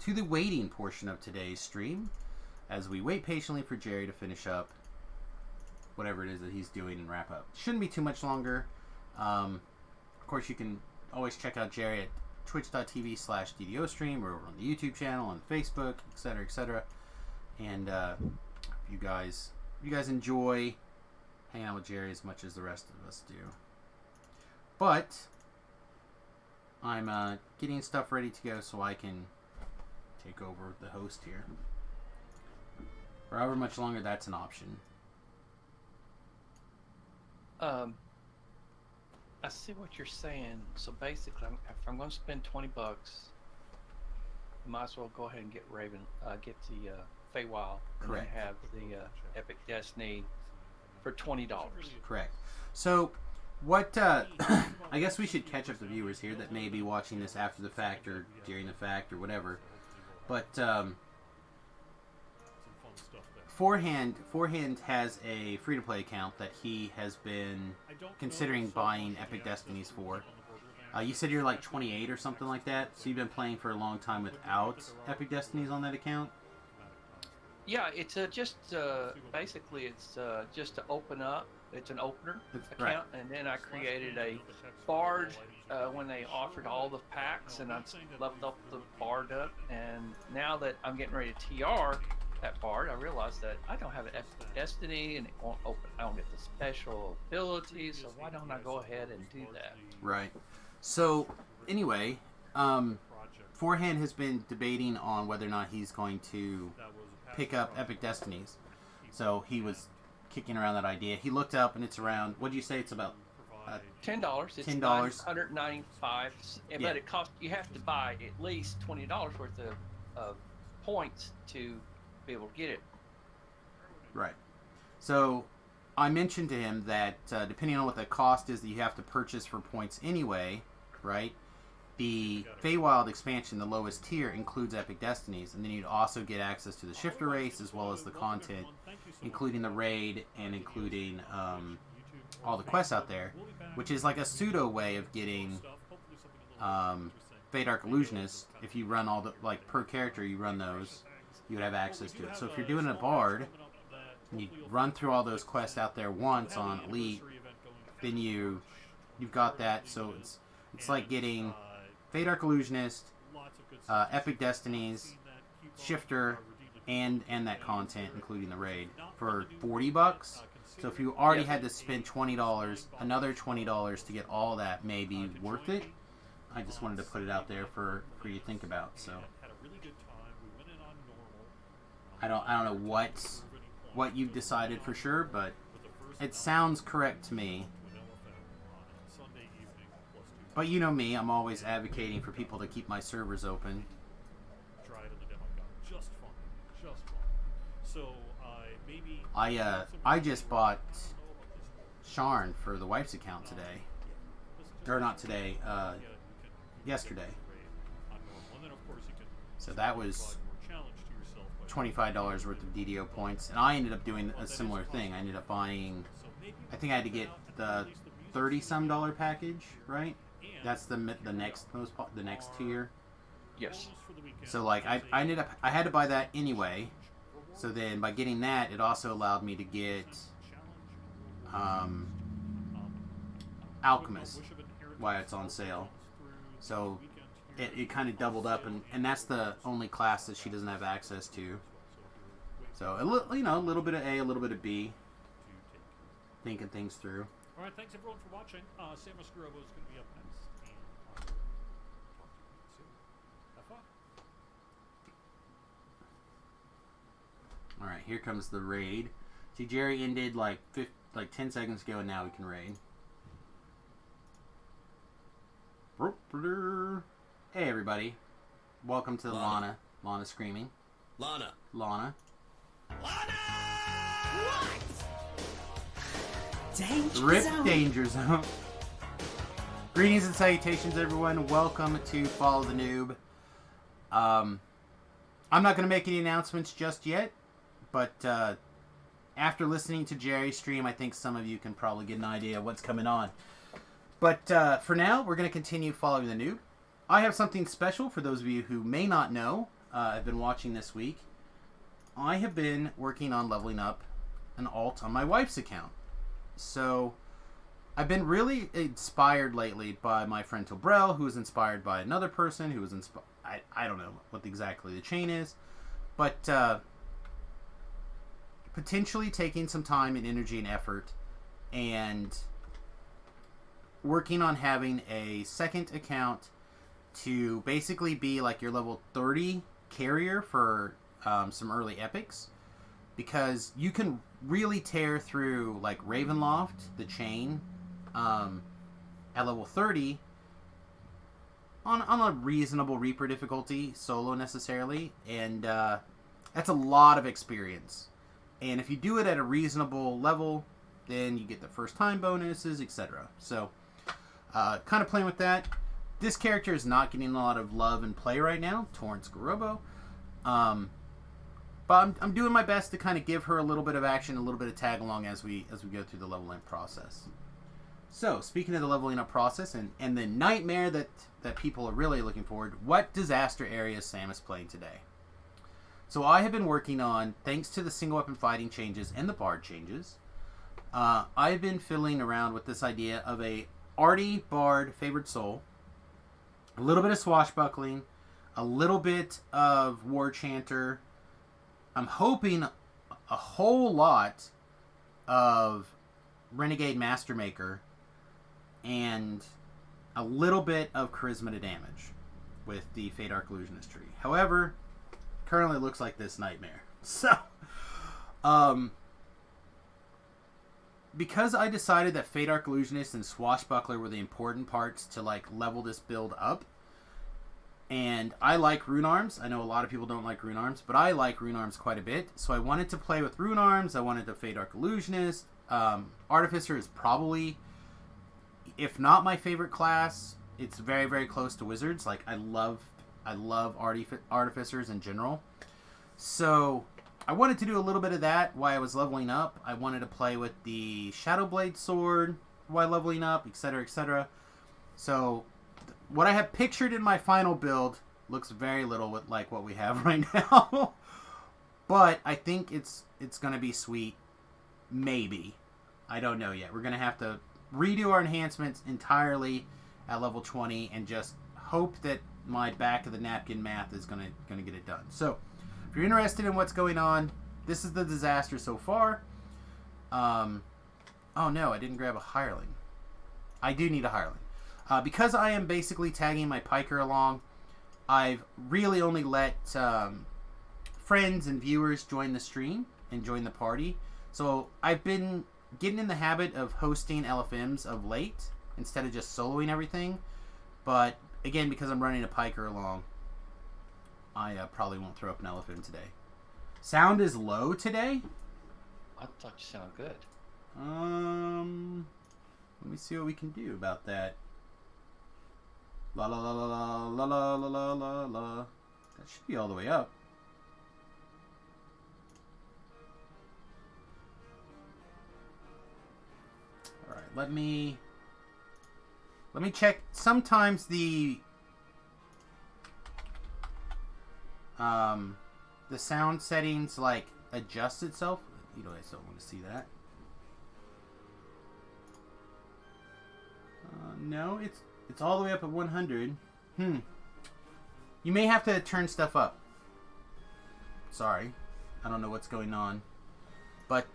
to the waiting portion of today's stream as we wait patiently for Jerry to finish up whatever it is that he's doing and wrap up. Shouldn't be too much longer. Of course, you can always check out Jerry at twitch.tv/DDO stream or over on the YouTube channel, on Facebook, etc., etc. And if you guys enjoy hanging out with Jerry as much as the rest of us do. But I'm getting stuff ready to go so I can take over the host here. For however much longer that's an option. I see what you're saying. So basically, if I'm going to spend $20, I might as well go ahead and get get the Feywild, and then have the Epic Destiny for $20. Correct. So, what? I guess we should catch up the viewers here that may be watching this after the fact or during the fact or whatever. But Forehand has a free-to-play account that he has been considering buying Epic Destinies for. You said you're like 28 or something like that, so you've been playing for a long time without Epic Destinies on that account? Yeah, it's basically it's just to open up. It's an opener account, right. And then I created a Bard when they offered all the packs, and I leveled up the Bard up. And now that I'm getting ready to TR that Bard, I realized that I don't have an Epic Destiny, and it won't open. I don't get the special abilities, so why don't I go ahead and do that? Right. So anyway, Forehand has been debating on whether or not he's going to pick up Epic Destinies. So he was kicking around that idea. He looked up, and it's around. What did you say? It's about $10. It's $10. $195, Yeah. but it costs. You have to buy at least $20 worth of points to be able to get it. Right. So I mentioned to him that depending on what the cost is that you have to purchase for points anyway, right? The Feywild expansion, the lowest tier, includes Epic Destinies, and then you'd also get access to the Shifter race as well as the content, including the raid and including all the quests out there, which is like a pseudo way of getting Fey Dark Illusionist. If you run all the, like, per character you run those, you would have access to it. So if you're doing a Bard, and you run through all those quests out there once on Elite, then you've got that. So it's like getting Fey Dark Illusionist, Epic Destinies, Shifter, and that content, including the raid, for $40. So if you already had to spend $20, another $20 to get all that may be worth it. I just wanted to put it out there for you to think about. So I don't know what you've decided for sure, but it sounds correct to me. But you know me, I'm always advocating for people to keep my servers open. I just bought Sharn for the wife's account today. Or not today, yesterday. So that was $25 worth of DDO points. And I ended up doing a similar thing. I ended up buying, I think I had to get the $30-some package, right? That's the next tier. Yes. So like I had to buy that anyway. So then by getting that, it also allowed me to get Alchemist while it's on sale. So it kind of doubled up, and that's the only class that she doesn't have access to. So a little bit of A, a little bit of B. Thinking things through. All right, thanks everyone for watching. Sam Mascarobo is going to be up next. And talk to you soon. Have fun. All right, here comes the raid. See, Jerry ended like 10 seconds ago, and now we can raid. Hey everybody, welcome to Lana. Lana screaming. Lana. Lana. Lana! Danger Rip zone. Danger Zone. Greetings and salutations, everyone. Welcome to Follow the Noob. I'm not going to make any announcements just yet, but after listening to Jerry's stream, I think some of you can probably get an idea of what's coming on. But for now, we're going to continue following the Noob. I have something special for those of you who may not know. I've been watching this week, I have been working on leveling up an alt on my wife's account. So I've been really inspired lately by my friend Tobrell, who was inspired by another person who was inspired. I don't know what exactly the chain is, but potentially taking some time and energy and effort and working on having a second account to basically be like your level 30 carrier for some early epics, because you can really tear through like Ravenloft, the chain, at level 30 on a reasonable Reaper difficulty, solo necessarily, and that's a lot of experience. And if you do it at a reasonable level, then you get the first time bonuses, etc. So, kind of playing with that. This character is not getting a lot of love and play right now, Torrance Garobo. But I'm doing my best to kind of give her a little bit of action, a little bit of tag along as we go through the leveling process. So, speaking of the leveling up process and the nightmare that people are really looking forward, what disaster area is Samus playing today? So I have been working on, thanks to the single weapon fighting changes and the bard changes, I've been fiddling around with this idea of a arty bard favored soul, a little bit of swashbuckling, a little bit of war chanter. I'm hoping a whole lot of renegade master maker and a little bit of charisma to damage with the Fate Arc Illusionist tree. However, currently looks like this nightmare. So, because I decided that Fate Arc Illusionist and Swashbuckler were the important parts to like level this build up, and I like Rune Arms. I know a lot of people don't like Rune Arms, but I like Rune Arms quite a bit. So I wanted to play with Rune Arms. I wanted to Fate Arc Illusionist. Artificer is probably, if not my favorite class, it's very, very close to Wizards. Like, I love Artificers in general. So I wanted to do a little bit of that while I was leveling up. I wanted to play with the Shadowblade Sword while leveling up, etc., etc. So what I have pictured in my final build looks very little with like what we have right now. But I think it's going to be sweet. Maybe. I don't know yet. We're going to have to redo our enhancements entirely at level 20 and just hope that my back of the napkin math is going to get it done. So, if you're interested in what's going on, this is the disaster so far. Oh no, I didn't grab a hireling. I do need a hireling. Because I am basically tagging my piker along, I've really only let friends and viewers join the stream and join the party. So I've been getting in the habit of hosting LFMs of late instead of just soloing everything. But again, because I'm running a piker along, I probably won't throw up an LFM today. Sound is low today? I thought you sounded good. Let me see what we can do about that. La la la la la la la la la la. That should be all the way up. All right, let me check. Sometimes the sound settings like adjust itself. You know, I still want to see that. No, it's all the way up at 100. You may have to turn stuff up. Sorry, I don't know what's going on, but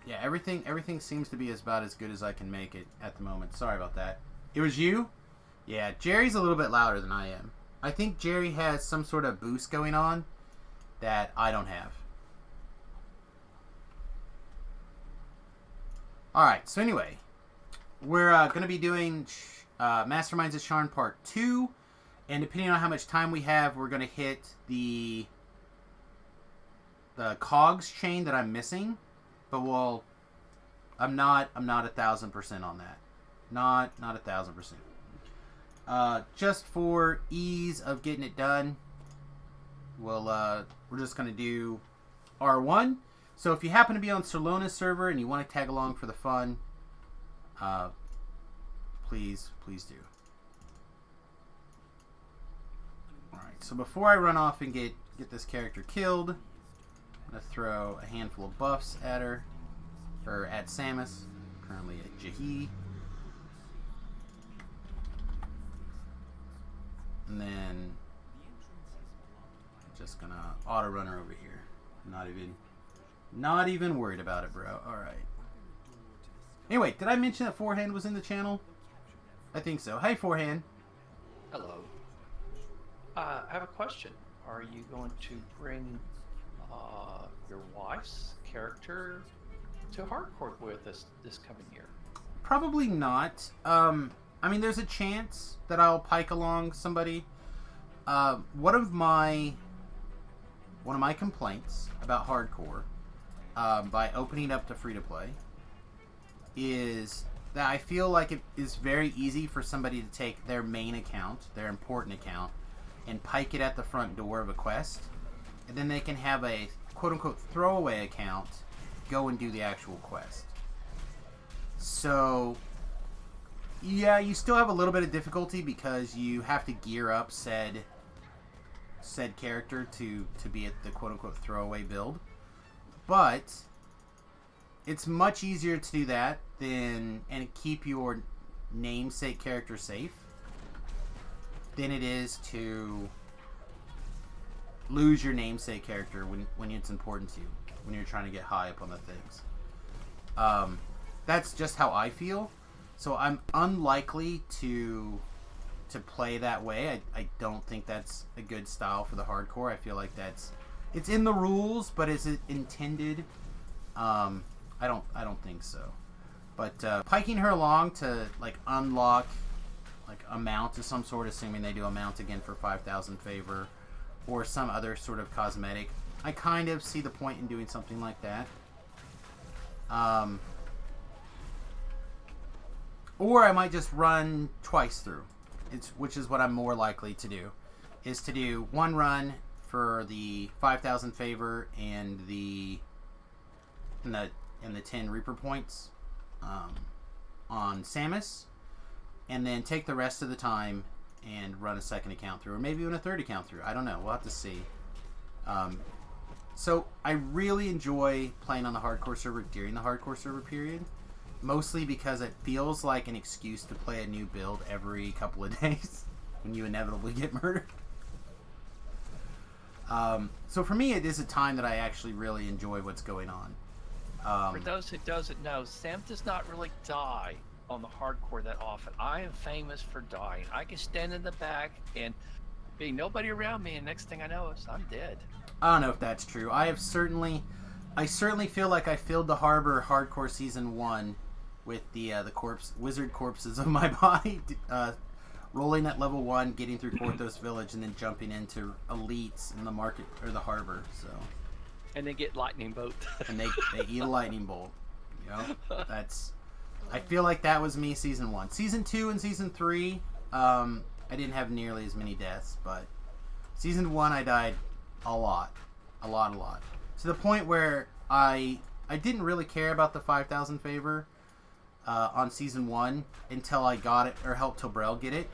yeah, everything seems to be about as good as I can make it at the moment. Sorry about that. It was you? Yeah, Jerry's a little bit louder than I am. I think Jerry has some sort of boost going on that I don't have. Alright, so anyway, we're going to be doing Masterminds of Sharn Part 2, and depending on how much time we have, we're going to hit the cogs chain that I'm missing, but I'm not 1,000% on that. Not 1,000%. Just for ease of getting it done, we're just going to do R1. So if you happen to be on Solona's server and you want to tag along for the fun, please do. Alright, So before I run off and get this character killed, I'm gonna throw a handful of buffs at her, or at Samus. Currently at Jahi. And then I'm just gonna auto run her over here. Not even worried about it, bro. All right. Anyway, did I mention that Forehand was in the channel? I think so. Hey, Forehand. Hello. I have a question. Are you going to bring your wife's character to hardcore with us this coming year? Probably not. I mean, there's a chance that I'll pike along somebody. One of my complaints about hardcore, by opening up to free to play, is that I feel like it is very easy for somebody to take their main account, their important account, and pike it at the front door of a quest, and then they can have a quote-unquote throwaway account go and do the actual quest. So, yeah, you still have a little bit of difficulty because you have to gear up said character to be at the quote-unquote throwaway build. But it's much easier to do that and keep your namesake character safe than it is to lose your namesake character when it's important to you, when you're trying to get high up on the things. That's just how I feel. So I'm unlikely to play that way. I don't think that's a good style for the hardcore. I feel like it's in the rules, but is it intended? I don't think so. But piking her along to like unlock like a mount of some sort, assuming they do a mount again for 5,000 favor, or some other sort of cosmetic, I kind of see the point in doing something like that. Or I might just run twice through, which is what I'm more likely to do, is to do one run for the 5,000 favor and the 10 Reaper points on Samus, and then take the rest of the time and run a second account through, or maybe even a third account through. I don't know. We'll have to see. So I really enjoy playing on the hardcore server during the hardcore server period, mostly because it feels like an excuse to play a new build every couple of days when you inevitably get murdered. So for me, it is a time that I actually really enjoy what's going on. For those who doesn't know, Sam does not really die on the hardcore that often. I am famous for dying. I can stand in the back and be nobody around me, and next thing I know is I'm dead. I don't know if that's true. I certainly feel like I filled the harbor hardcore season 1 with the wizard corpses of my body, rolling at level 1, getting through Porthos Village, and then jumping into elites in the market or the harbor. So. And they get lightning bolt. And they eat a lightning bolt. You know, I feel like that was me season 1. Season 2 and season 3, I didn't have nearly as many deaths, but season 1 I died a lot. To the point where I didn't really care about the 5,000 favor on season 1 until I got it, or helped Tobrel get it.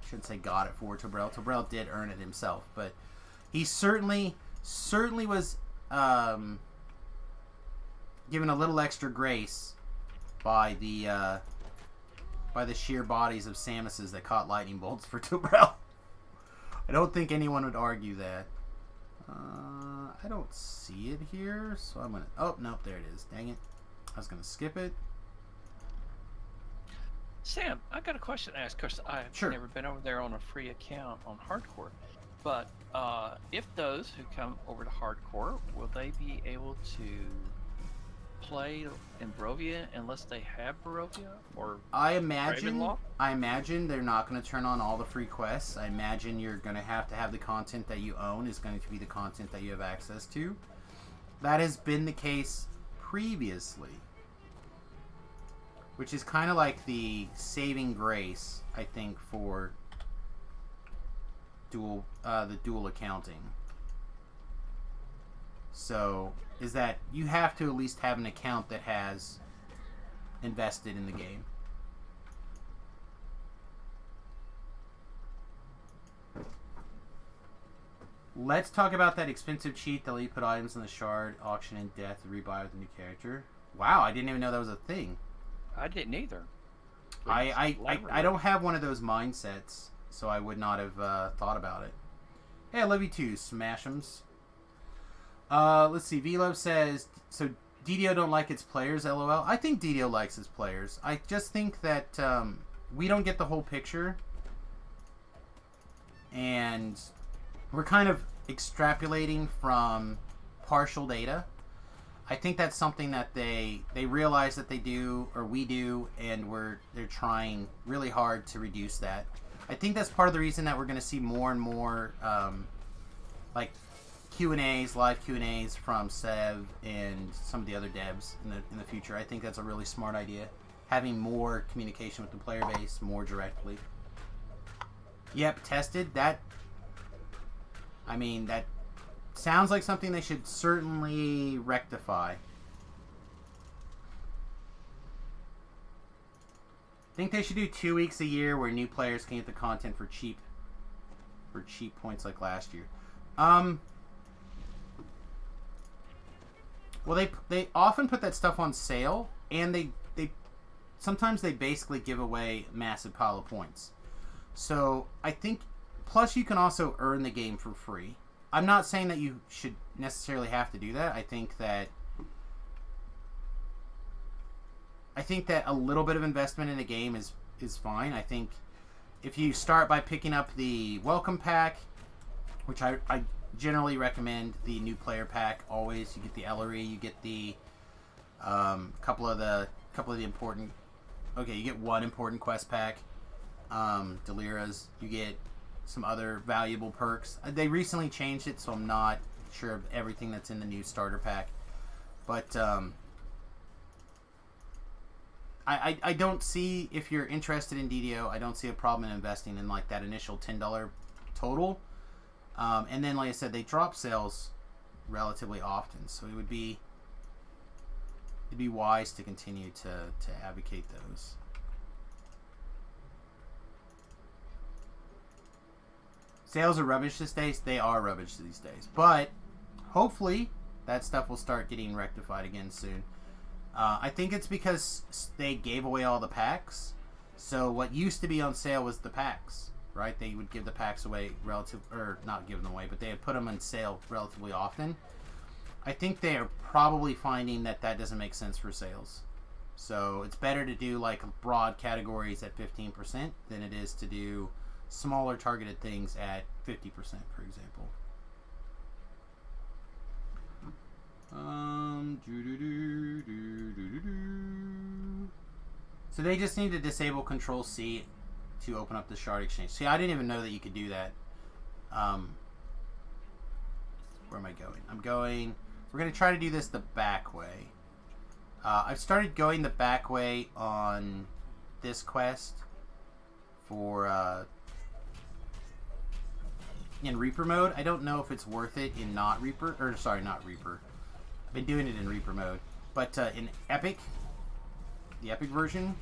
I shouldn't say got it for Tobrel. Tobrel did earn it himself, but he certainly was given a little extra grace by the sheer bodies of Samuses that caught lightning bolts for Tobrel. I don't think anyone would argue that. I don't see it here, so I'm gonna. Oh nope, there it is. Dang it! I was gonna skip it. Sam, I got a question to ask because I've Sure. never been over there on a free account on hardcore. But if those who come over to hardcore, will they be able to play in Barovia unless they have Barovia? Or I imagine Ravenloft? they're not going to turn on all the free quests. I imagine you're going to have the content that you own is going to be the content that you have access to. That has been the case previously, which is kind of like the saving grace, I think, for the dual accounting. So is that you have to at least have an account that has invested in the game. Let's talk about that expensive cheat that let you put items in the shard, auction, and death, rebuy with a new character. Wow, I didn't even know that was a thing. I didn't either. I don't have one of those mindsets, so I would not have thought about it. Hey, I love you too, Smash'ems. Let's see, Velo says, so DDO don't like its players, LOL. I think DDO likes its players. I just think that we don't get the whole picture, and we're kind of extrapolating from partial data. I think that's something that they realize that they do, or we do, and they're trying really hard to reduce that. I think that's part of the reason that we're going to see more and more like Q&As, live Q&As from Sev and some of the other devs in the future. I think that's a really smart idea. Having more communication with the player base more directly. Yep, tested. That sounds like something they should certainly rectify. I think they should do 2 weeks a year where new players can get the content for cheap points like last year. Well, they often put that stuff on sale, and they sometimes they basically give away a massive pile of points. So I think, plus you can also earn the game for free. I'm not saying that you should necessarily have to do that. I think that a little bit of investment in the game is fine. I think if you start by picking up the welcome pack, which I generally recommend the new player pack always. You get the Ellery, you get the couple of the important. Okay, you get one important quest pack, Delira's. You get some other valuable perks. They recently changed it, so I'm not sure of everything that's in the new starter pack. But I don't see, if you're interested in DDO, I don't see a problem in investing in like that initial $10 total. And then, like I said, they drop sales relatively often, so it'd be wise to continue to advocate those. Sales are rubbish these days. They are rubbish these days, but hopefully that stuff will start getting rectified again soon. I think it's because they gave away all the packs. So what used to be on sale was the packs. Right, they would give the packs away not give them away, but they would put them on sale relatively often. I think they are probably finding that doesn't make sense for sales. So it's better to do like broad categories at 15% than it is to do smaller targeted things at 50%, for example. So they just need to disable Control C to open up the shard exchange. See, I didn't even know that you could do that. Where am I going? We're going to try to do this the back way. I've started going the back way on this quest for in Reaper mode. I don't know if it's worth it in not Reaper. I've been doing it in Reaper mode. But in Epic, the Epic version,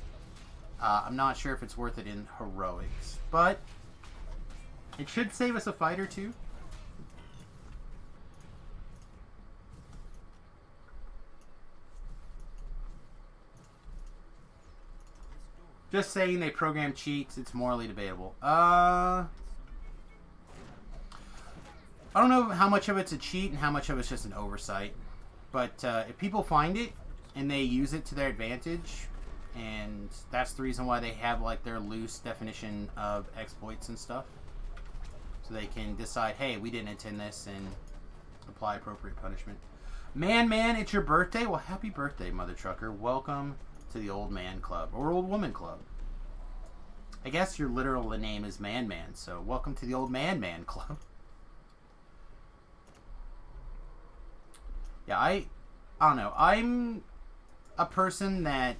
I'm not sure if it's worth it in Heroics. But it should save us a fight or two. Just saying they program cheats, it's morally debatable. I don't know how much of it's a cheat and how much of it's just an oversight. But if people find it and they use it to their advantage, and that's the reason why they have like their loose definition of exploits and stuff, so they can decide, hey, we didn't intend this, and apply appropriate punishment. Man, it's your birthday? Well, happy birthday, Mother Trucker. Welcome to the Old Man Club, or Old Woman Club. I guess your literal name is Man, so welcome to the Old Man Club. Yeah, I don't know. I'm a person that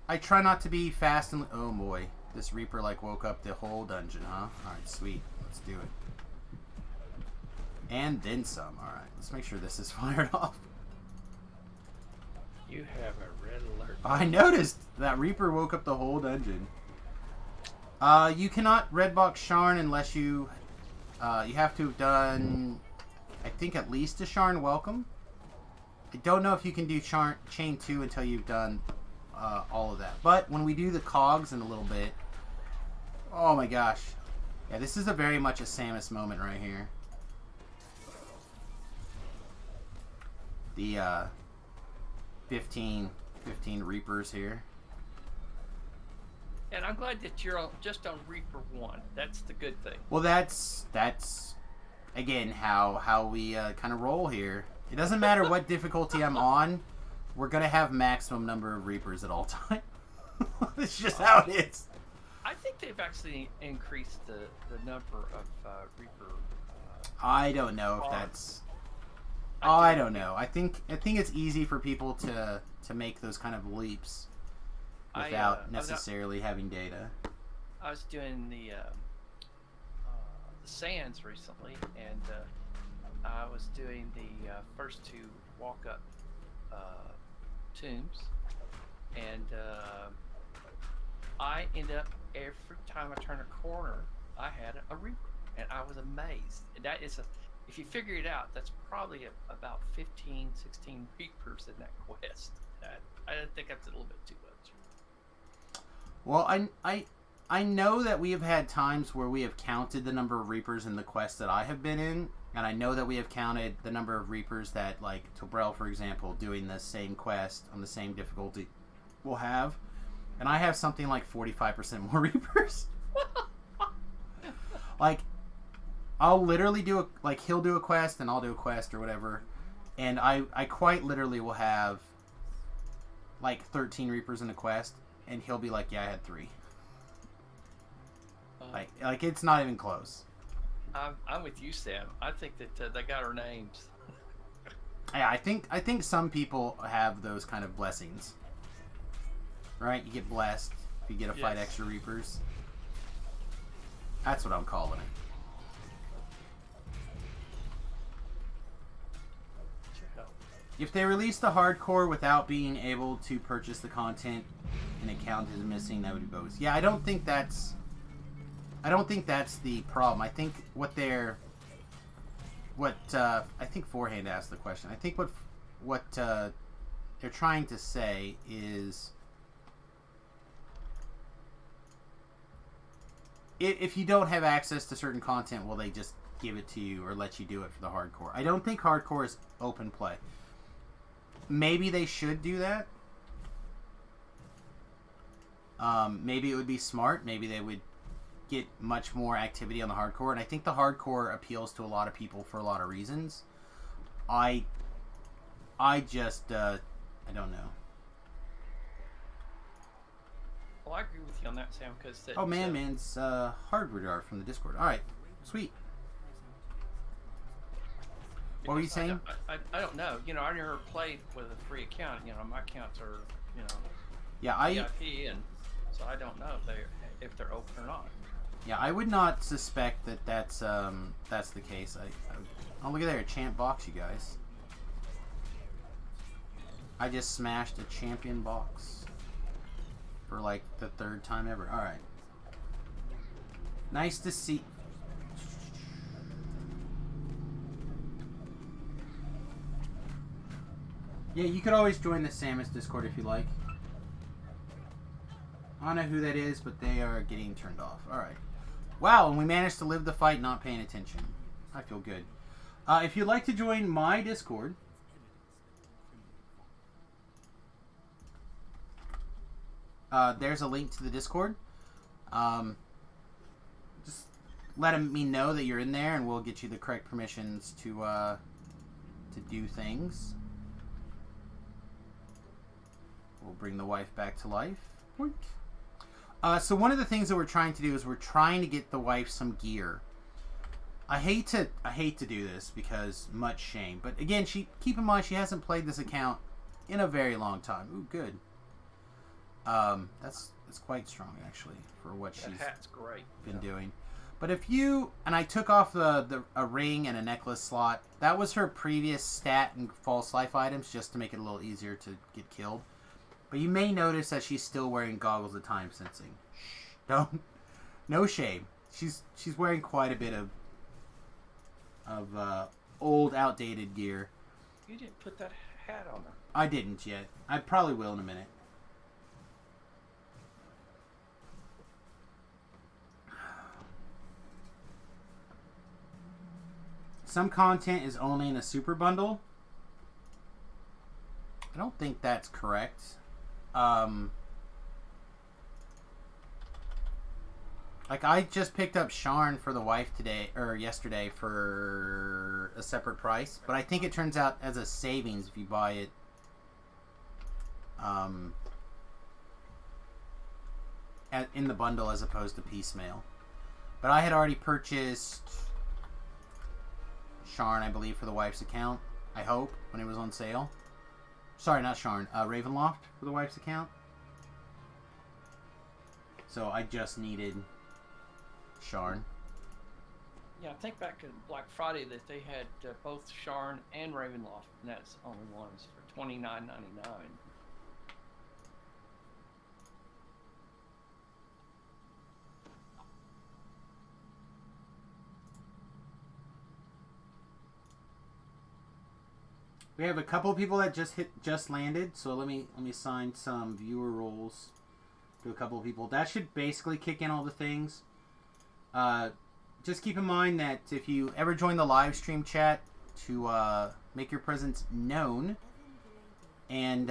I try not to be fast and... Oh boy, this Reaper like woke up the whole dungeon, huh? Alright, sweet. Let's do it. And then some. Alright, let's make sure this is fired off. You have a red alert. I noticed that Reaper woke up the whole dungeon. You cannot redbox Sharn unless you You have to have done, I think, at least a Sharn Welcome. I don't know if you can do Chain 2 until you've done all of that. But when we do the cogs in a little bit, oh my gosh. Yeah, this is a very much a Samus moment right here. The 15 Reapers here. And I'm glad that you're just on Reaper 1. That's the good thing. Well, that's again how we kind of roll here. It doesn't matter what difficulty I'm on. We're gonna have maximum number of Reapers at all time. It's just how it is. I think they've actually increased the number of Reaper. I don't know if that's. Oh, I don't know. I think it's easy for people to make those kind of leaps without necessarily having data. I was doing the sands recently, and I was doing the first 2 walk-up tombs, and I ended up every time I turned a corner, I had a Reaper, and I was amazed. And that is if you figure it out, that's probably about 15, 16 Reapers in that quest. I think that's a little bit too much. Well, I know that we have had times where we have counted the number of Reapers in the quest that I have been in, and I know that we have counted the number of Reapers that, like, Tobrel, for example, doing the same quest on the same difficulty will have. And I have something like 45% more Reapers. Like, I'll literally do he'll do a quest and I'll do a quest or whatever, and I quite literally will have like 13 Reapers in a quest, and he'll be like, yeah, I had 3. Like it's not even close. I'm with you, Sam. I think that they got our names. Yeah, I think some people have those kind of blessings, right? You get blessed if you get to fight extra Reapers. That's what I'm calling it. If they release the hardcore without being able to purchase the content and account is missing, that would be bogus. Yeah, I don't think that's the problem. I think I think Forehand asked the question. I think what they're trying to say is, if you don't have access to certain content, will they just give it to you or let you do it for the hardcore? I don't think hardcore is open play. Maybe they should do that. Maybe it would be smart. Maybe they would get much more activity on the hardcore. And I think the hardcore appeals to a lot of people for a lot of reasons. I just, I don't know. Well, I agree with you on that, Sam, because... Oh, man's hardware art from the Discord. Alright, sweet. What were you saying? I don't know. You know, I never played with a free account. You know, my accounts are, you know, yeah, VIP, and so I don't know if they're open or not. Yeah, I would not suspect that that's the case. Oh, look at there, a champ box, you guys. I just smashed a champion box for like the 3rd time ever. All right, nice to see. Yeah, you could always join the Samus Discord if you like. I don't know who that is, but they are getting turned off. Alright. Wow, and we managed to live the fight not paying attention. I feel good. If you'd like to join my Discord, there's a link to the Discord. Just let me know that you're in there, and we'll get you the correct permissions to do things. We'll bring the wife back to life. So one of the things that we're trying to do is we're trying to get the wife some gear. I hate to do this because much shame, but again, keep in mind she hasn't played this account in a very long time. Ooh, good. That's quite strong actually for what she's been doing. But if you and I took off a ring and a necklace slot, that was her previous stat and false life items just to make it a little easier to get killed. But you may notice that she's still wearing goggles of time sensing. No shame. She's wearing quite a bit of of old, outdated gear. You didn't put that hat on her. I didn't yet. I probably will in a minute. Some content is only in a super bundle. I don't think that's correct. Like, I just picked up Sharn for the wife today, or yesterday, for a separate price. But I think it turns out as a savings if you buy it in the bundle as opposed to piecemeal. But I had already purchased Sharn, I believe, for the wife's account. I hope, when it was on sale. Sorry, not Sharn. Ravenloft for the wife's account. So I just needed Sharn. Yeah, I think back in Black Friday that they had both Sharn and Ravenloft, and that's the only ones for $29.99. We have a couple of people that just landed, so let me assign some viewer roles to a couple of people. That should basically kick in all the things. Just keep in mind that if you ever join the live stream chat, to make your presence known, and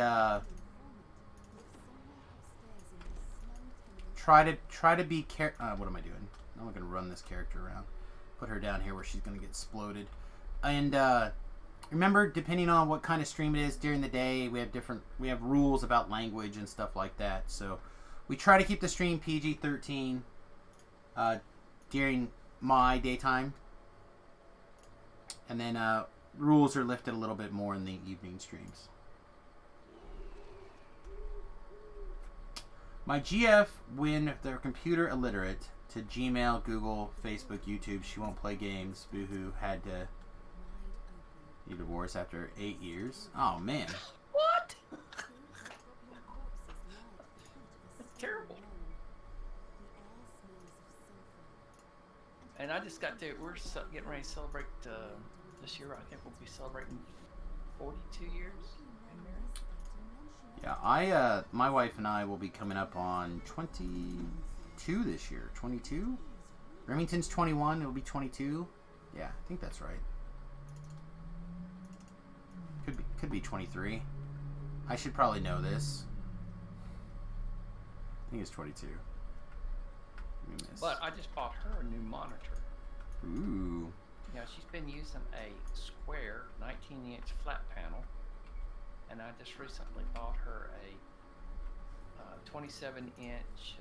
try to be what am I doing? I'm not gonna run this character around. Put her down here where she's gonna get exploded. And remember, depending on what kind of stream it is during the day, we have rules about language and stuff like that. So we try to keep the stream PG-13 during my daytime, and then rules are lifted a little bit more in the evening streams. My GF, when they're computer illiterate, to Gmail, Google, Facebook, YouTube, she won't play games. Boohoo, had to be divorced after 8 years. Oh man. What? That's terrible. And I just got there. We're getting ready to celebrate this year. I think we'll be celebrating 42 years in marriage. Yeah, my wife and I will be coming up on 22 this year. 22? Remington's 21. It'll be 22. Yeah, I think that's right. Could be 23. I should probably know this. I think it's 22. But I just bought her a new monitor. Ooh. Yeah, she's been using a square 19-inch flat panel, and I just recently bought her a 27-inch.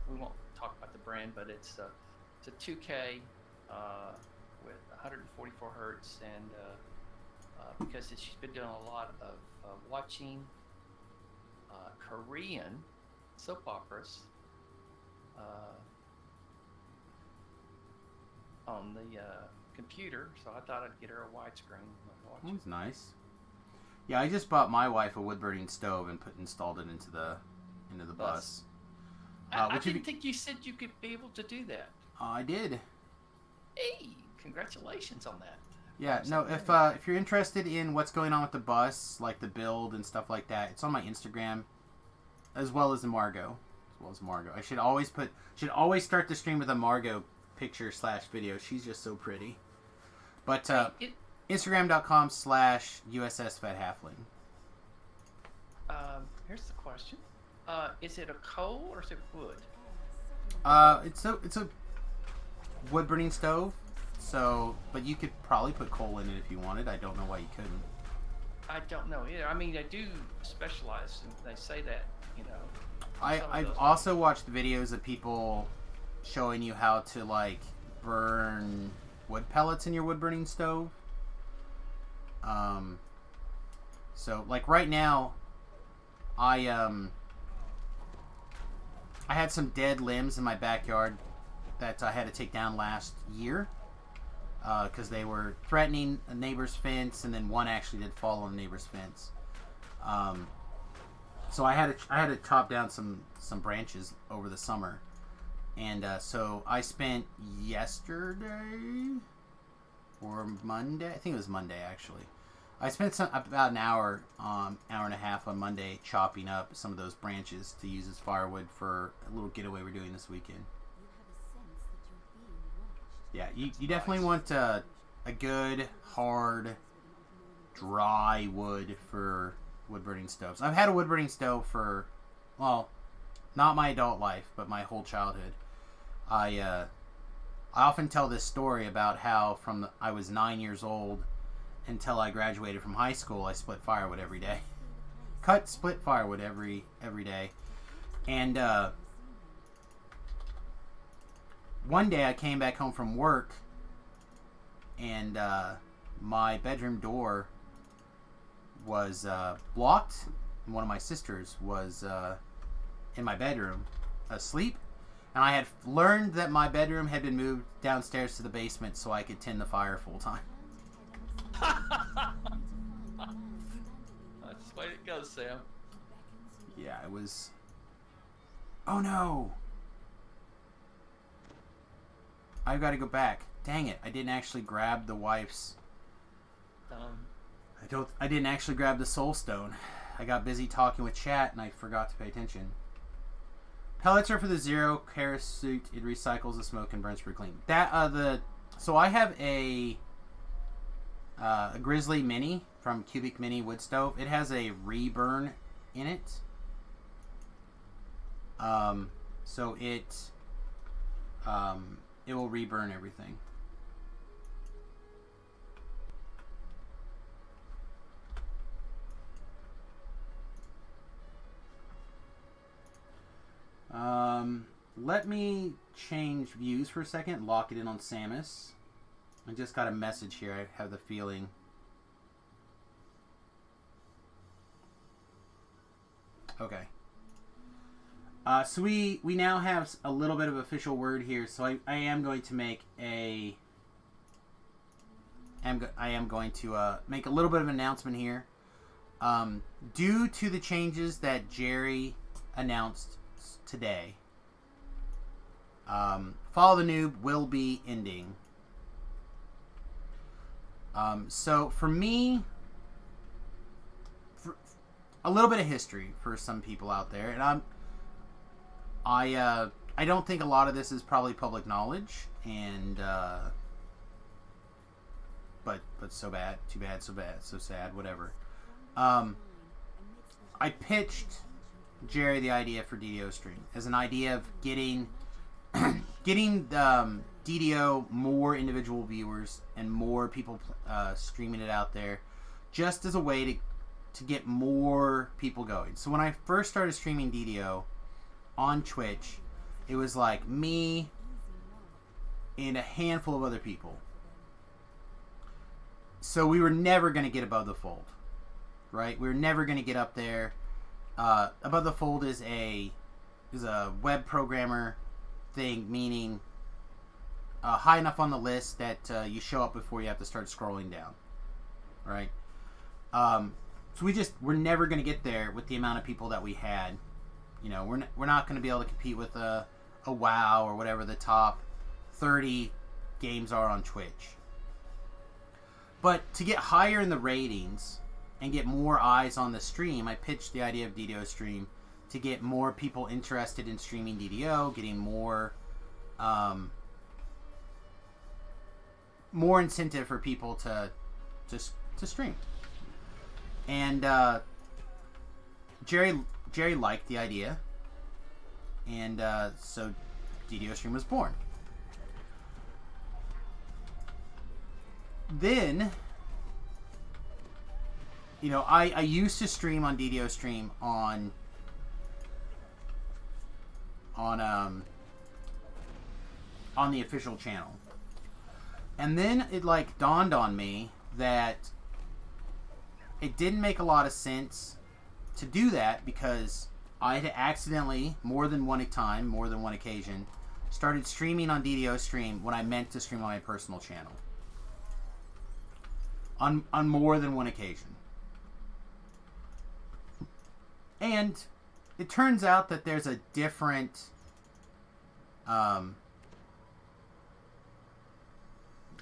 We won't talk about the brand, but it's a 2K with 144 hertz, and because she's been doing a lot of watching Korean soap operas on the computer, so I thought I'd get her a widescreen. That's nice. Yeah, I just bought my wife a wood-burning stove and installed it into the bus. I didn't think you said you could be able to do that. I did. Hey, congratulations on that. Yeah, no, if you're interested in what's going on with the bus, like the build and stuff like that, it's on my Instagram, as well as the Margot. I should always start the stream with a Margot picture / video. She's just so pretty. But Instagram.com/USS Fat Halfling. Here's the question: is it a coal or is it wood? It's a wood burning stove. So, but you could probably put coal in it if you wanted. I don't know why you couldn't. I don't know either. I mean, they do specialize, and they say that, you know. I've also watched videos of people showing you how to, like, burn wood pellets in your wood burning stove. So, like, right now, I had some dead limbs in my backyard that I had to take down last year. Because they were threatening a neighbor's fence, and then one actually did fall on the neighbor's fence. So I had to chop down some branches over the summer, and so I spent yesterday Monday. I think it was Monday actually. I spent about an hour, hour and a half on Monday chopping up some of those branches to use as firewood for a little getaway we're doing this weekend. Yeah, you definitely want a good, hard, dry wood for wood burning stoves. I've had a wood burning stove for, well, not my adult life, but my whole childhood. I often tell this story about how I was 9 years old until I graduated from high school, I split firewood every day. Split firewood every day. And one day I came back home from work and my bedroom door was blocked. And one of my sisters was in my bedroom asleep. And I had learned that my bedroom had been moved downstairs to the basement so I could tend the fire full time. That's the way it goes, Sam. Yeah, it was... Oh no! I've got to go back. Dang it, I didn't actually grab the wife's... I didn't actually grab the soul stone. I got busy talking with chat and I forgot to pay attention. Pellets are for the zero kerosene. It recycles the smoke and burns pretty clean. So I have a Grizzly Mini from Cubic Mini Wood Stove. It has a reburn in it. So it will reburn everything. Let me change views for a second. Lock it in on Samus. I just got a message here. I have the feeling. Okay. So we now have a little bit of official word here. So I am going to make I am going to make a little bit of an announcement here. Due to the changes that Jerry announced today, Follow the Noob will be ending. So for me, a little bit of history for some people out there, and I don't think a lot of this is probably public knowledge, and but so bad, too bad, so bad, so sad, whatever. I pitched Jerry the idea for DDO Stream as an idea of getting DDO more individual viewers and more people streaming it out there, just as a way to get more people going. So when I first started streaming DDO on Twitch, it was like me and a handful of other people. So we were never going to get above the fold, right? We were never going to get up there. Above the fold is a web programmer thing, meaning high enough on the list that you show up before you have to start scrolling down, right? So we're never going to get there with the amount of people that we had. You know, we're not going to be able to compete with a WoW or whatever the top 30 games are on Twitch. But to get higher in the ratings and get more eyes on the stream, I pitched the idea of DDO Stream to get more people interested in streaming DDO, getting more incentive for people to stream. And Jerry liked the idea, and so DDO Stream was born. Then, you know, I used to stream on DDO Stream on the official channel. And then it like dawned on me that it didn't make a lot of sense to do that, because I had accidentally, more than one occasion, started streaming on DDO Stream when I meant to stream on my personal channel. On more than one occasion. And it turns out that there's a different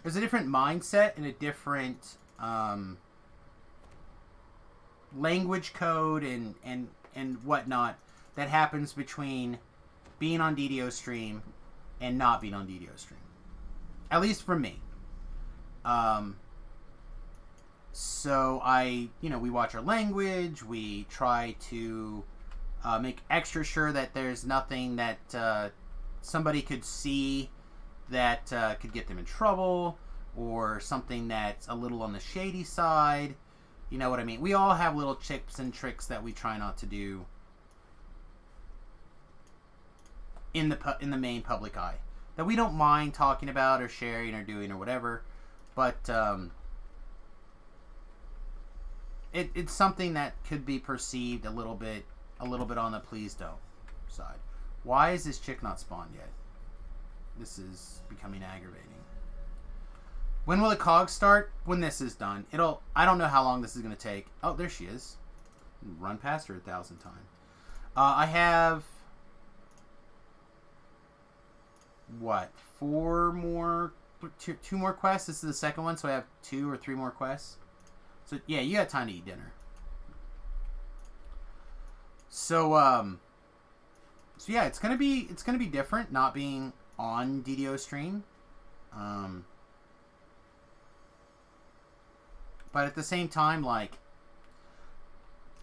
there's a different mindset and a different language code and whatnot that happens between being on DDO stream and not being on DDO stream. At least for me. So we watch our language. We try to make extra sure that there's nothing that somebody could see that could get them in trouble, or something that's a little on the shady side. You know what I mean? We all have little tips and tricks that we try not to do in the main public eye, that we don't mind talking about or sharing or doing or whatever, but it's something that could be perceived a little bit on the please don't side. Why is this chick not spawned yet? This is becoming aggravating. When will the cogs start? When this is done. I don't know how long this is going to take. Oh, there she is. Run past her 1,000 times. I have... what? 4 more... 2 more quests? This is the second one, so I have 2 or 3 more quests. So, yeah, you got time to eat dinner. So yeah, it's gonna be different not being on DDO stream. But at the same time, like,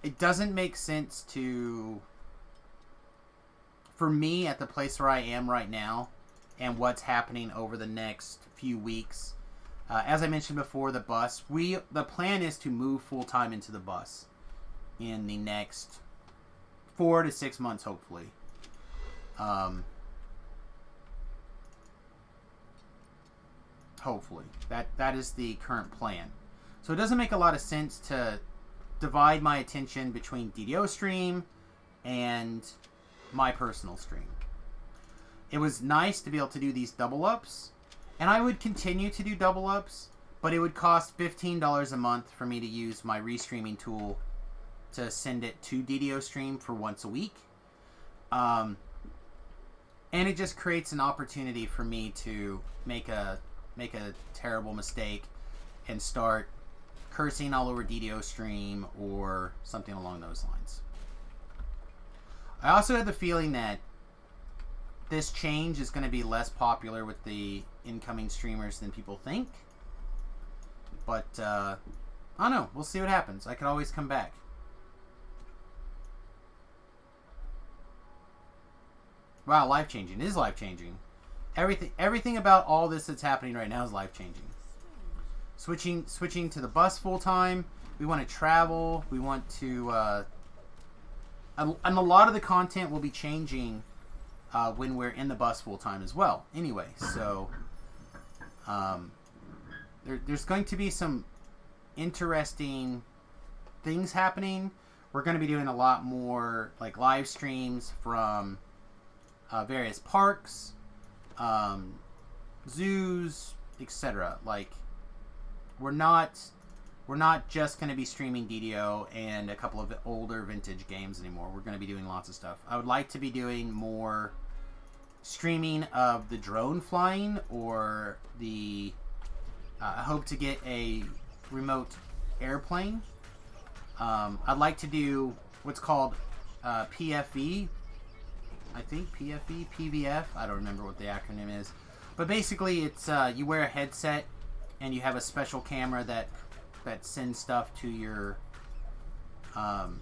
it doesn't make sense for me at the place where I am right now and what's happening over the next few weeks. As I mentioned before, the plan is to move full-time into the bus in the next 4 to 6 months, hopefully. Hopefully. That is the current plan. So it doesn't make a lot of sense to divide my attention between DDO stream and my personal stream. It was nice to be able to do these double ups, and I would continue to do double ups, but it would cost $15 a month for me to use my restreaming tool to send it to DDO stream for once a week. And it just creates an opportunity for me to make a terrible mistake and start cursing all over DDO stream or something along those lines. I also had the feeling that this change is going to be less popular with the incoming streamers than people think. But, I don't know. We'll see what happens. I could always come back. Wow, life-changing. It is life-changing. Everything about all this that's happening right now is life-changing. Switching to the bus full-time. We want to travel. We want to... and a lot of the content will be changing when we're in the bus full-time as well. Anyway, so... there's going to be some interesting things happening. We're going to be doing a lot more like live streams from various parks, zoos, etc. Like, we're not just going to be streaming DDO and a couple of older vintage games anymore. We're going to be doing lots of stuff. I would like to be doing more streaming of the drone flying, or the I hope to get a remote airplane. I'd like to do what's called PFV. I think PFV, PVF. I don't remember what the acronym is. But basically, it's you wear a headset and you have a special camera that sends stuff to your to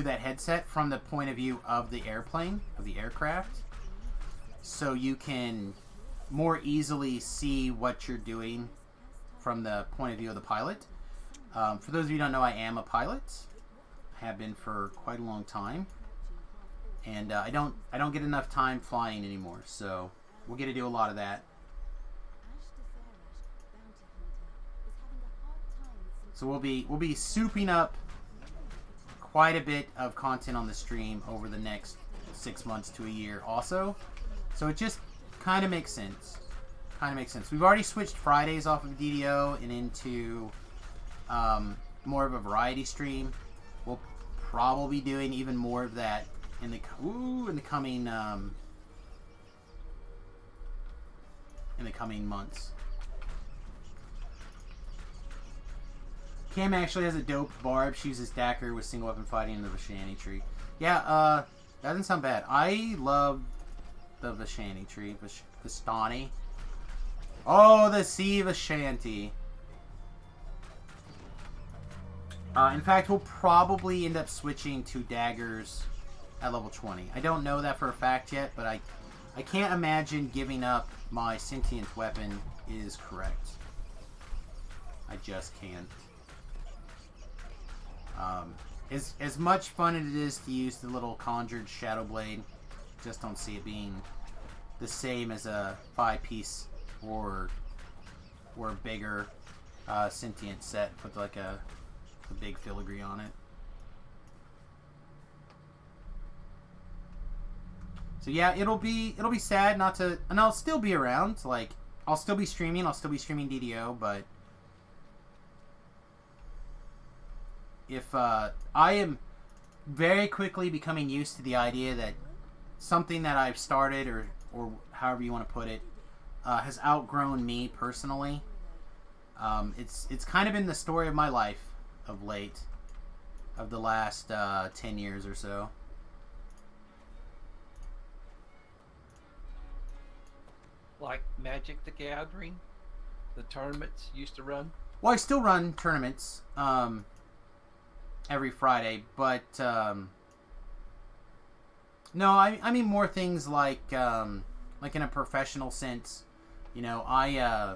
that headset from the point of view of the airplane, of the aircraft, so you can more easily see what you're doing from the point of view of the pilot. For those of you who don't know, I am a pilot. I have been for quite a long time, and I don't get enough time flying anymore, so we'll get to do a lot of that. So we'll be souping up quite a bit of content on the stream over the next 6 months to a year also. So it just kind of makes sense. We've already switched Fridays off of DDO and into more of a variety stream. We'll probably be doing even more of that in the coming in the coming months. Cam actually has a dope barb. She uses Dacker with single weapon fighting in the Vashani tree. Yeah, that doesn't sound bad. I love the Vashani tree. Vistani. Oh, the Sea of Ashanti. In fact, we'll probably end up switching to daggers at level 20. I don't know that for a fact yet, but I can't imagine giving up my sentient weapon is correct. I just can't. As much fun as it is to use the little conjured Shadow Blade, just don't see it being the same as a 5-piece or bigger sentient set with like a big filigree on it. So yeah, it'll be sad not to, and I'll still be around. Like I'll still be streaming DDO, but if I am very quickly becoming used to the idea that something that I've started or however you want to put it has outgrown me personally. It's kind of been the story of my life of late, of the last 10 years or so. Like Magic the Gathering, the tournaments used to run. Well, I still run tournaments every Friday, but no, I mean more things like in a professional sense. You know, I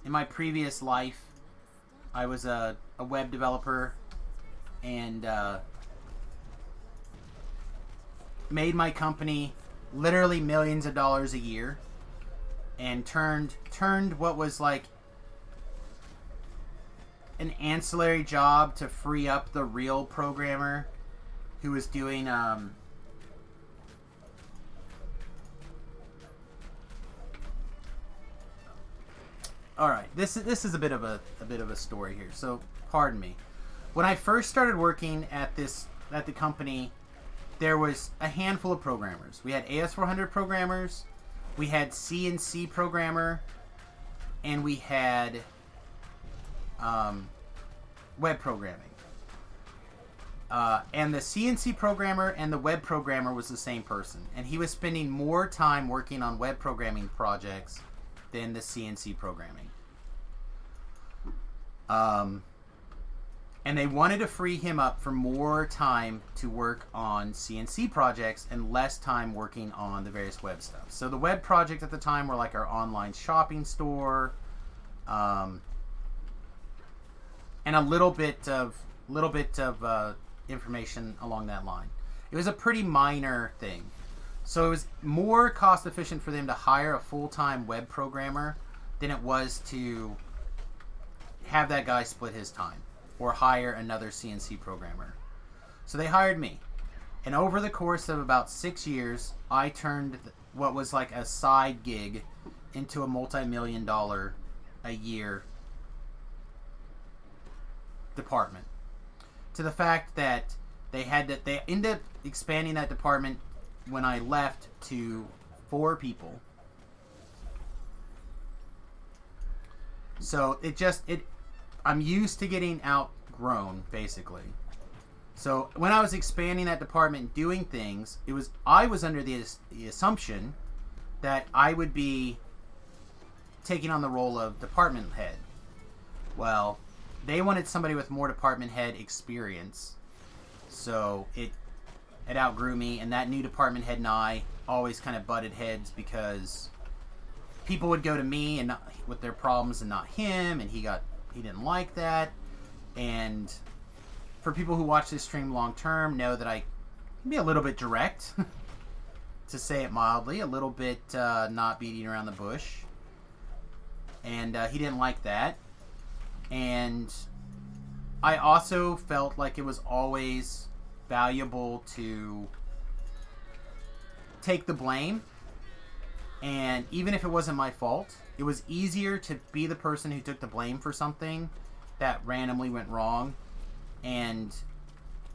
in my previous life, I was a web developer and made my company literally millions of dollars a year, and turned what was like an ancillary job to free up the real programmer who was doing all right, this is a bit of a story here, so pardon me. When I first started working at the company, there was a handful of programmers. We had AS400 programmers, we had CNC programmer, and we had web programming. And the CNC programmer and the web programmer was the same person, and he was spending more time working on web programming projects than the CNC programming. And they wanted to free him up for more time to work on CNC projects and less time working on the various web stuff. So the web project at the time were like our online shopping store, and a little bit of information along that line. It was a pretty minor thing. So it was more cost efficient for them to hire a full-time web programmer than it was to have that guy split his time or hire another CNC programmer. So they hired me. And over the course of about 6 years, I turned what was like a side gig into a multi-million-dollar a year department. To the fact that they ended up expanding that department when I left to 4 people. So I'm used to getting outgrown, basically. So when I was expanding that department, doing things, I was under the assumption that I would be taking on the role of department head. Well, they wanted somebody with more department head experience, so it outgrew me, and that new department head and I always kind of butted heads because people would go to me and with their problems and not him, and he didn't like that. And for people who watch this stream long term, know that I can be a little bit direct, to say it mildly, a little bit not beating around the bush. And he didn't like that. And I also felt like it was always valuable to take the blame, and even if it wasn't my fault, it was easier to be the person who took the blame for something that randomly went wrong and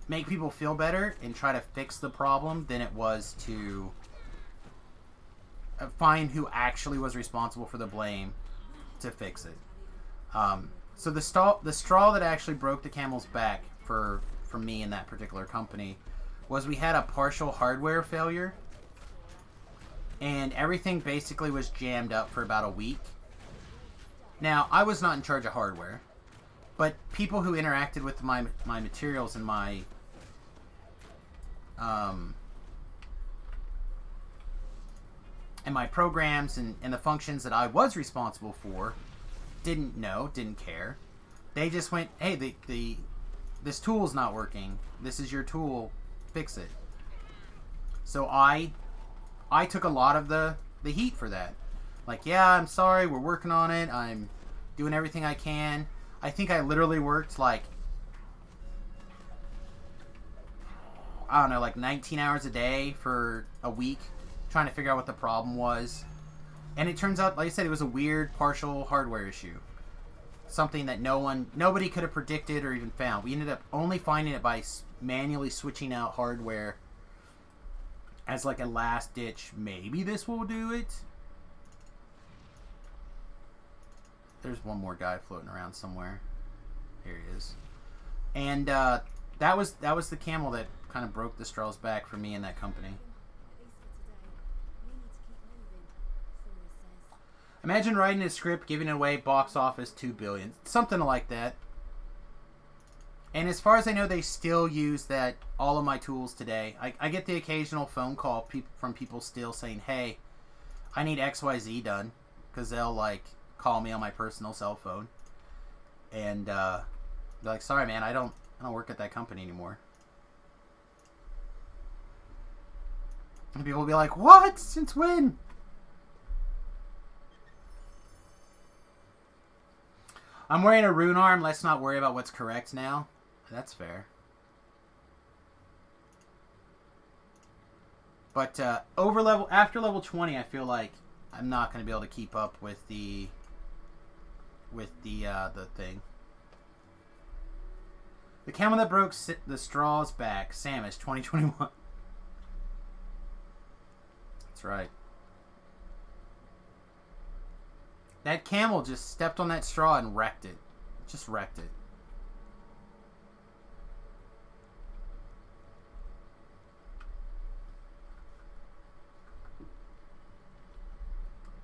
make people feel better and try to fix the problem than it was to find who actually was responsible for the blame to fix it. So the straw that actually broke the camel's back for me in that particular company was we had a partial hardware failure, and everything basically was jammed up for about a week. Now, I was not in charge of hardware, but people who interacted with my materials and my programs and the functions that I was responsible for didn't care. They just went, hey, this tool's not working. This is your tool. Fix it. So I took a lot of the heat for that. Like, yeah, I'm sorry, we're working on it. I'm doing everything I can. I think I literally worked like, I don't know, like 19 hours a day for a week trying to figure out what the problem was. And it turns out, like I said, it was a weird partial hardware issue. Something that nobody could have predicted or even found. We ended up only finding it by manually switching out hardware as like a last ditch. Maybe this will do it. There's one more guy floating around somewhere. Here he is. And that was the camel that kind of broke the straw's back for me in that company. Imagine writing a script, giving it away, box office $2 billion, something like that. And as far as I know, they still use that, all of my tools today. I get the occasional phone call from people still saying, hey, I need XYZ done, because they'll like call me on my personal cell phone, and they're like, sorry man, I don't work at that company anymore. And people will be like, what? Since when? I'm wearing a rune arm. Let's not worry about what's correct now. That's fair. But after level 20, I feel like I'm not going to be able to keep up with the thing. The camel that broke the straw's back, Samus, 2021. That's right. That camel just stepped on that straw and wrecked it. Just wrecked it.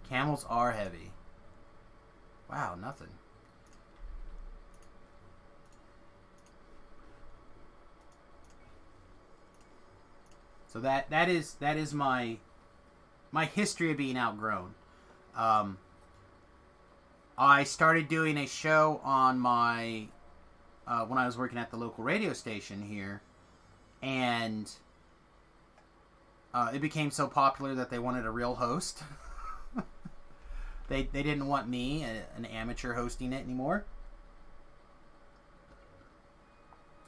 Camels are heavy. Wow, nothing. So that is my history of being outgrown. I started doing a show on my when I was working at the local radio station here, and it became so popular that they wanted a real host. They didn't want me, an amateur, hosting it anymore.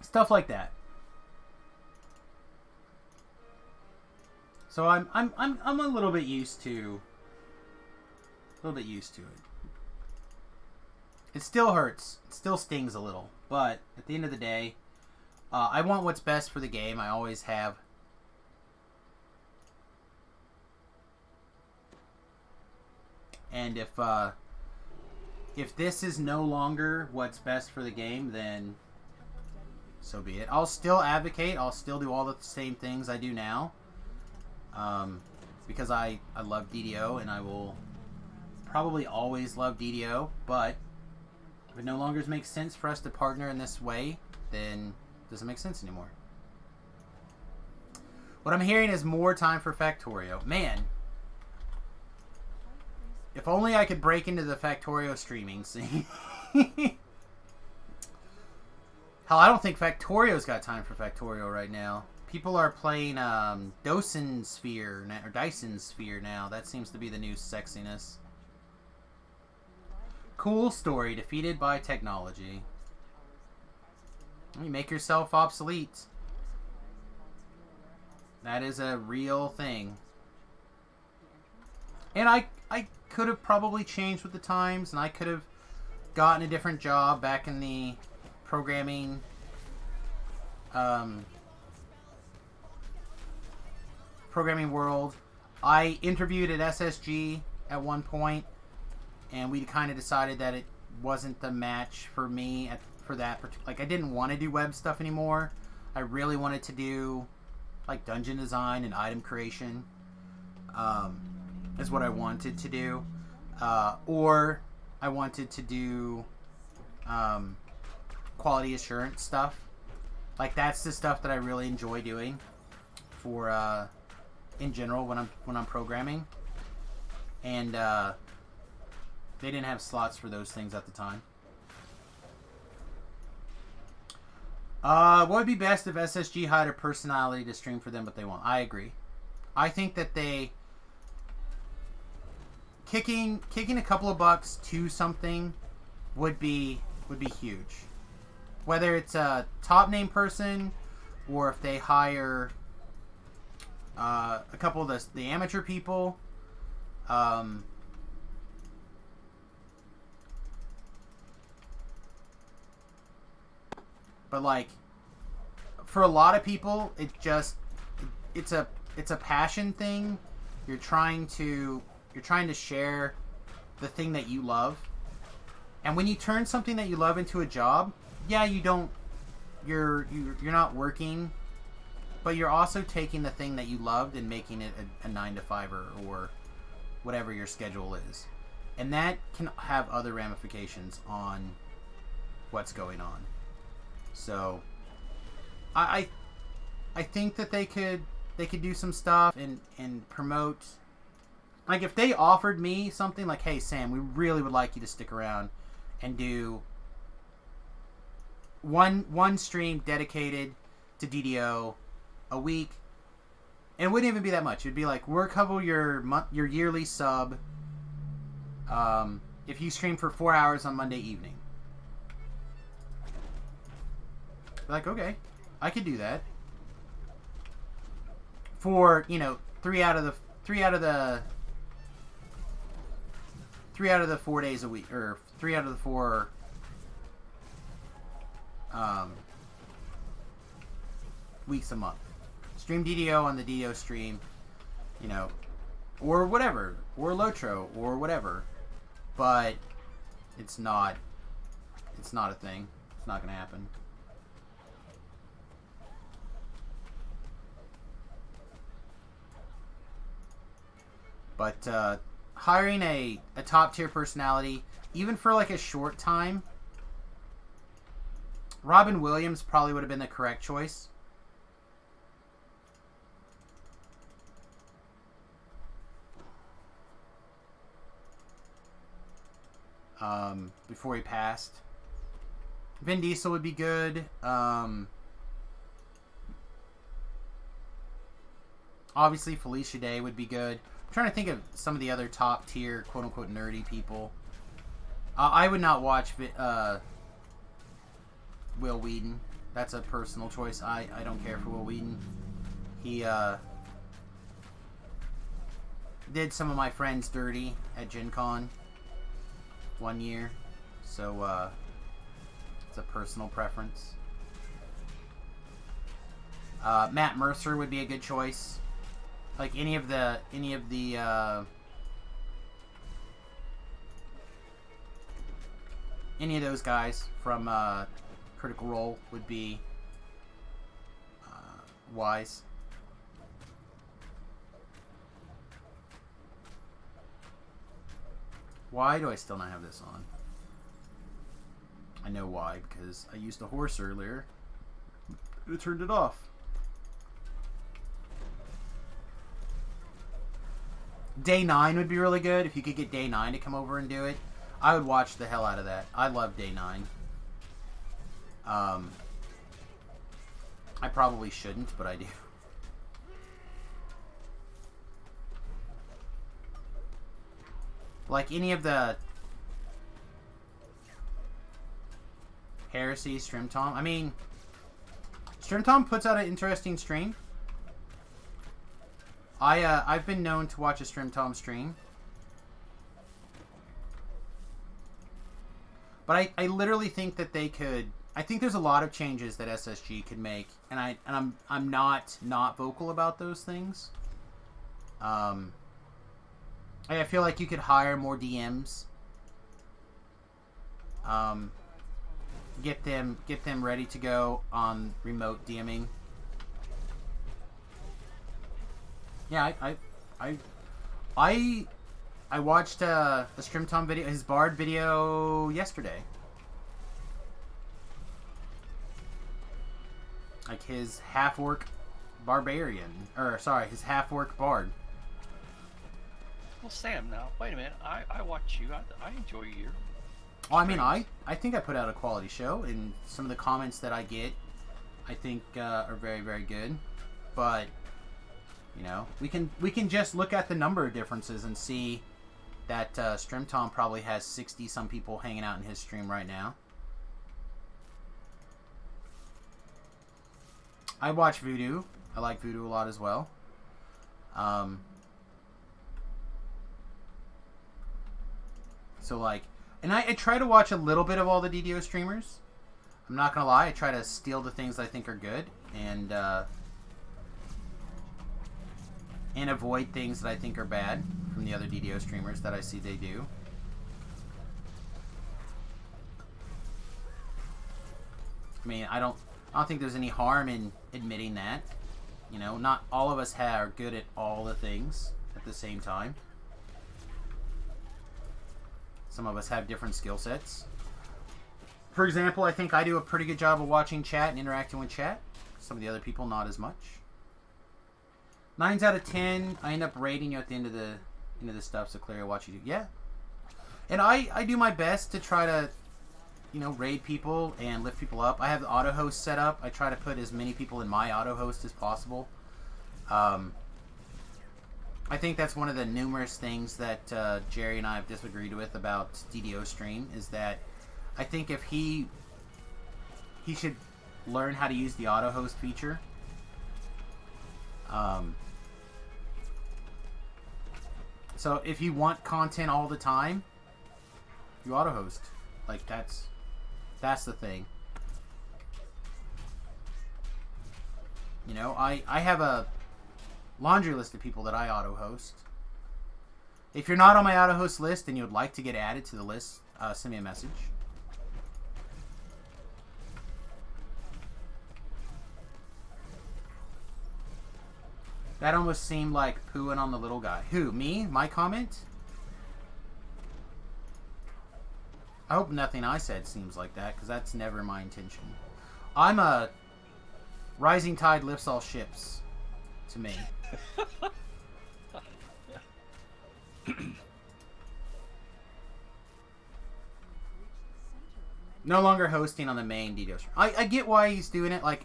Stuff like that. So I'm a little bit used to it. It still hurts. It still stings a little. But at the end of the day, I want what's best for the game. I always have. And if this is no longer what's best for the game, then so be it. I'll still advocate. I'll still do all the same things I do now. Because I love DDO, and I will probably always love DDO, but if it no longer makes sense for us to partner in this way, then it doesn't make sense anymore. What I'm hearing is more time for Factorio. Man, if only I could break into the Factorio streaming scene. Hell, I don't think Factorio's got time for Factorio right now. People are playing Dyson Sphere now. That seems to be the new sexiness. Cool story. Defeated by technology. You make yourself obsolete. That is a real thing. And I could have probably changed with the times, and I could have gotten a different job back in the programming world. I interviewed at SSG at one point, and we kind of decided that it wasn't the match for me for that. Like, I didn't want to do web stuff anymore. I really wanted to do like dungeon design and item creation. Is what I wanted to do, or I wanted to do quality assurance stuff. Like, that's the stuff that I really enjoy doing for in general when I'm programming. And they didn't have slots for those things at the time. What would be best if SSG hired a personality to stream for them, but they won't? I agree. I think that they kicking a couple of bucks to something would be huge. Whether it's a top name person or if they hire a couple of the amateur people. But like, for a lot of people, it's a passion thing. You're trying to share the thing that you love. And when you turn something that you love into a job, yeah, you're not working, but you're also taking the thing that you loved and making it a 9-to-5 or whatever your schedule is. And that can have other ramifications on what's going on. So I think that they could do some stuff and promote. Like, if they offered me something like, hey, Sam, we really would like you to stick around and do one stream dedicated to DDO a week, and it wouldn't even be that much. It'd be like, we'll cover your yearly sub if you stream for 4 hours on Monday evening. Like, okay, I could do that for 3 out of the 4 days a week, or 3 out of the 4 weeks a month. Stream DDO on the DDO stream, or whatever, or Lotro, or whatever. But it's not a thing. It's not going to happen. But hiring a top tier personality, even for like a short time, Robin Williams probably would have been the correct choice. Before he passed. Vin Diesel would be good. Obviously Felicia Day would be good. I'm trying to think of some of the other top tier, quote unquote, nerdy people. I would not watch Will Wheaton. That's a personal choice. I don't care for Will Wheaton. He did some of my friends dirty at Gen Con one year. So it's a personal preference. Matt Mercer would be a good choice. Like any of the any of those guys from Critical Role would be wise. Why do I still not have this on? I know why, because I used a horse earlier. It turned it off. Day 9 would be really good. If you could get Day 9 to come over and do it, I would watch the hell out of that. I love Day 9. I probably shouldn't, but I do. Like any of the Heresy, Stream Tom. I mean, Stream Tom puts out an interesting stream. I've been known to watch a Stream Tom stream. But I literally think that they could. I think there's a lot of changes that SSG could make, and I'm not vocal about those things. I feel like you could hire more DMs. Get them ready to go on remote DMing. Yeah, I watched the Stream Tom video, his Bard video yesterday. Like his half-orc barbarian, or sorry, his half-orc bard. Well, Sam, now wait a minute. I watch you. I enjoy your. Well, I mean, I think I put out a quality show, and some of the comments that I get, I think are very, very good. But you know, we can just look at the number of differences and see that Stream Tom probably has 60 some people hanging out in his stream right now. I watch Voodoo. I like Voodoo a lot as well. So like, and I try to watch a little bit of all the DDO streamers. I'm not gonna lie, I try to steal the things I think are good and avoid things that I think are bad from the other DDO streamers that I see they do. I mean, I don't think there's any harm in admitting that. You know, not all of us are good at all the things at the same time. Some of us have different skill sets. For example, I think I do a pretty good job of watching chat and interacting with chat. Some of the other people, not as much. 9s out of 10. I end up rating you at the end of the stuff, so Clary, watch you do. Yeah. And I do my best to try to, you know, raid people and lift people up. I have the auto host set up. I try to put as many people in my auto host as possible. I think that's one of the numerous things that Jerry and I have disagreed with about DDO Stream, is that I think if he should learn how to use the auto host feature. So if you want content all the time, you auto host. Like that's the thing. You know, I have a laundry list of people that I auto host. If you're not on my auto host list and you would like to get added to the list, send me a message. That almost seemed like pooing on the little guy. Who? Me? My comment? I hope nothing I said seems like that, because that's never my intention. I'm a rising tide lifts all ships to me. No longer hosting on the main DDO stream. I get why he's doing it. Like,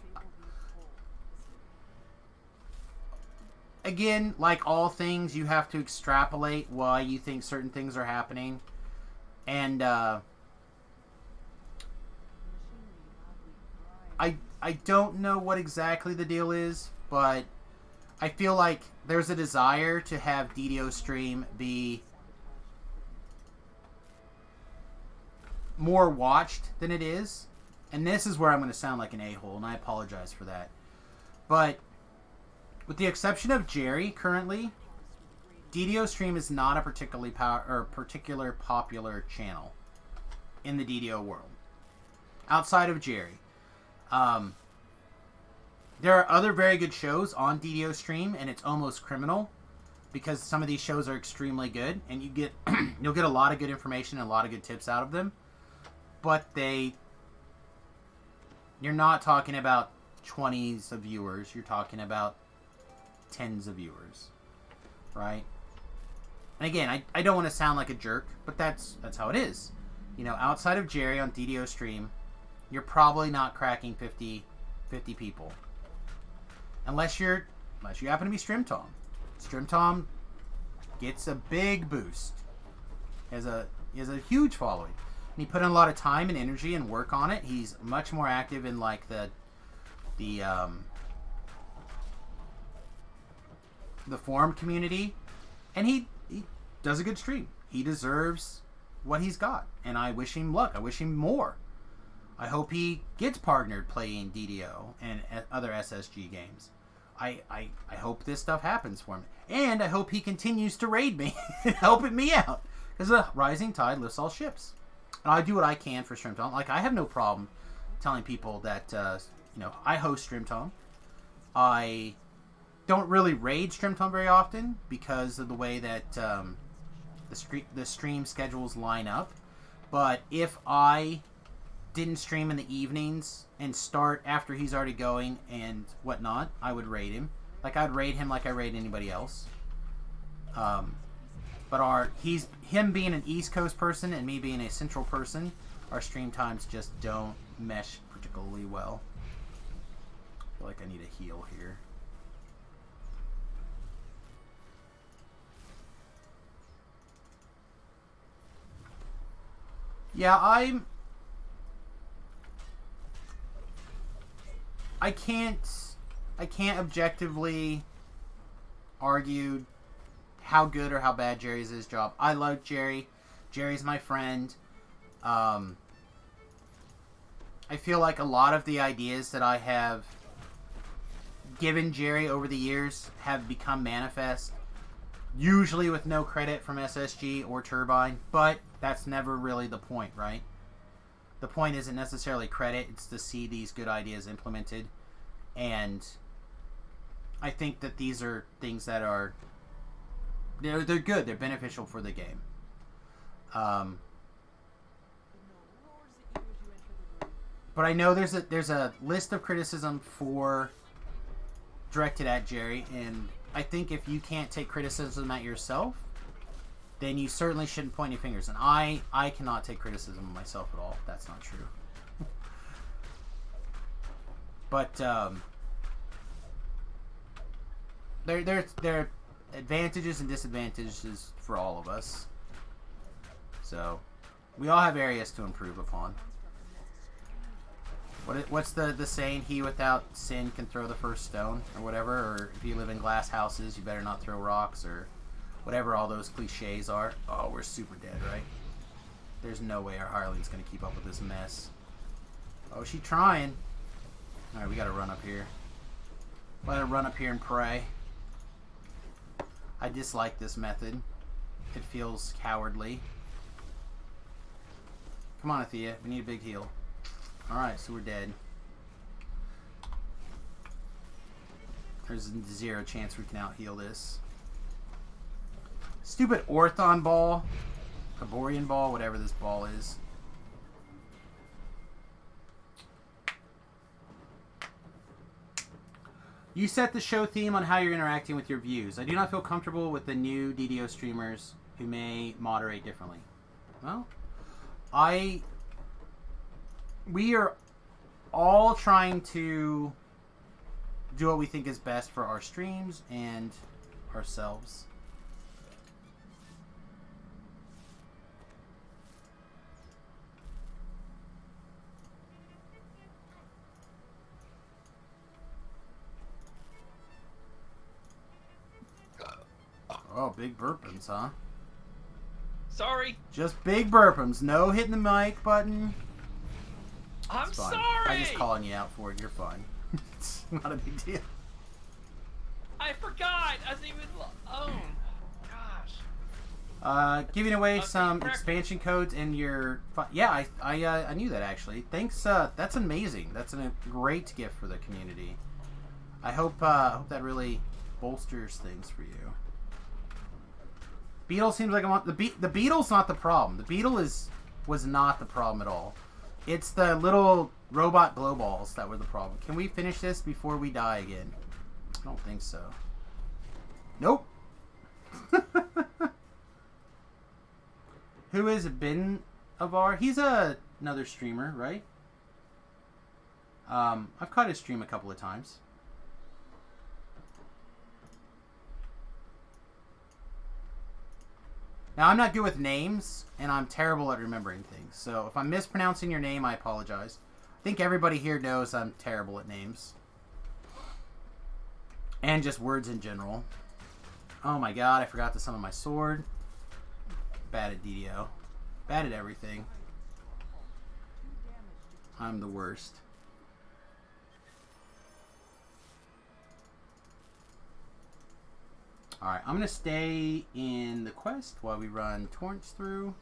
again, like all things, you have to extrapolate why you think certain things are happening. And I don't know what exactly the deal is, but I feel like there's a desire to have DDO stream be more watched than it is. And this is where I'm going to sound like an a-hole, and I apologize for that. But with the exception of Jerry currently, DDO stream is not a particularly popular channel in the DDO world. Outside of Jerry. There are other very good shows on DDO stream, and it's almost criminal because some of these shows are extremely good, and you'll get a lot of good information and a lot of good tips out of them. But you're not talking about 20s of viewers, you're talking about tens of viewers, right? And again, I don't want to sound like a jerk, but that's how it is. You know, outside of Jerry on DDO stream, you're probably not cracking 50 people. Unless you happen to be Stream Tom. Stream Tom gets a big boost. He has a huge following. And he put in a lot of time and energy and work on it. He's much more active in like the forum community, and he does a good stream. He deserves what he's got, and I wish him luck. I wish him more. I hope he gets partnered playing DDO and other SSG games. I hope this stuff happens for him. And I hope he continues to raid me and helping me out. Because a rising tide lifts all ships. And I do what I can for Stream Tom. Like, I have no problem telling people that, you know, I host Stream Tom. I don't really raid Stream Tom very often because of the way that the stream schedules line up. But if I didn't stream in the evenings and start after he's already going and whatnot, I would raid him. Like, I'd raid him like I raid anybody else. But him being an East Coast person and me being a Central person, our stream times just don't mesh particularly well. I feel like I need a heal here. Yeah, I can't objectively argue how good or how bad Jerry's his job. I love Jerry. Jerry's my friend. I feel like a lot of the ideas that I have given Jerry over the years have become manifest, usually with no credit from SSG or Turbine, but that's never really the point, right? The point isn't necessarily credit, it's to see these good ideas implemented. And I think that these are things that are they're good, they're beneficial for the game. But I know there's a list of criticism directed at Jerry, and I think if you can't take criticism at yourself, then you certainly shouldn't point any fingers. And I cannot take criticism of myself at all. That's not true. But there are advantages and disadvantages for all of us. So we all have areas to improve upon. What's the saying? He without sin can throw the first stone, or whatever. Or if you live in glass houses, you better not throw rocks, or whatever all those cliches are. Oh, we're super dead, right? There's no way our hireling's gonna keep up with this mess. Oh, she's trying. All right, we gotta run up here. Let her run up here and pray. I dislike this method. It feels cowardly. Come on, Athea. We need a big heal. Alright, so we're dead. There's zero chance we can out-heal this. Stupid Orthon ball. Caborian ball, whatever this ball is. You set the show theme on how you're interacting with your views. I do not feel comfortable with the new DDO streamers who may moderate differently. Well, we are all trying to do what we think is best for our streams and ourselves. Oh, big burpums, huh? Sorry. Just big burpums. No hitting the mic button. I'm It's fine. sorry. I'm just calling you out for it. You're fine. It's not a big deal. I forgot. I was even. Oh, gosh. Giving away Okay, some correct. expansion codes in your. Yeah, I knew that actually. Thanks. That's amazing. That's a great gift for the community. I hope that really bolsters things for you. Beetle seems like the Beetle's not the problem. The Beetle was not the problem at all. It's the little robot glow balls that were the problem. Can we finish this before we die again? I don't think so. Nope. Who is Ben Avar? He's another streamer, right? I've caught his stream a couple of times. Now, I'm not good with names, and I'm terrible at remembering things. So, if I'm mispronouncing your name, I apologize. I think everybody here knows I'm terrible at names. And just words in general. Oh my god, I forgot to summon my sword. Bad at DDO. Bad at everything. I'm the worst. Alright, I'm going to stay in the quest while we run torrents through.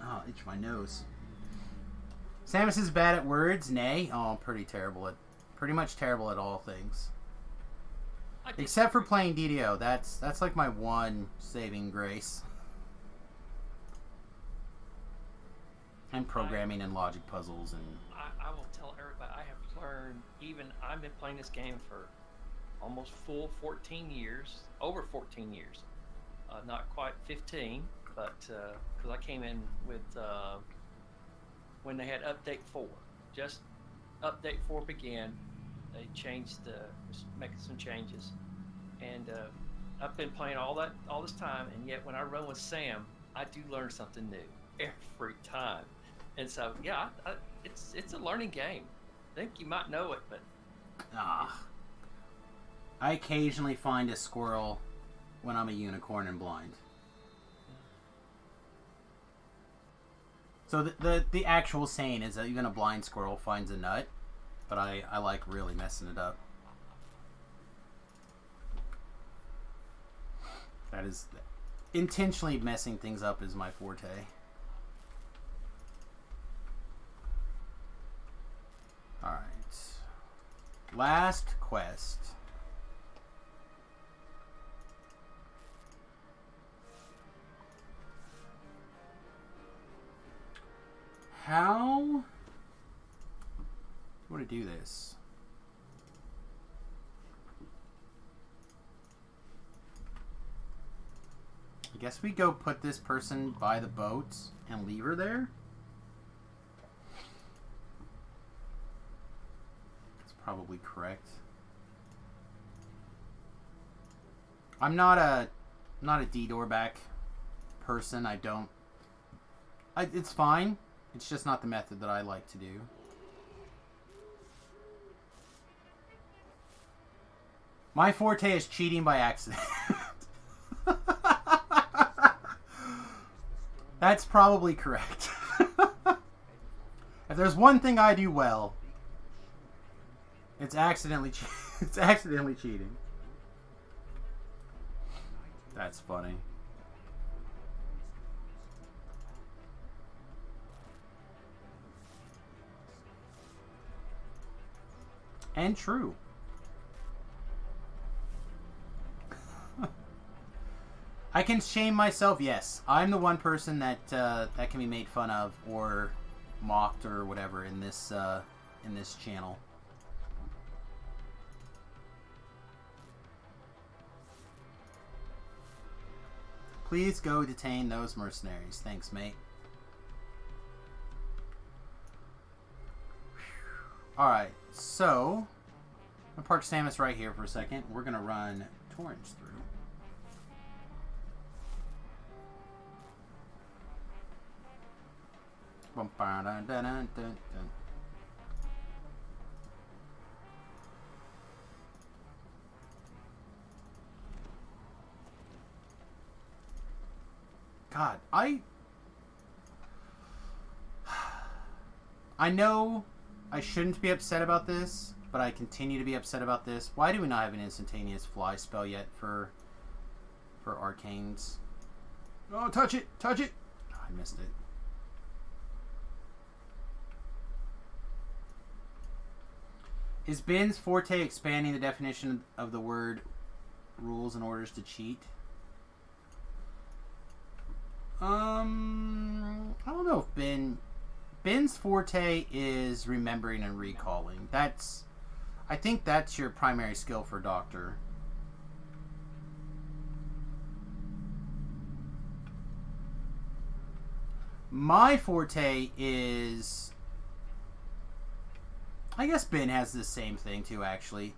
Oh, itch my nose. Samus is bad at words, nay. Oh, I'm pretty much terrible at all things. Except for playing DDO. That's like my one saving grace. And programming and logic puzzles and... I will tell everybody, I have learned, I've been playing this game for almost full 14 years, over 14 years. Not quite 15, but because I came in with when they had Update 4. Just Update 4 began, they changed making some changes. And I've been playing all this time, and yet when I run with Sam, I do learn something new every time. And so, yeah, it's a learning game. I think you might know it, but... I occasionally find a squirrel when I'm a unicorn and blind. So the actual saying is that even a blind squirrel finds a nut, but I like really messing it up. That is... intentionally messing things up is my forte. Alright. Last quest. How do I want to do this? I guess we go put this person by the boat and leave her there. That's probably correct. I'm not a D-door back person. It's fine. It's just not the method that I like to do. My forte is cheating by accident. That's probably correct. If there's one thing I do well, it's accidentally cheating. That's funny. And true. I can shame myself, yes. I'm the one person that that can be made fun of or mocked or whatever in this channel. Please go detain those mercenaries. Thanks, mate. Alright, so I'm gonna park Samus right here for a second. We're gonna run torrents through. God, I know I shouldn't be upset about this, but I continue to be upset about this. Why do we not have an instantaneous fly spell yet for arcanes? Oh, touch it! Touch it! Oh, I missed it. Is Ben's forte expanding the definition of the word rules and orders to cheat? I don't know if Ben's forte is remembering and recalling. I think that's your primary skill for Doctor. My forte is... I guess Ben has the same thing too, actually.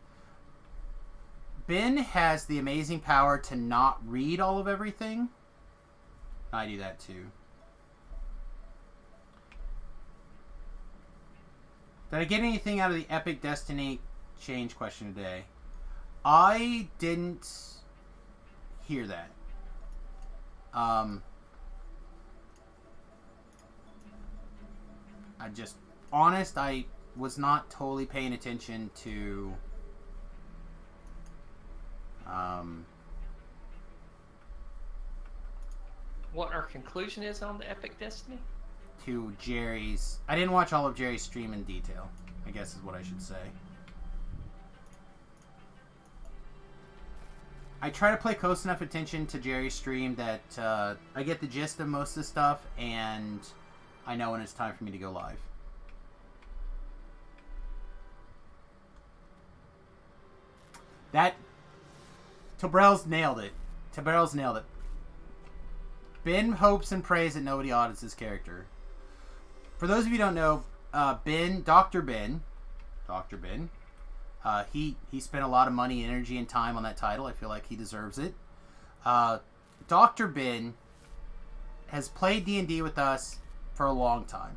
Ben has the amazing power to not read all of everything. I do that too. Did I get anything out of the Epic Destiny change question today? I didn't hear that. I was not totally paying attention to What our conclusion is on the Epic Destiny? to Jerry's. I didn't watch all of Jerry's stream in detail, I guess is what I should say. I try to play close enough attention to Jerry's stream that I get the gist of most of the stuff, and I know when it's time for me to go live. That... Tabrell's nailed it. Tabrell's nailed it. Ben hopes and prays that nobody audits his character. For those of you who don't know, Dr. Ben, he spent a lot of money, energy, and time on that title. I feel like he deserves it. Dr. Ben has played D&D with us for a long time.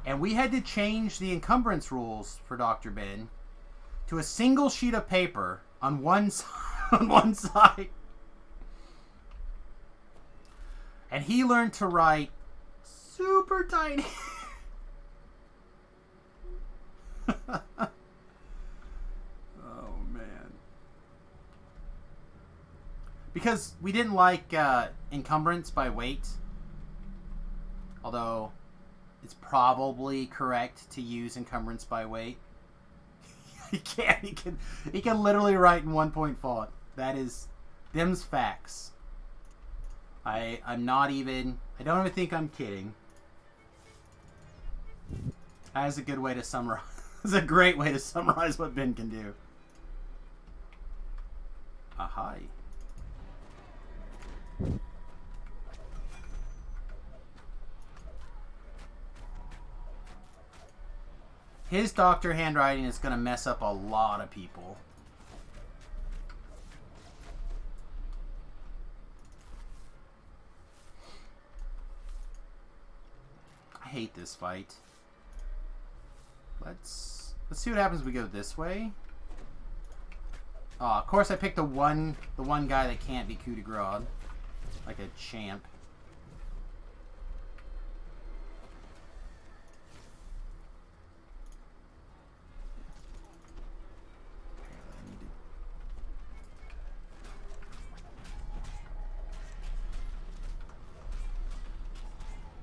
And we had to change the encumbrance rules for Dr. Ben to a single sheet of paper on one side. And he learned to write super tiny. Oh, man. Because we didn't like encumbrance by weight. Although it's probably correct to use encumbrance by weight. He can literally write in 1-point font. That is them's facts. I don't even think I'm kidding. That is a good way to summarize. That's a great way to summarize what Ben can do. Ahai. His doctor handwriting is going to mess up a lot of people. I hate this fight. Let's see what happens if we go this way. Oh, of course I picked the one guy that can't be coup de grace. Like a champ.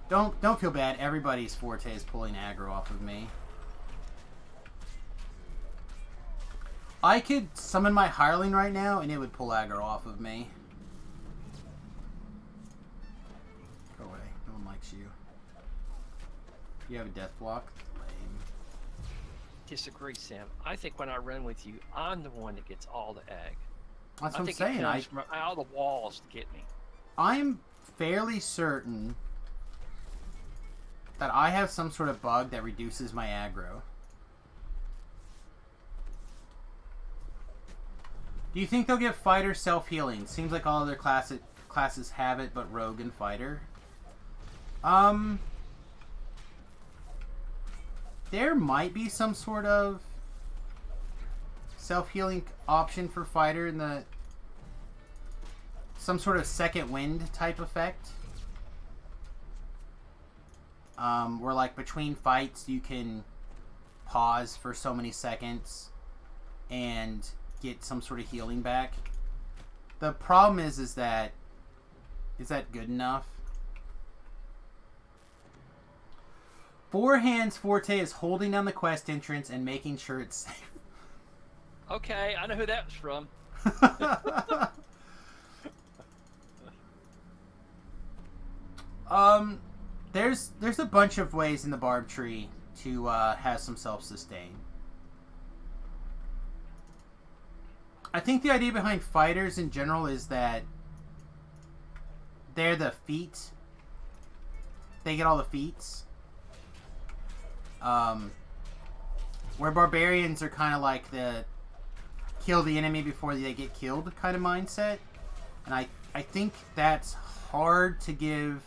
Don't feel bad. Everybody's forte is pulling aggro off of me. I could summon my hireling right now and it would pull aggro off of me. Go away. No one likes you. You have a death block? Lame. Disagree, Sam. I think when I run with you, I'm the one that gets all the egg. That's what I'm think saying. it comes from out of the walls to get me. I'm fairly certain that I have some sort of bug that reduces my aggro. Do you think they'll give fighter self-healing? Seems like all other classes have it, but rogue and fighter. There might be some sort of self-healing option for fighter in the... some sort of second wind type effect. Where like between fights you can pause for so many seconds and get some sort of healing back. The problem is that good enough? Four Hands Forte is holding down the quest entrance and making sure it's safe. Okay, I know who that was from. There's a bunch of ways in the barb tree to have some self-sustain. I think the idea behind fighters in general is that they're the feat. They get all the feats. Where barbarians are kind of like the kill the enemy before they get killed kind of mindset. And I think that's hard to give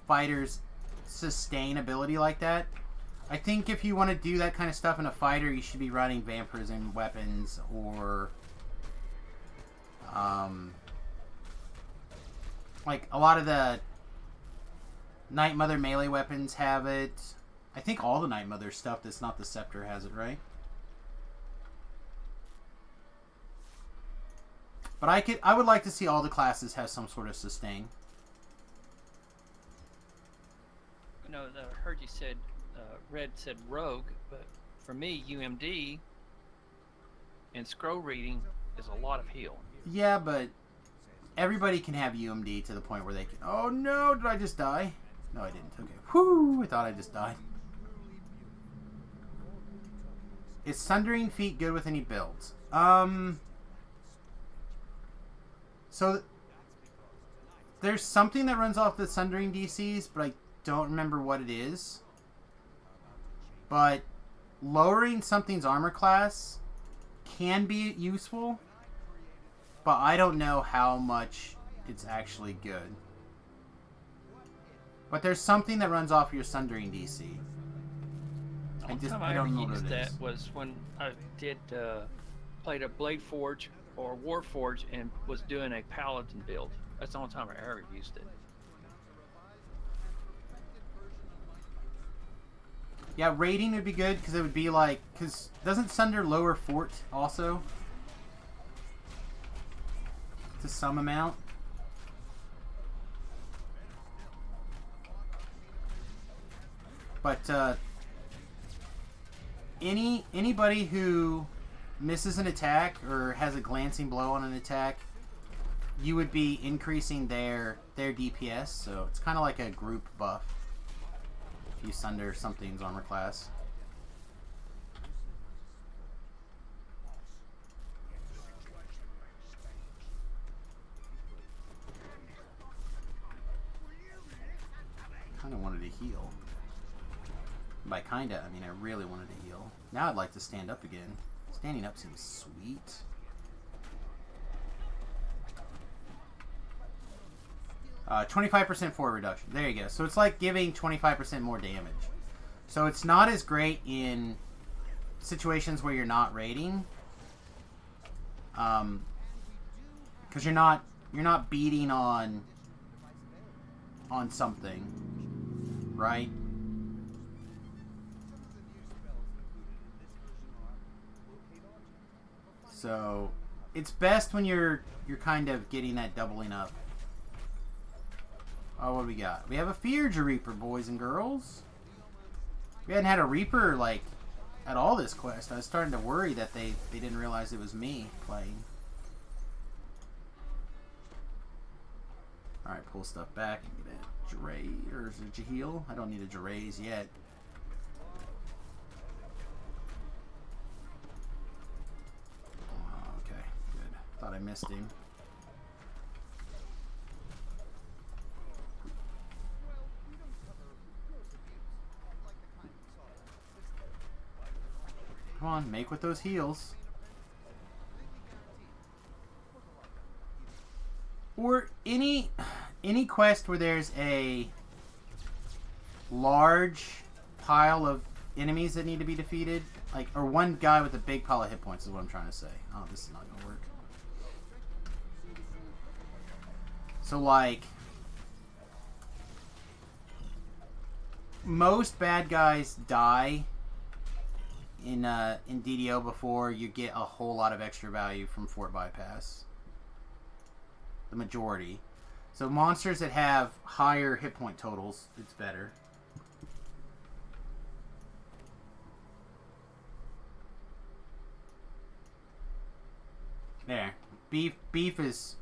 fighters sustainability like that. I think if you want to do that kind of stuff in a fighter, you should be running vampirism weapons or like a lot of the Night Mother melee weapons have it. I think all the Night Mother stuff that's not the Scepter has it, right? But I would like to see all the classes have some sort of sustain. No, I heard you said, Red said Rogue, but for me, UMD and scroll reading is a lot of heal. Yeah, but everybody can have UMD to the point where they can... Oh no, did I just die? No, I didn't. Okay. Whew, I thought I just died. Is Sundering Feet good with any builds? So, there's something that runs off the Sundering DCs, but I don't remember what it is. But lowering something's armor class can be useful, but I don't know how much it's actually good. But there's something that runs off your Sundering DC. The only time I ever used that was when I did played a Blade Forge or War Forge and was doing a Paladin build. That's the only time I ever used it. Yeah, rating would be good because it would be like, because doesn't Sunder lower Fort also to some amount? But anybody who misses an attack or has a glancing blow on an attack, you would be increasing their DPS, so it's kind of like a group buff if you Sunder something's armor class. Kind of wanted to heal. By kinda, I mean I really wanted to heal. Now I'd like to stand up again. Standing up seems sweet. Uh, 25% forward reduction. There you go. So it's like giving 25% more damage. So it's not as great in situations where you're not raiding. Because you're not beating on something, right? So it's best when you're kind of getting that doubling up. Oh, what do we got? We have a Fearge Reaper, boys and girls. We hadn't had a Reaper like at all this quest. I was starting to worry that they didn't realize it was me playing. Alright, pull stuff back and get a Jray, or is it Jaheel? I don't need a Jarays yet. Oh, okay, good. Thought I missed him. Come on, make with those heals. Or any quest where there's a large pile of enemies that need to be defeated, like, or one guy with a big pile of hit points is what I'm trying to say. Oh, this is not gonna work. So like, most bad guys die in DDO before you get a whole lot of extra value from Fort Bypass. The majority. So monsters that have higher hit point totals, it's better. There. Beef is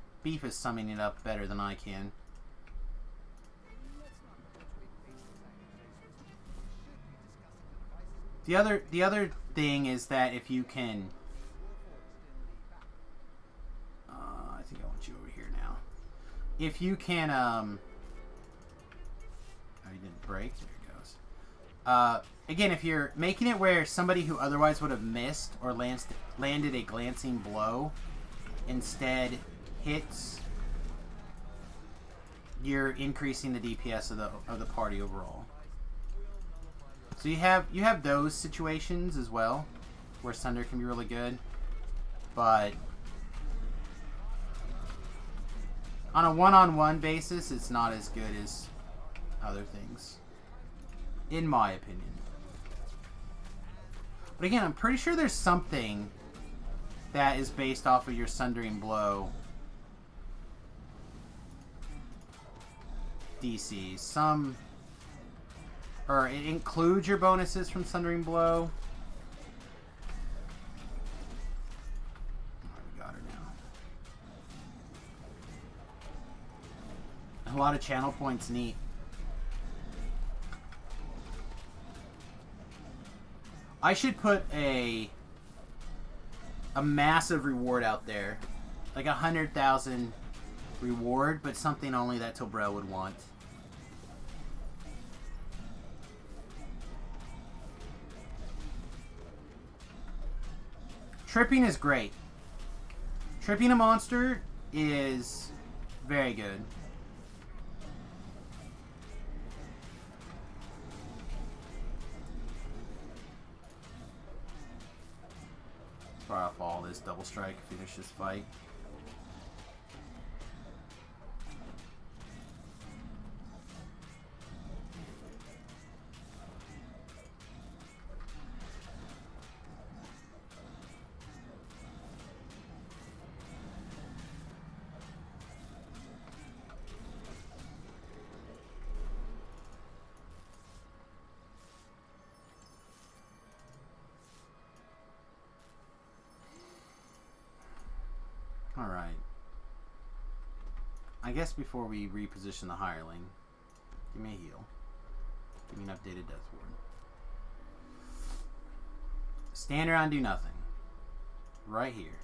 summing it up better than I can. The other thing is that if you can, I think I want you over here now. If you can, oh, you didn't break. There it goes. Again, if you're making it where somebody who otherwise would have missed or landed a glancing blow instead hits, you're increasing the DPS of the party overall. So you have those situations as well, where Sunder can be really good, but on a one-on-one basis, it's not as good other things. In my opinion. But again, I'm pretty sure there's something that is based off of your Sundering Blow DCs. Some... Or it includes your bonuses from Sundering Blow. Oh, we got her now. A lot of channel points, neat. I should put a massive reward out there. Like 100,000 reward, but something only that Tilbro would want. Tripping is great. Tripping a monster is very good. Fire off all this double strike, finish this fight. Alright. I guess before we reposition the hireling, give me a heal. Give me an updated Death Ward. Stand around, do nothing. Right here.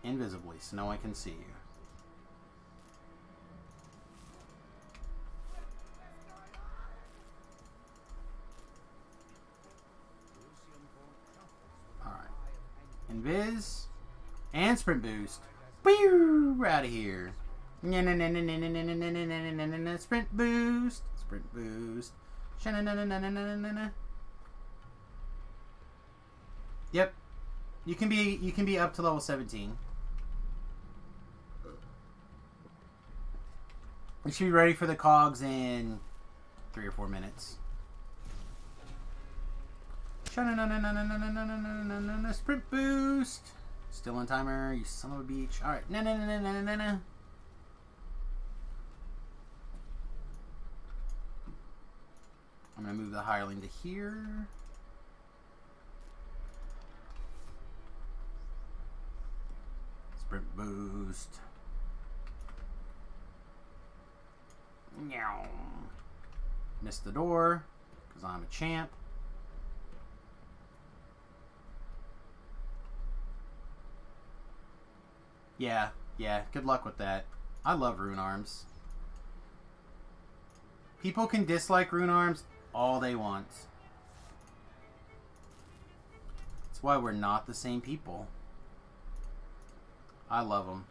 Invisibly, so no one can see you. Alright. Invis. And sprint boost. Woo! We're out of here. Sprint boost. Sprint boost. Yep. You can be up to level 17. You should be ready for the cogs in 3 or 4 minutes. Sprint boost. Still on timer, you son of a bitch. Alright. I'm gonna move the hireling to here. Sprint boost. Meow. Missed the door, because I'm a champ. Yeah, good luck with that. I love rune arms. People can dislike rune arms all they want. That's why we're not the same people. I love them.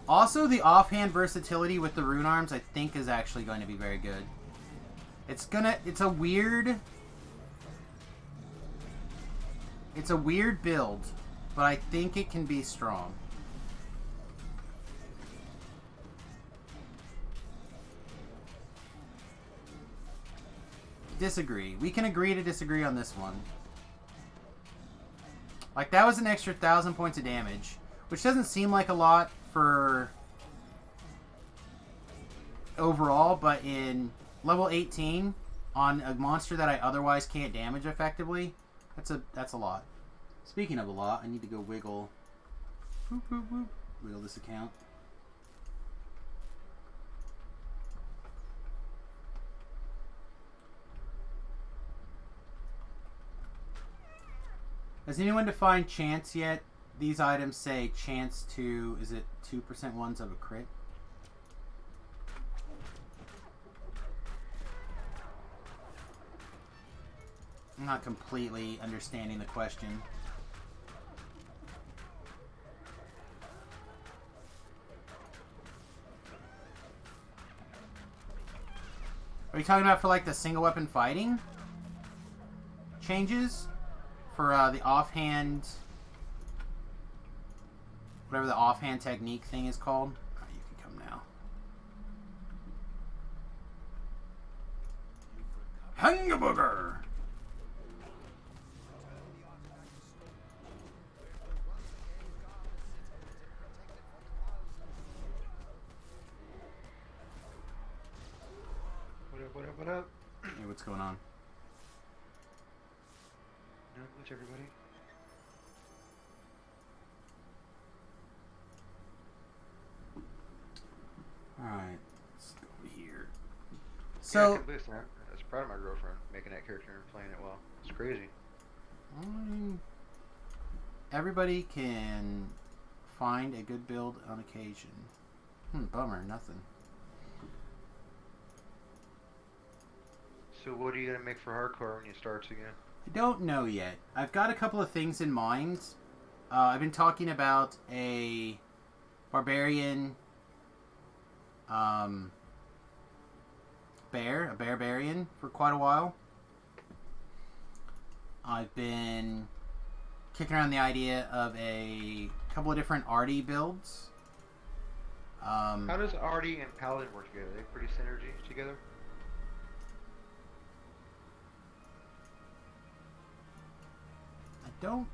Also, the offhand versatility with the rune arms, I think, is actually going to be very good. It's a weird build, but I think it can be strong. Disagree. We can agree to disagree on this one. Like, that was an extra 1,000 points of damage, which doesn't seem like a lot for overall, but in level 18 on a monster that I otherwise can't damage effectively, that's a lot. Speaking of a lot, I need to go wiggle this account. Has anyone defined chance yet? These items say chance to, is it 2% ones of a crit? I'm not completely understanding the question. Are you talking about for like the single weapon fighting changes? for the offhand, whatever the offhand technique thing is called. Oh, you can come now. Hang-a-booger! What up, what up? Hey, what's going on? Not much, everybody. Alright, let's go over here. Yeah, I So, can believe that. I was proud of my girlfriend making that character and playing it well. It's crazy. everybody can find a good build on occasion. Bummer, nothing. So what are you gonna make for hardcore when you starts again? I don't know yet. I've got a couple of things in mind. I've been talking about a barbarian barbarian for quite a while. I've been kicking around the idea of a couple of different arty builds. How does Artie and Paladin work together? Are they pretty synergy together? don't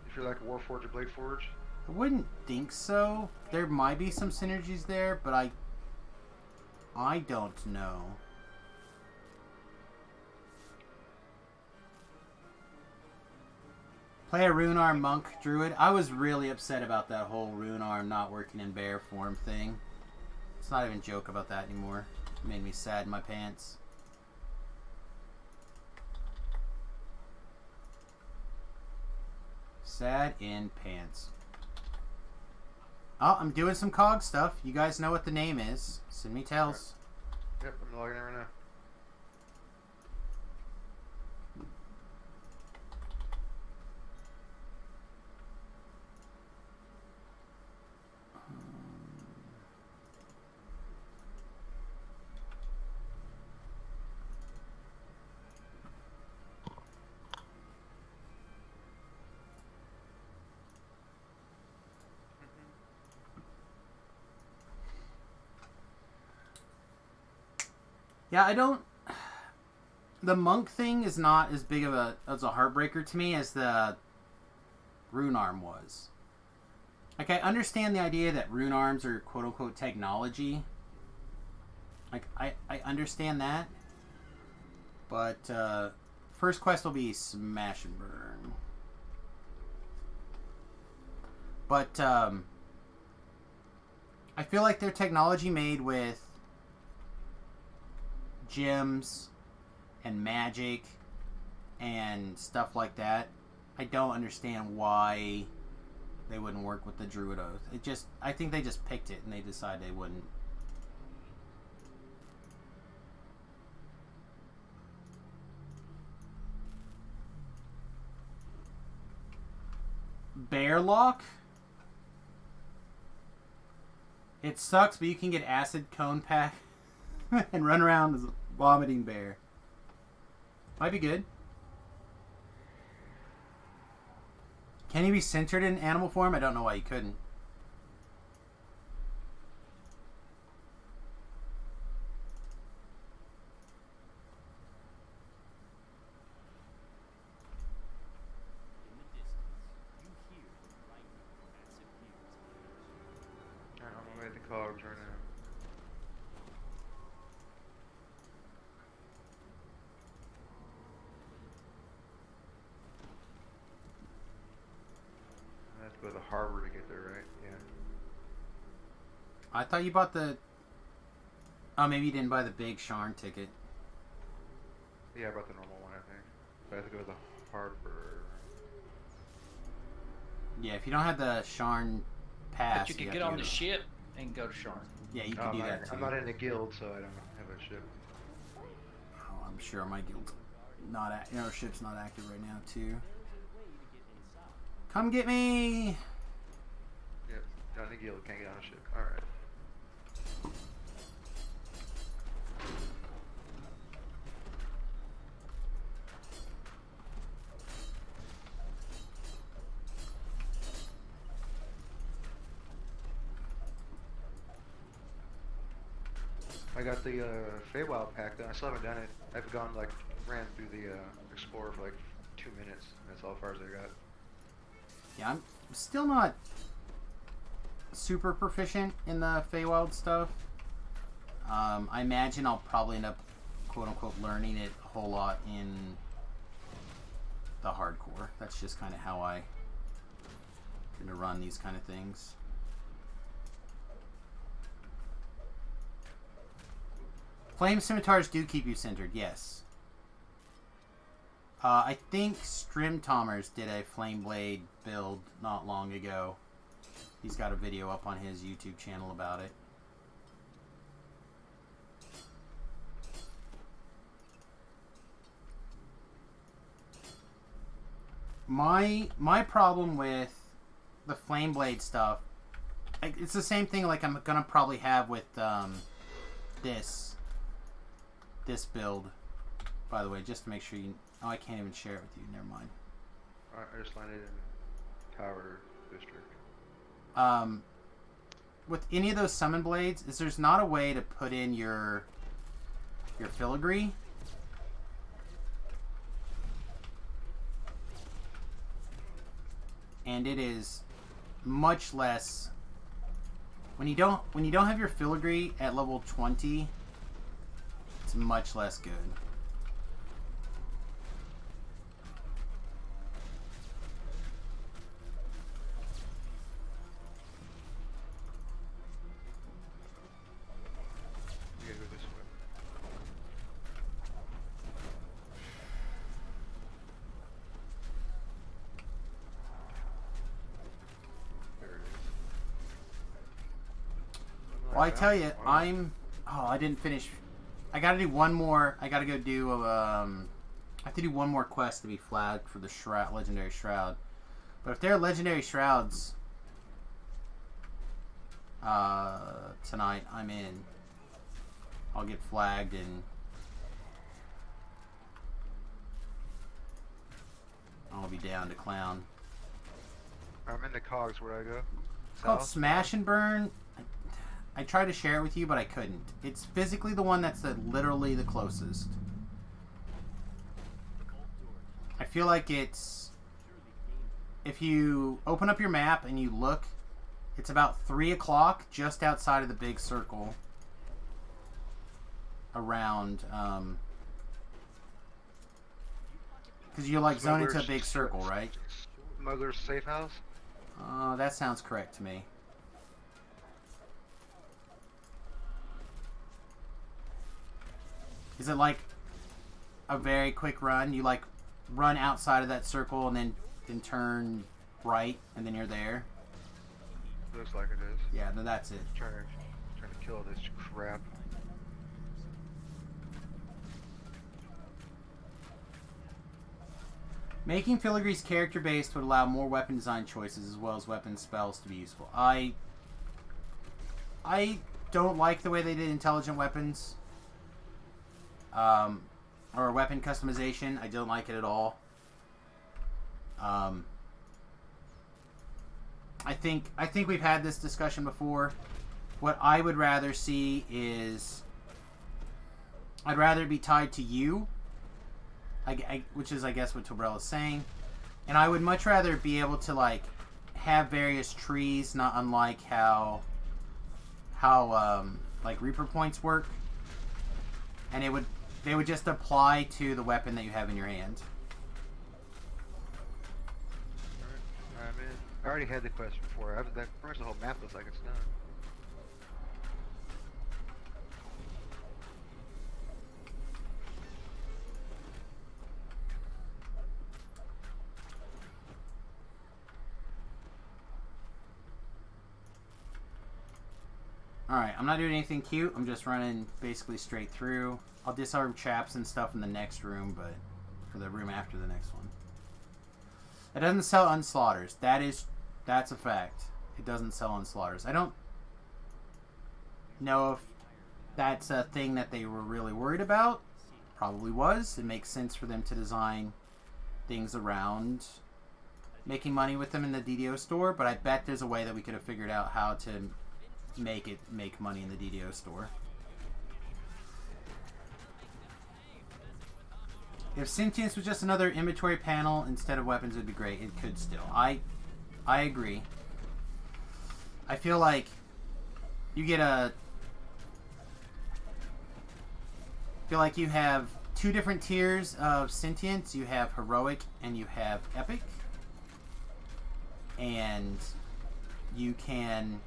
If you're like a Warforged or Bladeforged? I wouldn't think so. There might be some synergies there, but I don't know. Play a rune arm monk druid. I was really upset about that whole rune arm not working in bear form thing. It's not even a joke about that anymore. It made me sad in my pants. Sad in pants. Oh, I'm doing some cog stuff. You guys know what the name is. Send me tells. Yep, I'm logging in right now. Yeah, I don't... The monk thing is not as big of a heartbreaker to me as the rune arm was. Like, I understand the idea that rune arms are quote-unquote technology. Like, I understand that. But, first quest will be Smash and Burn. But, I feel like they're technology made with gems and magic and stuff like that. I don't understand why they wouldn't work with the Druid Oath. I think they just picked it and they decided they wouldn't. Bearlock? It sucks, but you can get acid cone pack and run around as a vomiting bear. Might be good. Can he be centered in animal form? I don't know why he couldn't. Alright, I'm gonna make the cogs right now. I have to go to the harbor to get there, right? Yeah. I thought you bought the... Oh, maybe you didn't buy the big Sharn ticket. Yeah, I bought the normal one, I think. But I have to go to the harbor. Yeah, if you don't have the Sharn pass... But you can have get to on go the to- ship and go to Sharn. Yeah, you Oh, can do that too. I'm not in the guild, so I don't have a ship. Oh, I'm sure my guild's not... Our ship's not active right now, too. Come get me! Yep, not in the guild, can't get on a ship. Alright. I got the Feywild pack done. I still haven't done it. I've gone like ran through the Explorer for like 2 minutes. That's all far as I got. Yeah, I'm still not super proficient in the Feywild stuff. I imagine I'll probably end up, quote unquote, learning it a whole lot in the hardcore. That's just kind of how I tend to run these kind of things. Flame scimitars do keep you centered, yes. I think Strimtomers did a Flame Blade build not long ago. He's got a video up on his YouTube channel about it. My problem with the Flame Blade stuff, it's the same thing like I'm gonna probably have with this build. By the way, just to make sure you. Oh, I can't even share it with you. Never mind. I just landed in Tower District. With any of those summon blades, there's not a way to put in your filigree. And it is much less when you don't have your filigree at level 20, it's much less good. You gotta go this way. There it is. Well, I tell you, I didn't finish. I gotta do one more. I gotta go do I have to do one more quest to be flagged for the shroud, legendary shroud. But if there are legendary shrouds tonight, I'm in. I'll get flagged and I'll be down to clown. I'm in the cogs where I go. It's called Smash and Burn. I tried to share it with you, but I couldn't. It's physically the one that's literally the closest. I feel like it's... If you open up your map and you look, it's about 3 o'clock just outside of the big circle around... Because you like zone into a big circle, right? Smuggler's Safe House? That sounds correct to me. Is it like a very quick run? You like run outside of that circle and then turn right and then you're there? Looks like it is. Yeah, then that's it. Trying to kill this crap. Making Filigree's character based would allow more weapon design choices as well as weapon spells to be useful. I don't like the way they did intelligent weapons. Or weapon customization. I don't like it at all. I think we've had this discussion before. What I would rather see is I'd rather be tied to you, which is I guess what Tobrell is saying, and I would much rather be able to like have various trees, not unlike how like Reaper points work, and they would just apply to the weapon that you have in your hand. I'm in. I already had the quest before. That pretty much the whole map looks like it's done. Alright, I'm not doing anything cute. I'm just running basically straight through. I'll disarm traps and stuff in the next room, but for the room after the next one. It doesn't sell unslaughters. That's a fact. It doesn't sell unslaughters. I don't know if that's a thing that they were really worried about. Probably was. It makes sense for them to design things around making money with them in the DDO store, but I bet there's a way that we could have figured out how to make money in the DDO store. If sentience was just another inventory panel instead of weapons, it'd be great. It could still. I agree. I feel like you get a... I feel like you have two different tiers of sentience. You have heroic and you have epic. And you can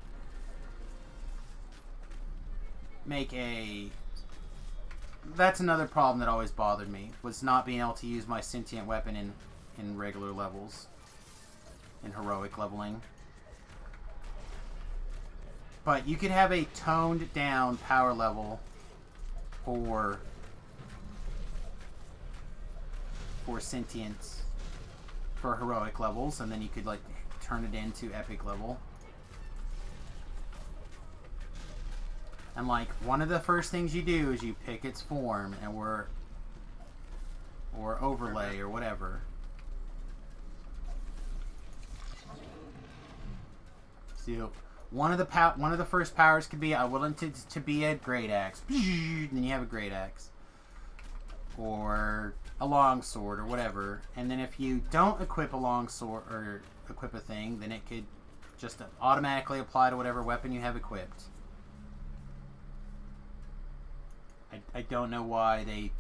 make a... That's another problem that always bothered me, was not being able to use my sentient weapon in regular levels, in heroic leveling. But you could have a toned down power level for sentience for heroic levels, and then you could like turn it into epic level. And like one of the first things you do is you pick its form and or overlay or whatever. So one of the first powers could be I willing to be a great axe. Then you have a great axe. Or a long sword or whatever. And then if you don't equip a long sword or equip a thing, then it could just automatically apply to whatever weapon you have equipped. I don't know why they...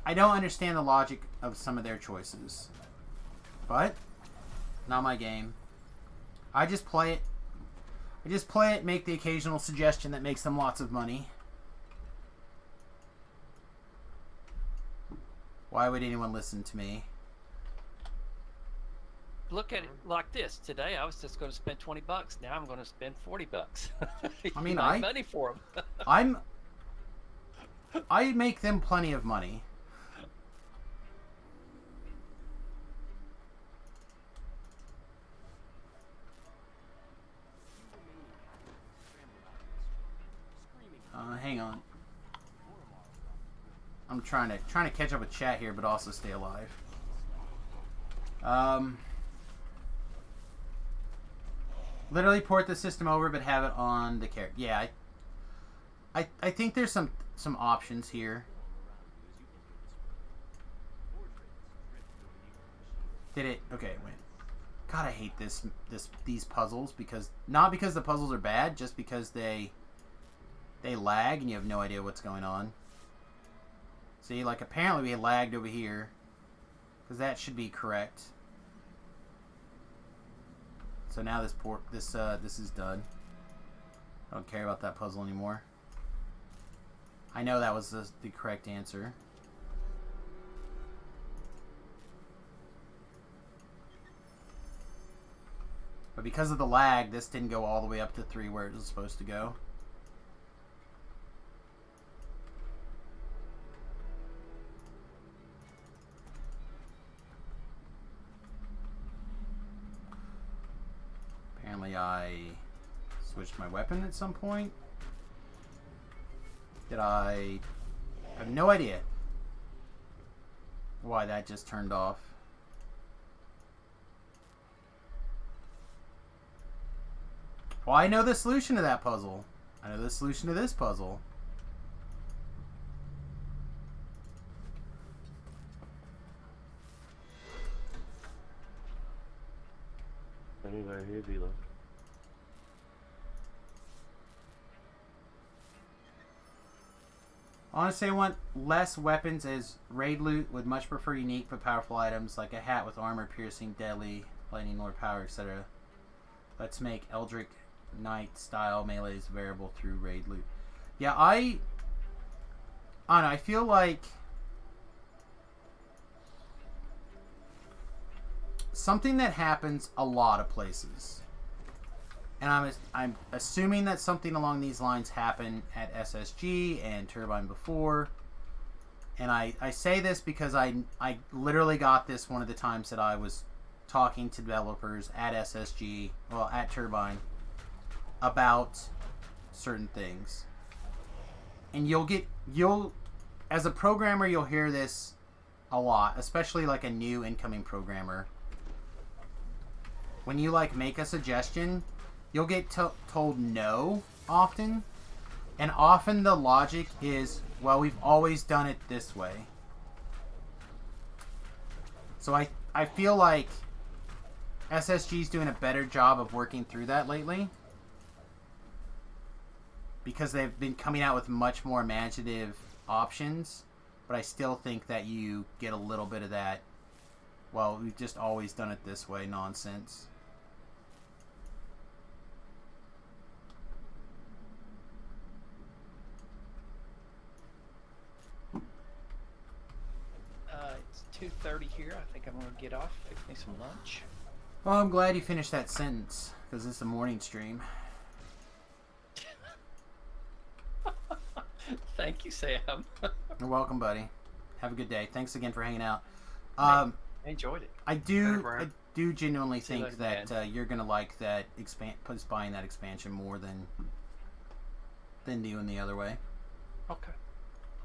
I don't understand the logic of some of their choices. But, not my game. I just play it, make the occasional suggestion that makes them lots of money. Why would anyone listen to me? Look at it like this. Today I was just going to spend $20. Now I'm going to spend $40. I mean, money for them. I make them plenty of money. Hang on. I'm trying to catch up with chat here, but also stay alive. Literally port the system over, but have it on the character. Yeah, I think there's some options here. Did it? Okay, wait. God, I hate these puzzles not because the puzzles are bad, just because they lag and you have no idea what's going on. See, like apparently we lagged over here, because that should be correct. So now this is done. I don't care about that puzzle anymore. I know that was the correct answer. But because of the lag, this didn't go all the way up to 3 where it was supposed to go. Apparently I switched my weapon at some point. I have no idea why that just turned off. Well, I know the solution to that puzzle. I know the solution to this puzzle. Anywhere here, Vila. Honestly, I want less weapons as raid loot. Would much prefer unique but powerful items like a hat with armor piercing, deadly, lightning lord power, etc. Let's make Eldritch Knight style melees variable through raid loot. Yeah, I don't know. I feel like something that happens a lot of places, and I'm assuming that something along these lines happened at SSG and Turbine before. And I say this because I literally got this one of the times that I was talking to developers at SSG, well, at Turbine, about certain things. And you'll as a programmer, you'll hear this a lot, especially like a new incoming programmer. When you like make a suggestion, you'll get told no often, and often the logic is, Well, we've always done it this way. So I feel like SSG's doing a better job of working through that lately. Because they've been coming out with much more imaginative options. But I still think that you get a little bit of that, well, we've just always done it this way nonsense. It's 2:30 here. I think I'm gonna get off, fix me some lunch. Well, I'm glad you finished that sentence, because it's a morning stream. Thank you, Sam. You're welcome, buddy. Have a good day. Thanks again for hanging out. I enjoyed it. I do genuinely See you think later, that you're gonna like that buying that expansion more than doing the other way. Okay.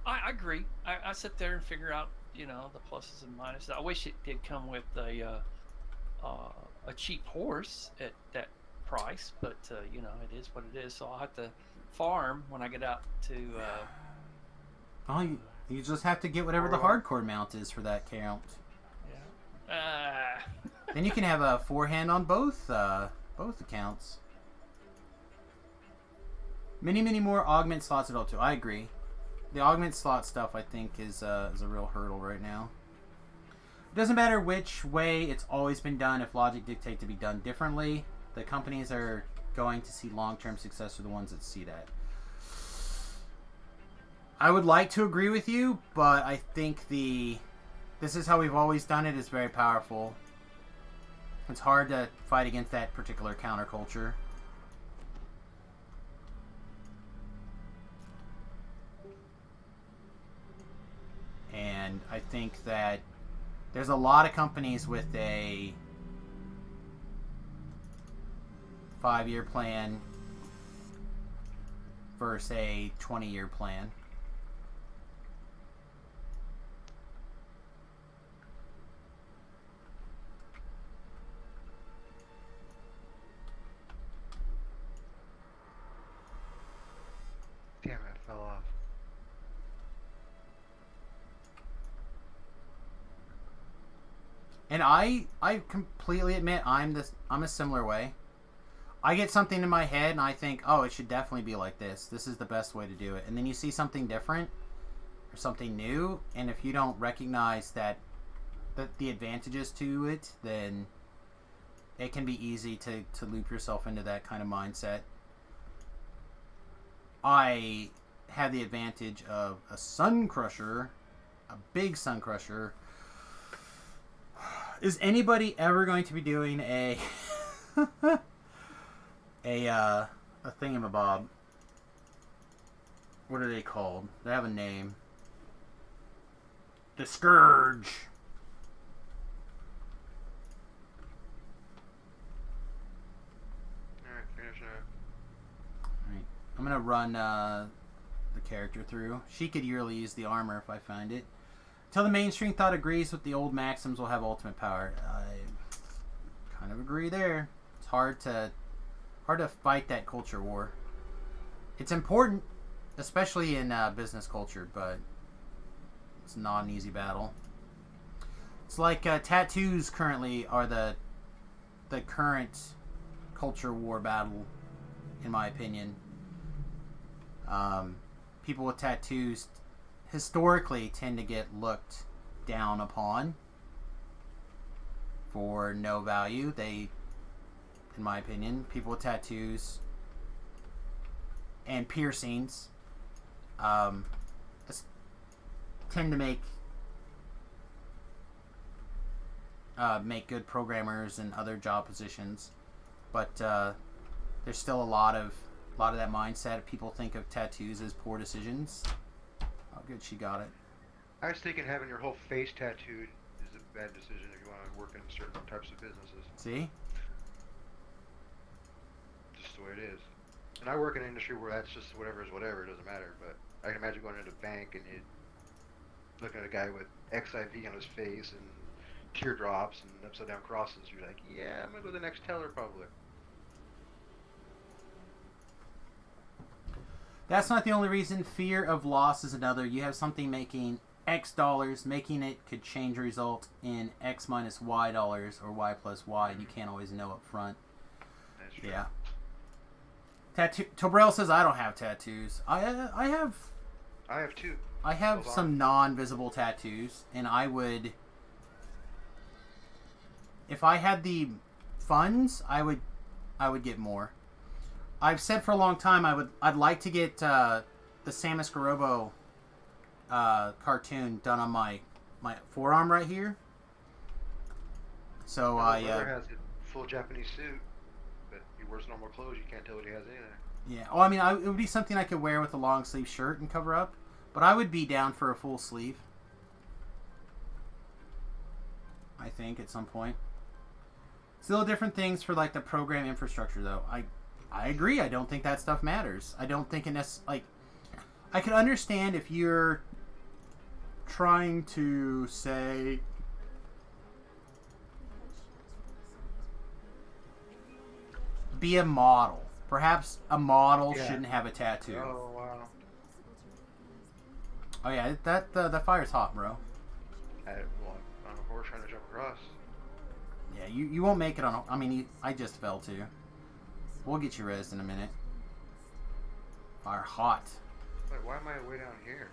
I agree. I sit there and figure out, you know, the pluses and minuses. I wish it did come with a cheap horse at that price, but you know, it is what it is. So I'll have to farm when I get out to. Oh, you just have to get whatever the hardcore mount is for that count. Yeah. Then you can have a forehand on both accounts. Many more augment slots available too. I agree. The augment slot stuff, I think, is a real hurdle right now. It doesn't matter which way it's always been done. If logic dictate to be done differently, the companies are going to see long-term success are the ones that see that. I would like to agree with you, but I think this is how we've always done it is very powerful. It's hard to fight against that particular counterculture. And I think that there's a lot of companies with a 5-year plan versus a 20-year plan. Damn it, I fell off. And I completely admit I'm a similar way. I get something in my head and I think, oh, it should definitely be like this. This is the best way to do it. And then you see something different or something new, and if you don't recognize that the advantages to it, then it can be easy to loop yourself into that kind of mindset. I have the advantage of a Sun Crusher, a big Sun Crusher. Is anybody ever going to be doing a thingamabob? What are they called? They have a name. The Scourge. Alright, finish it. Right. I'm gonna run the character through. She could really use the armor if I find it. Until the mainstream thought agrees with the old maxims will have ultimate power. I kind of agree there. It's hard to fight that culture war. It's important, especially in business culture, but it's not an easy battle. It's like tattoos currently are the current culture war battle, in my opinion. People with tattoos historically tend to get looked down upon for no value. They, in my opinion, people with tattoos and piercings tend to make good programmers and other job positions, but there's still a lot of that mindset. People think of tattoos as poor decisions. Oh, good, she got it. I was thinking having your whole face tattooed is a bad decision if you want to work in certain types of businesses. See? Just the way it is. And I work in an industry where that's just whatever is whatever, it doesn't matter. But I can imagine going into a bank and you looking at a guy with XIV on his face and teardrops and upside down crosses. You're like, yeah, I'm gonna go to the next teller probably. That's not the only reason. Fear of loss is another. You have something making X dollars, making it could change the result in X minus Y dollars or Y plus Y, and you can't always know up front. That's true. Yeah. Tattoo. Tobrell says I don't have tattoos. I have I have 2. I have Hold on. some non-visible tattoos, and I would, if I had the funds, I would get more. I've said for a long time I'd like to get the Samus Garobo cartoon done on my forearm right here. So My brother has a full Japanese suit, but he wears normal clothes. You can't tell what he has anything. yeah. Oh, I mean, it would be something I could wear with a long sleeve shirt and cover up. But I would be down for a full sleeve. I think at some point. Still different things for like the program infrastructure though. I agree. I don't think that stuff matters. I don't think like I could understand if you're trying to say be a model. Perhaps a model Yeah. shouldn't have a tattoo. Oh wow! Oh yeah, that fire's hot, bro. On a horse trying to jump across. Yeah, you won't make it on. I mean, I just fell too. We'll get you rezzed in a minute. Fire hot. Wait, why am I way down here?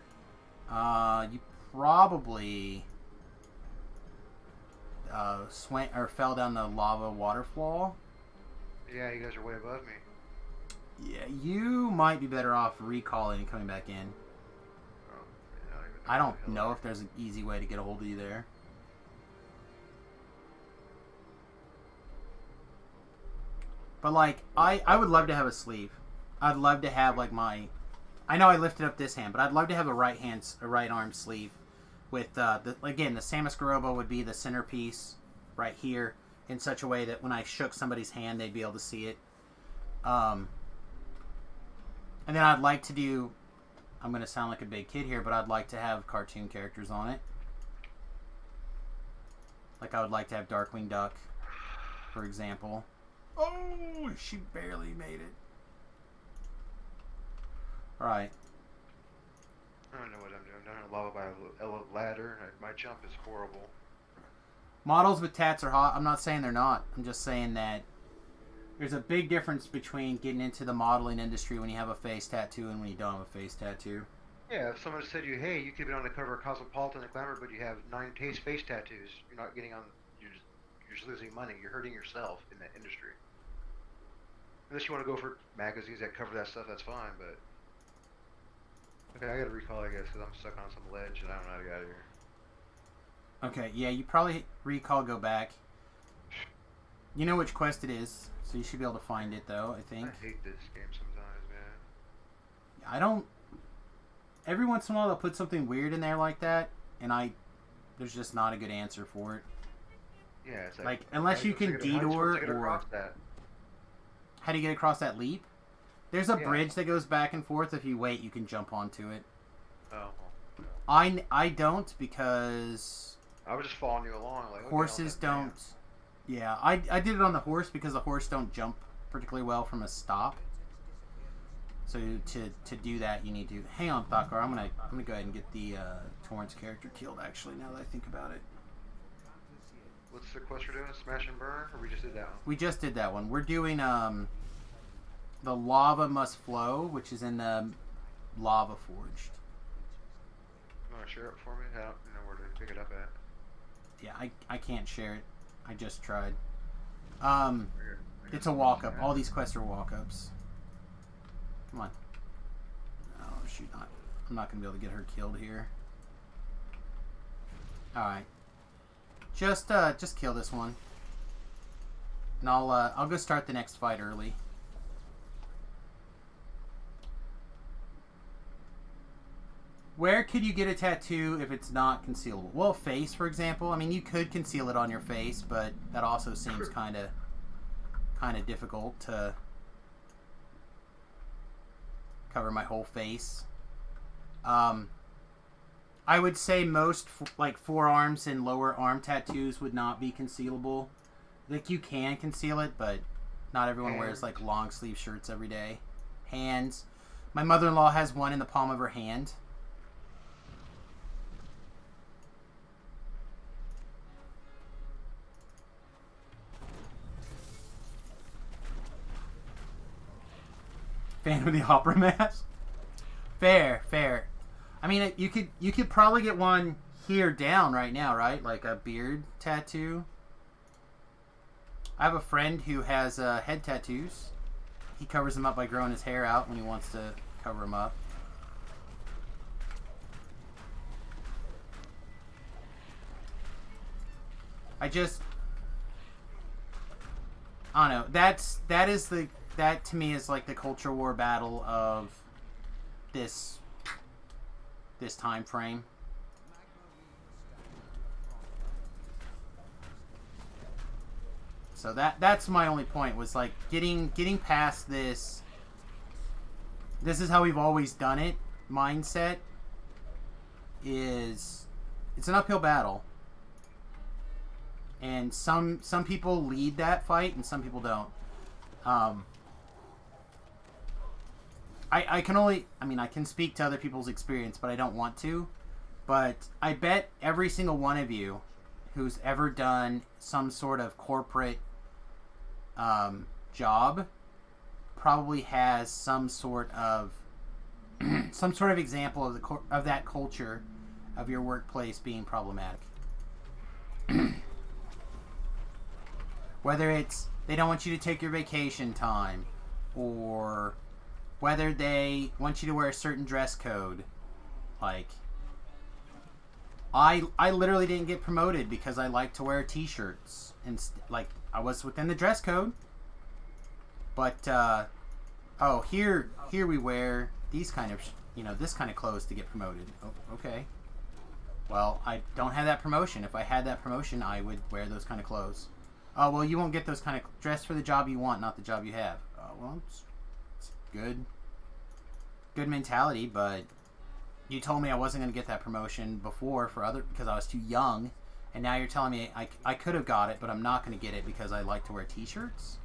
You probably swam or fell down the lava waterfall. Yeah, you guys are way above me. Yeah, you might be better off recalling and coming back in. Oh, yeah, even I don't where the know hell if there's an easy way to get a hold of you there. But like, I would love to have a sleeve. I'd love to have like my. I know I lifted up this hand, but I'd love to have a right arm sleeve, with again the Samus Garobo would be the centerpiece, right here, in such a way that when I shook somebody's hand, they'd be able to see it. And then I'd like to do. I'm gonna sound like a big kid here, but I'd like to have cartoon characters on it. Like I would like to have Darkwing Duck, for example. Oh, she barely made it. Alright. I don't know what I'm doing. I'm down in lava by a ladder, and my jump is horrible. Models with tats are hot. I'm not saying they're not. I'm just saying that there's a big difference between getting into the modeling industry when you have a face tattoo and when you don't have a face tattoo. Yeah, if someone said to you, hey, you could be on the cover of Cosmopolitan and Glamour, but you have 9 face tattoos, you're not getting on, you're just losing money. You're hurting yourself in that industry. Unless you want to go for magazines that cover that stuff, that's fine, but... Okay, I gotta recall, I guess, because I'm stuck on some ledge and I don't know how to get out of here. Okay, yeah, you probably recall, go back. You know which quest it is, so you should be able to find it, though, I think. I hate this game sometimes, man. I don't... Every once in a while, they'll put something weird in there like that, and there's just not a good answer for it. Yeah, it's Like, unless you can detour or... That? How do you get across that leap? There's a Yeah. bridge that goes back and forth. If you wait, you can jump onto it. Oh, well, I don't because I was just following you along. Like, okay, horses I'll let don't. Yeah, I did it on the horse because the horse don't jump particularly well from a stop. So to do that, you need to hang on, Thakar. I'm gonna go ahead and get the Torrance character killed. Actually, now that I think about it, What's the quest we're doing? Smash and burn, or we just did that one? we just did that one. We're doing the lava must flow, which is in the lava forged. You want to share it for me? I don't know where to pick it up at. Yeah, I can't share it. I just tried. Where- It's a walk-up. All these quests are walk-ups. Come on. Oh, shoot. I'm not going to be able to get her killed here. Alright. Just kill this one. And I'll go start the next fight early. Where could you get a tattoo if it's not concealable? Well, face, for example. I mean, you could conceal it on your face, but that also seems kind of difficult to cover my whole face. I would say most like forearms and lower arm tattoos would not be concealable. Like you can conceal it, but not everyone wears like long sleeve shirts every day. Hands. My mother-in-law has one in the palm of her hand. Fan of the opera mask? Fair, fair. I mean, you could probably get one here down right now, right? Like a beard tattoo. I have a friend who has head tattoos. He covers them up by growing his hair out when he wants to cover them up. I don't know. That to me is like the culture war battle of this time frame. So that's my only point, was like getting past this is how we've always done it mindset. It's an uphill battle. And some people lead that fight and some people don't. I can speak to other people's experience, but I don't want to. But I bet every single one of you who's ever done some sort of corporate job probably has some sort of example of that culture of your workplace being problematic. Whether it's they don't want you to take your vacation time, or whether they want you to wear a certain dress code. Like, I literally didn't get promoted because I like to wear t-shirts, and like I was within the dress code. But here we wear these kind of this kind of clothes to get promoted. Oh, okay. Well, I don't have that promotion. If I had that promotion, I would wear those kind of clothes. Oh, well, you won't get those kind of dress for the job you want, not the job you have. Well, it's good mentality, but you told me I wasn't going to get that promotion before because I was too young, and now you're telling me I could have got it, but I'm not going to get it because I like to wear t-shirts?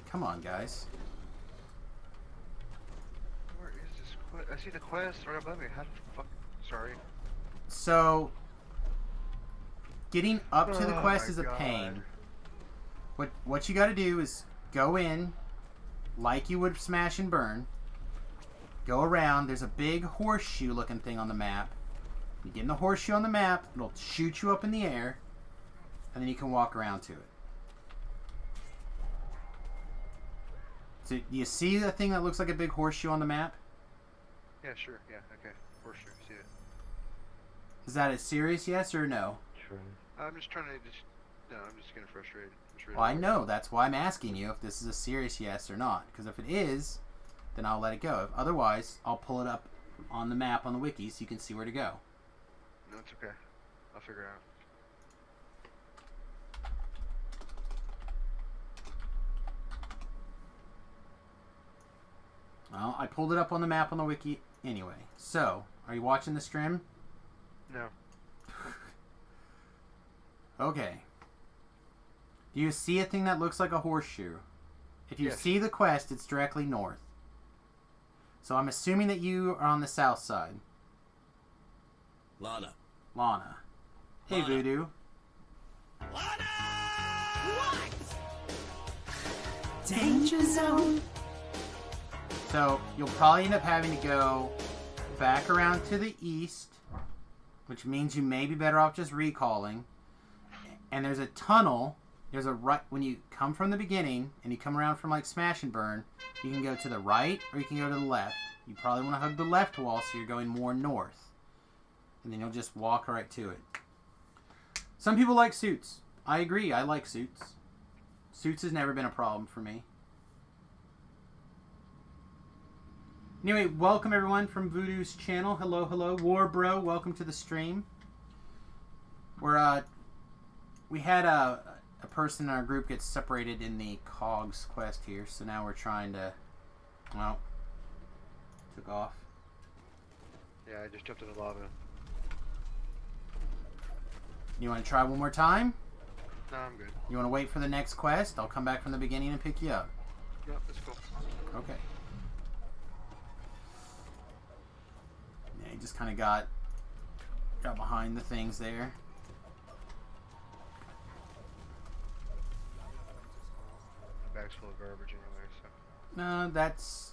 Come on, guys. Where is this quest? I see the quest right above me. How the fuck? Sorry. So, getting up to the quest is a God. pain. What you got to do is go in, like you would smash and burn. Go around. There's a big horseshoe-looking thing on the map. You get in the horseshoe on the map, it'll shoot you up in the air, and then you can walk around to it. So, you see the thing that looks like a big horseshoe on the map? Yeah, sure. Yeah, okay. For sure. See it. Is that a serious yes or no? Sure. I'm just trying to no, I'm just getting frustrated. Well, I know. That's why I'm asking you if this is a serious yes or not. Because if it is, then I'll let it go. Otherwise, I'll pull it up on the map on the wiki so you can see where to go. No, it's okay. I'll figure it out. Well, I pulled it up on the map on the wiki anyway. So, are you watching the stream? No. Okay. Do you see a thing that looks like a horseshoe? If you Yes. see the quest, it's directly north. So I'm assuming that you are on the south side. Lana. Lana. Hey, Lana. Voodoo. Danger zone. So you'll probably end up having to go back around to the east, which means you may be better off just recalling. And there's a tunnel. There's a right when you come from the beginning and you come around from like Smash and Burn. You can go to the right or you can go to the left. You probably want to hug the left wall, so you're going more north, and then you'll just walk right to it. Some people like suits. I agree. I like suits. Suits has never been a problem for me. Anyway, welcome everyone from Voodoo's channel. Hello, hello. War Bro, welcome to the stream. We had a person in our group get separated in the Cogs quest here, so now we're trying to, well, took off. Yeah, I just jumped in the lava. You want to try one more time? No, I'm good. You want to wait for the next quest? I'll come back from the beginning and pick you up. No, that's cool. Okay. Yeah, he just kind of got behind the things there. My bag's full of garbage anyway, so. No, that's...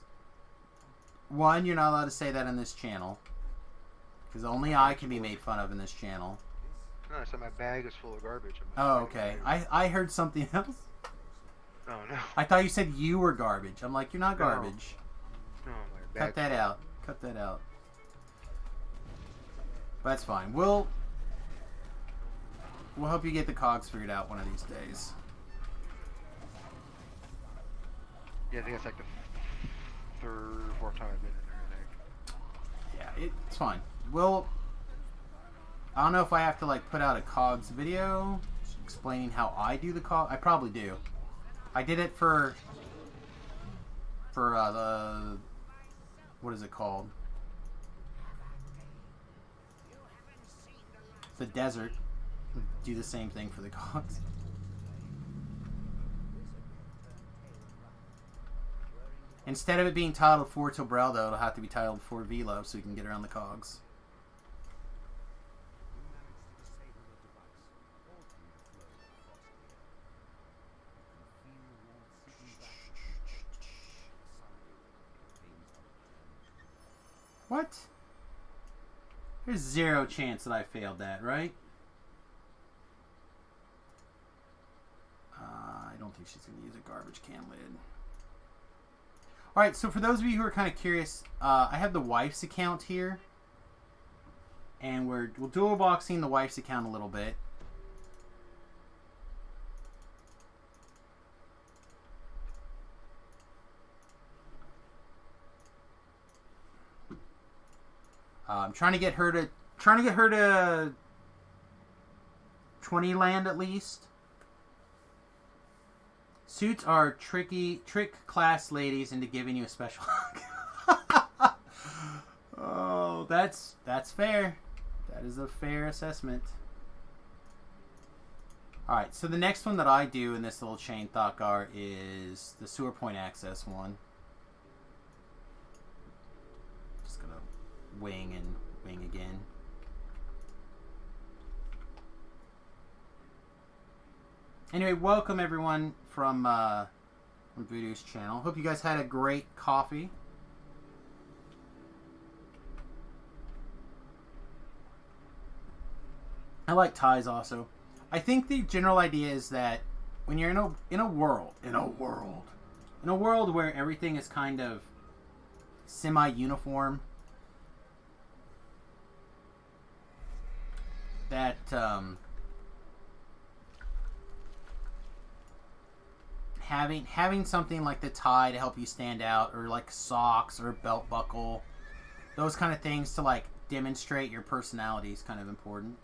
One, you're not allowed to say that on this channel. Because only I can be made fun of in this channel. No, I said my bag is full of garbage. Oh, okay. I heard something else. Oh, no. I thought you said you were garbage. I'm like, you're not garbage. No, my Cut bag's that full. out. Cut that out. But that's fine. We'll help you get the cogs figured out one of these days. Yeah, I think it's like the third or fourth time I've been in there, I think. Yeah, it's fine. I don't know if I have to like put out a cogs video explaining how I do the cog. I probably do. I did it for the, what is it called? The desert. Do the same thing for the cogs. Instead of it being titled Fort Tobrel, though, it'll have to be titled Fort Velo so we can get around the cogs. What? There's zero chance that I failed that, right? I don't think she's going to use a garbage can lid. Alright, so for those of you who are kind of curious, I have the wife's account here. And we'll dual boxing the wife's account a little bit. I'm trying to get her to 20 land at least. Suits are trick class ladies into giving you a special hug. Oh, that's fair. That is a fair assessment. Alright, so the next one that I do in this little chain Thakar is the sewer point access one. Just gonna wing and wing again. Anyway, welcome everyone from Voodoo's channel. Hope you guys had a great coffee. I like ties also. I think the general idea is that when you're in a world where everything is kind of semi-uniform, that having something like the tie to help you stand out, or like socks or a belt buckle, those kind of things to like demonstrate your personality is kind of important.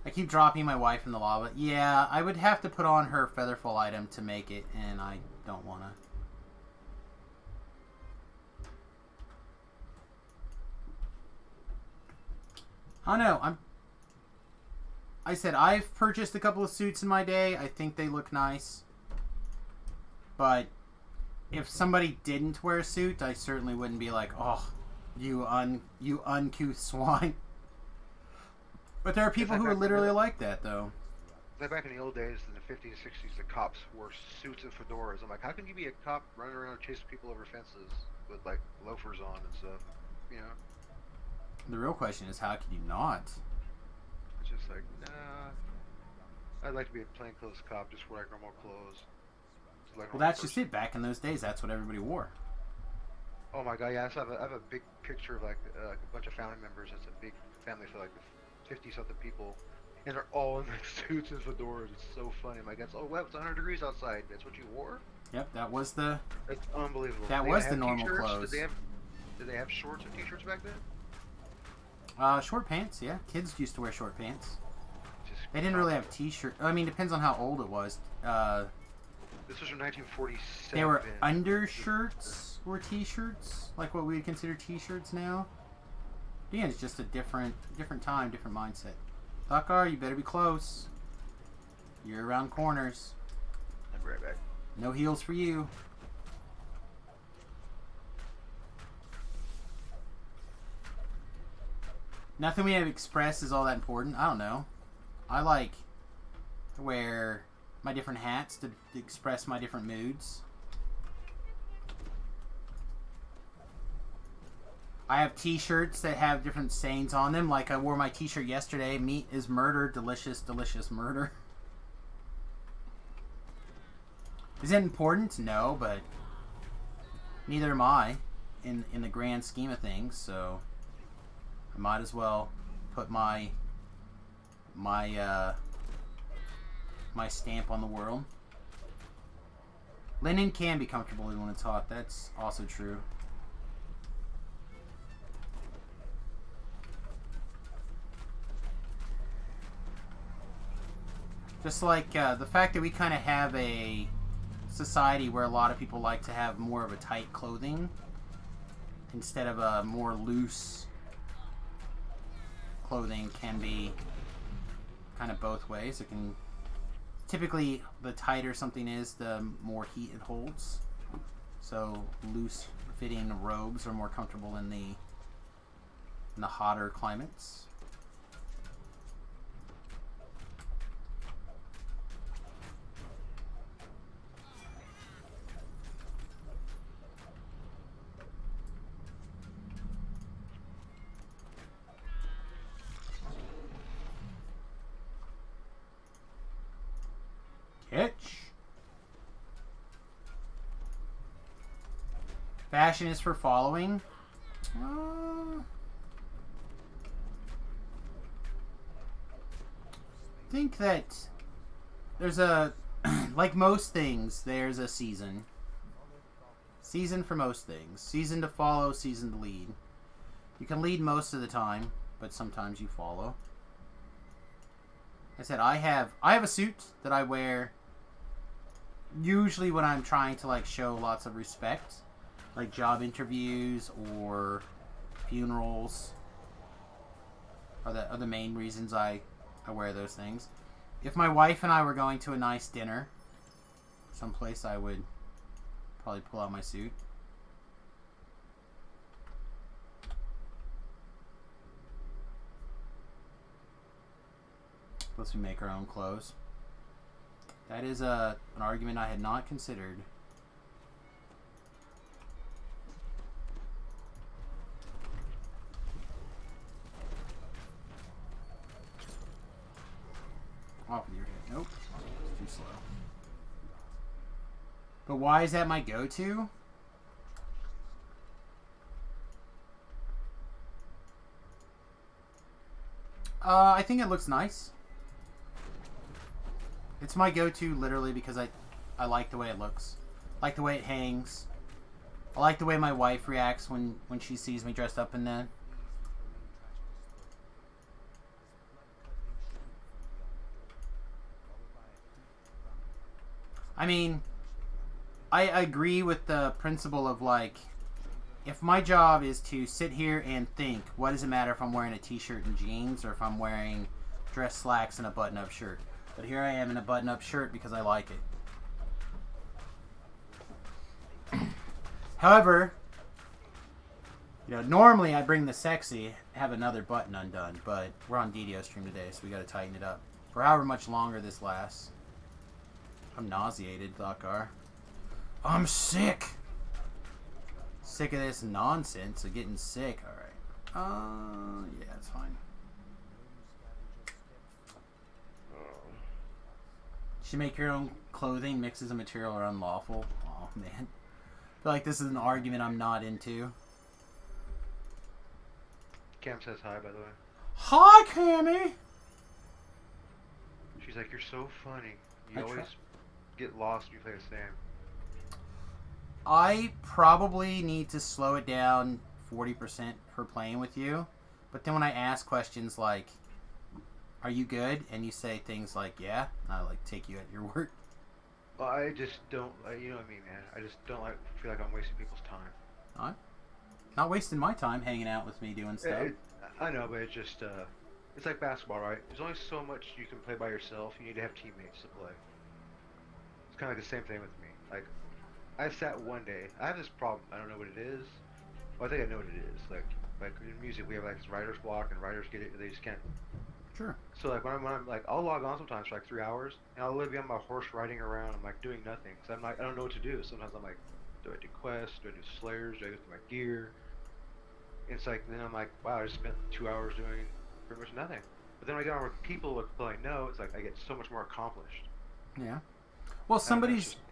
I keep dropping my wife in the lava. Yeah, I would have to put on her featherfall item to make it, and I don't want to. I don't know. I said I've purchased a couple of suits in my day. I think they look nice. But if somebody didn't wear a suit, I certainly wouldn't be like, "Oh, you uncouth swine." But there are people who are literally like that, though. Like back in the old days, in the 50s and 60s, the cops wore suits and fedoras. I'm like, how can you be a cop running around chasing people over fences with like loafers on and stuff? You know? The real question is, how can you not? It's just like, nah. I'd like to be a plainclothes cop, just wear like normal clothes. Like Well, that's just it. Back in those days, that's what everybody wore. Oh my god, yeah. So I have a big picture of like a bunch of family members. It's a big family for like 50-something people, and they're all in like suits and fedoras. It's so funny. I'm like, oh wow, it's 100 degrees outside. That's what you wore? Yep, that was the. It's unbelievable. That Did was they the have normal t-shirts? clothes. Did they have shorts and t-shirts back then? Short pants. Yeah, kids used to wear short pants. Just They didn't really have t-shirt. I mean, depends on how old it was. This was from 1947. They were undershirts or t-shirts, like what we would consider t-shirts now. Again, it's just a different time, different mindset. Thakar, you better be close. You're around corners. I'll be right back. No heals for you. Nothing we have expressed is all that important. I don't know. I like to wear my different hats to express my different moods. I have t-shirts that have different sayings on them. Like I wore my t-shirt yesterday. Meat is murder. Delicious, delicious murder. Is it important? No, but neither am I in the grand scheme of things, so I might as well put my stamp on the world. Linen can be comfortable when it's hot. That's also true. Just like the fact that we kind of have a society where a lot of people like to have more of a tight clothing instead of a more loose clothing can be kind of both ways. It can typically, the tighter something is, the more heat it holds. So loose fitting robes are more comfortable in the hotter climates. Fashion is for following. I think that there's a like most things, there's a season. Season for most things. Season to follow, season to lead. You can lead most of the time, but sometimes you follow. I said I have a suit that I wear usually when I'm trying to like show lots of respect, like job interviews or funerals are the main reasons I wear those things. If my wife and I were going to a nice dinner someplace, I would probably pull out my suit. Unless we make our own clothes. That is an argument I had not considered. Off with your head. Nope. It's too slow. But why is that my go-to? I think it looks nice. It's my go-to literally because I like the way it looks. I like the way it hangs. I like the way my wife reacts when she sees me dressed up in that. I mean, I agree with the principle of like, if my job is to sit here and think, what does it matter if I'm wearing a t-shirt and jeans or if I'm wearing dress slacks and a button-up shirt? But here I am in a button-up shirt because I like it. However, you know, normally I bring the sexy, have another button undone, but we're on DDO stream today, so we got to tighten it up for however much longer this lasts. I'm nauseated, Thakar. I'm sick. Sick of this nonsense of getting sick. All right. Yeah, it's fine. Should make your own clothing. Mixes of material are unlawful. Oh man, I feel like this is an argument I'm not into. Cam says hi, by the way. Hi, Cammy. She's like, you're so funny. You I always get lost when you play with Sam. I probably need to slow it down 40% for playing with you. But then when I ask questions like, are you good? And you say things like, yeah, I like take you at your word. Well, I just don't, you know what I mean, man. I just don't feel like I'm wasting people's time. I'm not wasting my time hanging out with me doing stuff. I know, but it's just, it's like basketball, right? There's only so much you can play by yourself. You need to have teammates to play. It's kind of like the same thing with me. Like, I sat one day. I have this problem. I don't know what it is. Well, I think I know what it is. Like, like in music, we have like this writer's block, and writers get it. They just can't. Sure. So like when I'm like, I'll log on sometimes for like 3 hours, and I'll literally be on my horse riding around. I'm like doing nothing, cause I'm like I don't know what to do. Sometimes I'm like, do I do quests? Do I do slayers? Do I go through my gear? It's like then I'm like, wow, I just spent 2 hours doing pretty much nothing. But then when I get on with people with people I know, it's like I get so much more accomplished. Yeah. Well,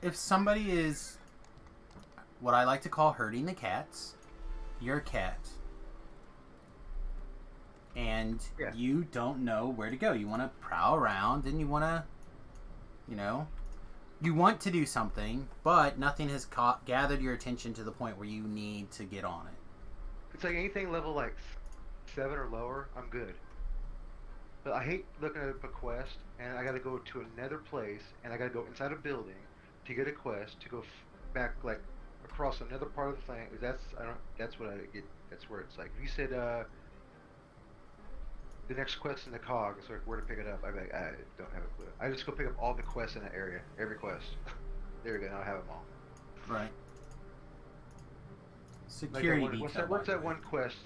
if somebody is what I like to call herding the cats, you're a cat. And Yeah. you don't know where to go. You want to prowl around and you want to, you want to do something, but nothing has gathered your attention to the point where you need to get on it. It's like anything level like 7 or lower, I'm good. But I hate looking at a quest, and I gotta go to another place, and I gotta go inside a building to get a quest to go back like across another part of the thing. That's what I get. That's where it's like. If you said the next quest in the cog, it's like where to pick it up. I'd be like, I don't have a clue. I just go pick up all the quests in that area, every quest. There we go. Now I have them all. Right. Like Security that one, detail. what's by that the way. one quest?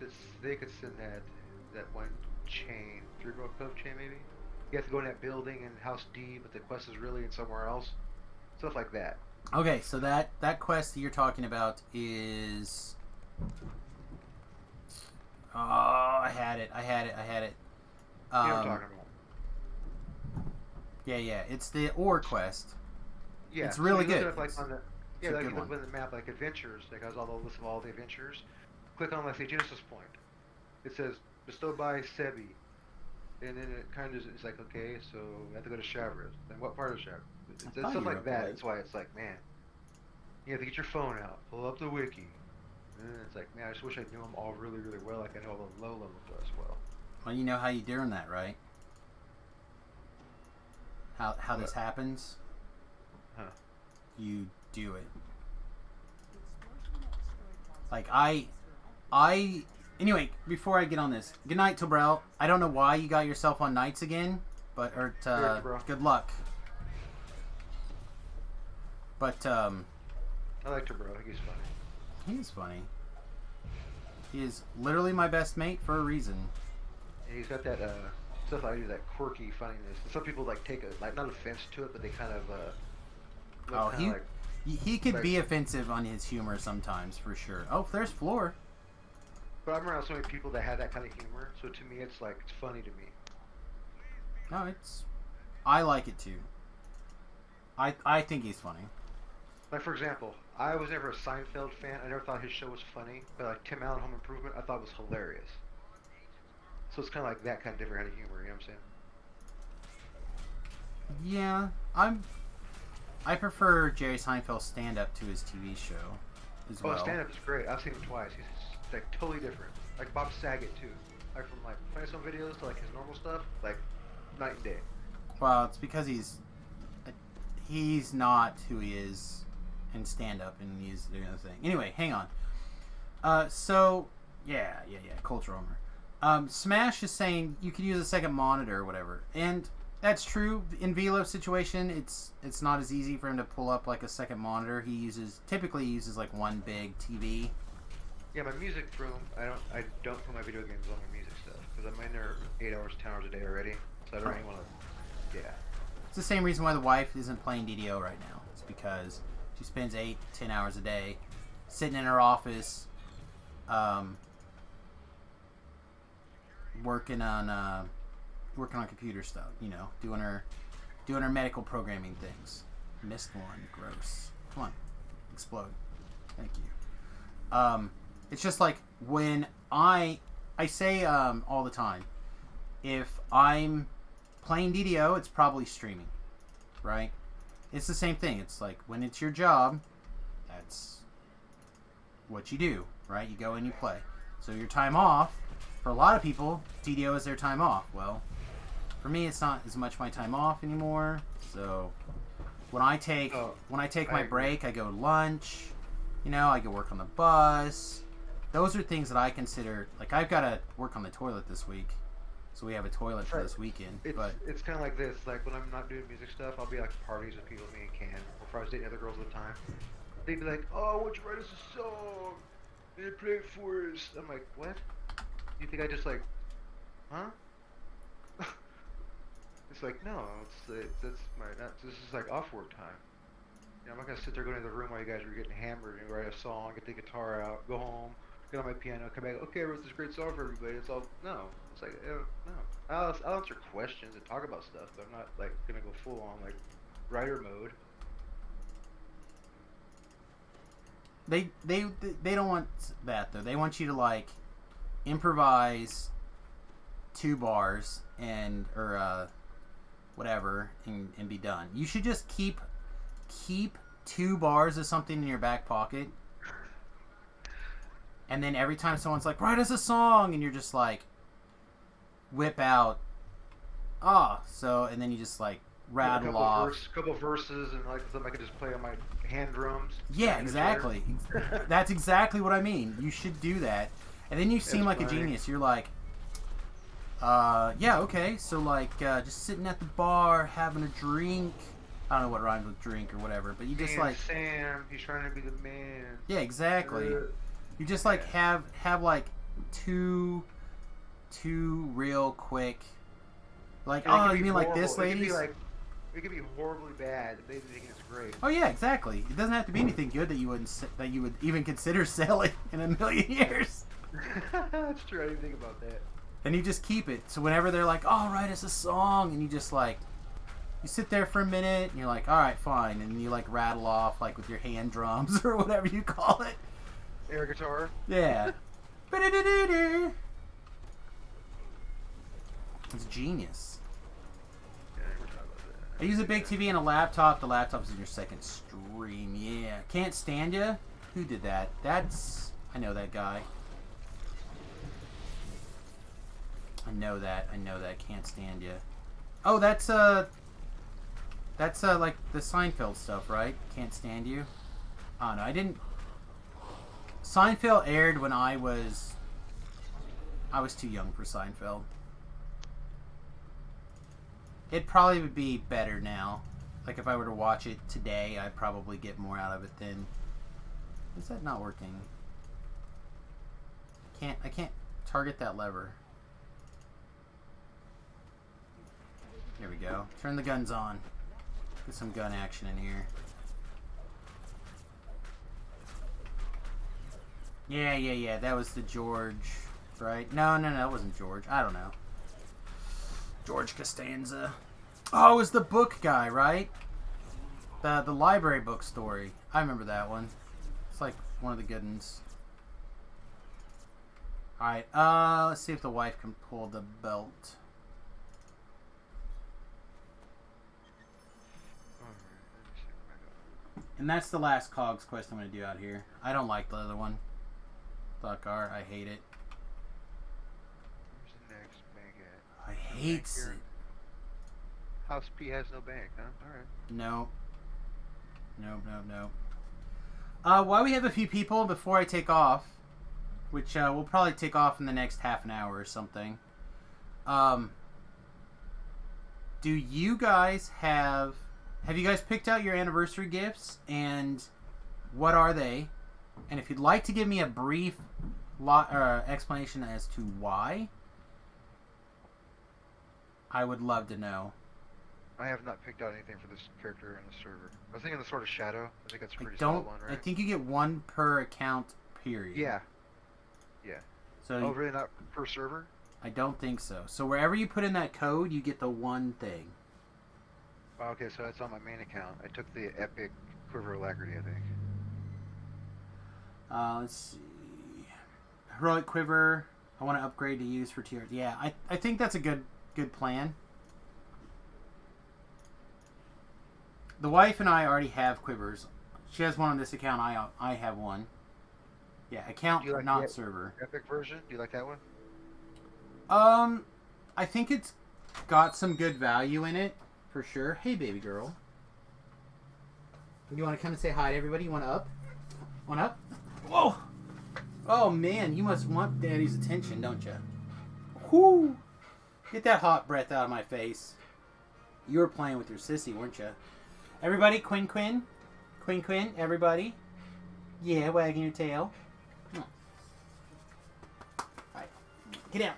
They could send that one chain, Three-Row Cove chain maybe. You have to go in that building in House D, but the quest is really in somewhere else. Stuff like that. Okay, so that quest that you're talking about is. Oh, I had it. You know what I'm talking about. Yeah. It's the ore quest. Yeah, It's really so you good. look up, like on the it's a like good you look one. on the map like adventures that has all the list of all the adventures. Click on like the Genesis point. It says bestowed by Sebi, and then it kind of it's like okay, so you have to go to Shavras. Then what part of Shavras? It's thought stuff you were like up that. late. That's why it's like man, you have to get your phone out, pull up the wiki. And then it's like man, I just wish I knew them all really really well. Like I know all the low level quests well. Well, you know how you doing that, right? How this happens? Huh. You do it. Like I anyway, before I get on this, good night, Tobrel. I don't know why you got yourself on nights again, but good luck. But I liked her, bro. He's funny. he's funny. He is literally my best mate for a reason. And he's got that stuff I do, that quirky funniness. And some people like take not offense to it, but they kind of Oh, look kinda he could like- be offensive on his humor sometimes, for sure. Oh, there's Floor. But I'm around so many people that have that kind of humor, so to me it's like it's funny to me. No, I like it too. I think he's funny. Like for example, I was never a Seinfeld fan. I never thought his show was funny, but like Tim Allen Home Improvement, I thought was hilarious. So it's kind of like that kind of different kind of humor. You know what I'm saying? Yeah, I prefer Jerry Seinfeld's stand-up to his TV show as Oh, well. stand-up is great. I've seen him twice. He's like totally different. Like Bob Saget too. Like from like funny some videos to like his normal stuff, like night and day. Well, it's because he's not who he is in stand-up, and he's doing the thing. Anyway, hang on. So yeah, cultural humor. Smash is saying you could use a second monitor or whatever, and that's true. In Velo's situation, it's not as easy for him to pull up like a second monitor. He typically uses like one big TV. Yeah, my music room. I don't put my video games on my music stuff because I'm in there 8 hours, 10 hours a day already. So I don't really want to. Yeah. It's the same reason why the wife isn't playing DDO right now. It's because she spends 8-10 hours a day sitting in her office, working on computer stuff. You know, doing her medical programming things. Missed one. Gross. Come on, explode. Thank you. It's just like when I say all the time, if I'm playing DDO, it's probably streaming, right? It's the same thing. It's like when it's your job, that's what you do, right? You go and you play. So your time off, for a lot of people, DDO is their time off. Well, for me, it's not as much my time off anymore. So when I take my agree. break, I go to lunch. You know, I go work on the bus. Those are things that I consider, like I've got to work on the toilet this week. So we have a toilet for Right. this weekend. It's But kind of like this. Like when I'm not doing music stuff, I'll be like at parties with people, me and Ken, or if I was dating other girls at the time. They'd be like, "Oh, why don't you write us a song? They play it for us." I'm like, "What?" You think I just like, huh? It's like, no, that's my, this is like off work time. You know, I'm not gonna sit there going to the room while you guys are getting hammered and write a song, get the guitar out, go home, get on my piano, come back. Okay, I wrote this great song for everybody. It's all no. It's like no. I'll answer questions and talk about stuff, but I'm not like gonna go full on like writer mode. They don't want that though. They want you to like improvise 2 bars and or whatever and be done. You should just keep 2 bars of something in your back pocket, and then every time someone's like, write us a song, and you're just like, whip out, and then you just like rattle off Couple verses, and like something I could just play on my hand drums. Yeah, exactly. That's exactly what I mean. You should do that, and then you seem like a genius. You're like, yeah, okay, so like just sitting at the bar having a drink. I don't know what rhymes with drink or whatever, but you just like Sam, he's trying to be the man. Yeah, exactly. You just like have like two real quick, like, And oh, you mean like this, ladies? It could be horribly bad. They think it's great. Oh yeah, exactly. It doesn't have to be anything good that you would even consider selling in a million years. That's true. I didn't think about that. And you just keep it. So whenever they're like, oh, write us a song, and you just like, you sit there for a minute, and you're like, all right, fine, and you like rattle off like with your hand drums or whatever you call it. Air guitar. Yeah. It's genius. Yeah, I never thought about that. I use a big TV and a laptop. The laptop's in your second stream. Yeah. Can't stand ya? Who did that? I know that guy. I know that. Can't stand ya. Oh, that's like the Seinfeld stuff, right? Can't stand you. Oh no, I didn't. Seinfeld aired when I was too young for Seinfeld. It probably would be better now. Like if I were to watch it today, I'd probably get more out of it then. Is that not working? I can't target that lever. There we go. Turn the guns on. Get some gun action in here. Yeah. That was the George, right? No, it wasn't George. I don't know. George Costanza. Oh, it was the book guy, right? The library book story. I remember that one. It's like one of the good ones. Alright, let's see if the wife can pull the belt. And that's the last Cogs quest I'm going to do out here. I don't like the other one. Fuck R, I hate it. Where's the next bank at? I hate it. House P has no bank, huh? Alright. No. While we have a few people before I take off, which we'll probably take off in the next half an hour or something, do you guys have you guys picked out your anniversary gifts, and what are they? And if you'd like to give me a brief explanation as to why, I would love to know. I have not picked out anything for this character in the server. I was thinking the Sword of Shadow. I think that's a pretty solid one, right? I think you get one per account, period. Yeah. So Oh, really? Not per server? I don't think so. So wherever you put in that code, you get the one thing. Oh, okay, so that's on my main account. I took the Epic Quiver Alacrity, I think. Let's see. Heroic Quiver. I want to upgrade to use for tier. Yeah, I think that's a good plan. The wife and I already have quivers. She has one on this account. I have one. Yeah, account, Do you like not the server. Epic version? Do you like that one? I think it's got some good value in it, for sure. Hey, baby girl. You want to come and say hi to everybody? You want to up? Want up? Whoa! Oh, man, you must want Daddy's attention, don't you? Whoo! Get that hot breath out of my face. You were playing with your sissy, weren't you? Everybody, Quinn, everybody. Yeah, wagging your tail. Alright. Get out.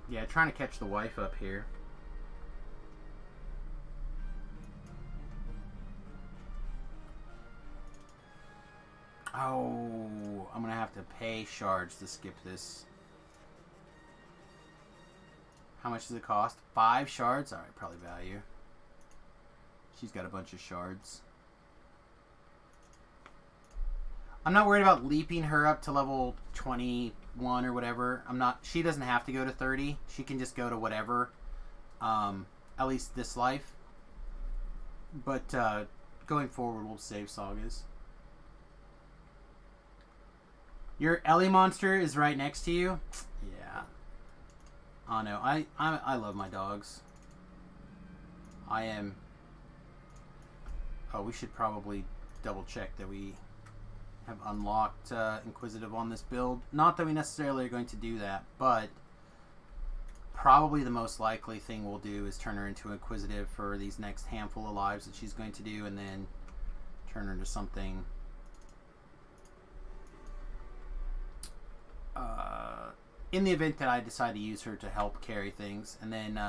Yeah, trying to catch the wife up here. Oh, I'm gonna have to pay shards to skip this. How much does it cost? 5 shards? Alright, probably value. She's got a bunch of shards. I'm not worried about leaping her up to level 21 or whatever. She doesn't have to go to 30. She can just go to whatever. At least this life. But going forward, we'll save sagas. Your Ellie monster is right next to you? Yeah. Oh no, I love my dogs. I am... Oh, we should probably double check that we have unlocked Inquisitive on this build. Not that we necessarily are going to do that, but probably the most likely thing we'll do is turn her into Inquisitive for these next handful of lives that she's going to do, and then turn her into something in the event that I decide to use her to help carry things, and then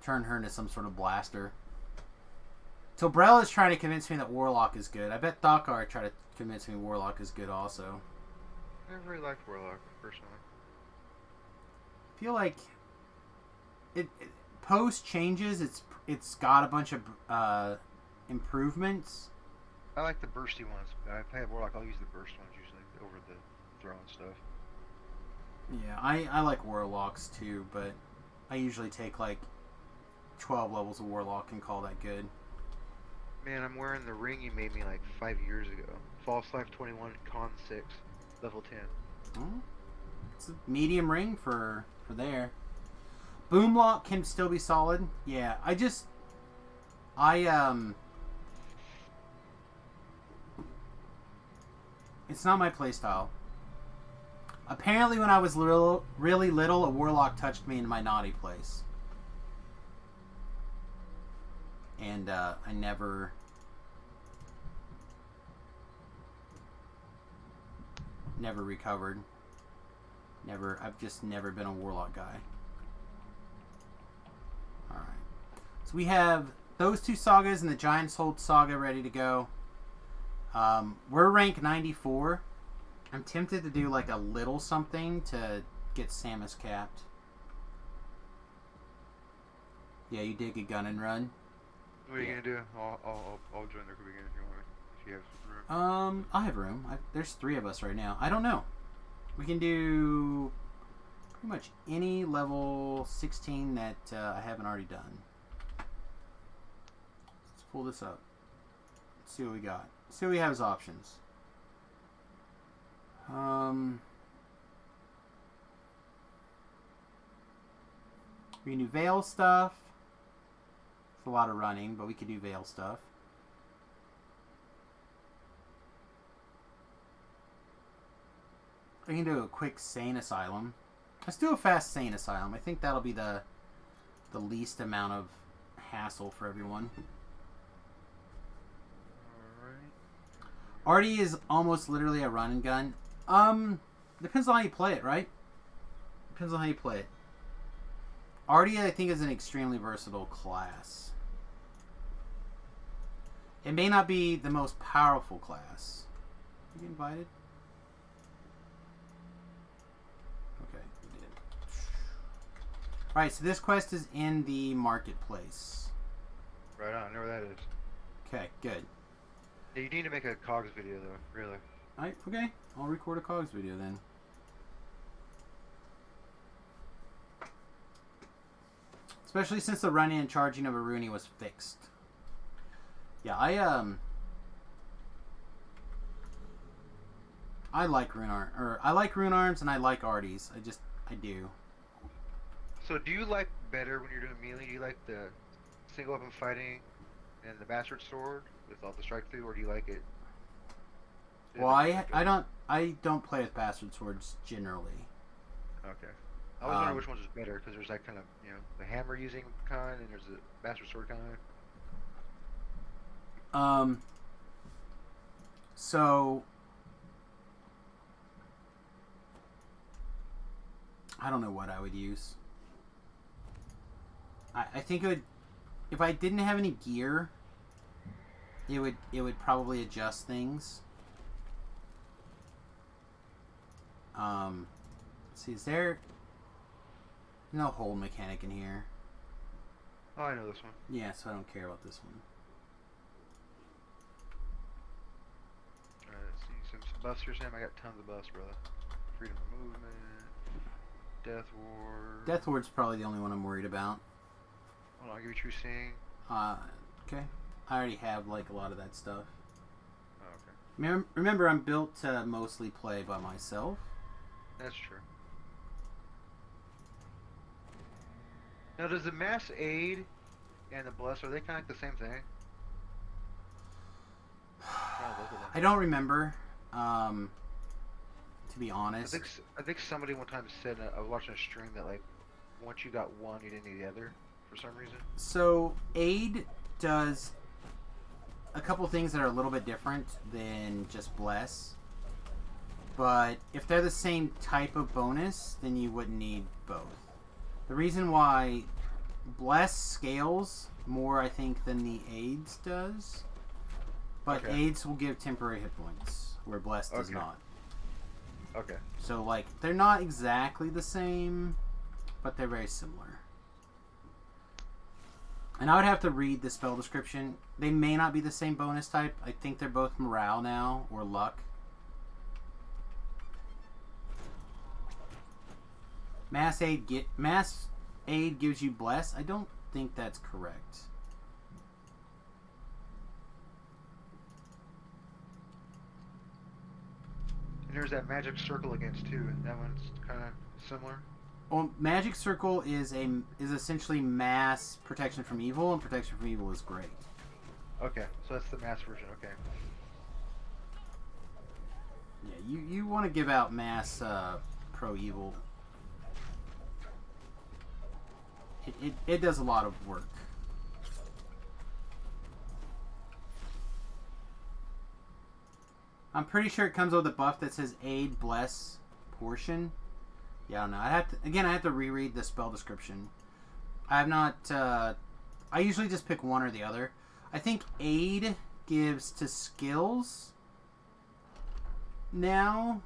turn her into some sort of blaster. So Brell is trying to convince me that Warlock is good. I bet Thakar tried to convince me Warlock is good also. I never really liked Warlock, personally. I feel like it post changes. It's got a bunch of improvements. I like the bursty ones. I play Warlock, I'll use the burst ones usually over the throw and stuff. Yeah, I like Warlocks too, but I usually take like 12 levels of Warlock and call that good. Man, I'm wearing the ring you made me like 5 years ago. False Life 21, Con 6, level 10. Oh, it's a medium ring for there. Boomlock can still be solid. Yeah, it's not my playstyle. Apparently when I was really little, a Warlock touched me in my naughty place. And I never recovered. I've just never been a Warlock guy. Alright. So we have those 2 sagas and the Giant's Hold saga ready to go. We're rank 94. I'm tempted to do like a little something to get Samus capped. Yeah, you dig a gun and run. What are you gonna do? I'll join the group again if you want me. If you have room. I have room. There's 3 of us right now. I don't know. We can do pretty much any level 16 that I haven't already done. Let's pull this up. Let's see what we got. See what we have as options. We can do Veil stuff. It's a lot of running, but we could do Veil stuff. We can do a quick Sane Asylum. Let's do a fast Sane Asylum. I think that'll be the least amount of hassle for everyone. Artie is almost literally a run and gun. Depends on how you play it, right? Depends on how you play it. Artie, I think, is an extremely versatile class. It may not be the most powerful class. You get invited? Okay, we did. Alright, so this quest is in the marketplace. Right on, I know where that is. Okay, good. Yeah, you need to make a COGS video though, really. Alright, okay. I'll record a COGS video then. Especially since the running and charging of a Rooney was fixed. Yeah, I like I like Rune Arms and I like Artie's. I do. So do you like better when you're doing melee? Do you like the single weapon fighting and the bastard sword with all the strike through, or do you like it? Well, I don't play with bastard swords generally. Okay. I was wondering which one's better, because there's that kind of, you know, the hammer using kind, and there's the bastard sword kind. So I don't know what I would use. I think it would, if I didn't have any gear, it would probably adjust things. Let's see, is there no hold mechanic in here? Oh, I know this one. Yeah, so I don't care about this one. Alright, let's see some buffs here, Sam. I got tons of buffs, brother. Freedom of movement, Death Ward. Death Ward's probably the only one I'm worried about. Hold on, I'll give you True Seeing. Okay. I already have like a lot of that stuff. Oh, okay. Remember, I'm built to mostly play by myself. That's true. Now, does the Mass Aid and the Bless, are they kind of like the same thing? I don't remember, to be I honest. think somebody one time said, I was watching a stream, that like once you got one, you didn't need the other for some reason. So, Aid does a couple things that are a little bit different than just Bless. But if they're the same type of bonus, then you wouldn't need both. The reason why Bless scales more, I think, than the Aids does. But Okay. Aids will give temporary hit points, where Bless does Okay. not. Okay. So, like, they're not exactly the same, but they're very similar. And I would have to read the spell description. They may not be the same bonus type. I think they're both morale now, or luck. Mass Aid gives you Bless. I don't think that's correct. And there's that Magic Circle against too, and that one's kind of similar. Well, Magic Circle is essentially mass protection from evil, and protection from evil is great. Okay, so that's the mass version. Okay. Yeah, you want to give out mass pro evil. It does a lot of work. I'm pretty sure it comes with a buff that says Aid Bless Portion. Yeah, I don't know. I have to reread the spell description. I have not. I usually just pick one or the other. I think Aid gives to skills now,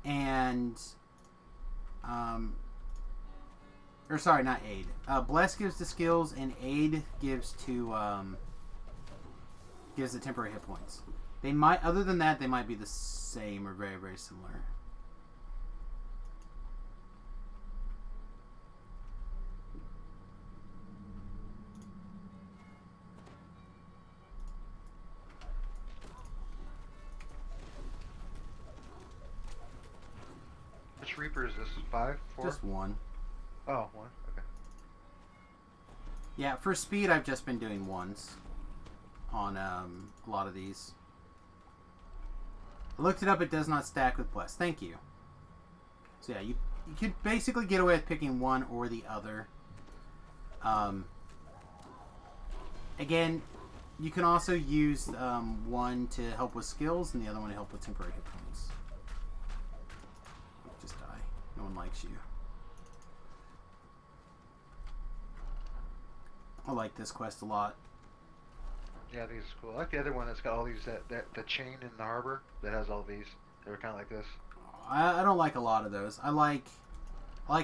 and or sorry, not Aid. Bless gives to skills, and Aid gives to gives the temporary hit points. They might, other than that, they might be the same or very, very similar. Which Reaper is this? 5? 4? Just one. Oh, 1. Okay. Yeah, for speed, I've just been doing ones on a lot of these. I looked it up. It does not stack with Bless. Thank you. So yeah, you could basically get away with picking one or the other. Again, you can also use one to help with skills and the other one to help with temporary hit points. Just die. No one likes you. I like this quest a lot. Yeah, I think it's cool. I like the other one that's got all these, the chain in the harbor that has all these. They were kind of like this. I don't like a lot of those. I like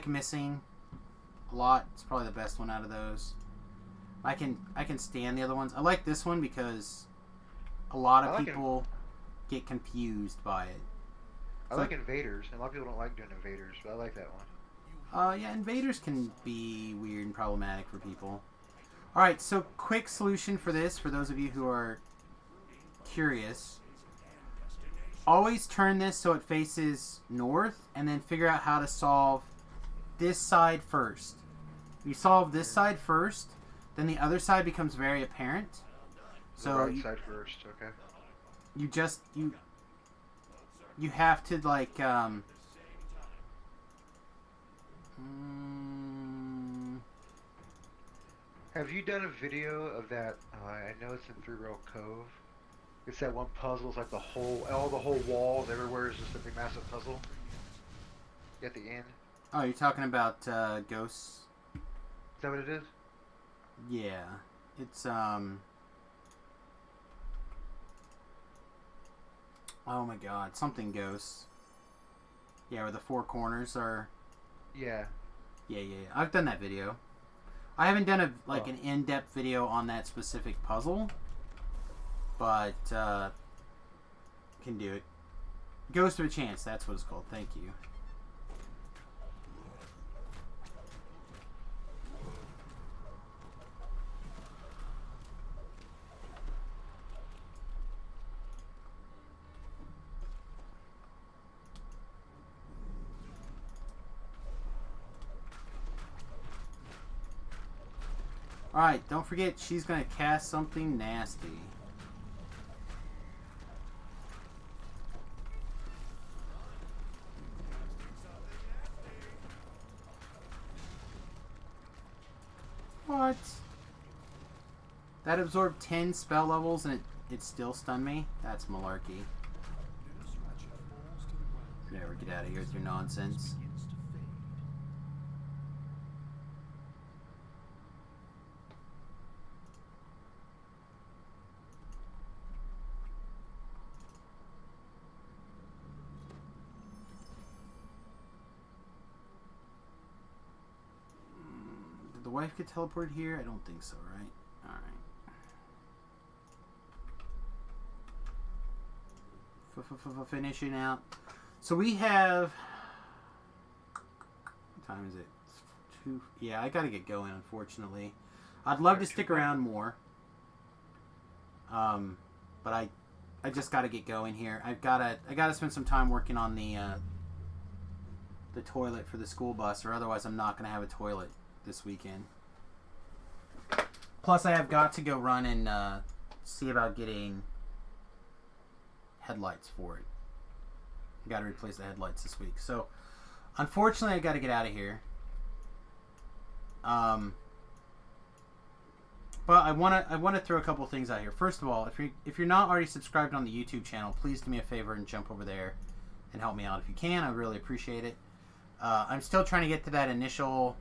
Missing a lot. It's probably the best one out of those. I can stand the other ones. I like this one because a lot of people get confused by it. I like Invaders, and a lot of people don't like doing Invaders, but I like that one. Yeah, Invaders can be weird and problematic for people. Alright, so quick solution for this, for those of you who are curious. Always turn this so it faces north, and then figure out how to solve this side first. You solve this side first, then the other side becomes very apparent. The So right side first, okay. You have to like Have you done a video of that? I know it's in Three Rail Cove. It's that one puzzle. It's like all the whole walls everywhere is just a big massive puzzle. At the end. Oh, you're talking about Ghosts? Is that what it is? Yeah. It's, oh my god, something Ghosts. Yeah, where the four corners are... Yeah. Yeah. I've done that video. I haven't done an in-depth video on that specific puzzle, but can do it. Ghost of a Chance, that's what it's called. Thank you. Alright, don't forget she's gonna cast something nasty. What? That absorbed 10 spell levels and it still stunned me? That's malarkey. Never get out of here with your nonsense. Did the wife get teleported here? I don't think so, right? Alright. Finishing out. So we have... What time is it? It's 2... Yeah, I gotta get going, unfortunately. I'd love to stick around more. But I just gotta get going here. I gotta spend some time working on the toilet for the school bus, or otherwise I'm not gonna have a toilet this weekend. Plus, I have got to go run and see about getting headlights for it. I got to replace the headlights this week. So, unfortunately, I got to get out of here. But I want to throw a couple things out here. First of all, if you're not already subscribed on the YouTube channel, please do me a favor and jump over there and help me out if you can. I really appreciate it. I'm still trying to get to that initial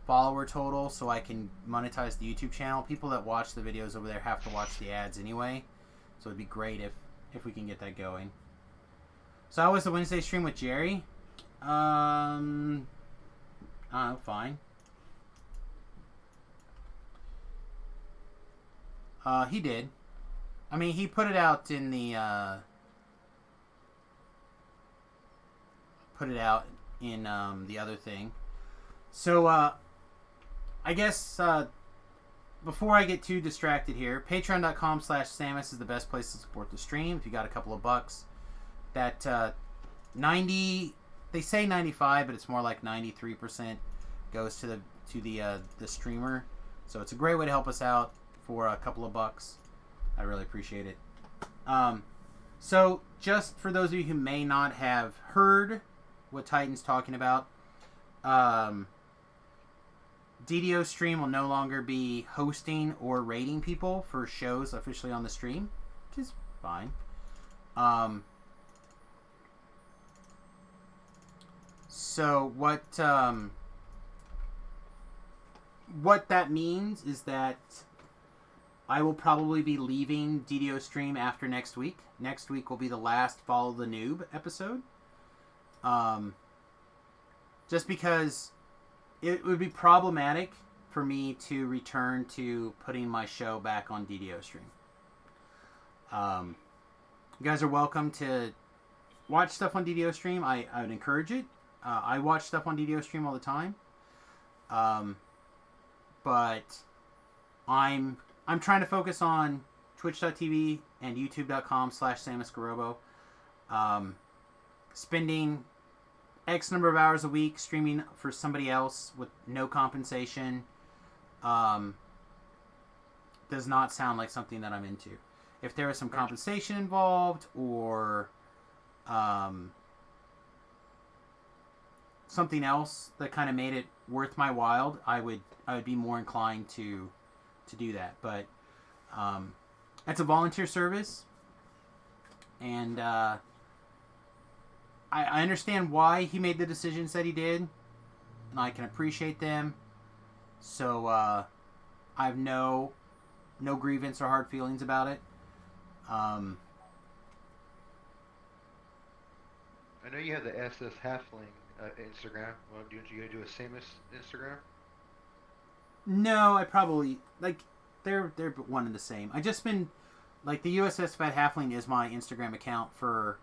follower total so I can monetize the YouTube channel. People that watch the videos over there have to watch the ads anyway, so it'd be great if we can get that going. So how was the Wednesday stream with Jerry? I don't know, fine. He did. I mean, he put it out in the the other thing. So I guess before I get too distracted here, patreon.com/Samus is the best place to support the stream. If you got a couple of bucks, that 90, they say 95, but it's more like 93% goes to the streamer. So it's a great way to help us out for a couple of bucks. I really appreciate it. So just for those of you who may not have heard what Titan's talking about, DDO Stream will no longer be hosting or rating people for shows officially on the stream, which is fine. So what that means is that I will probably be leaving DDO Stream after next week. Next week will be the last Follow the Noob episode. Just because it would be problematic for me to return to putting my show back on DDO Stream. You guys are welcome to watch stuff on DDO Stream. I would encourage it. I watch stuff on DDO Stream all the time. But I'm trying to focus on twitch.tv and youtube.com/SamusGarobo. Spending X number of hours a week streaming for somebody else with no compensation does not sound like something that I'm into. If there was some compensation involved or something else that kind of made it worth my while, I would be more inclined to do that. But it's a volunteer service, And I understand why he made the decisions that he did, and I can appreciate them. So I have no grievance or hard feelings about it. I know you have the SS Halfling Instagram. Well, do you do a Samus Instagram? No, I probably they're one and the same. I just been the USS Fat Halfling is my Instagram account for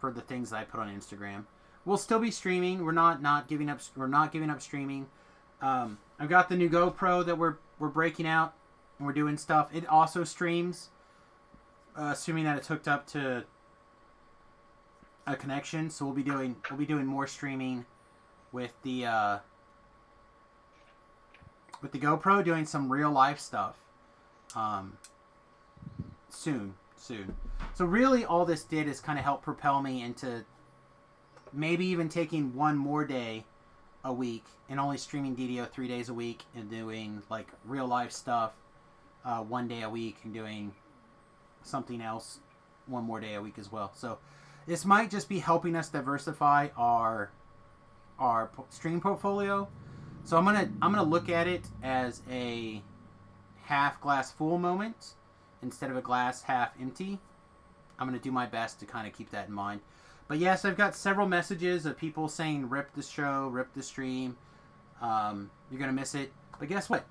the things that I put on Instagram. We'll still be streaming. We're not giving up. We're not giving up streaming. I've got the new GoPro that we're breaking out and we're doing stuff. It also streams, assuming that it's hooked up to a connection. So we'll be doing more streaming with the GoPro, doing some real life stuff. Soon. So really, all this did is kind of help propel me into maybe even taking one more day a week and only streaming DDO 3 days a week and doing real life stuff 1 day a week and doing something else one more day a week as well. So this might just be helping us diversify our stream portfolio. So I'm gonna look at it as a half glass full moment instead of a glass half empty. I'm gonna do my best to kind of keep that in mind. But yes, I've got several messages of people saying rip the show, rip the stream. You're gonna miss it. But guess what?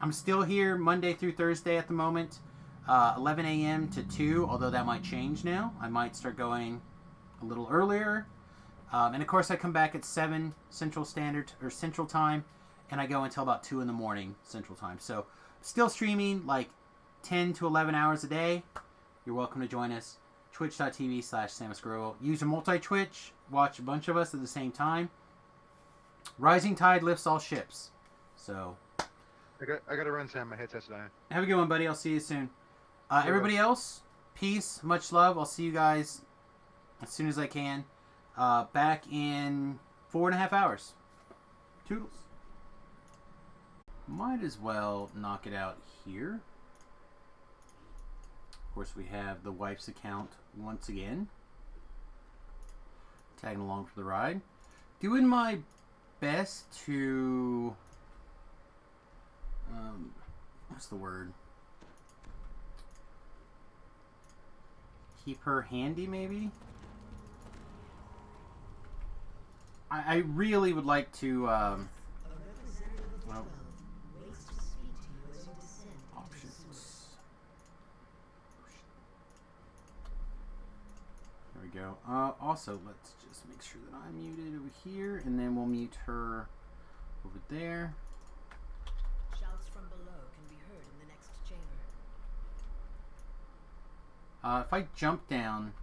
I'm still here Monday through Thursday at the moment, 11 a.m. to 2. Although that might change now. I might start going a little earlier. And of course, I come back at 7 Central Standard or Central Time, and I go until about 2 in the morning Central Time. So, still streaming 10 to 11 hours a day. You're welcome to join us. Twitch.tv/SamusGrow. Use a multi-Twitch. Watch a bunch of us at the same time. Rising tide lifts all ships. So, I gotta run, Sam. My headset's dying. have a good one, buddy. I'll see you soon. Everybody else, peace, much love. I'll see you guys as soon as I can. Back in 4.5 hours. Toodles. Might as well knock it out here. Of course, we have the wife's account once again. Tagging along for the ride. Doing my best to... what's the word? Keep her handy, maybe? I really would like to, well, options. There we go. Also, let's just make sure that I'm muted over here, and then we'll mute her over there. Shouts from below can be heard in the next chamber. If I jump down,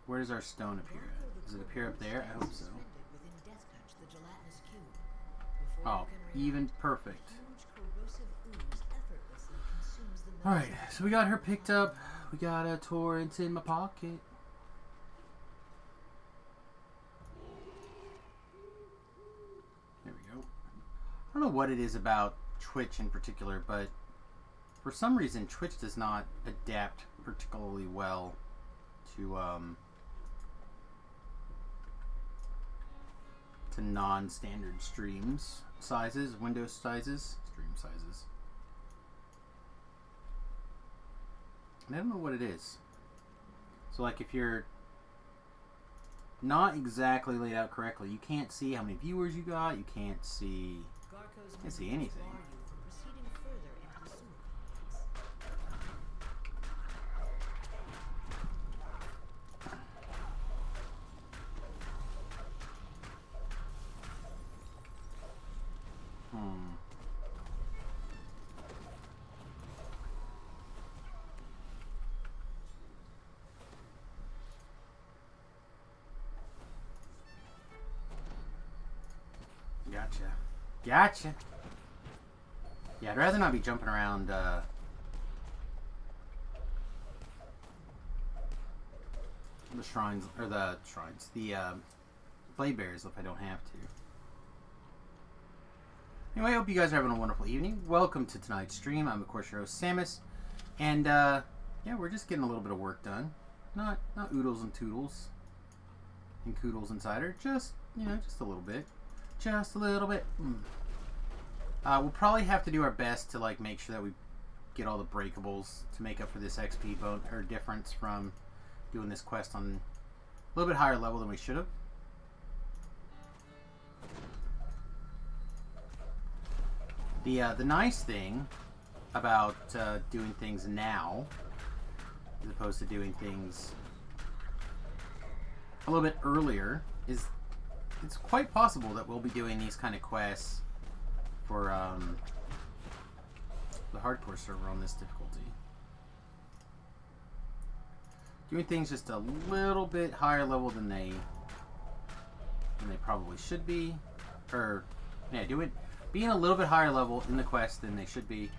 where does our stone appear at? Does it appear up there? I hope so. Oh, even perfect. Alright, so we got her picked up. We got a torrent in my pocket. There we go. I don't know what it is about Twitch in particular, but for some reason Twitch does not adapt particularly well to non-standard streams sizes, window sizes, stream sizes. And I don't know what it is. So if you're not exactly laid out correctly, you can't see how many viewers you got, you can't see anything. Gotcha. Yeah, I'd rather not be jumping around the shrines, or the blade bears if I don't have to. Anyway, I hope you guys are having a wonderful evening. Welcome to tonight's stream. I'm, of course, your host, Samus. And, yeah, yeah, we're just getting a little bit of work done. Not oodles and toodles and koodles insider. Just, you know, just a little bit. Just a little bit. We'll probably have to do our best to like make sure that we get all the breakables to make up for this XP or difference from doing this quest on a little bit higher level than we should have. The nice thing about doing things now, as opposed to doing things a little bit earlier, is it's quite possible that we'll be doing these kind of quests for the hardcore server on this difficulty. Doing things just a little bit higher level than they probably should be, or yeah, being a little bit higher level in the quest than they should be,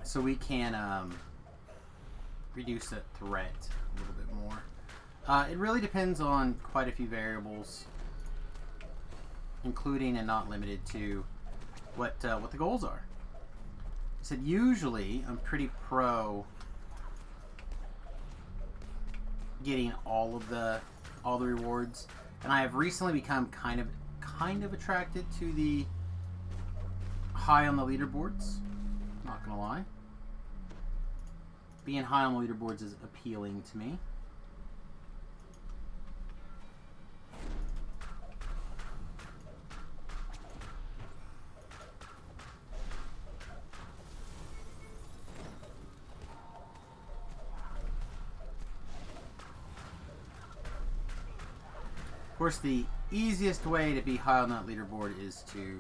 so we can reduce the threat a little bit more. It really depends on quite a few variables, including and not limited to what the goals are. I said usually I'm pretty pro getting all the rewards, and I have recently become kind of attracted to the high on the leaderboards. Not gonna lie, being high on the leaderboards is appealing to me. Of course, the easiest way to be high on that leaderboard is to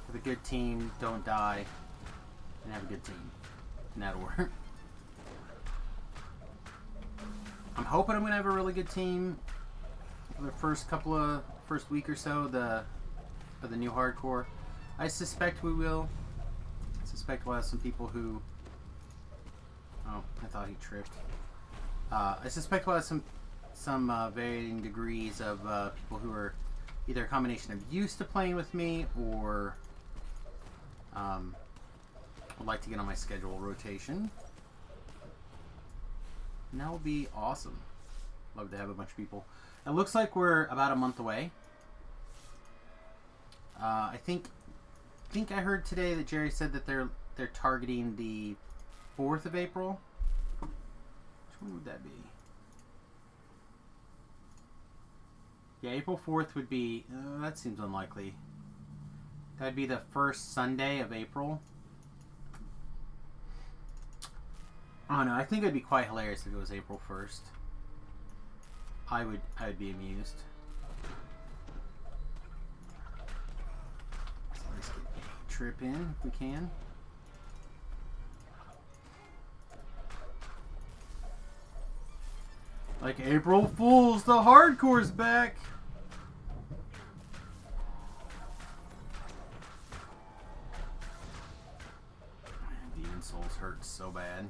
have a good team, don't die, and have a good team. And that'll work. I'm hoping I'm going to have a really good team for the first week or so of the new hardcore. I suspect we will. I suspect we'll have some people who... Oh, I thought he tripped. I suspect we'll have some varying degrees of people who are either a combination of used to playing with me or would like to get on my schedule rotation. And that will be awesome. Love to have a bunch of people. It looks like we're about a month away. I think I heard today that Jerry said that they're targeting the 4th of April. Which one would that be? Yeah, April 4th would be... that seems unlikely. That would be the first Sunday of April. Oh no, I think it would be quite hilarious if it was April 1st. I would be amused. So let's get a trip in if we can. Like April Fools, the hardcore's back! Man, Demon Souls hurts so bad.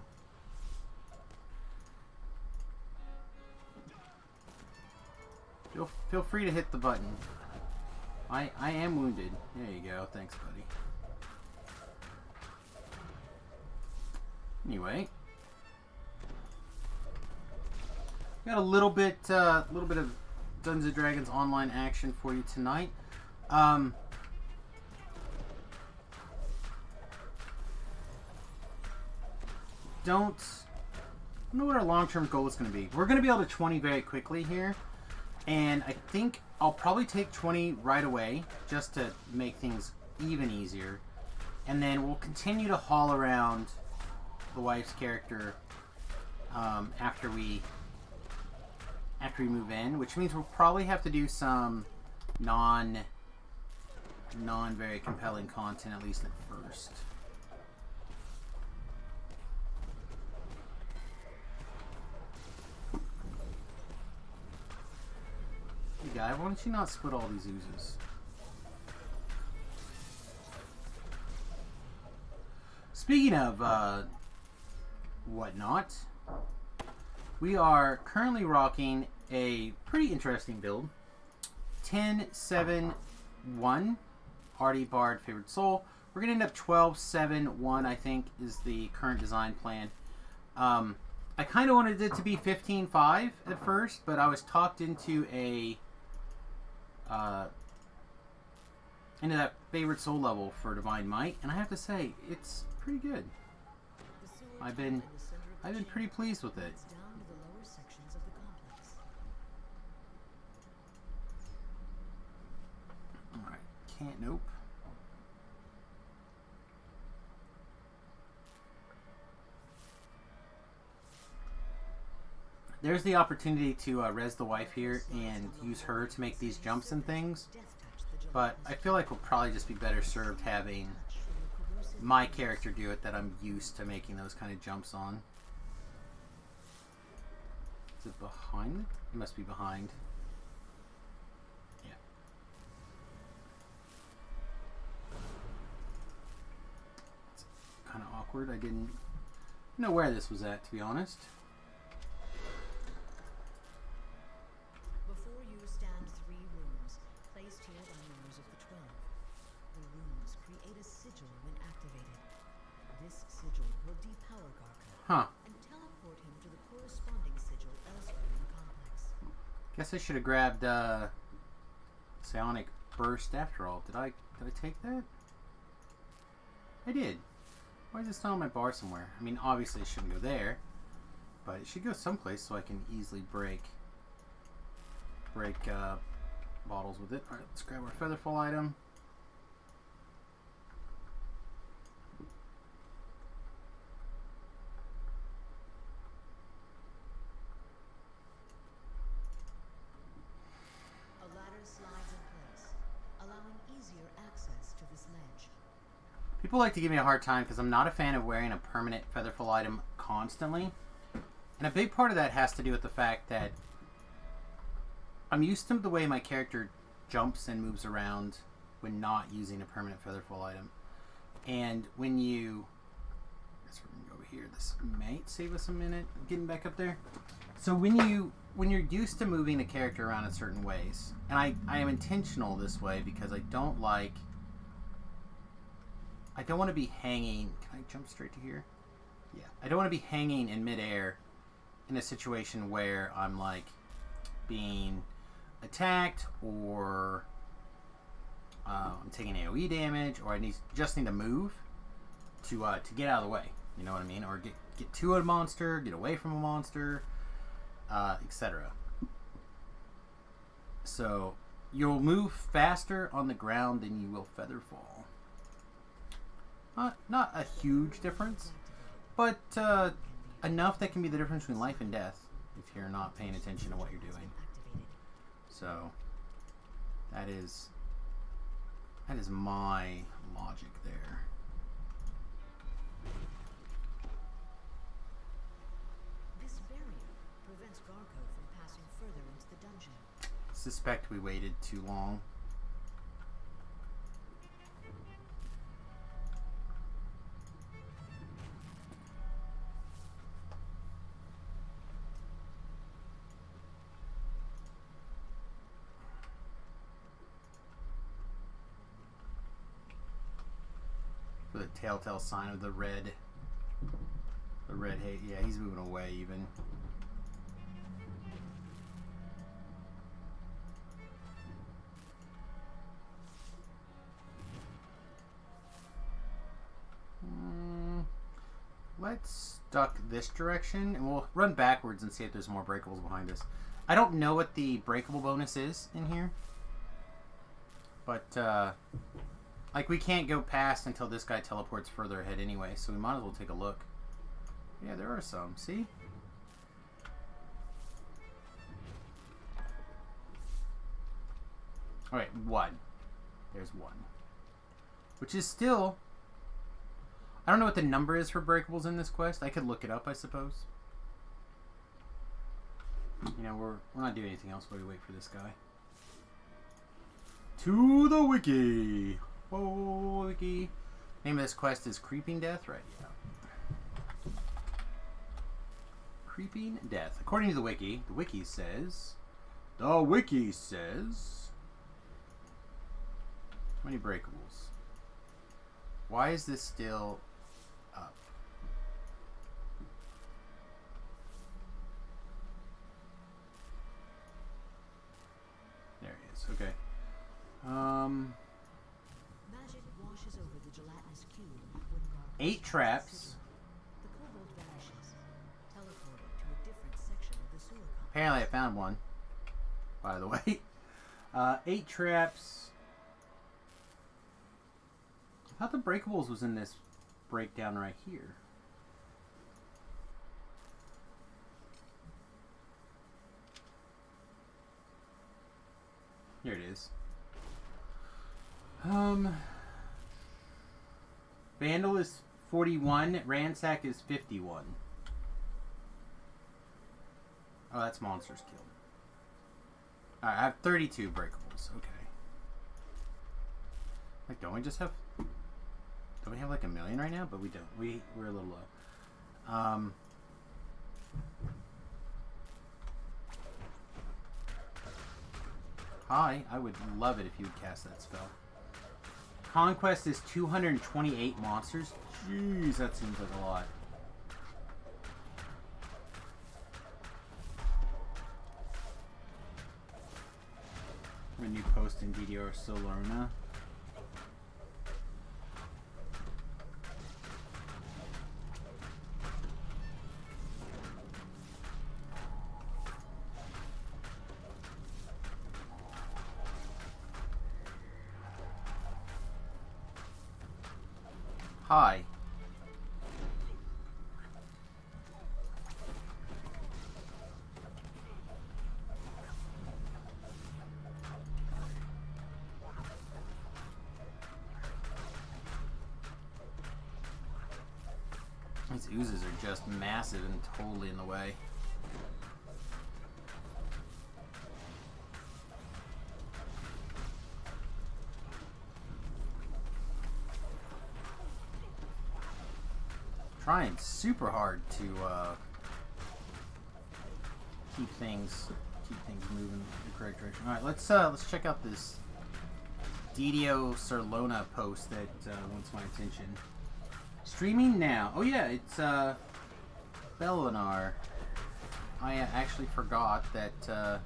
Feel free to hit the button. I am wounded. There you go. Thanks, buddy. Anyway. Got a little bit of Dungeons and Dragons online action for you tonight. Don't know what our long-term goal is going to be. We're going to be able to 20 very quickly here, and I think I'll probably take 20 right away just to make things even easier, and then we'll continue to haul around the wife's character after we move in, which means we'll probably have to do some non very compelling content, at least at first. Hey guy, why don't you not split all these oozes? Speaking of whatnot, we are currently rocking a pretty interesting build. 10-7-1, Artie Bard Favored Soul. We're going to end up 12-7-1, I think, is the current design plan. I kind of wanted it to be 15.5 at first, but I was talked into into that favorite soul level for Divine Might, and I have to say, it's pretty good. The sewer I've tunnel been in the center of the chamber pretty pleased with it. leads down to the lower sections of the complex. Alright, can't, nope. There's the opportunity to res the wife here and use her to make these jumps and things, Death touch the but I feel like we'll probably just be better served having touch from the corrosive my character do it that I'm used to making those kind of jumps on. Is it behind? It must be behind. Yeah. It's kind of awkward. I didn't know where this was at, to be honest. Before you stand 3 runes, placed here by members of the 12. The runes create a sigil when activated. This sigil will depower Garko Huh. and teleport him to the corresponding sigil elsewhere in the complex. Guess I should have grabbed Psionic Burst after all. Did I take that? I did. Why is it still on my bar somewhere? I mean, obviously it shouldn't go there, but it should go someplace so I can easily break bottles with it. Alright, let's grab our Featherfall item. A ladder slides in place, allowing easier access to this ledge. People like to give me a hard time because I'm not a fan of wearing a permanent Featherfall item constantly. And a big part of that has to do with the fact that I'm used to the way my character jumps and moves around when not using a permanent Featherfall item. And when you... I guess we're going to go over here. This might save us a minute getting back up there. So when you're used to moving a character around in certain ways, and I am intentional this way because I don't want to be hanging... Can I jump straight to here? Yeah. I don't want to be hanging in midair in a situation where I'm like being attacked or I'm taking AoE damage or just need to move to get out of the way. You know what I mean? Or get to a monster, get away from a monster, etc. So you'll move faster on the ground than you will Featherfall. Not a huge difference, but enough that can be the difference between life and death if you're not paying attention to what you're doing. So that is my logic there. This barrier prevents Garko from passing further into the dungeon. Suspect we waited too long. For the telltale sign of the red hate. Yeah, he's moving away even. Let's duck this direction, and we'll run backwards and see if there's more breakables behind us. I don't know what the breakable bonus is in here, but like we can't go past until this guy teleports further ahead anyway, so we might as well take a look. Yeah, there are some. See? Alright, 1. There's 1. Which is still... I don't know what the number is for breakables in this quest. I could look it up, I suppose. You know, we're not doing anything else while we wait for this guy. To the wiki! Whoa, wiki. Name of this quest is Creeping Death, right? Yeah. Creeping Death. According to the wiki says... The wiki says... How many breakables? Why is this still up? Okay. Magic washes over the gelatinous cube when Mark 8 traps. The kobold vanishes, teleporting to a different section of the sewer complex. Apparently I found one, by the way. 8 traps. I thought the breakables was in this breakdown right here. Here it is. Vandal is 41. Ransack is 51. Oh, that's monsters killed. Alright, I have 32 breakables. Okay. Like, don't we just have... Don't we have like 1 million right now? But we don't. We're a little low. Hi, I would love it if you would cast that spell. Conquest is 228 monsters. Jeez, that seems like a lot. A new post in DDR Solana. Hi. These oozes are just massive and totally in the way. Trying super hard to keep things moving the correct direction. All right, let's check out this DDO Solana post that wants my attention. Streaming now. Oh yeah, it's Bellinar. I actually forgot that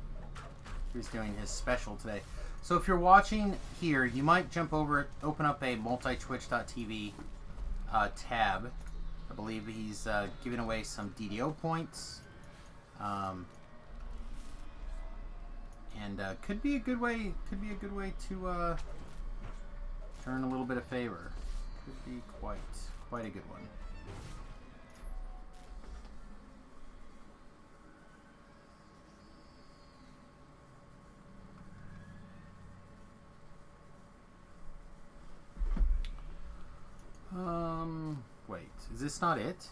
he was doing his special today. So if you're watching here, you might jump over, open up a multitwitch.tv tab. I believe he's giving away some DDO points, and could be a good way. Could be a good way to turn a little bit of favor. Could be quite a good one. Wait, is this not it?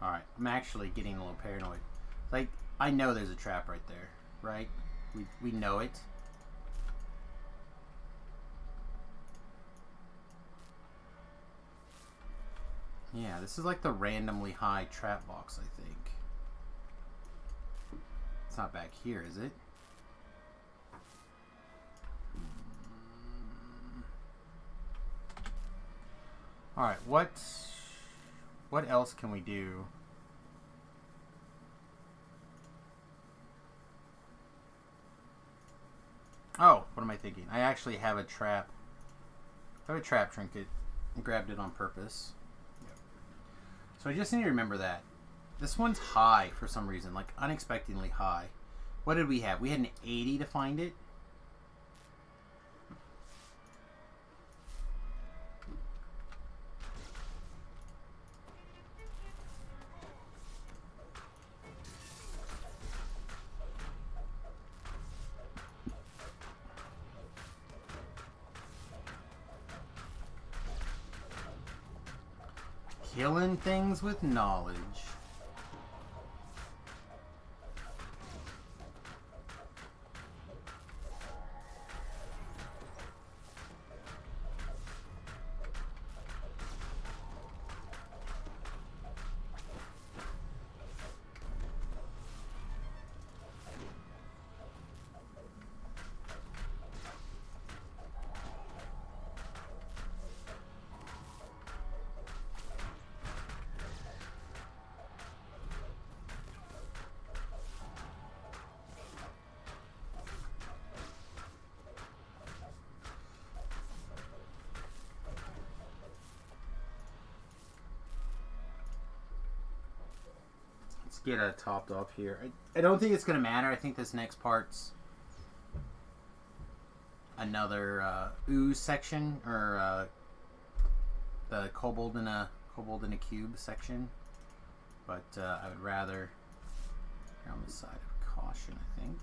Alright, I'm actually getting a little paranoid. Like, I know there's a trap right there, right? We know it. Yeah, this is like the randomly high trap box, I think. It's not back here, is it? Alright, what else can we do? Oh, what am I thinking? I actually have a trap. I have a trap trinket. I grabbed it on purpose. So I just need to remember that. This one's high for some reason, like unexpectedly high. What did we have? We had an 80 to find it. Killing things with knowledge. get a topped off here. I don't think it's going to matter. I think this next part's another ooze section, or the kobold in a cube section. But I would rather err on the side of caution, I think.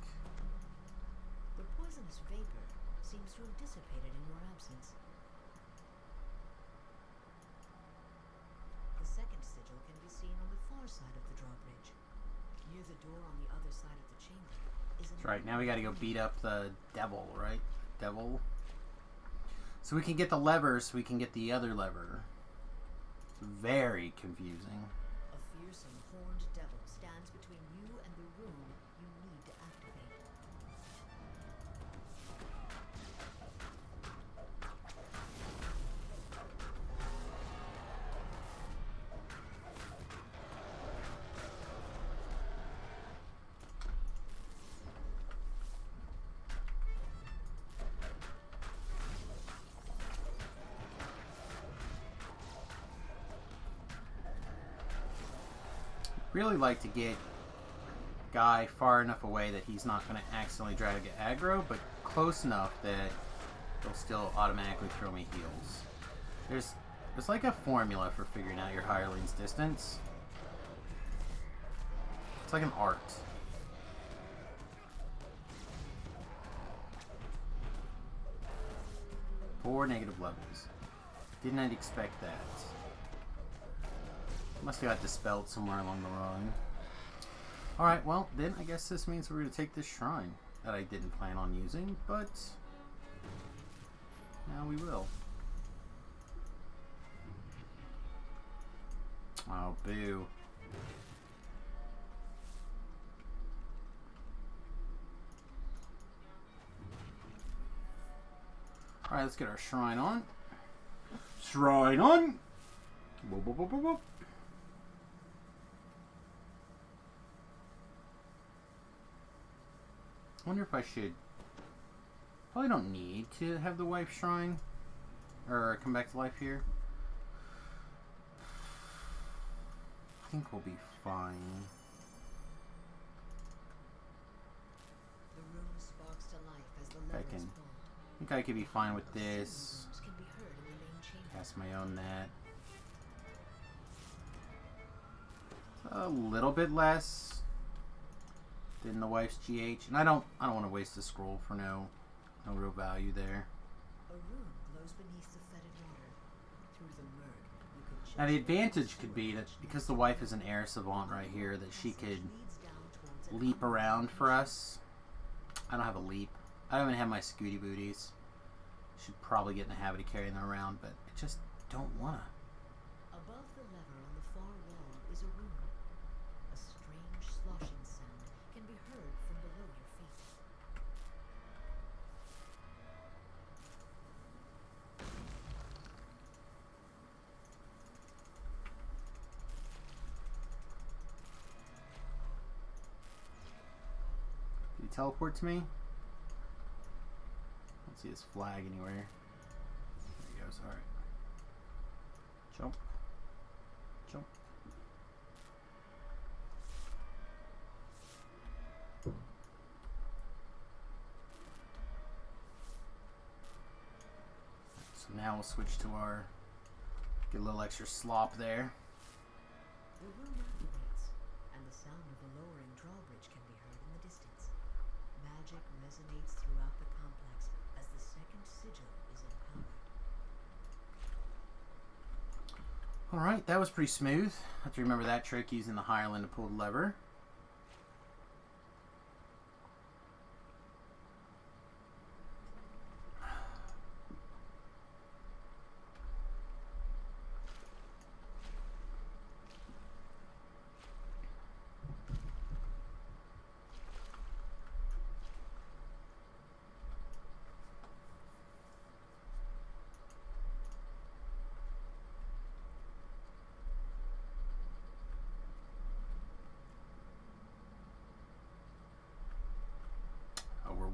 The poisonous vapor seems to have dissipated in your absence. The second sigil can be seen on the far side of the drawbridge. Near the door on the other side of the chamber is an... That's right. Now we got to go beat up the devil, right? Devil. So we can get the lever, so we can get the other lever. It's very confusing. A fearsome horned devil stands between you and the room you need to activate. Really like to get Guy far enough away that he's not going to accidentally drag aggro, but close enough that he'll still automatically throw me heals. There's like a formula for figuring out your hireling's distance. It's like an art. Four negative levels. Did not expect that. Must have got dispelled somewhere along the line. Alright, well, then I guess this means we're going to take this shrine that I didn't plan on using, but now we will. Oh, boo. Alright, let's get our shrine on. Shrine on! Whoop, whoop, whoop, whoop, whoop. I wonder if I should... Probably don't need to have the wife shrine. Or come back to life here. I think we'll be fine. The room sparks to life as the I lever can- is pulled. I think I could be fine with this. Sounds can be heard in the main chamber. Cast my own net. A little bit less than the wife's GH, and I don't want to waste a scroll for no real value there. A room glows beneath the fetid water. Through the murk, you can Now the just advantage could be that because the wife is an air savant right here, that she could leads down towards an leap around for us. I don't have a leap. I don't even have my scooty booties. Should probably get in the habit of carrying them around, but I just don't wanna. Above the lever on the far wall is a room. A strange sloshing sound can be heard from below your feet. Did he teleport to me? I don't see his flag anywhere. There he goes, alright. Jump. Jump. So now we'll switch to our... Get a little extra slop there. The room activates, and the sound of a lowering drawbridge can be heard in the distance. Magic resonates throughout the complex as the second sigil is empowered. Alright, that was pretty smooth. Have to remember that trick using the Hireland to pull the lever.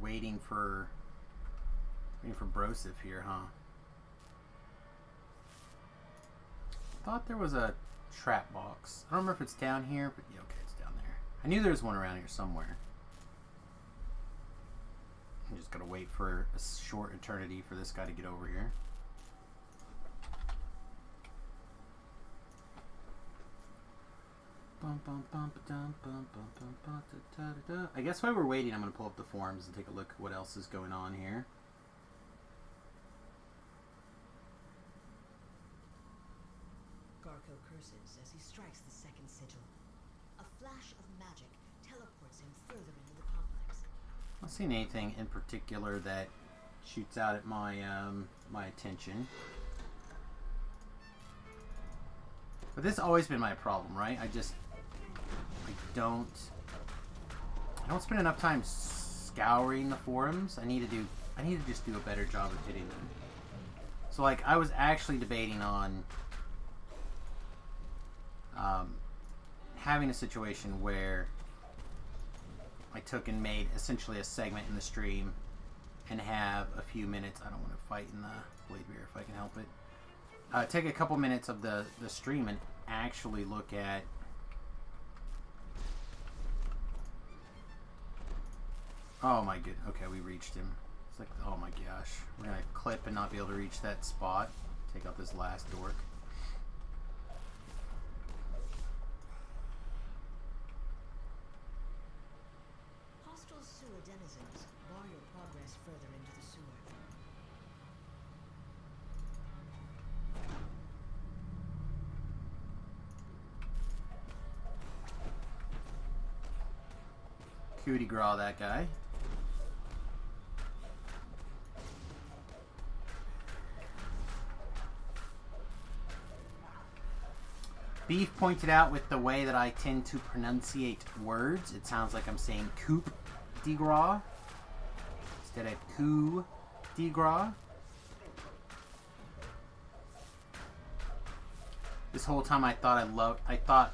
Waiting for Broseph here, huh? Thought there was a trap box. I don't remember if it's down here, but yeah, okay, it's down there. I knew there was one around here somewhere. I'm just gonna wait for a short eternity for this guy to get over here. I guess while we're waiting, I'm gonna pull up the forums and take a look at what else is going on here. Garko curses as he strikes the second sigil. A flash of magic teleports him further into the complex. I'm not seeing anything in particular that shoots out at my my attention. But this has always been my problem, right? I don't spend enough time scouring the forums. I need to just do a better job of hitting them. So like I was actually debating on having a situation where I took and made essentially a segment in the stream and have a few minutes. I don't want to fight in the blade bear if I can help it. Take a couple minutes of the stream and actually look at oh my good. Okay, we reached him. It's like, oh my gosh. We're gonna clip and not be able to reach that spot. Take out this last dork. Hostile sewer denizens bar your progress further into the sewer. Cootie Graw, that guy. Beef pointed out with the way that I tend to pronunciate words, it sounds like I'm saying coup de gras instead of coup de gras. This whole time I thought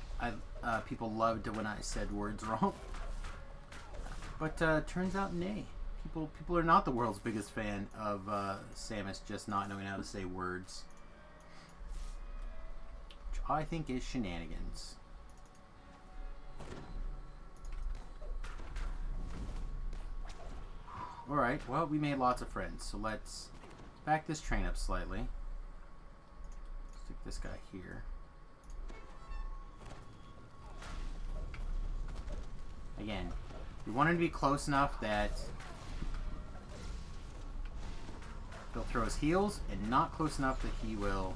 people loved when I said words wrong. But turns out nay. People are not the world's biggest fan of Samus just not knowing how to say words. Which I think is shenanigans. Alright, well, we made lots of friends, so let's back this train up slightly. Stick this guy here. Again, we want him to be close enough that he'll throw his heels, and not close enough that he will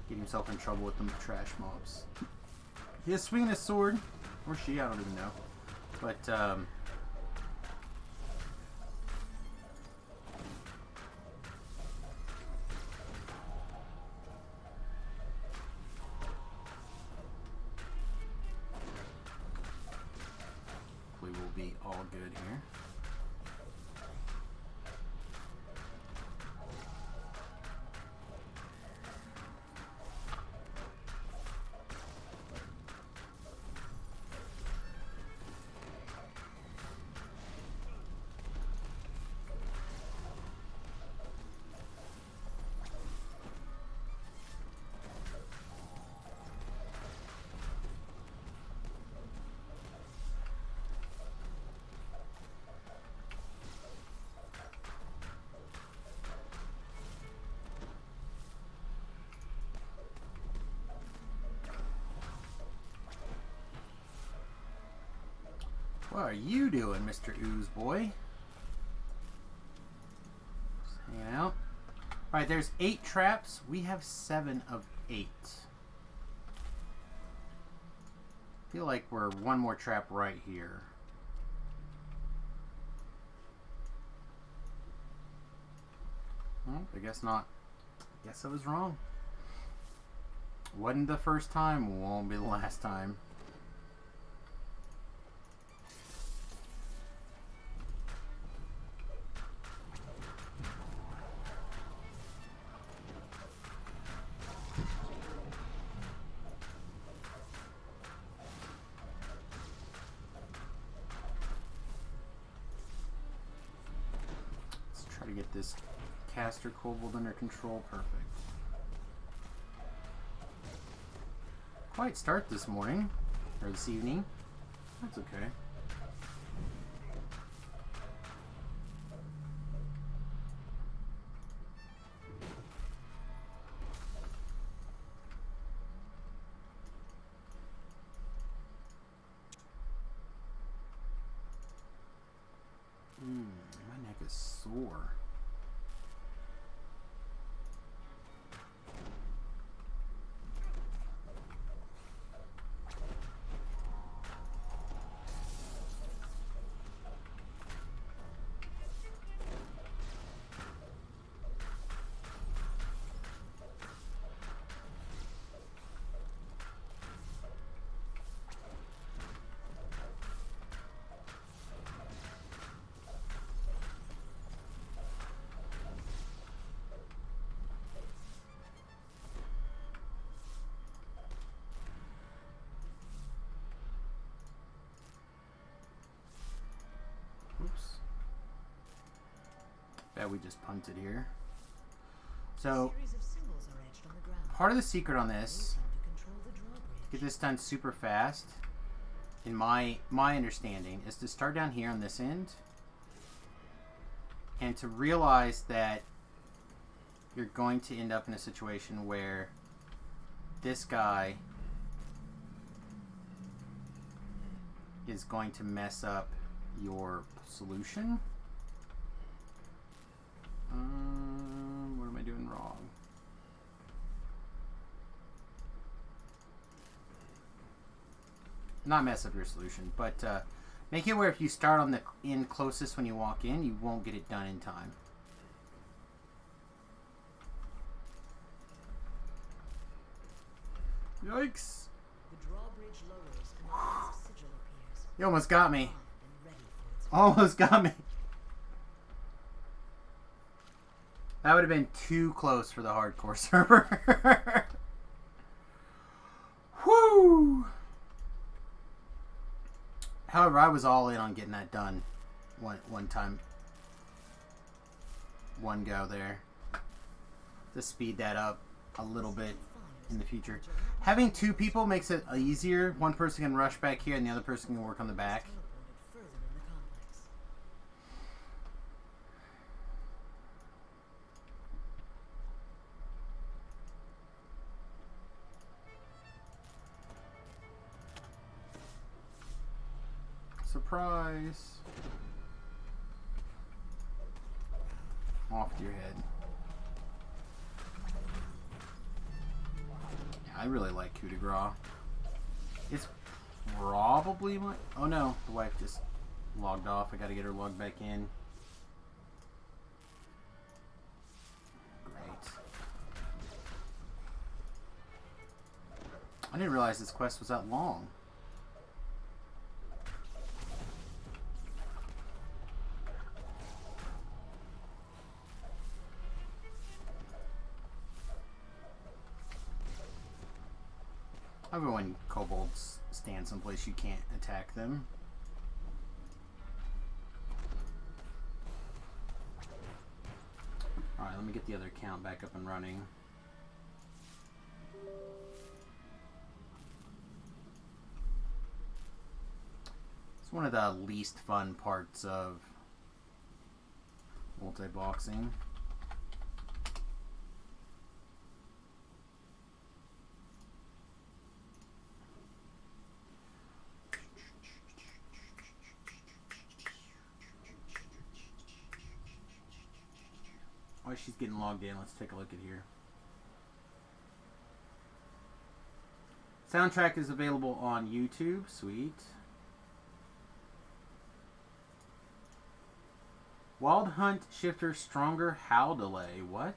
get himself in trouble with the trash mobs. He is swinging his sword, or she, I don't even know. But, we will be all good here. What are you doing, Mr. Ooze Boy? Just hanging out. Alright, there's 8 traps. We have 7 of 8. I feel like we're one more trap right here. Well, I guess not. I guess I was wrong. Wasn't the first time, won't be the last time. To get this caster kobold under control. Perfect. Quiet start this morning, or this evening. That's okay. My neck is sore. Oops. Bet we just punted here. So, Series of symbols are etched on the ground. part of the secret on Use this, them to control the drawbridge. get this done super fast, in my understanding, is to start down here on this end, and to realize that you're going to end up in a situation where this guy is going to mess up your solution. What am I doing wrong? Not mess up your solution, but make it where if you start on the end closest when you walk in, you won't get it done in time. Yikes! The drawbridge lowers and the last sigil appears. You almost got me. Armed and ready for its Almost got me. That would have been too close for the hardcore server. Whoo! However, I was all in on getting that done one time. One go there. To speed that up a little bit in the future. Having two people makes it easier. One person can rush back here and the other person can work on the back. teleported further in the complex. Surprise! Off to your head. Yeah, I really like coup de grace. It's probably my... Oh no, the wife just logged off. I gotta get her logged back in. Great. I didn't realize this quest was that long. I love it when kobolds stand someplace you can't attack them. Alright, let me get the other account back up and running. It's one of the least fun parts of multi-boxing. While she's getting logged in, let's take a look at here. Soundtrack is available on YouTube. Sweet. Wild Hunt Shifter Stronger Howl Delay. What?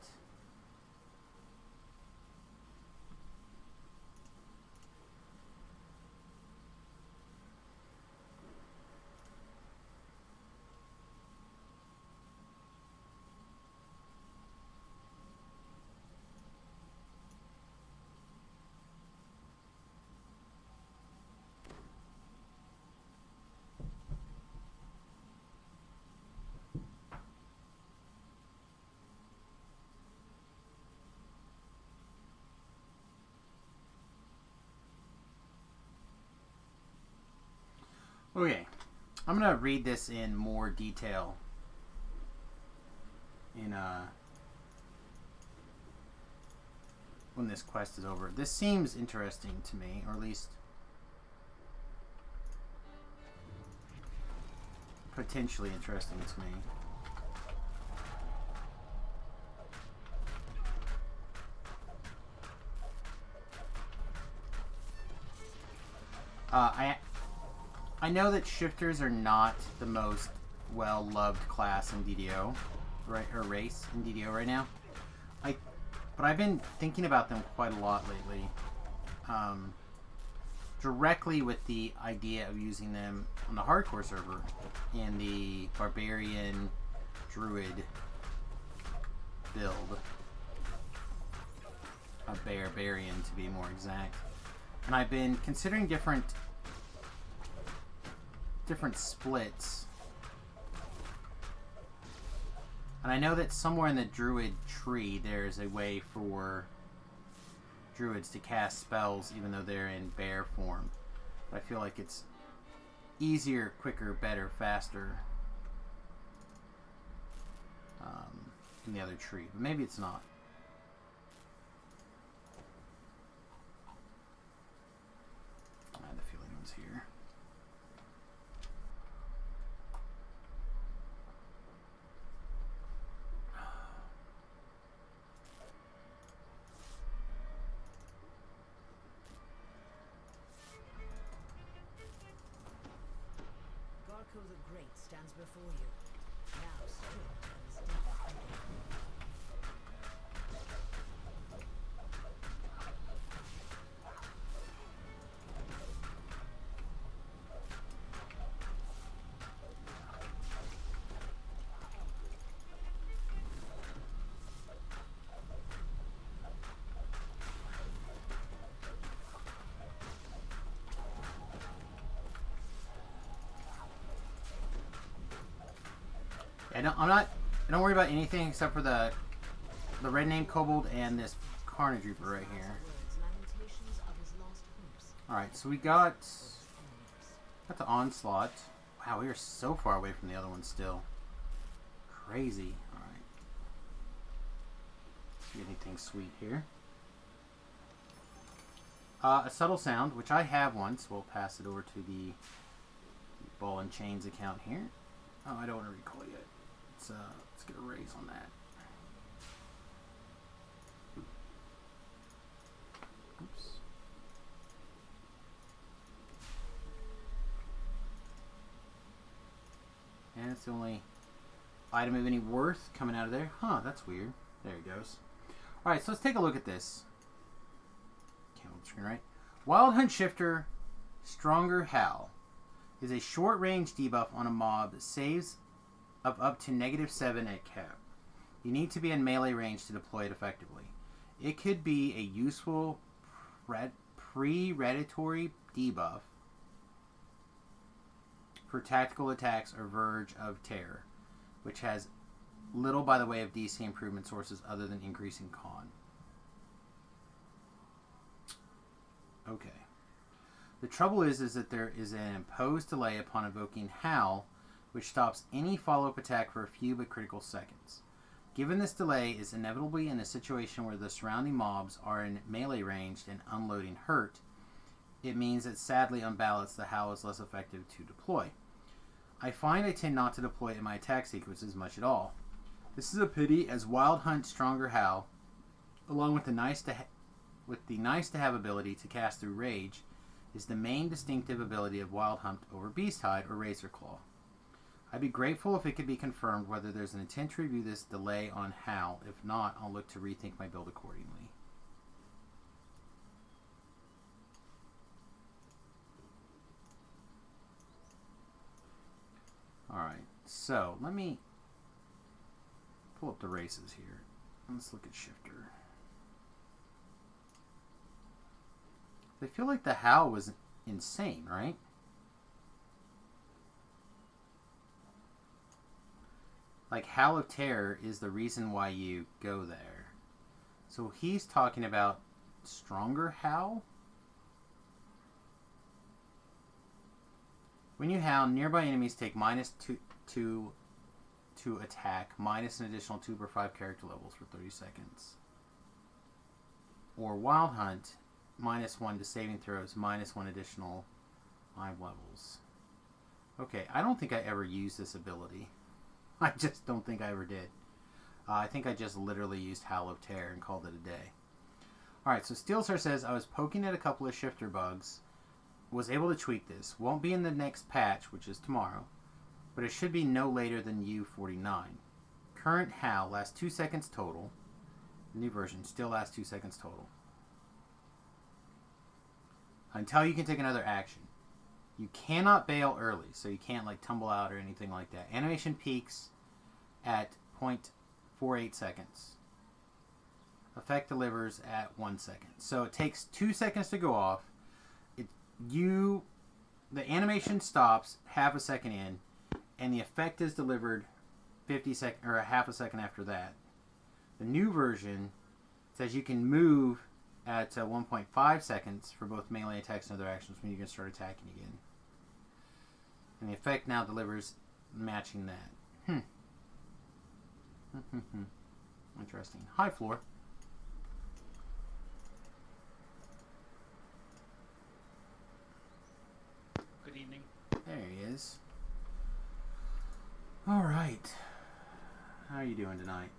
Okay, I'm gonna read this in more detail in when this quest is over. This seems interesting to me, or at least potentially interesting to me. I know that shifters are not the most well-loved class in DDO, right, or race in DDO right now. But I've been thinking about them quite a lot lately. Directly with the idea of using them on the hardcore server in the barbarian druid build. A barbarian, to be more exact. And I've been considering different splits. And I know that somewhere in the druid tree there's a way for druids to cast spells even though they're in bear form. But I feel like it's easier, quicker, better, faster in the other tree. But maybe it's not. I had the feeling it was here. Garko the Great stands before you, now stripped of his deadly hood. I don't worry about anything except for the red name kobold and this carnage reaper right here. Words, lamentations of his lost hopes. Alright, so we got the onslaught. Wow, we are so far away from the other one still. Crazy. Alright. See anything sweet here. A subtle sound, which I have once. We'll pass it over to the ball and chains account here. Oh, I don't want to recall yet. Let's get a raise on that. Oops. And it's the only item of any worth coming out of there. Huh, that's weird. There it goes. Alright, so let's take a look at this. Can't hold the screen right. Wild Hunt Shifter Stronger Howl is a short-range debuff on a mob that saves of up to -7 at cap. You need to be in melee range to deploy it effectively. It could be a useful predatory debuff for tactical attacks or Verge of Terror, which has little by the way of DC improvement sources other than increasing con. Okay. The trouble is that there is an imposed delay upon invoking Howl, which stops any follow-up attack for a few but critical seconds. Given this delay is inevitably in a situation where the surrounding mobs are in melee range and unloading hurt, it means that sadly on balance the Howl is less effective to deploy. I find I tend not to deploy it in my attack sequences much at all. This is a pity, as Wild Hunt Stronger Howl, along with the nice to have ability to cast through rage, is the main distinctive ability of Wild Hunt over Beast Hide or Razor Claw. I'd be grateful if it could be confirmed whether there's an intent to review this delay on Howl. If not, I'll look to rethink my build accordingly. Alright, so let me pull up the races here. Let's look at Shifter. I feel like the Howl was insane, right? Like, Howl of Terror is the reason why you go there. So he's talking about Stronger Howl? When you howl, nearby enemies take -2 to attack, minus an additional 2 per 5 character levels for 30 seconds. Or Wild Hunt, -1 to saving throws, -1 additional 5 levels. Okay, I don't think I ever used this ability. I just don't think I ever did. I think I just literally used Howl of Terror and called it a day. Alright, so Steelstar says, I was poking at a couple of shifter bugs. Was able to tweak this. Won't be in the next patch, which is tomorrow. But it should be no later than U49. Current Howl lasts 2 seconds total. The new version still lasts 2 seconds total. Until you can take another action. You cannot bail early, so you can't like tumble out or anything like that. Animation peaks at 0.48 seconds. Effect delivers at 1 second. So it takes 2 seconds to go off. The animation stops half a second in, and the effect is delivered 50 seconds or a half a second after that. The new version says you can move at 1.5 seconds for both melee attacks and other actions when you can start attacking again. And the effect now delivers matching that. Interesting. Hi, Floor. Good evening. There he is. All right. How are you doing tonight?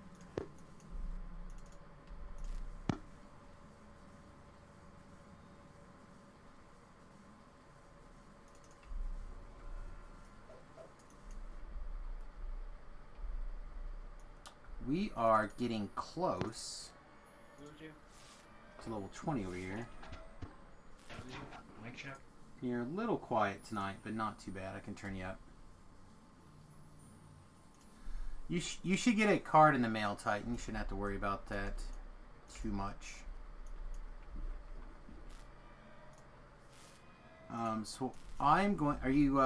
We are getting close to level 20 over here. Mic check. You're a little quiet tonight, but not too bad. I can turn you up. You should get a card in the mail, Titan. You shouldn't have to worry about that too much. So I'm going... Are you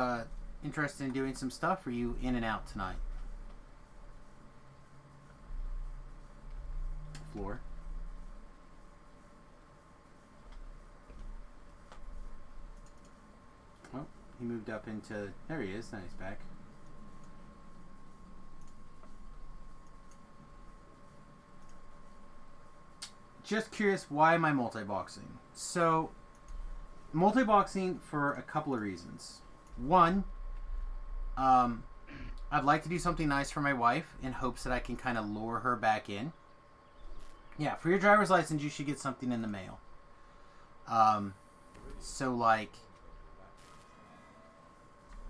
interested in doing some stuff, or are you in and out tonight? Floor. Oh, he moved up into... There he is. Now he's back. Just curious, why am I multi-boxing? So, multi-boxing for a couple of reasons. One, I'd like to do something nice for my wife in hopes that I can kind of lure her back in. Yeah, for your driver's license, you should get something in the mail. So, like,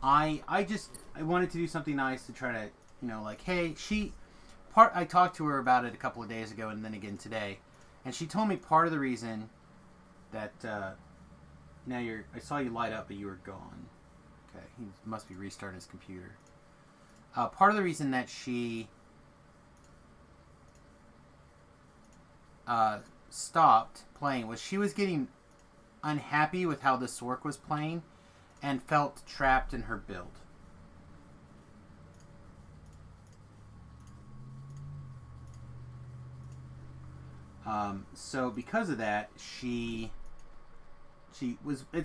I wanted to do something nice to try to, you know, like, hey, I talked to her about it a couple of days ago and then again today. And she told me part of the reason that, I saw you light up, but you were gone. Okay, he must be restarting his computer. Part of the reason that she stopped playing was she was getting unhappy with how the Sork was playing and felt trapped in her build. So because of that, it's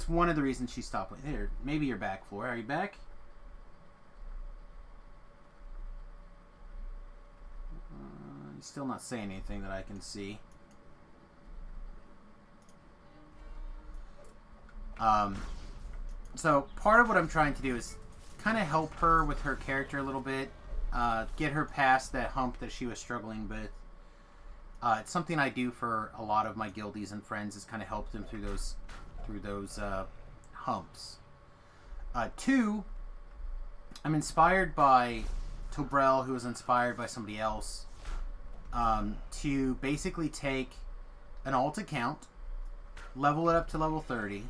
one of the reasons she stopped playing. Here, maybe you're back, Floor. Are you back? He's still not saying anything that I can see. So part of what I'm trying to do is kind of help her with her character a little bit, get her past that hump that she was struggling with. It's something I do for a lot of my guildies and friends, is kind of help them through those humps. Two, I'm inspired by Tobrel, who was inspired by somebody else, to basically take an alt account, level it up to level 30,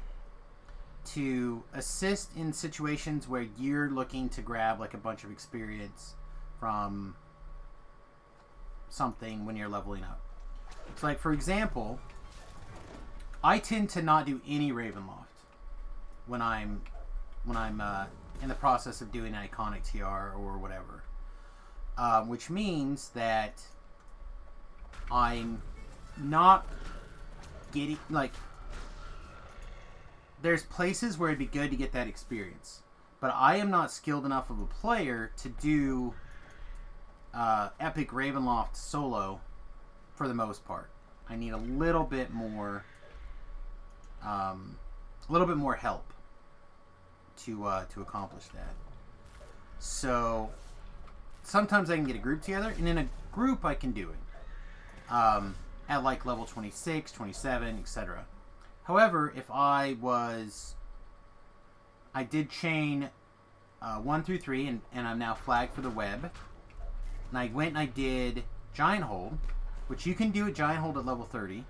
to assist in situations where you're looking to grab like a bunch of experience from something when you're leveling up. So, like, for example, I tend to not do any Ravenloft when I'm in the process of doing an iconic TR or whatever, which means that I'm not getting, like, there's places where it'd be good to get that experience, but I am not skilled enough of a player to do Epic Ravenloft solo for the most part. I need a little bit more help to accomplish that. So sometimes I can get a group together, and in a group I can do it at like level 26, 27, etc. However, if I did chain 1 through 3, and I'm now flagged for the web, and I went and I did Giant Hold, which you can do at Giant Hold at level 30,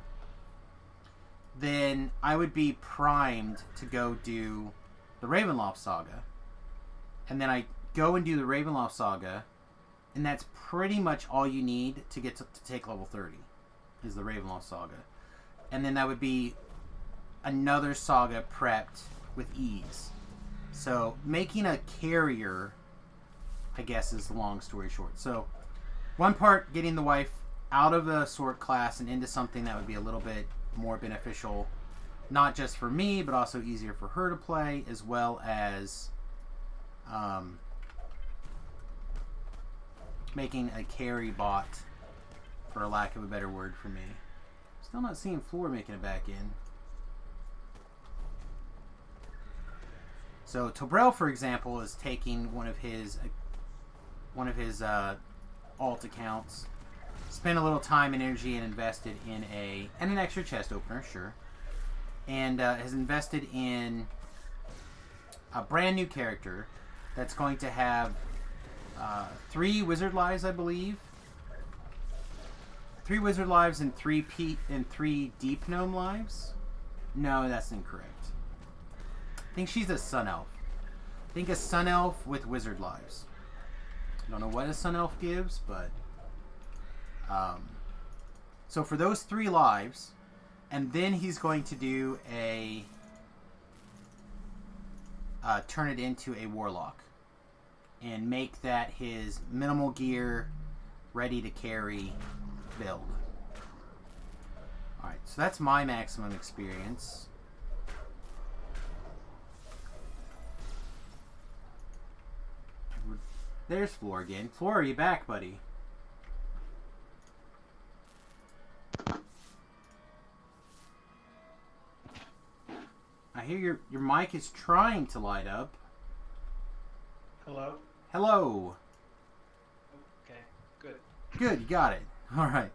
then I would be primed to go do the Ravenloft Saga. And then I go and do the Ravenloft Saga, and that's pretty much all you need to get to take level 30, is the Ravenloft Saga. And then that would be another saga prepped with ease. So making a carrier, I guess, is the long story short. So one part, getting the wife out of the sword class and into something that would be a little bit more beneficial, not just for me, but also easier for her to play, as well as making a carry bot, for lack of a better word for me. Still not seeing Floor making it back in. So Tobrel, for example, is taking one of his alt accounts, spent a little time and energy and invested in an extra chest opener, sure, and has invested in a brand new character that's going to have 3 wizard lives, I believe. 3 wizard lives and 3 deep gnome lives. No, that's incorrect. I think she's a sun elf. I think a sun elf with wizard lives. I don't know what a sun elf gives, but so for those 3 lives, and then he's going to do a turn it into a warlock and make that his minimal gear, ready to carry build. Alright, so that's my maximum experience. There's Floor again. Floor, are you back, buddy? I hear your mic is trying to light up. Hello? Hello. Okay, good. Good, you got it. All right.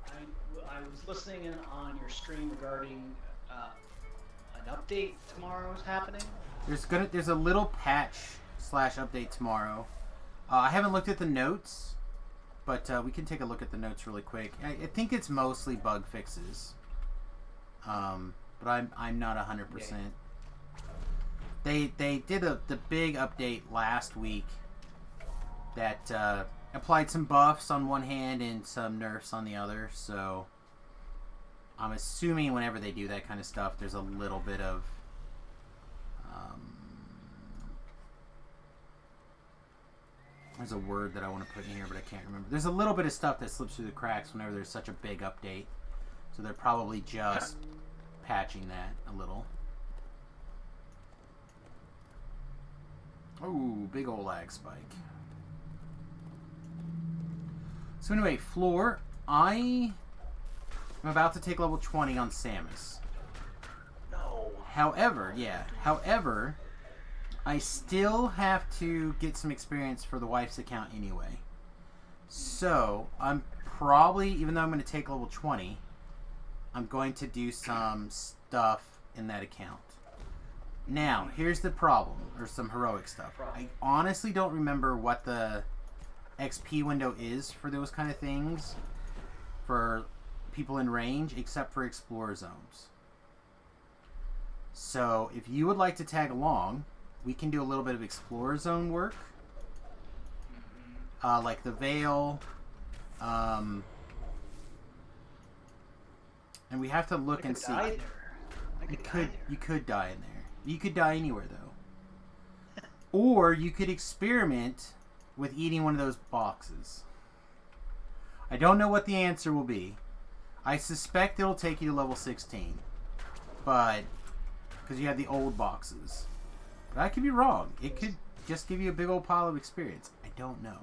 I was listening in on your stream regarding an update tomorrow is happening. There's a little patch / update tomorrow. I haven't looked at the notes, but we can take a look at the notes really quick. I think it's mostly bug fixes, but I'm not 100%. They did the big update last week that applied some buffs on one hand and some nerfs on the other. So I'm assuming whenever they do that kind of stuff, there's a little bit of there's a word that I want to put in here, but I can't remember. There's a little bit of stuff that slips through the cracks whenever there's such a big update. So they're probably just patching that a little. Oh, big old lag spike. So anyway, Floor, I am about to take level 20 on Samus. No. However, I still have to get some experience for the wife's account anyway. So, I'm probably, even though I'm going to take level 20, I'm going to do some stuff in that account. Now, here's the problem, or some heroic stuff. I honestly don't remember what the XP window is for those kind of things for people in range, except for Explorer Zones. So, if you would like to tag along, we can do a little bit of Explorer Zone work. Like the Veil. And we have to look and see. You could die in there. You could die anywhere, though. Or you could experiment with eating one of those boxes. I don't know what the answer will be. I suspect it'll take you to level 16. But because you had the old boxes. But I could be wrong. It could just give you a big old pile of experience. I don't know.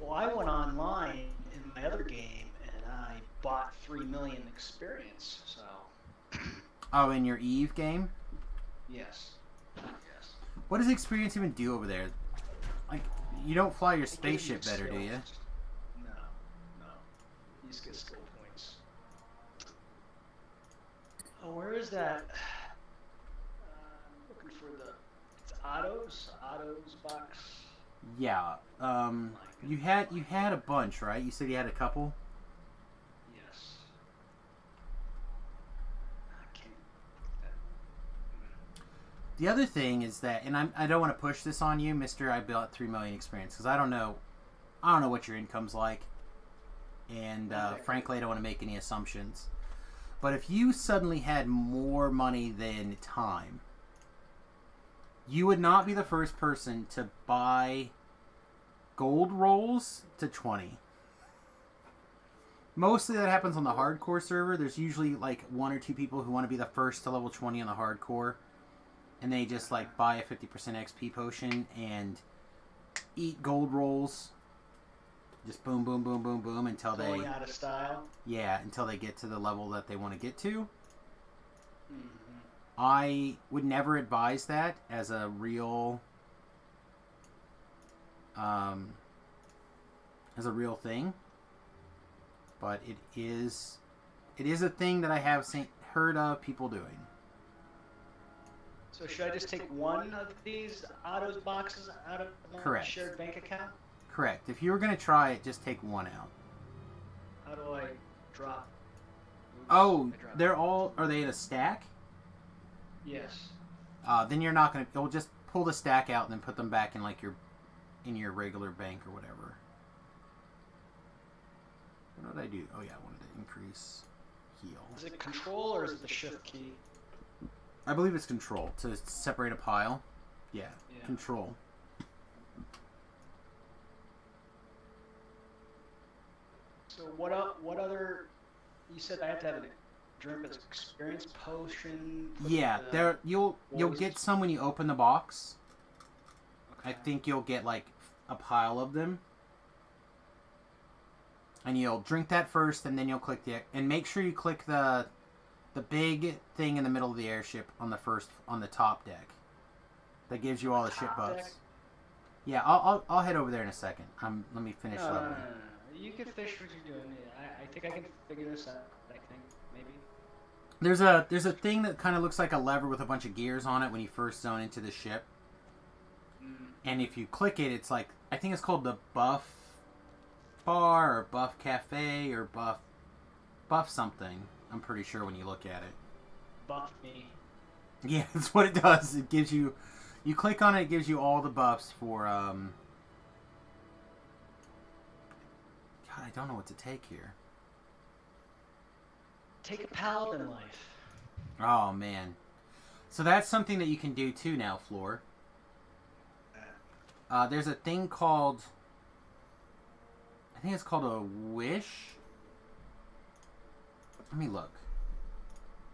Well, I went online in my other game and I bought 3 million experience. So Oh, in your Eve game? yes, yes. What does experience even do over there? Like, you don't fly your It gives you spaceship better, do you? skills. No, no. You just get skill points. Oh, where is that? Looking for the. It's Otto's box. Yeah. You had a bunch, right? You said you had a couple. Yes. I can't. The other thing is that, and I don't want to push this on you, Mister. I built 3 million experience because I don't know what your income's like, and frankly, I don't want to make any assumptions. But if you suddenly had more money than time, you would not be the first person to buy gold rolls to 20. Mostly that happens on the hardcore server. There's usually like 1 or 2 people who want to be the first to level 20 on the hardcore. And they just like buy a 50% XP potion and eat gold rolls. Just boom, boom, boom, boom, boom until Going out of style. until they get to the level that they want to get to. Mm-hmm. I would never advise that as a real thing, but it is a thing that I have heard of people doing. So should I just take one of these Otto's boxes out of my Correct. shared bank account? Correct. If you were going to try it, just take one out. How do I drop? Oops, Oh, I dropped they're it. all... Are they in a stack? Yes. Then you're not going to... You'll just pull the stack out and then put them back in like in your regular bank or whatever. What did I do? Oh yeah, I wanted to increase heal. Is it control or is it the shift key? I believe it's control to separate a pile. Yeah, Yeah. control. So what other? You said I have to have a drink of experience potion. put Yeah, the there you'll boys- get some when you open the box. I Okay. think you'll get like a pile of them. And you'll drink that first, and then you'll click and make sure you click the big thing in the middle of the airship on the top deck. That gives you all the ship Top buffs. deck? Yeah, I'll head over there in a second. Let me finish No, leveling. You can finish what you're doing. I think I can figure this out. I think maybe. There's a thing that kind of looks like a lever with a bunch of gears on it when you first zone into the ship. And if you click it, it's like, I think it's called the buff bar or buff cafe or buff something. I'm pretty sure when you look at it. Buff me. Yeah, that's what it does. It gives you click on it, it gives you all the buffs for God, I don't know what to take here. Take a paladin life. Oh man. So that's something that you can do too now, Floor. There's a thing called, I think it's called a wish. Let me look.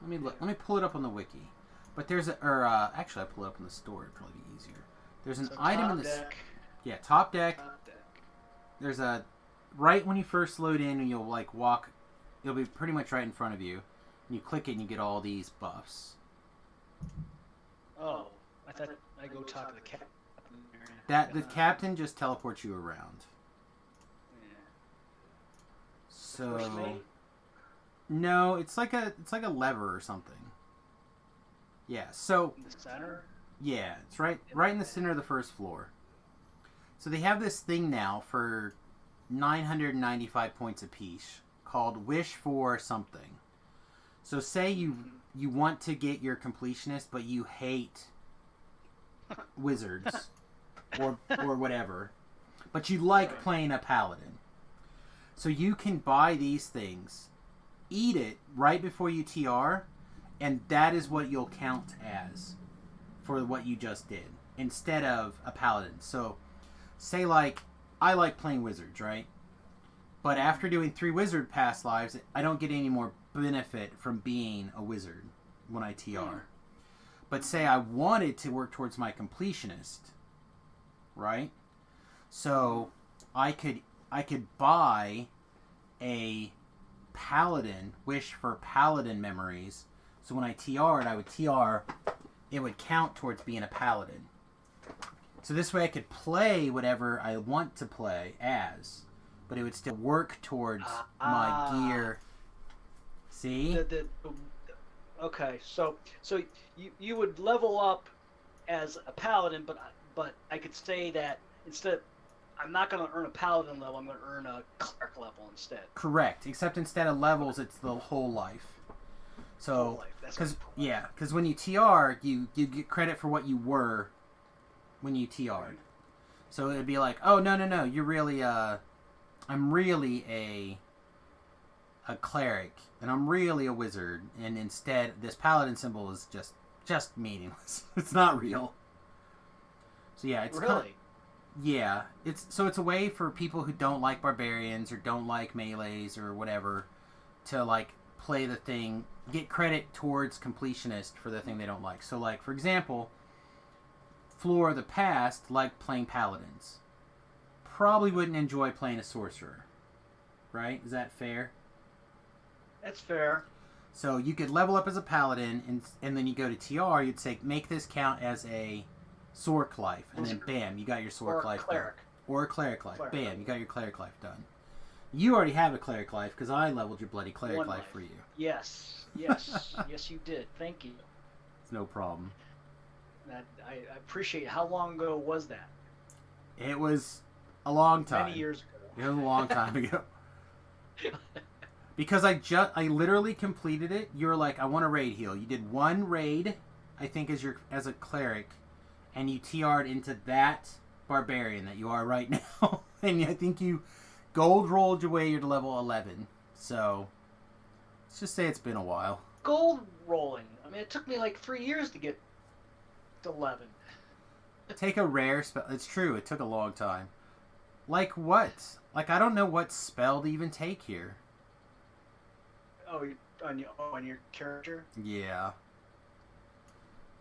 Let me pull it up on the wiki. But there's actually I pull it up in the store. It'd probably be easier. There's an So item top in this. deck. Yeah, top deck. Top deck. There's a right when you first load in, and you'll like walk. It'll be pretty much right in front of you. And you click it, and you get all these buffs. Oh, I thought I go talk to the captain. That the captain just teleports you around. Yeah. So First mate? no, it's like a lever or something. Yeah. So In the center. yeah, it's right in the center of the first floor. So they have this thing now for 995 points apiece called Wish for something. So say you want to get your completionist, but you hate wizards or whatever, but you like Right. playing a paladin. So you can buy these things, eat it right before you TR, and that is what you'll count as for what you just did instead of a paladin. So say like I like playing wizards, right? But after doing 3 wizard past lives, I don't get any more benefit from being a wizard. when I TR. But say I wanted to work towards my completionist, right? So I could buy a paladin, wish for paladin memories. So when I TR'd, I would TR, it would count towards being a paladin. So this way I could play whatever I want to play as, but it would still work towards my gear. See? Okay, so you would level up as a paladin, but I could say that instead, I'm not going to earn a paladin level. I'm going to earn a cleric level instead. Correct. Except instead of levels, it's the whole life. So, because when you TR, you get credit for what you were when you TR'd. So it'd be like, oh no, you're really I'm really a cleric, and I'm really a wizard, and instead this paladin symbol is just meaningless. It's not real. So yeah, it's really. Yeah, it's a way for people who don't like barbarians or don't like melees or whatever to like play the thing, get credit towards completionist for the thing they don't like. So like for example, Floor of the Past liked playing paladins. Probably wouldn't enjoy playing a sorcerer. Right? Is that fair? That's fair. So you could level up as a paladin, and then you go to TR, you'd say, make this count as a Sorc life, and then bam, you got your Sorc life cleric. done. Or a cleric life. Cleric. Bam, you got your cleric life done. You already have a cleric life, because I leveled your bloody cleric One life life. for you. Yes, yes, you did. Thank you. It's no problem. I appreciate it. How long ago was that? It was a long time. Many years ago. It was a long time ago. Because I literally completed it. You were like, I want a raid heal. You did one raid, I think, as a cleric, and you TR'd into that barbarian that you are right now. And I think you gold rolled your way to level 11. So let's just say it's been a while. Gold rolling. I mean, it took me like 3 years to get to 11. Take a rare spell. It's true. It took a long time. Like what? Like I don't know what spell to even take here. Oh, on your character? Yeah.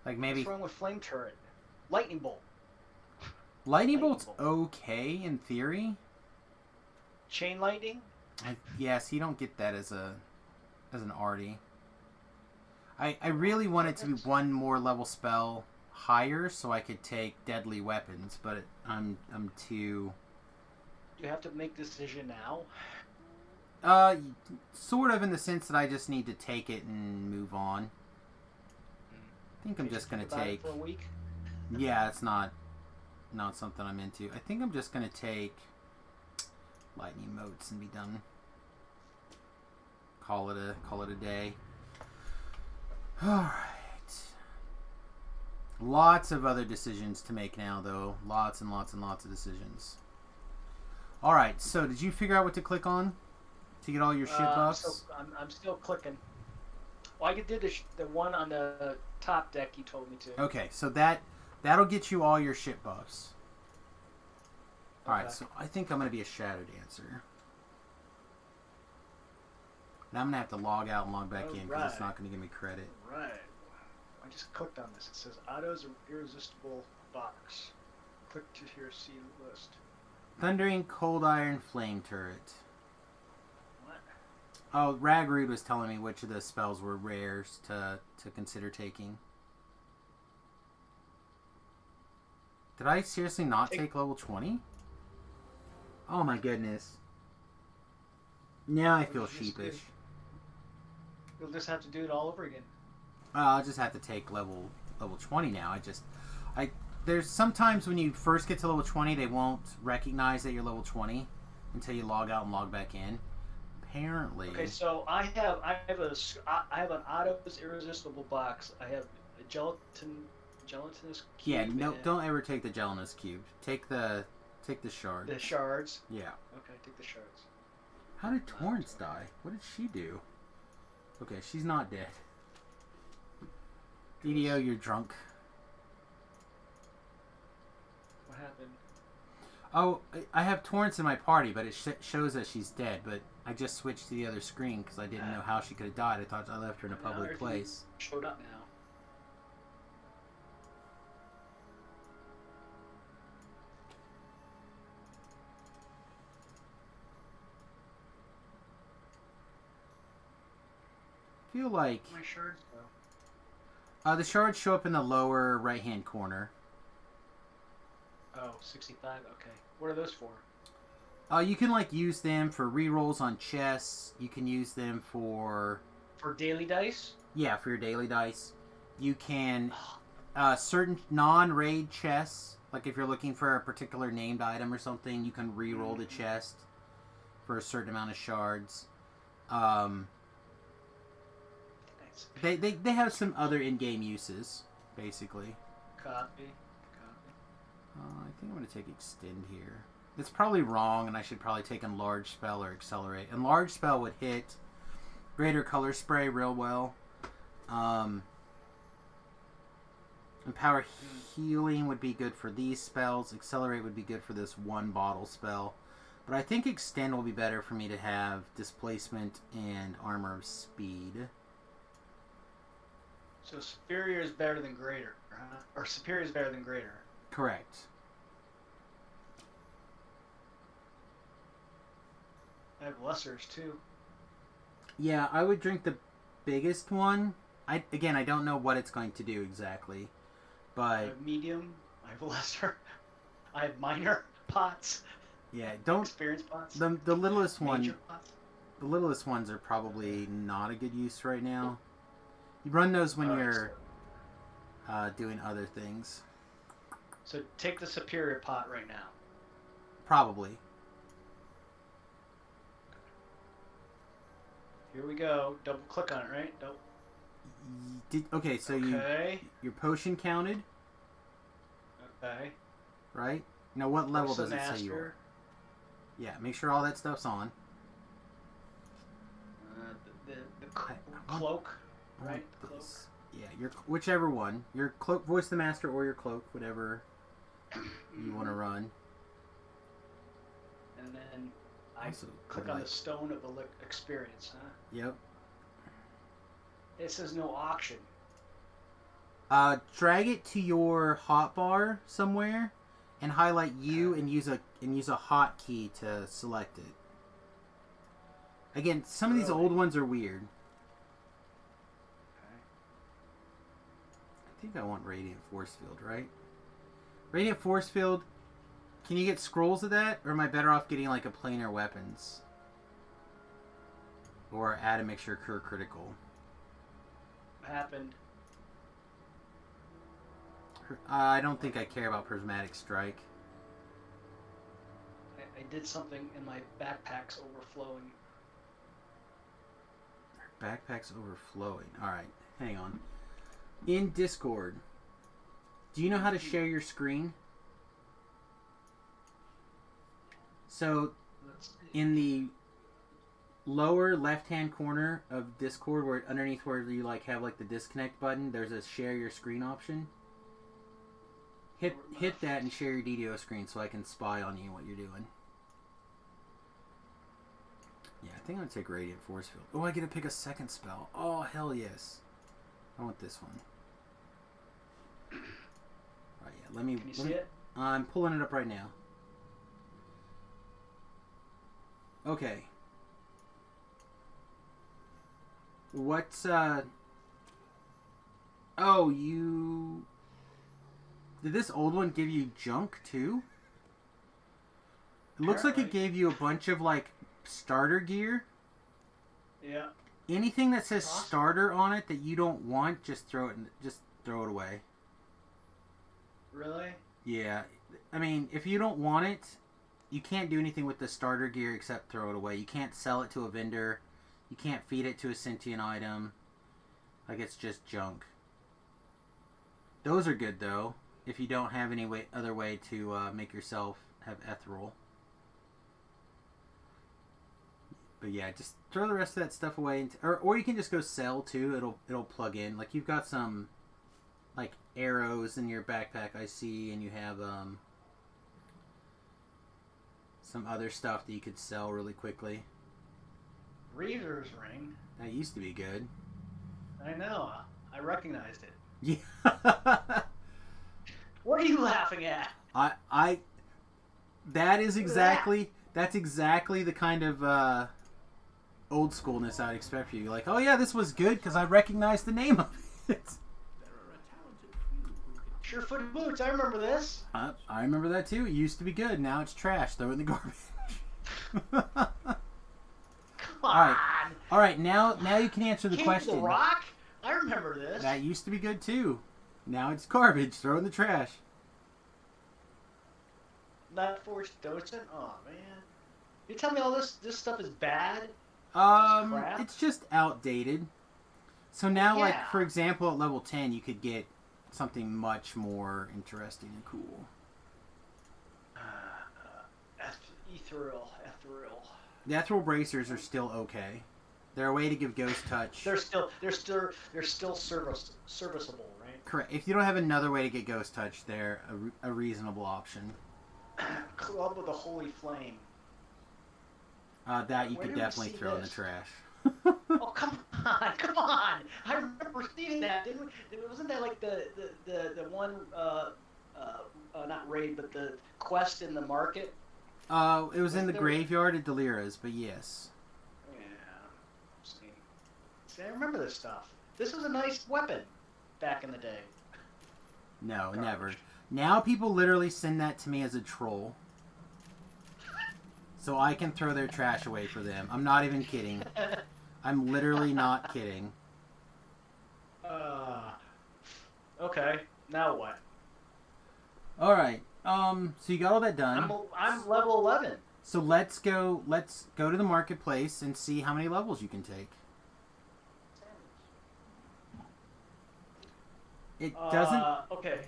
Like maybe What's wrong with Flame Turret? Lightning Bolt. Lightning Bolt's okay in theory. Chain Lightning? Yes, you don't get that as an arty. I really want it to be one more level spell higher so I could take deadly weapons, but I'm too. You have to make this decision now. Sort of in the sense that I just need to take it and move on. I think I'm just gonna take. For a week. Yeah, it's not something I'm into. I think I'm just gonna take lightning motes and be done. Call it a day. All right. Lots of other decisions to make now, though. Lots and lots and lots of decisions. All right. So, did you figure out what to click on to get all your shit buffs? I'm still clicking. Well, I did the one on the top deck you told me to. Okay, so that'll get you all your shit buffs. All right. So I think I'm gonna be a Shadow Dancer. Now I'm gonna have to log out and log back in because it's not gonna give me credit. Right. I just clicked on this. It says Otto's irresistible box. Click to here, see list. Thundering Cold Iron Flame Turret. What? Oh, Ragrude was telling me which of the spells were rares to consider taking. Did I seriously not take level 20? Oh my goodness. Now I feel sheepish. You'll just have to do it all over again. I'll just have to take level 20 now. There's sometimes when you first get to level 20, they won't recognize that you're level 20 until you log out and log back in. Apparently. Okay, so I have an Otto's irresistible box. I have a gelatinous cube. Yeah, no, don't ever take the gelatinous cube. Take the shards. The shards. Yeah. Okay, take the shards. How did Torrance die? What did she do? Okay, she's not dead. DDO, you're drunk. What happened? Oh, I have Torrance in my party, but it shows that she's dead. But I just switched to the other screen because I didn't know how she could have died. I thought I left her in a Now public everything place. showed up now. I feel like My shards though. the shards show up in the lower right-hand corner. Oh, 65. Okay. What are those for? You can like use them for rerolls on chests. You can use them for For daily dice? for your daily dice. You can certain non-raid chests. Like if you're looking for a particular named item or something, you can re-roll the chest for a certain amount of shards. They have some other in-game uses, basically. Copy. I think I'm going to take extend here. It's probably wrong, and I should probably take enlarge spell or accelerate. Enlarge spell would hit greater color spray real well. Empower healing would be good for these spells. Accelerate would be good for this one bottle spell. But I think extend will be better for me to have displacement and armor of speed. So superior is better than greater, huh? Or superior is better than greater. Correct. I have lessers too. Yeah, I would drink the biggest one. I don't know what it's going to do exactly, I but have medium. I have lesser. I have minor pots. yeah, don't Experience pots. the littlest one. Major pots. The littlest ones are probably not a good use right now. You run those when you're doing other things. So take the superior pot right now. Probably. Here we go. Double click on it, right? Okay, so Okay. your potion counted, Okay. right? Now what level Person does it say you are? master. Yeah, make sure all that stuff's on. The cloak, I want right? Cloak. this. Yeah, your whichever one. Your cloak, voice the master, or your cloak, whatever you want to run. And then I Also, click on the stone of experience, huh? Yep. It says no auction. Drag it to your hotbar somewhere, and highlight U and use a hotkey to select it. Again, some of these Really? old ones are weird. Okay. I think I want Radiant Force Field, right? Radiant Force Field. Can you get scrolls of that, or am I better off getting like a planar weapons? Or add a mixture cure critical? Happened. I don't think I care about Prismatic Strike. I did something and my backpack's overflowing. Backpack's overflowing. Alright, hang on. In Discord, do you know how to share your screen? So, Let's see. in the lower left-hand corner of Discord, where underneath where you like have like the disconnect button, there's a share your screen option. Hit that and share your DDO screen so I can spy on you what you're doing. Yeah, I think I'm gonna take Radiant Force Field. Oh, I get to pick a second spell. Oh, hell yes. I want this one. Alright, yeah, let me... Can you see it? I'm pulling it up right now. Okay. What's, Oh, you... Did this old one give you junk, too? It looks like it Apparently. gave you a bunch of, like, starter gear. Yeah. Anything that says Awesome. starter on it that you don't want, just throw it away. Really? Yeah. I mean, if you don't want it, you can't do anything with the starter gear except throw it away. You can't sell it to a vendor. You can't feed it to a sentient item. Like, it's just junk. Those are good, though, if you don't have any other way to make yourself have ethereal. But yeah, just throw the rest of that stuff away, or you can just go sell too. It'll plug in. Like, you've got some like arrows in your backpack, I see, and you have some other stuff that you could sell really quickly. Reader's ring. That used to be good. I know. I recognized it. Yeah. What are you laughing at? That is exactly, that's exactly the kind of old schoolness I'd expect from you. Like, oh yeah, this was good because I recognize the name of it. Sure-footed boots. I remember this. I remember that too. It used to be good. Now it's trash. Throw it in the garbage. Come on. All right. Now you can answer the King question. of the Rock. I remember this. That used to be good too. Now it's garbage. Throw it in the trash. Not forced docent. Oh man. You tell me all this stuff is bad? Crap? It's just outdated. So now, like Yeah. for example, at level 10, you could get something much more interesting and cool. Ethereal. The ethereal bracers are still okay. They're a way to give ghost touch. They're still serviceable, right? Correct. If you don't have another way to get ghost touch, they're a reasonable option. Club with a holy flame. That you Where could do we definitely see throw in the this? trash. Oh come on! I remember seeing that. Didn't we? Wasn't that like the one not raid, but the quest in the market? It was in Wasn't the there- graveyard at Delira's, but yes. Yeah. See, I remember this stuff. This was a nice weapon back in the day. No, Garbage. never. Now people literally send that to me as a troll. So I can throw their trash away for them. I'm not even kidding. I'm literally not kidding. Okay. Now what? Alright. So you got all that done. I'm level 11. So let's go to the marketplace and see how many levels you can take. It doesn't Okay.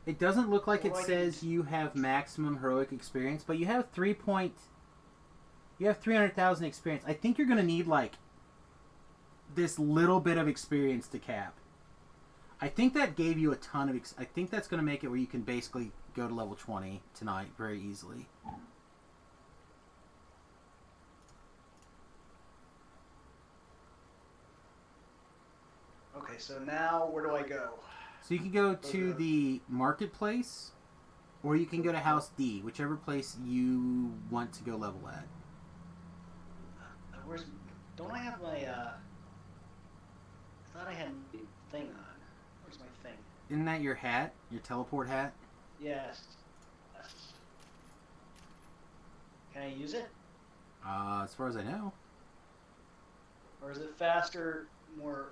It doesn't look like What it do I says you have maximum heroic experience, but you have 300,000 experience. I think you're going to need like this little bit of experience to cap. I think that gave you a ton of I think that's going to make it where you can basically go to level 20 tonight very easily. Okay, so now where do I go? So you can go to the marketplace, or you can go to House D, whichever place you want to go level at. Where's? Don't I have my? I thought I had the thing on. Where's my thing? Isn't that your hat? Your teleport hat? Yes. Can I use it? As far as I know. Or is it faster? More.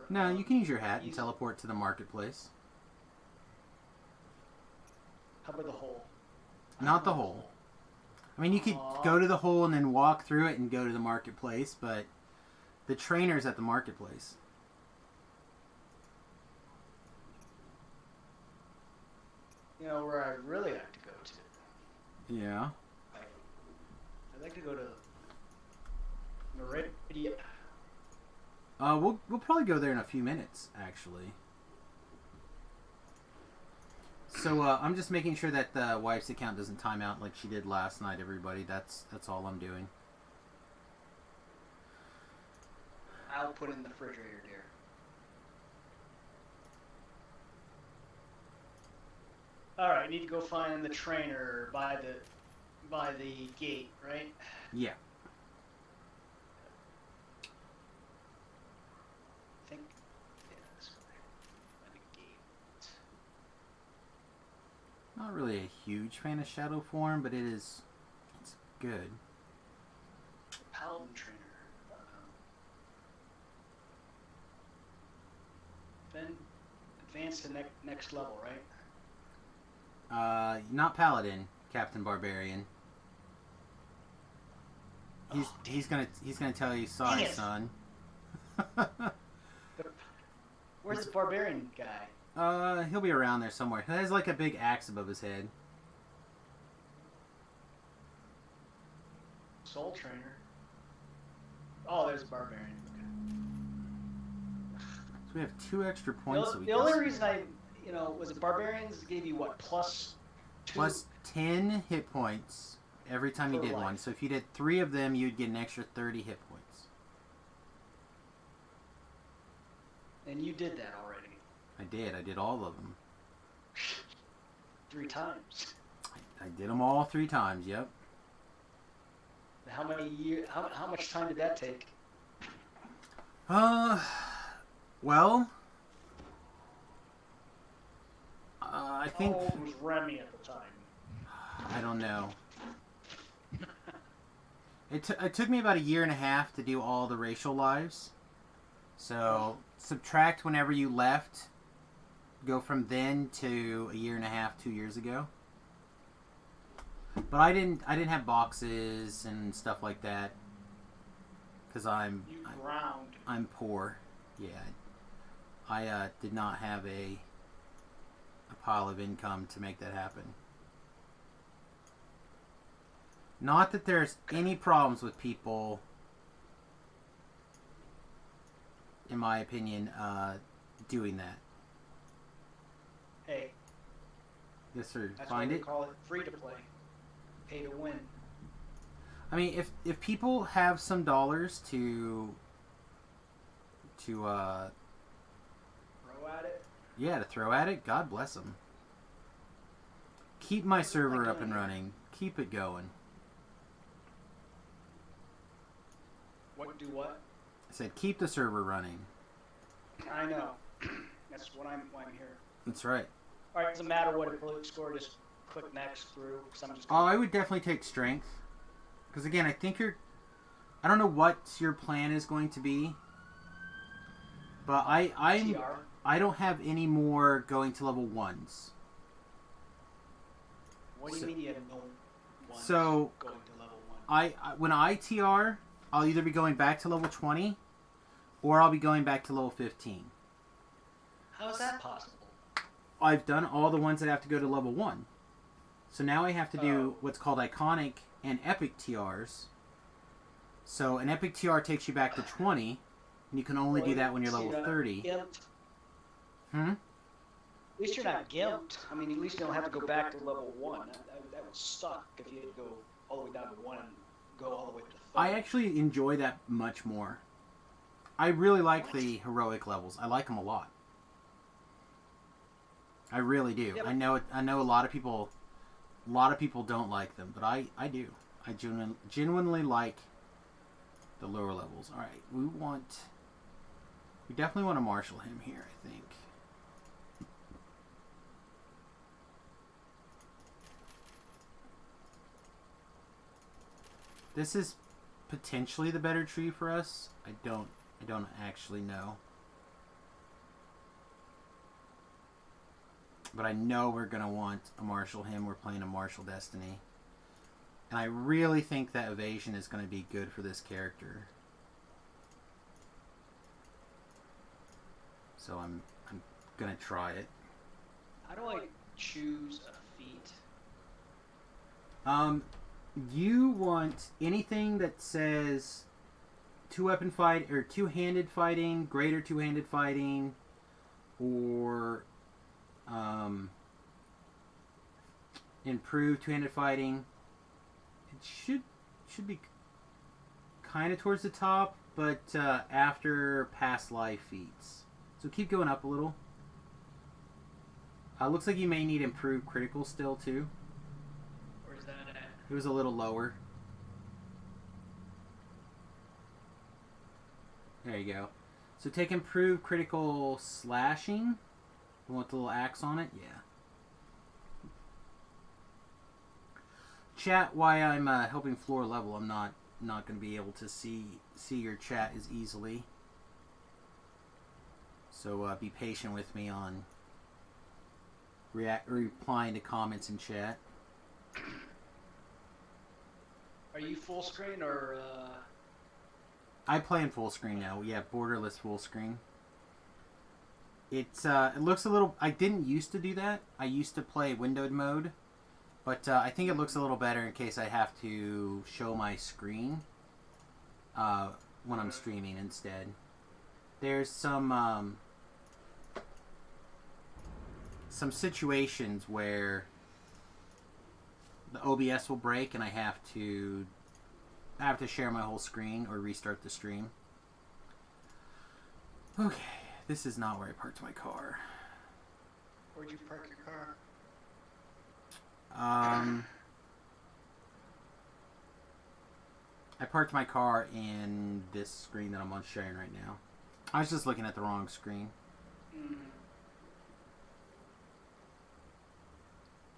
No, you can use your hat and easy. teleport to the marketplace. How about the hole? Not the hole. I mean, you could go to the hole and then walk through it and go to the marketplace, but the trainer's at the marketplace. You know where I really like to go to. Yeah. I'd like to go to Meridia. We'll probably go there in a few minutes, actually. So I'm just making sure that the wife's account doesn't time out like she did last night. Everybody, that's all I'm doing. I'll put in the refrigerator, dear. All right, I need to go find the trainer by the gate, right? Yeah. I think. Yeah, this way. By the gate. Not really a huge fan of Shadow Form, but it's good. Paladin trainer. Then advance to next level, right? Not Paladin, Captain Barbarian. He's gonna tell you, sorry, Dang it. son. Where's this barbarian guy? He'll be around there somewhere. He has like a big axe above his head. Soul trainer. Oh, there's a barbarian. Okay. So we have 2 extra points. The only reason was it barbarians gave you what, plus 2? plus 10 hit points every time you Per did life. one. So if you did 3 of them, you'd get an extra 30 hit points. And you did that already I did. I did all of them. 3 times. I did them all 3 times. Yep. How many years? How much time did that take? Well, I think How old was Remy at the time? I don't know. It took me about 1.5 years to do all the racial lives. So subtract whenever you left. Go from then to 1.5 years, 2 years ago. But I didn't have boxes and stuff like that because I'm poor. Yeah, I did not have a pile of income to make that happen. Not that there's any problems with people, in my opinion, doing that. Hey, Yes, sir. that's Find why it. we call it free to play, pay to win. I mean, if people have some dollars to Throw at it. to throw at it, God bless them. Keep my server up and doing it. running. Keep it going. What do what? I said keep the server running. I know. That's why I'm here. That's right. All right, doesn't matter what it looks for. Just click next through. Cause I'm just. Oh, I would definitely take strength. Because again, I think I don't know what your plan is going to be. But I don't have any more going to level 1s. What do you mean you have no one So going to level 1? when I TR, I'll either be going back to level 20 or I'll be going back to level 15. How is that possible? I've done all the ones that have to go to level 1. So now I have to do what's called iconic and epic TRs. So an epic TR takes you back to 20, and you can only do that when you're level 30. Gimped. Hmm? At least you're not gimped. I mean, at least you don't have to go back to level 1. That would suck if you had to go all the way down to 1 and go all the way to 30. I actually enjoy that much more. I really like the heroic levels. I like them a lot. I really do. Yep. I know a lot of people don't like them, but I do. I genuinely like the lower levels. All right, we definitely want to marshal him here, I think. This is potentially the better tree for us. I don't actually know. But I know we're going to want a marshal him. We're playing a marshal destiny. And I really think that evasion is going to be good for this character. So I'm going to try it. How do I choose a feat? You want anything that says two-weapon fight or two-handed fighting, greater two-handed fighting, or improved two-handed fighting. It should be kind of towards the top, but after past life feats. So keep going up a little. Looks like you may need improved critical still too. Where's that at? It was a little lower. There you go. So take improved critical slashing. You want the little axe on it? Yeah. Chat, why I'm helping floor level, I'm not going to be able to see your chat as easily. So be patient with me on replying to comments in chat. Are you full screen or? I play in full screen now. Yeah, borderless full screen. It looks a little. I didn't used to do that. I used to play windowed mode, but I think it looks a little better in case I have to show my screen when I'm streaming instead. There's some situations where the OBS will break and I have to share my whole screen or restart the stream. Okay, this is not where I parked my car. Where'd you park your car? I parked my car in this screen that I'm on sharing right now. I was just looking at the wrong screen.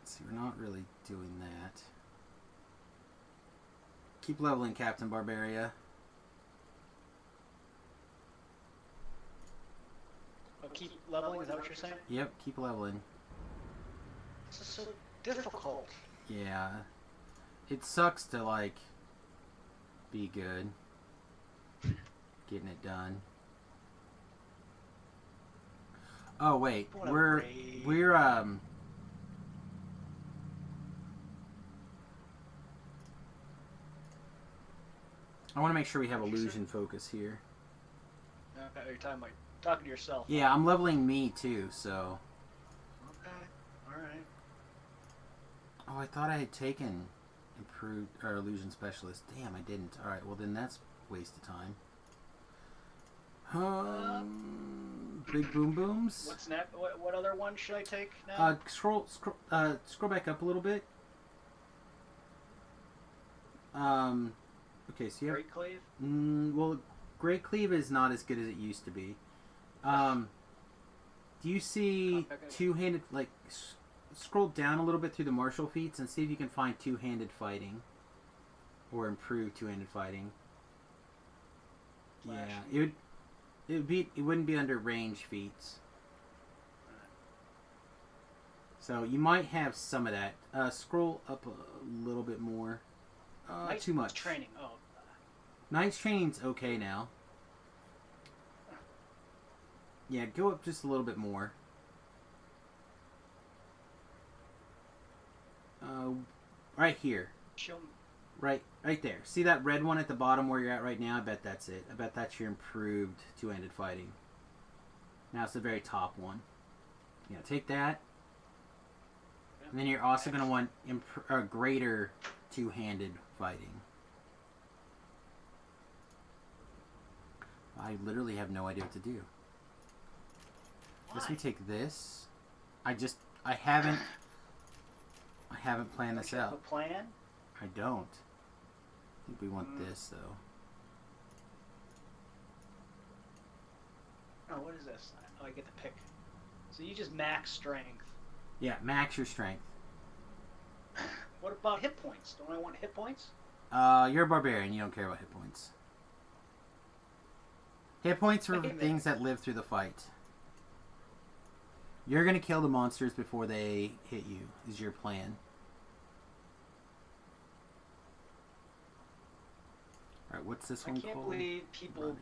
See, we're not really doing that. Keep leveling, Captain Barbaria. Oh, keep leveling, is that what you're saying? Yep, keep leveling. This is so difficult. Yeah. It sucks to, like, be good. Getting it done. Oh, wait. What a We're I want to make sure we have illusion focus here. Okay, you're talking to yourself. Yeah, I'm leveling me too, so. Okay, alright. Oh, I thought I had taken improved or illusion specialist. Damn, I didn't. All right, well then that's a waste of time. Big boom booms. What's next? What other one should I take now? Scroll back up a little bit. Okay, so you have. Great Cleave? Well, Great Cleave is not as good as it used to be. Do you see two-handed, like, scroll down a little bit through the martial feats and see if you can find two-handed fighting. Or improve two-handed fighting. Flash. Yeah, it wouldn't be under range feats. So you might have some of that. Scroll up a little bit more. Too much. Training. Oh. Knight's training's okay now. Yeah, go up just a little bit more. Right here. Show me. Right there. See that red one at the bottom where you're at right now? I bet that's it. I bet that's your improved two-handed fighting. Now it's the very top one. Yeah, take that. And then you're also going to want greater two-handed fighting. I literally have no idea what to do. Let me take this. I haven't planned this out. A plan? I don't. I think we want this though. Oh, what is this? Oh, I get to pick. So you just max strength. Yeah, max your strength. What about hit points? Don't I want hit points? You're a barbarian. You don't care about hit points. Hit points are things that live through the fight. You're gonna kill the monsters before they hit you, is your plan. Alright, what's this one called? I can't believe people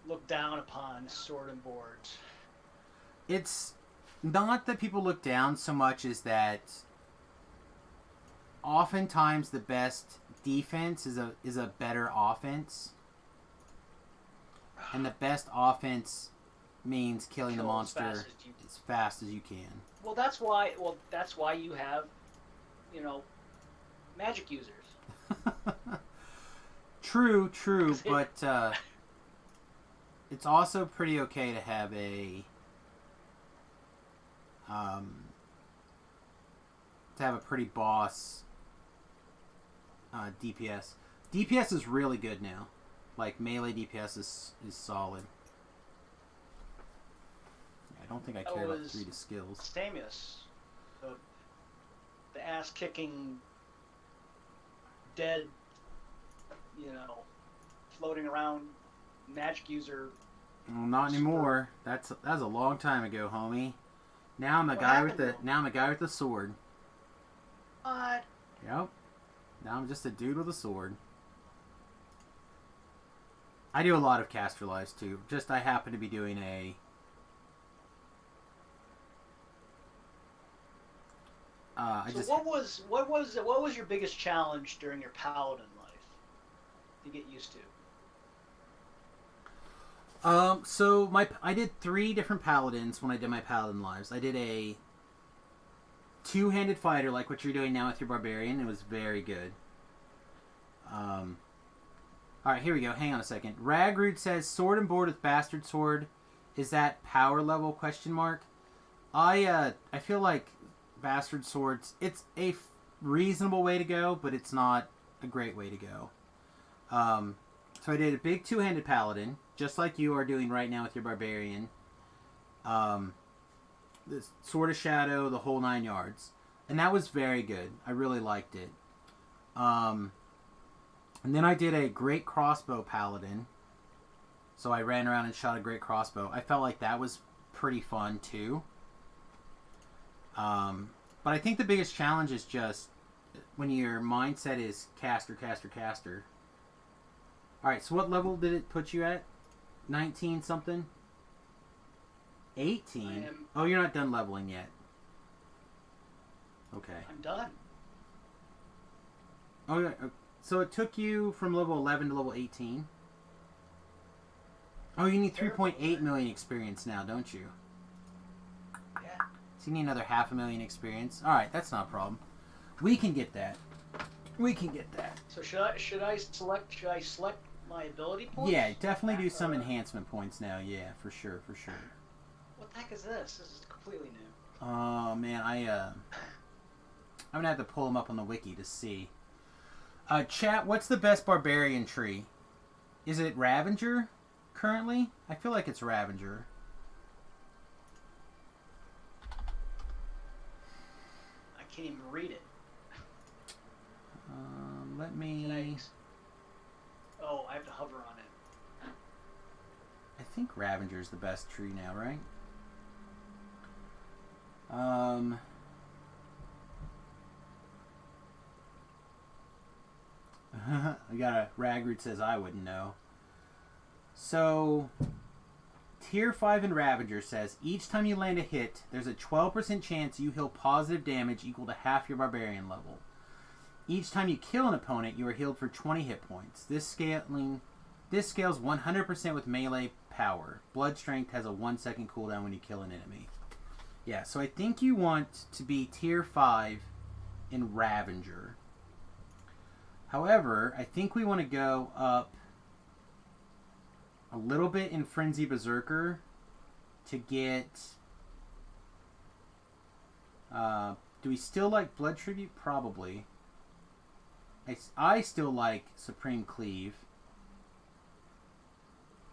look down upon sword and boards. It's not that people look down so much as that oftentimes the best defense is a better offense. And the best offense means killing the monster as fast as you can. Well, that's why you have, magic users. True, but it's also pretty okay to have a pretty boss DPS. DPS is really good now. Like melee DPS is solid. I don't think I care about 3 skills. Stamius, the ass-kicking, dead, floating around magic user. Well, not anymore. That was a long time ago, homie. Now I'm a guy with the sword. What? Yep. Now I'm just a dude with a sword. I do a lot of caster lives too. Just I happen to be doing a what was your biggest challenge during your paladin life to get used to? So I did 3 different paladins when I did my paladin lives. I did a two-handed fighter like what you're doing now with your barbarian. It was very good. All right, here we go. Hang on a second. Ragroot says sword and board with bastard sword. Is that power level? Question mark. I feel like bastard swords. It's a reasonable way to go, but it's not a great way to go. So I did a big two-handed paladin, just like you are doing right now with your barbarian. The Sword of Shadow, the whole 9 yards. And that was very good. I really liked it. And then I did a great crossbow paladin. So I ran around and shot a great crossbow. I felt like that was pretty fun too. But I think the biggest challenge is just when your mindset is caster, caster, caster. Alright, so what level did it put you at? 19 something? 18? Oh, you're not done leveling yet. Okay. I'm done. Oh, yeah. So it took you from level 11 to level 18? Oh, you need 3.8 million experience now, don't you? Yeah. So you need another 500,000 experience. Alright, that's not a problem. We can get that. We can get that. So should I select my ability points? Yeah, definitely do some enhancement points now. Yeah, for sure, for sure. What the heck is this? This is completely new. Oh man, I'm gonna have to pull them up on the wiki to see. Chat, what's the best barbarian tree? Is it Ravager currently? I feel like it's Ravager. I can't even read it. Let me. Oh, I have to hover on it. I think Ravager's the best tree now, right? I got a Ragroot says I wouldn't know. So, Tier 5 in Ravager says, each time you land a hit, there's a 12% chance you heal positive damage equal to half your barbarian level. Each time you kill an opponent, you are healed for 20 hit points. This scales 100% with melee power. Blood strength has a 1-second cooldown when you kill an enemy. Yeah, so I think you want to be Tier 5 in Ravager. However, I think we want to go up a little bit in Frenzy Berserker to get... do we still like Blood Tribute? Probably. I still like Supreme Cleave.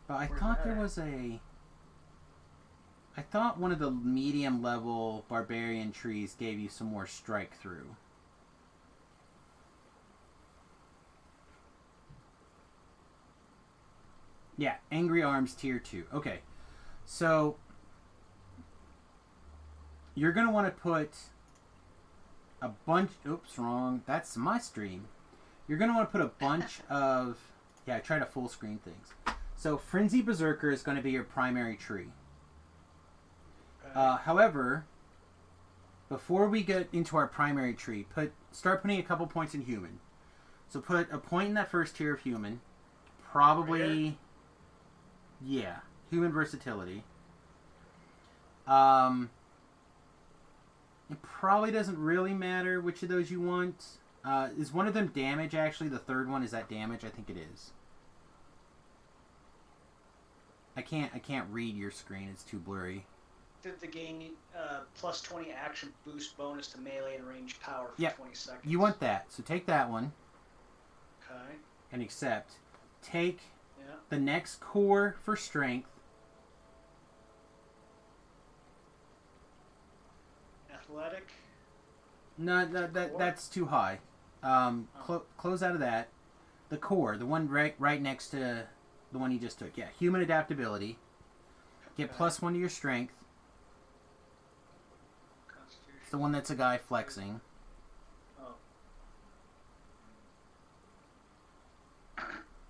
But I thought there was a... I thought one of the medium level barbarian trees gave you some more strike through. Yeah, Angry Arms Tier 2. Okay. So you're going to want to put a bunch... Oops, wrong. That's my stream. You're going to want to put a bunch of... Yeah, I try to full screen things. So Frenzy Berserker is going to be your primary tree. However, before we get into our primary tree, start putting a couple points in human. So put a point in that first tier of human. Probably... Yeah, human versatility. It probably doesn't really matter which of those you want. Is one of them damage, actually? The third one, is that damage? I think it is. I can't read your screen. It's too blurry. Did the gain plus 20 action boost bonus to melee and range power for 20 seconds. You want that. So take that one. Okay. And accept. Take the next core for strength. Athletic. No, that's too high. Close out of that. The core, the one right next to the one you just took. Yeah, human adaptability. Get +1 to your strength. It's the one that's a guy flexing. Oh.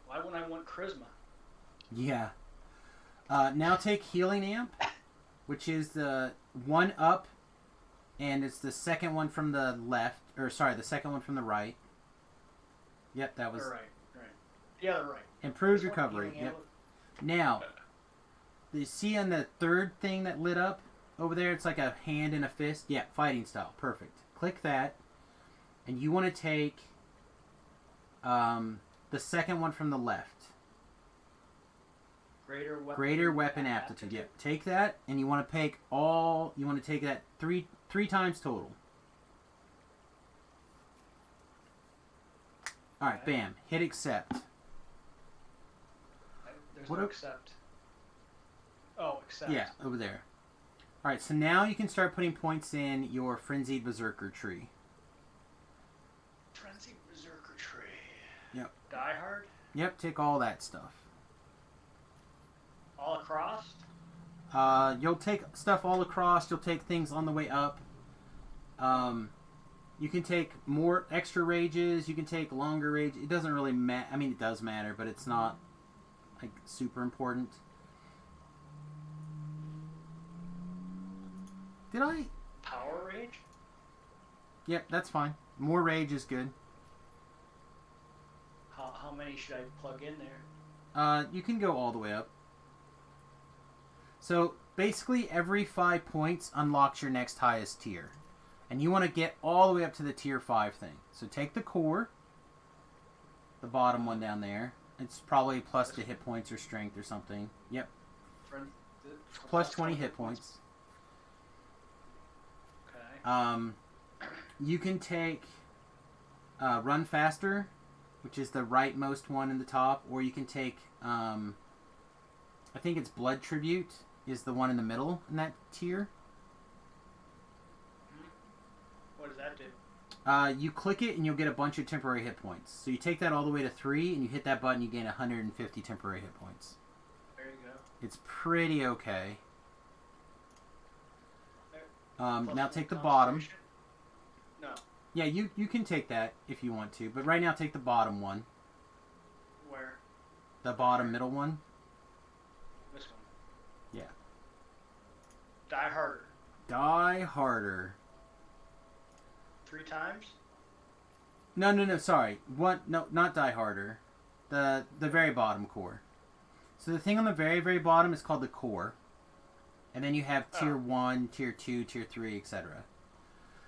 Why wouldn't I want charisma? Yeah. Now take Healing Amp, which is the one up, and it's the second one from the left, or sorry, the second one from the right. Yep, that was... Right. Yeah, they're right. Improved recovery. Yep. Now, you see on the third thing that lit up, over there? It's like a hand and a fist. Yeah, fighting style. Perfect. Click that. And you want to take the second one from the left. Greater weapon aptitude. Yep. Take that, and you want to take all. You want to take that three times total. All right. Bam. Hit accept. There's What no a- accept. Oh, accept. Yeah, over there. All right. So now you can start putting points in your frenzied berserker tree. Frenzy Berserker Tree. Yep. Die Hard? Yep. Take all that stuff. All across? You'll take stuff all across. You'll take things on the way up. You can take more extra rages. You can take longer rage. It doesn't really matter. I mean, it does matter, but it's not like super important. Did I? Power Rage? Yep, that's fine. More rage is good. How many should I plug in there? You can go all the way up. So basically, every 5 points unlocks your next highest tier. And you want to get all the way up to the tier 5 thing. So take the core, the bottom one down there. It's probably plus to hit points or strength or something. Yep. Plus 20 hit points. Okay. You can take Run Faster, which is the rightmost one in the top, or you can take, I think it's Blood Tribute is the one in the middle in that tier. What does that do? You click it and you'll get a bunch of temporary hit points. So you take that all the way to 3 and you hit that button, you gain 150 temporary hit points. There you go. It's pretty okay. Plus Now one take the bottom. Constitution? No. Yeah, you can take that if you want to, but right now take the bottom one. Where? The bottom middle one. This one. Yeah. Die Harder. Die Harder. 3 times? No, sorry. No, not Die Harder. The very bottom core. So the thing on the very, very bottom is called the core. And then you have tier 1, tier 2, tier 3, etc.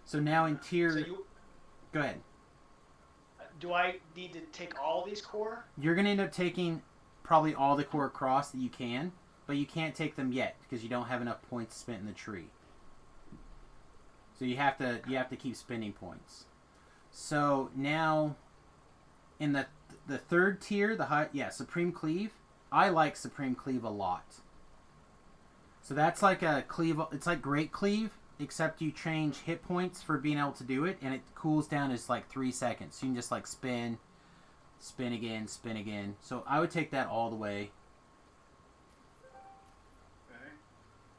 So now in tier... So you, Go ahead. do I need to take all these core? You're going to end up taking probably all the core across that you can, but you can't take them yet because you don't have enough points spent in the tree. So you have to keep spending points. So now in the third tier, Supreme Cleave. I like Supreme Cleave a lot. So that's like a cleave. It's like Great Cleave, except you change hit points for being able to do it, and it cools down as like 3 seconds. So you can just like spin again, spin again. So I would take that all the way. Okay.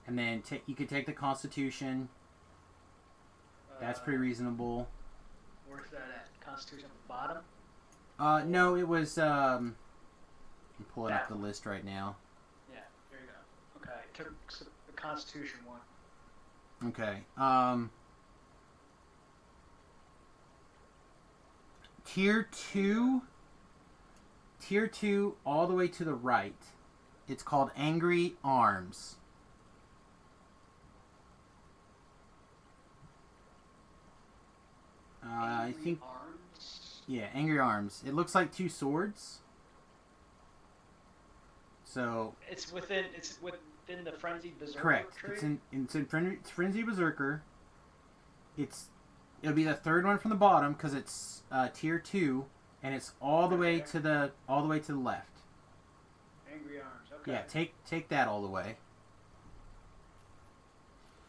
And then you could take the Constitution. That's pretty reasonable. Where's that at? Constitution at the bottom? No, it was. I'm pulling up That the list right now. Yeah, there you go. Okay, I took the Constitution one. Okay. Tier 2. Tier 2, all the way to the right. It's called Angry Arms. I think. Arms. Yeah, Angry Arms. It looks like 2 swords. So. It's within the Frenzied Berserker Correct. tree? It's in Frenzy Berserker. It'll be the third one from the bottom because it's tier 2, and it's all the way to the left. Angry Arms. Okay. Yeah, take that all the way.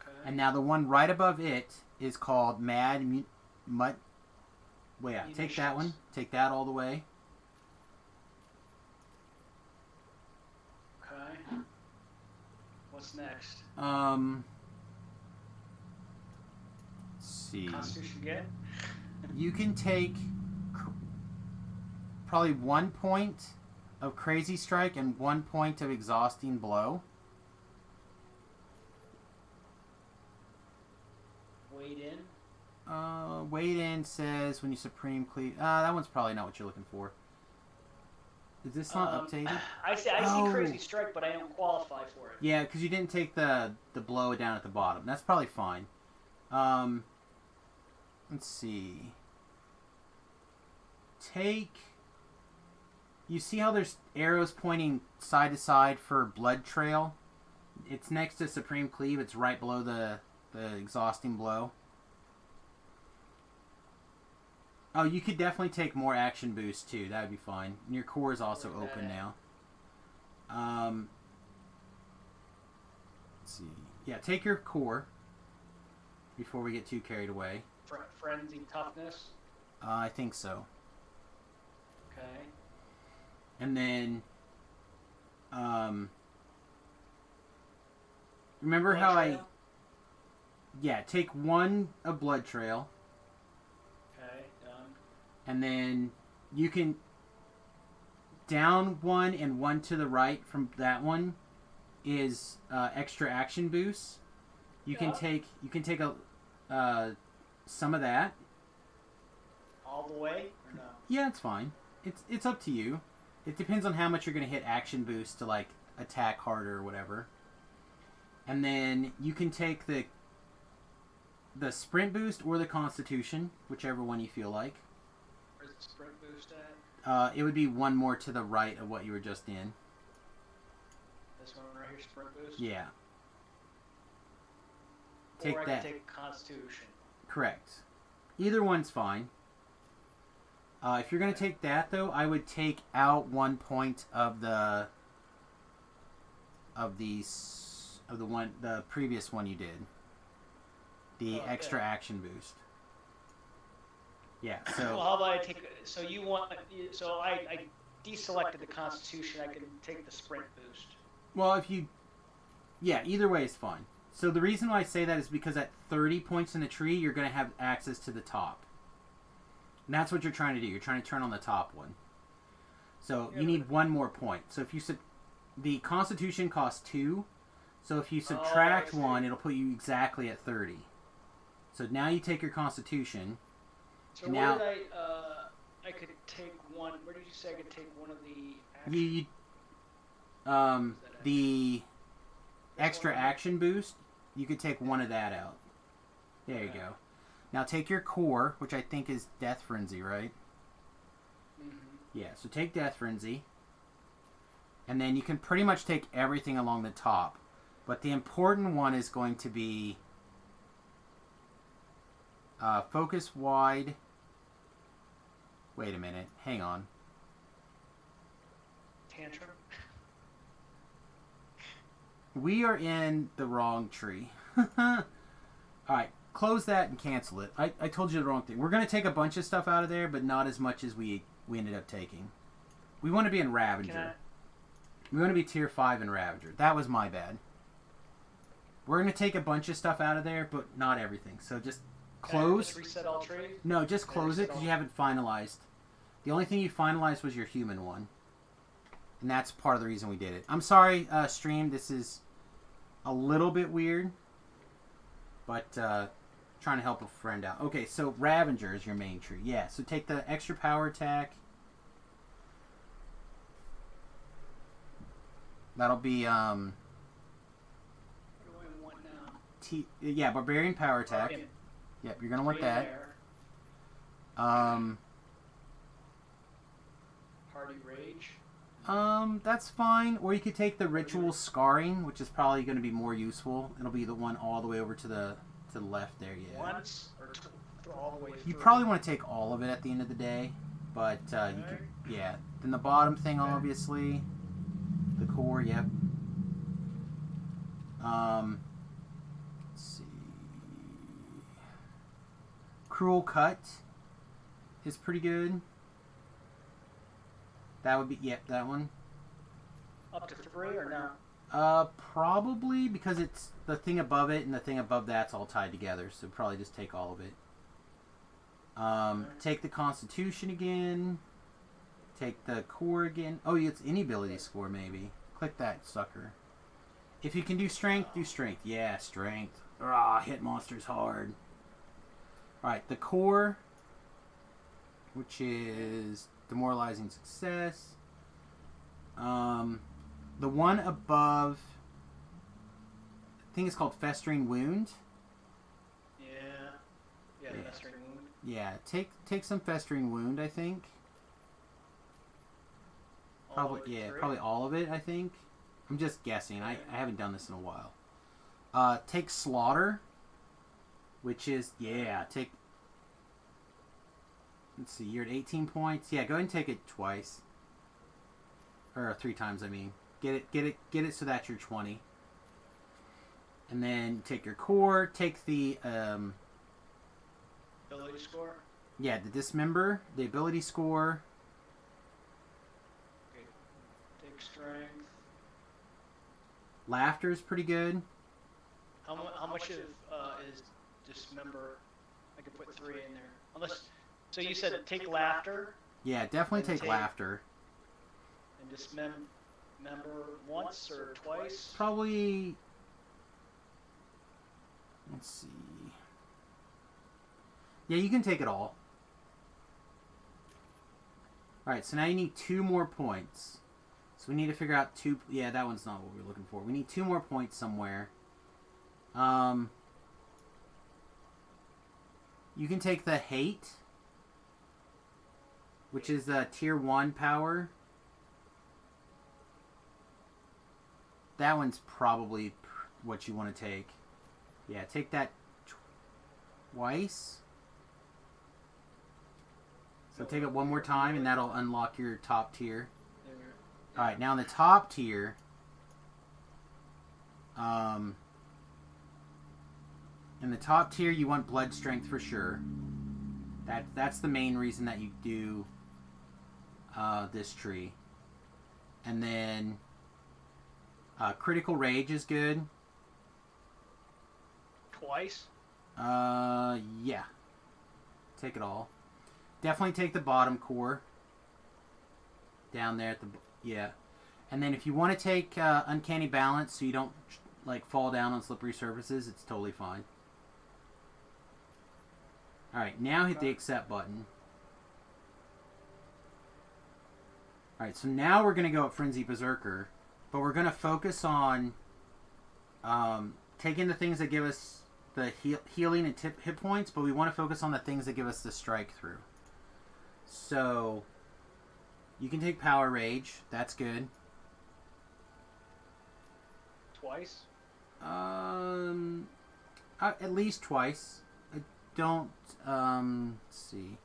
Okay. And now the one right above it is called Mad Mut. Well, yeah, take that one. Take that all the way. Okay. What's next? Let's see. Constitution again? You can take probably 1 point of Crazy Strike and 1 point of Exhausting Blow. Wade in? Wade in says when you Supreme Cleave. That one's probably not what you're looking for. Is this not updated? I see Oh. Crazy Strike, but I don't qualify for it. Yeah, because you didn't take the blow down at the bottom. That's probably fine. Let's see. You see how there's arrows pointing side to side for Blood Trail? It's next to Supreme Cleave. It's right below the Exhausting Blow. Oh, you could definitely take more action boost too. That would be fine. And your core is also open now. Let's see. Yeah, take your core before we get too carried away. Frenzy Toughness. I think so. Okay. And then, remember how Trail? take one a Blood Trail, Okay, done. and then you can down one and one to the right from that one is extra action boost. You can take some of that. All the way or no? Yeah, it's fine. It's up to you. It depends on how much you're going to hit action boost to like attack harder or whatever. And then you can take the sprint boost or the constitution, whichever one you feel like. Where's the sprint boost at? It would be one more to the right of what you were just in. This one right here, sprint boost. Yeah. Or Take I that. can take constitution. Correct. Either one's fine. If you're going to take that, though, I would take out 1 point of the previous one you did. The Okay. extra action boost. Yeah. Well, So how about I take? So you want? So I deselected the constitution. I can take the sprint boost. either way is fine. So the reason why I say that is because at 30 points in the tree, you're going to have access to the top. And that's what you're trying to do. You're trying to turn on the top one. So you need one more point. So if you the Constitution costs 2. So if you subtract I see. 1, it'll put you exactly at 30. So now you take your Constitution. So Now- where did I could take one. Where did you say I could take one of the? The This extra one? action boost, you could take one of that out. There you Okay. go. Now take your core, which I think is Death Frenzy, right? Mm-hmm. Yeah, so take Death Frenzy. And then you can pretty much take everything along the top. But the important one is going to be focus wide. Wait a minute. Hang on. Tantrum. We are in the wrong tree. Alright, close that and cancel it. I told you the wrong thing. We're going to take a bunch of stuff out of there, but not as much as we ended up taking. We want to be in Ravager. We want to be tier 5 in Ravager. That was my bad. We're going to take a bunch of stuff out of there, but not everything. So just close. Just reset all trees. No, just close it because you haven't finalized. The only thing you finalized was your human one. And that's part of the reason we did it. I'm sorry, stream. This is a little bit weird. But trying to help a friend out. Okay, so Ravager is your main tree. Yeah, so take the extra power attack. That'll be What do I want now? Barbarian power attack. Okay. Yep, you're gonna want Three in that. there. Hardy Rage. That's fine. Or you could take the ritual scarring, which is probably going to be more useful. It'll be the one all the way over to the left there. Yeah. Once or all the way through. You probably want to take all of it at the end of the day, but you can, yeah. Then the bottom thing, obviously, the core. Yep. Let's see. Cruel Cut is pretty good. That would be that one. Up to 3 or no? Probably because it's the thing above it and the thing above that's all tied together. So probably just take all of it. Take the Constitution again. Take the core again. Oh, it's any ability score maybe. Click that sucker. If you can do strength, do strength. Yeah, strength. Hit monsters hard. Alright, the core, which is demoralizing success. The one above, I think it's called Festering Wound. Yeah. Yeah. Festering wound. Yeah, take some Festering Wound, I think. All the way through? Probably all of it, I think. I'm just guessing. I haven't done this in a while. Take Slaughter, which is, take... Let's see, you're at 18 points. Yeah, go ahead and take it twice. Or 3 times, I mean. Get it so that you're 20. And then take your core, take the, Ability score? yeah, the Dismember, the ability score. Okay. Take strength. Laughter is pretty good. How much of is dismember? I could put 3 in there. Unless, so you said take laughter Yeah, definitely And take take- Laughter. and dismember once or twice. Probably... Let's see... Yeah, you can take it all. Alright, so now you need 2 more points. So we need to figure out 2... Yeah, that one's not what we're looking for. We need 2 more points somewhere. You can take the Hate, which is the tier 1 power. That one's probably what you want to take. Yeah, take that twice. So take it one more time, and that'll unlock your top tier. Alright, now in the top tier, in the top tier, you want blood strength for sure. That's the main reason that you do this tree. And then critical rage is good. Twice? Yeah. Take it all. Definitely take the bottom core. Down there at the... Yeah. And then if you want to take Uncanny Balance so you don't like fall down on slippery surfaces, it's totally fine. Alright, now hit the accept button. Alright, so now we're going to go at Frenzy Berserker. But we're going to focus on taking the things that give us the healing and hit points, but we want to focus on the things that give us the strike through. So, you can take Power Rage. That's good. Twice? At least twice. I don't, let's see.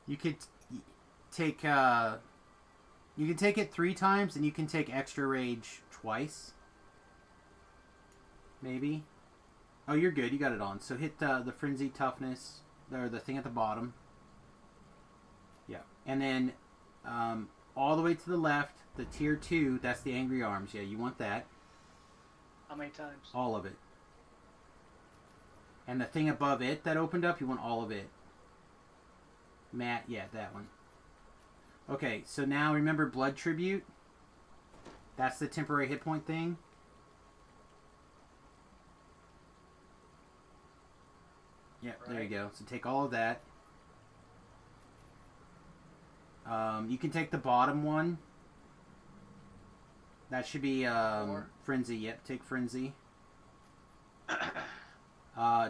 You could take, you can take it 3 times, and you can take Extra Rage twice. Maybe. Oh, you're good. You got it on. So hit the Frenzy Toughness, or the thing at the bottom. Yeah. And then all the way to the left, the tier 2, that's the Angry Arms. Yeah, you want that. How many times? All of it. And the thing above it that opened up, you want all of it. Matt, yeah, that one. Okay, so now remember Blood Tribute? That's the temporary hit point thing. Yep, there you go. So take all of that. You can take the bottom one. That should be Frenzy. Yep, take Frenzy.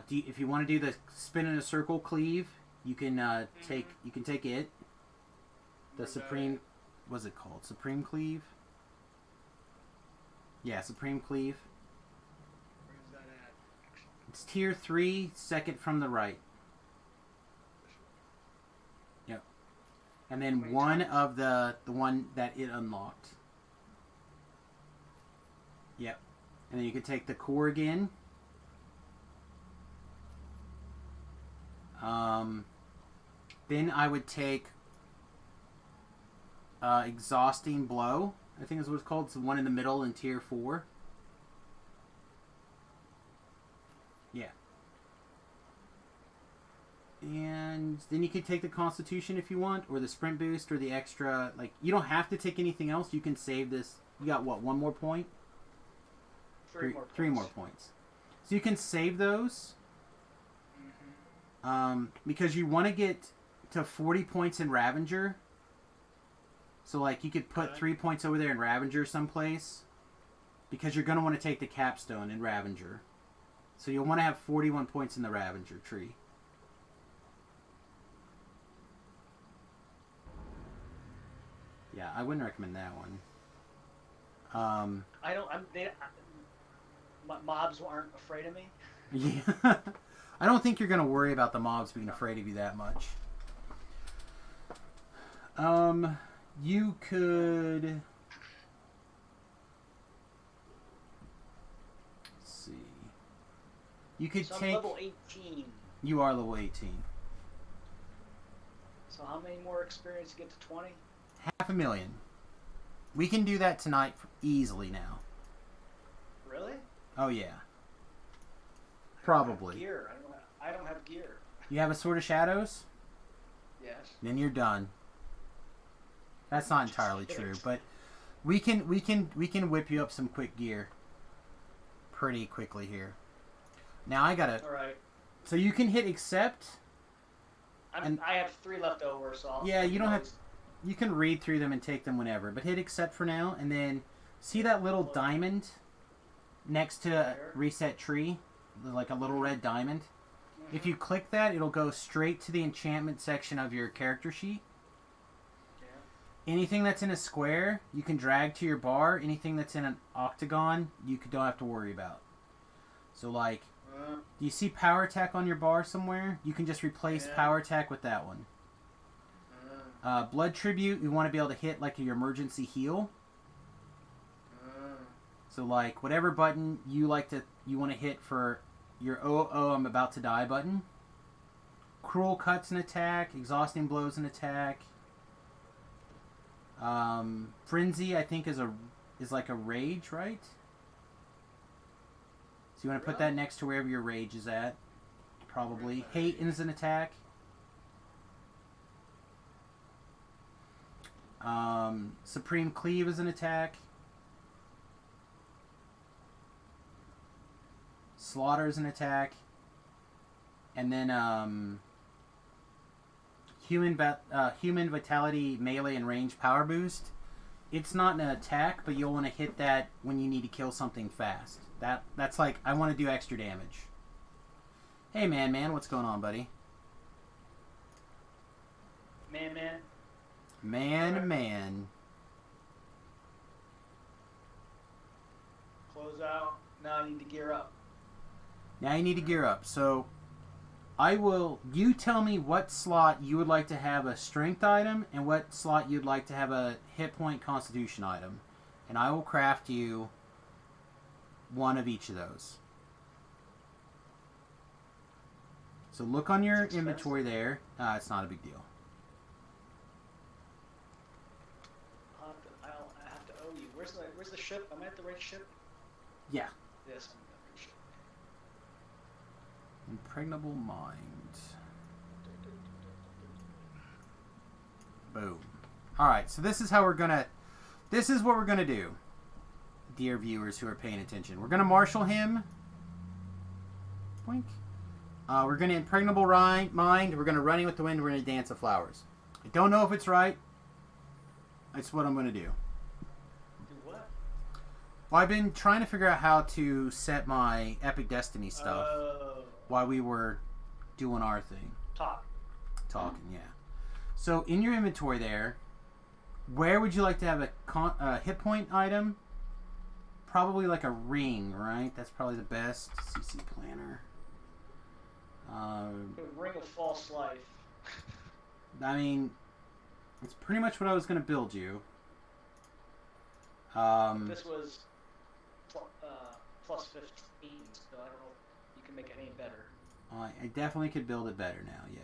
If you want to do the spin in a circle cleave, you can take it. The Supreme, what's it called? Supreme Cleave. Yeah, Supreme Cleave. Where's that at? It's tier 3, second from the right. Yep. And then one of the one that it unlocked. Yep. And then you can take the core again. Then I would take Exhausting Blow, I think is what it's called. It's the one in the middle in tier 4. Yeah. And then you can take the Constitution if you want, or the Sprint Boost, or the extra. Like, you don't have to take anything else. You can save this. You got what, 1 more point? 3 more points. 3 more points. So you can save those. Because you want to get to 40 points in Ravager. So, like, you could put Okay. 3 points over there in Ravager someplace. Because you're going to want to take the capstone in Ravager. So you'll want to have 41 points in the Ravager tree. Yeah, I wouldn't recommend that one. I don't. Mobs aren't afraid of me. Yeah. I don't think you're going to worry about the mobs being afraid of you that much. You could... Let's see. You could So I'm take... level 18. You are level 18. So how many more experience to get to 20? 500,000. We can do that tonight easily now. Really? Oh, yeah. I Probably. don't have gear. I don't have gear. You have a Sword of Shadows? Yes. Then you're done. That's not entirely true, but we can whip you up some quick gear pretty quickly here. Now I gotta. All right. So you can hit accept. I have 3 left over, so I'll Yeah, take you don't have. those. You can read through them and take them whenever, but hit accept for now, and then see that little diamond next to There. reset tree, like a little red diamond. If you click that, it'll go straight to the enchantment section of your character sheet. Yeah. Anything that's in a square, you can drag to your bar. Anything that's in an octagon, don't have to worry about. So, like, do you see power attack on your bar somewhere? You can just replace Yeah. power attack with that one. Blood tribute, you want to be able to hit like your emergency heal. So, like, whatever button you want to hit for your I'm about to die button. Cruel cut's an attack. Exhausting blows an attack. Frenzy, I think, is like a rage, right? So you want to put that next to wherever your rage is at. Probably. Hate is an attack. Supreme Cleave is an attack. Slaughter is an attack. And then human vitality, melee, and range power boost. It's not an attack, but you'll want to hit that when you need to kill something fast. That's like, I want to do extra damage. Hey, man, what's going on, buddy? Man. Close out. Now I need to gear up. Now you need to gear up. So, you tell me what slot you would like to have a strength item and what slot you'd like to have a hit point constitution item. And I will craft you one of each of those. So look on your inventory there. It's not a big deal. I have to owe you. Where's the ship? Am I at the right ship? Yeah. Yes, I'm at the right ship. Impregnable mind. Boom. Alright, so this is what we're gonna do, dear viewers who are paying attention. We're gonna marshal him. Boink. We're gonna impregnable mind. We're gonna running with the wind. We're gonna dance of flowers. I don't know if it's right. That's what I'm gonna do. Do what? Well, I've been trying to figure out how to set my Epic Destiny stuff while we were doing our thing. Talking, yeah. So in your inventory there, where would you like to have a hit point item? Probably like a ring, right? That's probably the best. CC Planner. Ring of false life. I mean, it's pretty much what I was going to build you. This was plus 15, so I don't know if you can make it any better. I definitely could build it better now, yeah.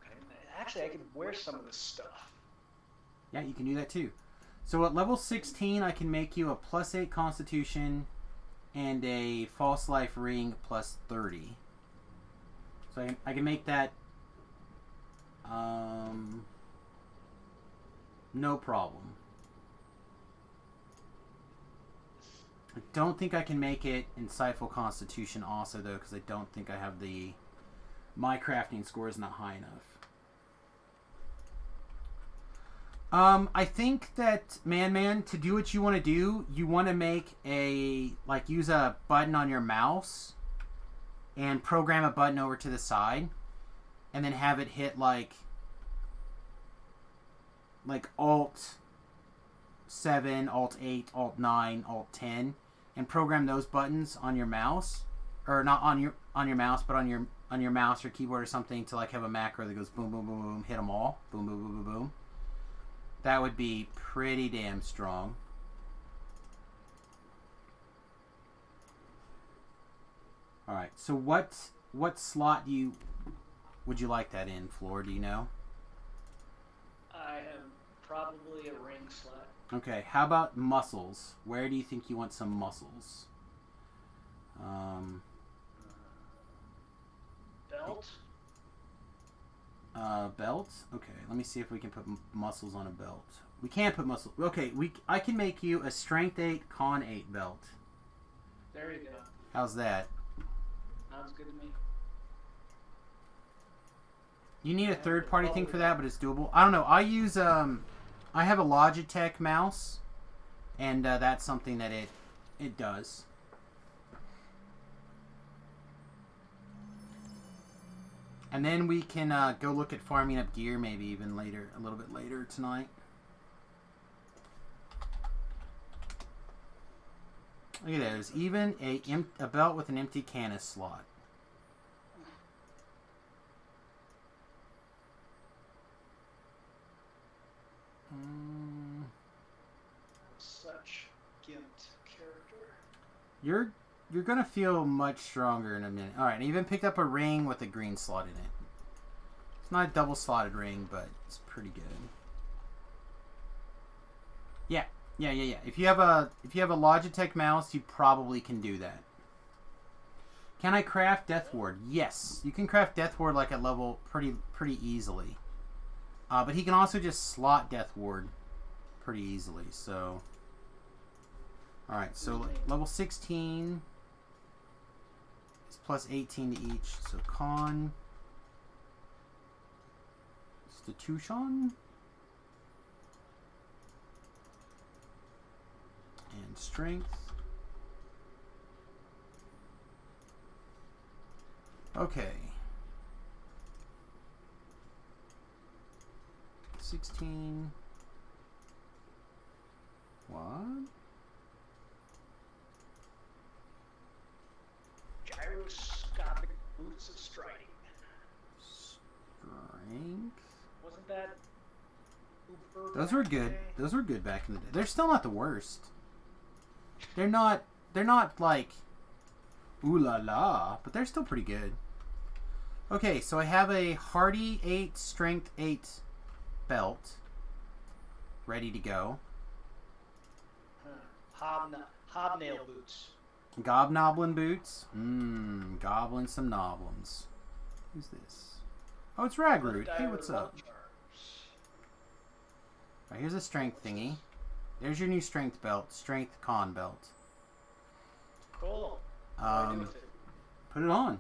Okay. Actually, I could wear some of this stuff. Yeah, you can do that too. So at level 16, I can make you a +8 Constitution and a False Life Ring +30. So I can make that no problem. I don't think I can make it Insightful Constitution also, though, because I don't think I have my crafting score is not high enough. I think that man, to do what you want to do, you want to make use a button on your mouse and program a button over to the side, and then have it hit like Alt 7, Alt 8, Alt 9, Alt 10, and program those buttons on your mouse, or not on your mouse, but on your mouse or keyboard or something, to like have a macro that goes boom, boom, boom, boom, hit them all, boom, boom, boom, boom, boom. That would be pretty damn strong. All right. So what slot would you like that in, Floor? Do you know? I am probably a ring slot. Okay. How about muscles? Where do you think you want some muscles? Belt. Belt? Okay, let me see if we can put muscles on a belt. We can't put muscle. Okay, I can make you a strength 8, con 8 belt. There you go. How's that? Sounds good to me. You need a third-party thing for that, but it's doable. I don't know. I use I have a Logitech mouse, and that's something that it does. And then we can go look at farming up gear maybe even later, a little bit later tonight. Look at that. There's even a belt with an empty canvas slot. Such gimped character. You're gonna feel much stronger in a minute. All right, I even picked up a ring with a green slot in it. It's not a double slotted ring, but it's pretty good. Yeah. If you have a Logitech mouse, you probably can do that. Can I craft Death Ward? Yes, you can craft Death Ward like at level pretty easily. But he can also just slot Death Ward pretty easily. So, all right. So level 16. Plus 18 to each, so Constitution and Strength. Okay. 16. What? Gyroscopic boots of striding. Strength. Wasn't that? Those were good. Those were good back in the day. They're still not the worst. They're not like ooh la la, but they're still pretty good. Okay, so I have a Hardy 8, Strength 8 belt ready to go. Hobnail boots. Gobnoblin boots. Goblin some noblins. Who's this? Oh, it's Ragroot. Hey, what's up? Alright, here's a strength thingy. There's your new strength belt. Strength con belt. Cool. Put it on.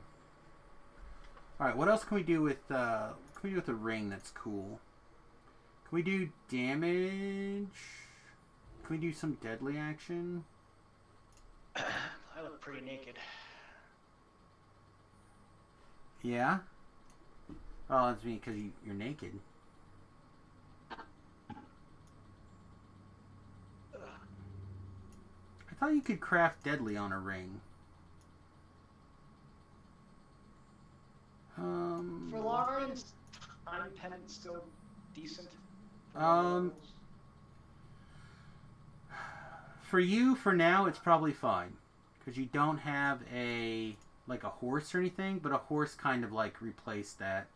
Alright, what else can we do with a ring that's cool? Can we do damage? Can we do some deadly action? I look pretty naked. Yeah? Oh, that's me because you're naked. I thought you could craft deadly on a ring. For Lawrence, time pendant still decent. For you, for now, it's probably fine. Because you don't have a horse or anything, but a horse kind of replaced that.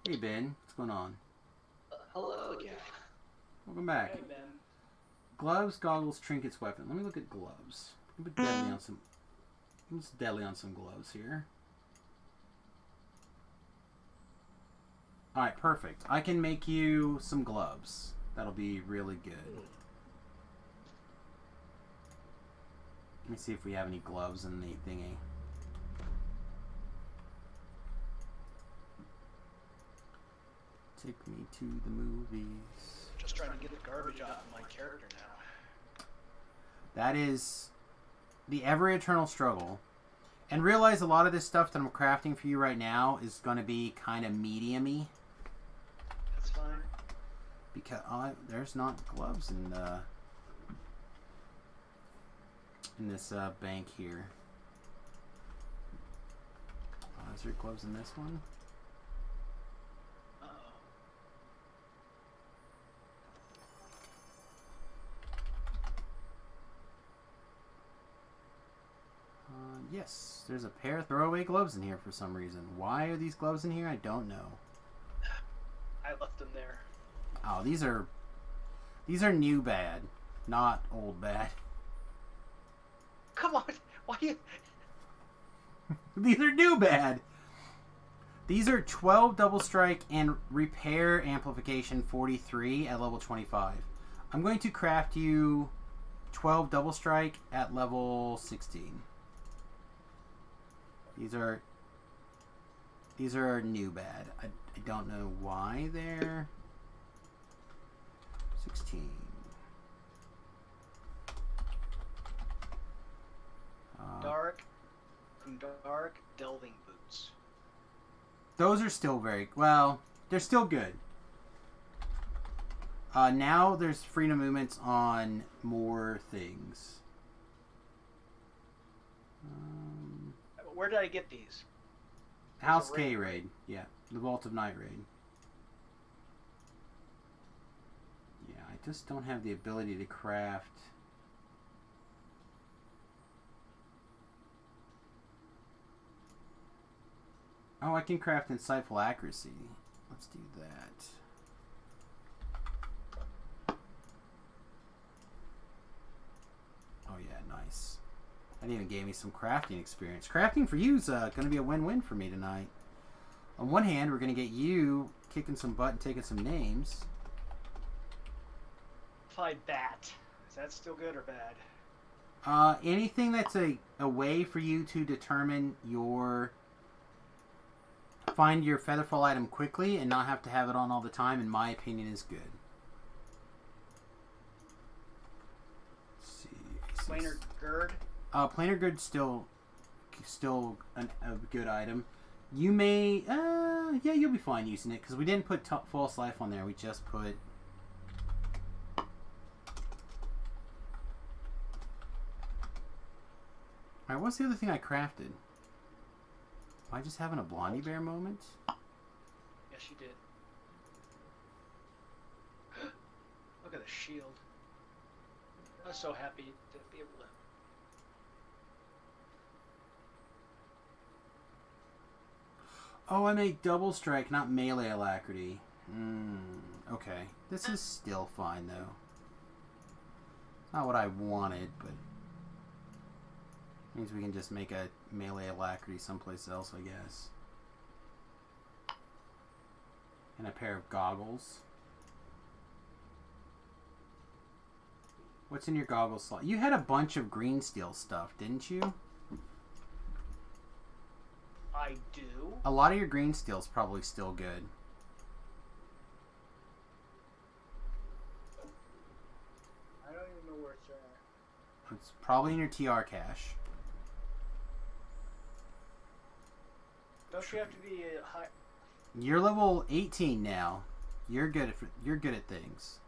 Hey Ben, what's going on? Hello again. Welcome back. Hey Ben. Gloves, goggles, trinkets, weapon. Let me look at gloves. Put deadly on some. Let's deadly on some gloves here. All right, perfect. I can make you some gloves. That'll be really good. Let me see if we have any gloves in the thingy. Take me to the movies. Just trying to get the garbage out of my character now. That is the ever eternal struggle. And realize a lot of this stuff that I'm crafting for you right now is going to be kind of medium-y. That's fine. Because there's not gloves in this bank here. Is there gloves in this one? Uh-oh. Yes, there's a pair of throwaway gloves in here for some reason. Why are these gloves in here? I don't know. I left them there. Oh, these are new bad, not old bad. Come on, why you? These are new bad. These are 12 double strike and repair amplification 43 at level 25. I'm going to craft you 12 double strike at level 16. These are new bad. I don't know why they're 16. Dark delving boots. Those are still very well. They're still good. Now there's freedom movements on more things. Where did I get these? House There's a K raid. Yeah, the Vault of Night raid. Yeah, I just don't have the ability to craft. Oh, I can craft insightful accuracy. Let's do that. Oh yeah, nice. That even gave me some crafting experience. Crafting for you is going to be a win-win for me tonight. On one hand, we're going to get you kicking some butt and taking some names. Applied bat. Is that still good or bad? Anything that's a way for you to determine find your featherfall item quickly and not have to have it on all the time, in my opinion, is good. Let's see. Planar gird. Planar gird's still a good item. You may, yeah, you'll be fine using it because we didn't put false life on there. We just put. Alright, what's the other thing I crafted? Am I just having a Blondie Bear moment? Yes, you did. Look at the shield. I was so happy to be able to. Oh, I make double strike, not melee alacrity. Okay. This is still fine, though. Not what I wanted, but means we can just make a melee alacrity someplace else, I guess. And a pair of goggles. What's in your goggles slot? You had a bunch of green steel stuff, didn't you? I do. A lot of your green steel's probably still good. I don't even know where it's at. It's probably in your TR cache. Don't you have to be a high? You're level 18 now. You're good at things.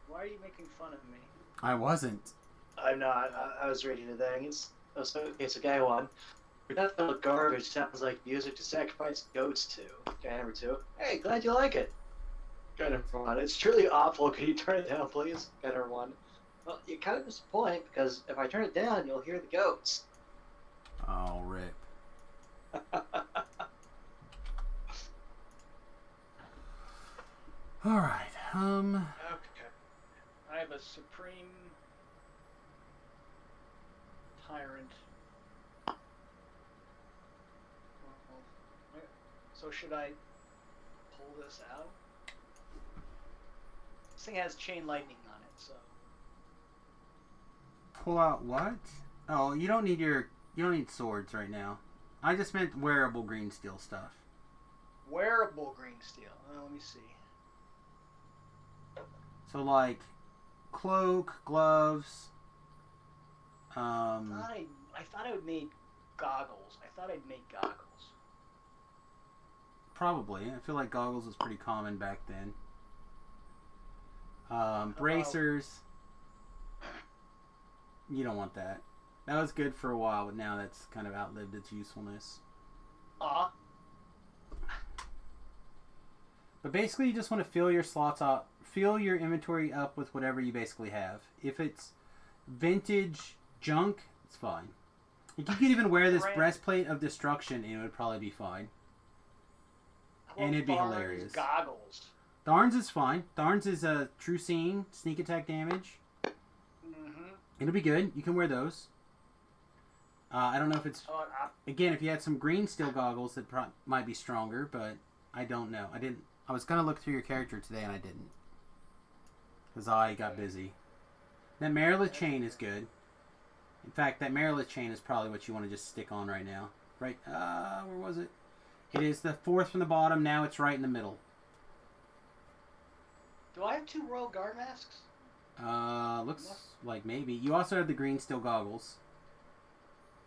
Why are you making fun of me? I wasn't. I'm not. I was reading the thing. It's a guy one. That little garbage sounds like music to sacrifice goats to. Guy number 2. Hey, glad you like it. Guy number 1. It's truly awful. Can you turn it down, please? Guy number 1. Well, you kind of disappoint because if I turn it down, you'll hear the goats. Oh, rip. Alright, Okay. I have a supreme tyrant. So should I pull this out? This thing has chain lightning on it, so. Pull out what? Oh, you don't need swords right now. I just meant wearable green steel stuff. Wearable green steel. Let me see. So like cloak, gloves. I thought I would make goggles. Probably. I feel like goggles was pretty common back then. Bracers. You don't want that. That was good for a while, but now that's kind of outlived its usefulness. But basically, you just want to fill your slots up, fill your inventory up with whatever you basically have. If it's vintage junk, it's fine. Like, you could even wear this breastplate of destruction, and it would probably be fine. And it'd be hilarious. Goggles. Thorns is fine. Thorns is a true scene, sneak attack damage. It'll be good. You can wear those. I don't know if it's... Again, if you had some green steel goggles, that might be stronger, but I don't know. I was going to look through your character today, and I didn't. Because I got busy. That Merilith chain is good. In fact, that Merilith chain is probably what you want to just stick on right now. Right, where was it? It is the fourth from the bottom. Now it's right in the middle. Do I have 2 Royal Guard masks? Looks like maybe. You also have the green steel goggles.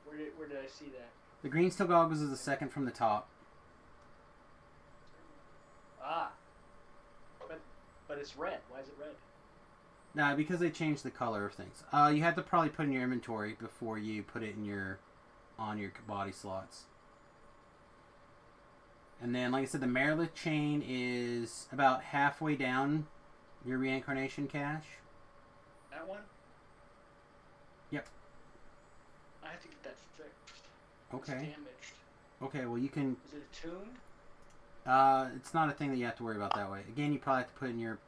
Where did I see that? The green steel goggles is the second from the top. But it's red. Why is it red? Nah, because they changed the color of things. You had to probably put in your inventory before you put it in on your body slots. And then, like I said, the Merilith chain is about halfway down your reincarnation cache. That one? Yep. I have to get that fixed. Okay. It's damaged. Okay, well you can... Is it tuned? It's not a thing that you have to worry about that way. Again, you probably have to put it in your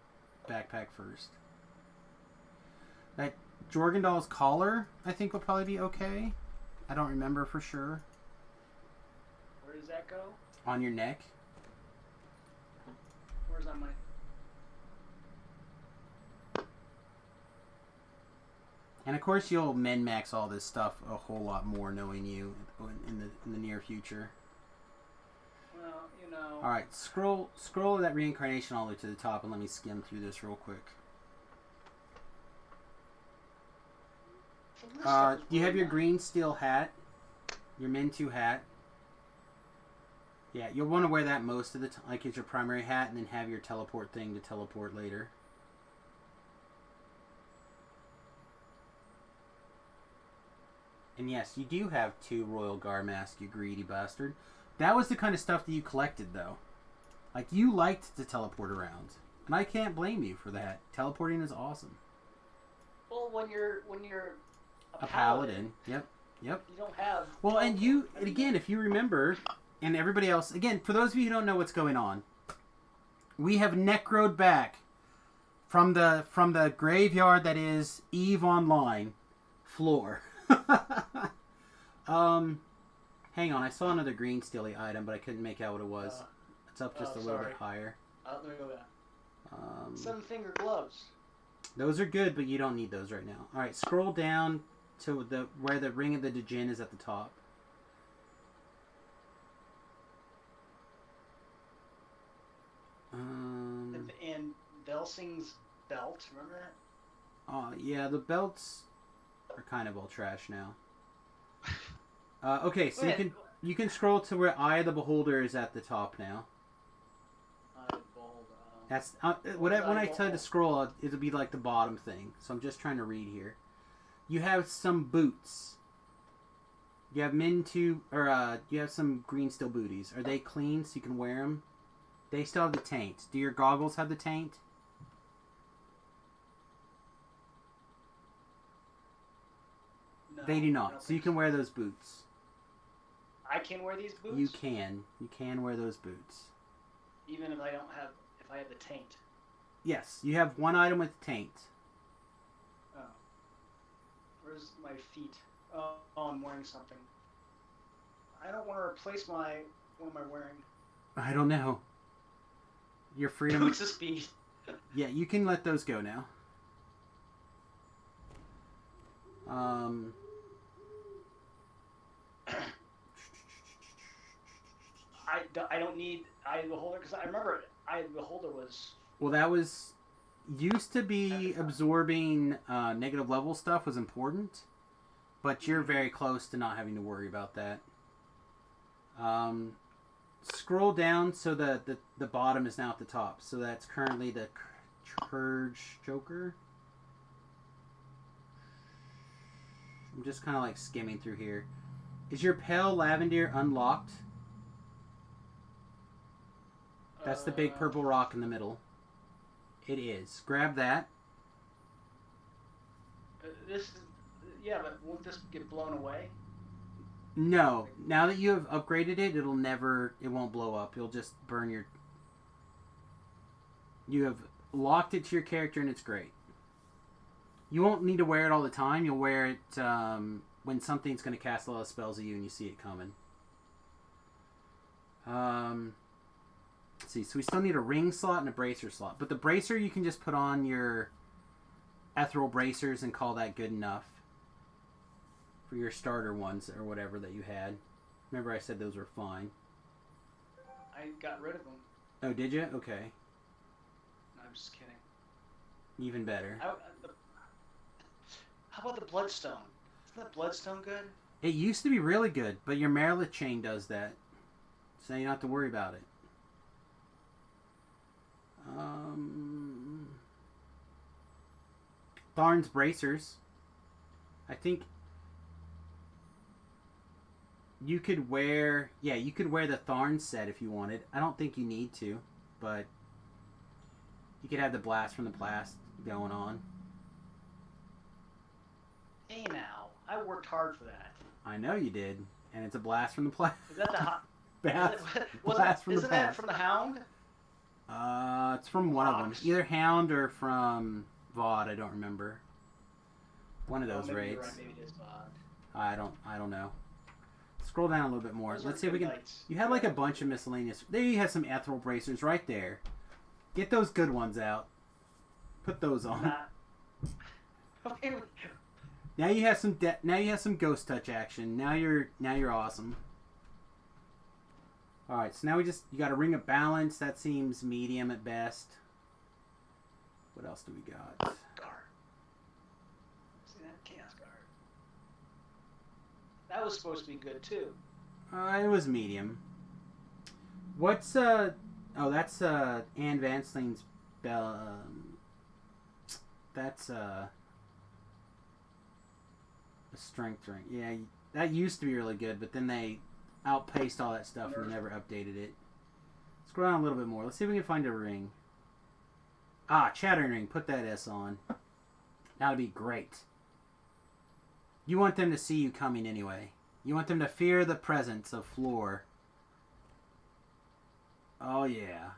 backpack first. That Jorgendal's collar, I think, will probably be okay. I don't remember for sure. Where does that go? On your neck. Where's that my... And of course, you'll min-max all this stuff a whole lot more, knowing you in the near future. Well, you know. All right, scroll that reincarnation all the way to the top, and let me skim through this real quick. You have your green steel hat, your Min 2 hat. Yeah, you'll want to wear that most of the time, like it's your primary hat, and then have your teleport thing to teleport later. And yes, you do have 2 Royal Guard masks, you greedy bastard. That was the kind of stuff that you collected, though. Like, you liked to teleport around. And I can't blame you for that. Teleporting is awesome. Well, when you're A paladin. Yep. You don't have... Well, and again, if you remember, and everybody else, again, for those of you who don't know what's going on, we have necroed back from the graveyard that is EVE Online floor. Hang on, I saw another green steely item, but I couldn't make out what it was. It's up just a little bit higher. Let me go back. 7-finger gloves. Those are good, but you don't need those right now. All right, scroll down to where the Ring of the Djinn is at the top. And Velsing's belt, remember that? Yeah, the belts are kind of all trash now. Okay, so you can scroll to where Eye of the Beholder is at the top now. That's when I tell you to scroll, it'll be like the bottom thing. So I'm just trying to read here. You have some boots. You have you have some green steel booties. Are they clean so you can wear them? They still have the taint. Do your goggles have the taint? No, they do not. So you can wear those boots. I can wear these boots? You can. You can wear those boots. Even if I have the taint. Yes, you have one item with taint. Oh. Where's my feet? Oh, I'm wearing something. I don't want to replace what am I wearing? I don't know. Your freedom. Boots of speed. Yeah, you can let those go now. I don't need Eye of the Beholder because I remember Eye of the Beholder was. Well, that was used to be absorbing negative level stuff was important, but you're very close to not having to worry about that. Scroll down so the bottom is now at the top. So that's currently the Curge Joker. I'm just kind of like skimming through here. Is your Pale Lavender unlocked? That's the big purple rock in the middle. It is. Grab that. But won't this get blown away? No. Now that you have upgraded it, it won't blow up. You'll just burn your... You have locked it to your character and it's great. You won't need to wear it all the time. You'll wear it when something's going to cast a lot of spells at you and you see it coming. Let's see. So we still need a ring slot and a bracer slot. But the bracer you can just put on your ethereal bracers and call that good enough. For your starter ones or whatever that you had. Remember I said those were fine. I got rid of them. Oh, did you? Okay. I'm just kidding. Even better. How about the Bloodstone? Isn't that Bloodstone good? It used to be really good, but your Merilith chain does that. So you don't have to worry about it. Tharn's bracers. I think you could wear... Yeah, you could wear the Tharn set if you wanted. I don't think you need to, but you could have the Blast from the Past going on. Hey now, I worked hard for that. I know you did, and it's a Blast from the Past. Is that the hot? Blast from the Isn't Past. that from the Hound? It's from one of them. Either Hound or from VOD. I don't remember. One of those maybe raids. You're right, maybe it is VOD. I don't know. Scroll down a little bit more. Those Let's are see if we good can. nights. You had like a bunch of miscellaneous. There you have some ethereal bracers right there. Get those good ones out. Put those on. Okay. Now you have some. Now you have some ghost touch action. Now you're awesome. All right, so now you got a ring of balance. That seems medium at best. What else do we got? Guard. See that? Chaos Guard. That was supposed to be good too. It was medium. What's oh, that's Anne Vansling's bell. That's a strength ring. Yeah, that used to be really good, but then they outpaced all that stuff and they never updated it. Scroll down a little bit more. Let's see if we can find a ring. Ah, Chattering Ring. Put that S on. That'll be great. You want them to see you coming anyway. You want them to fear the presence of Floor. Oh yeah.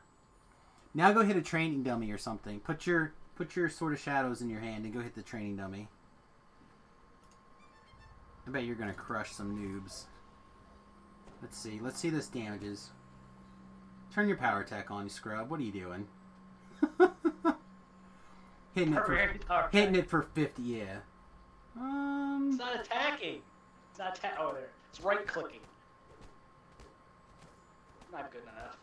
Now go hit a training dummy or something. Put your Sword of Shadows in your hand and go hit the training dummy. I bet you're gonna crush some noobs. Let's see. Let's see this damages. Turn your power attack on, you scrub. What are you doing? hitting it for 50, yeah. It's not attacking. It's not oh, there. It's right clicking. Not good enough.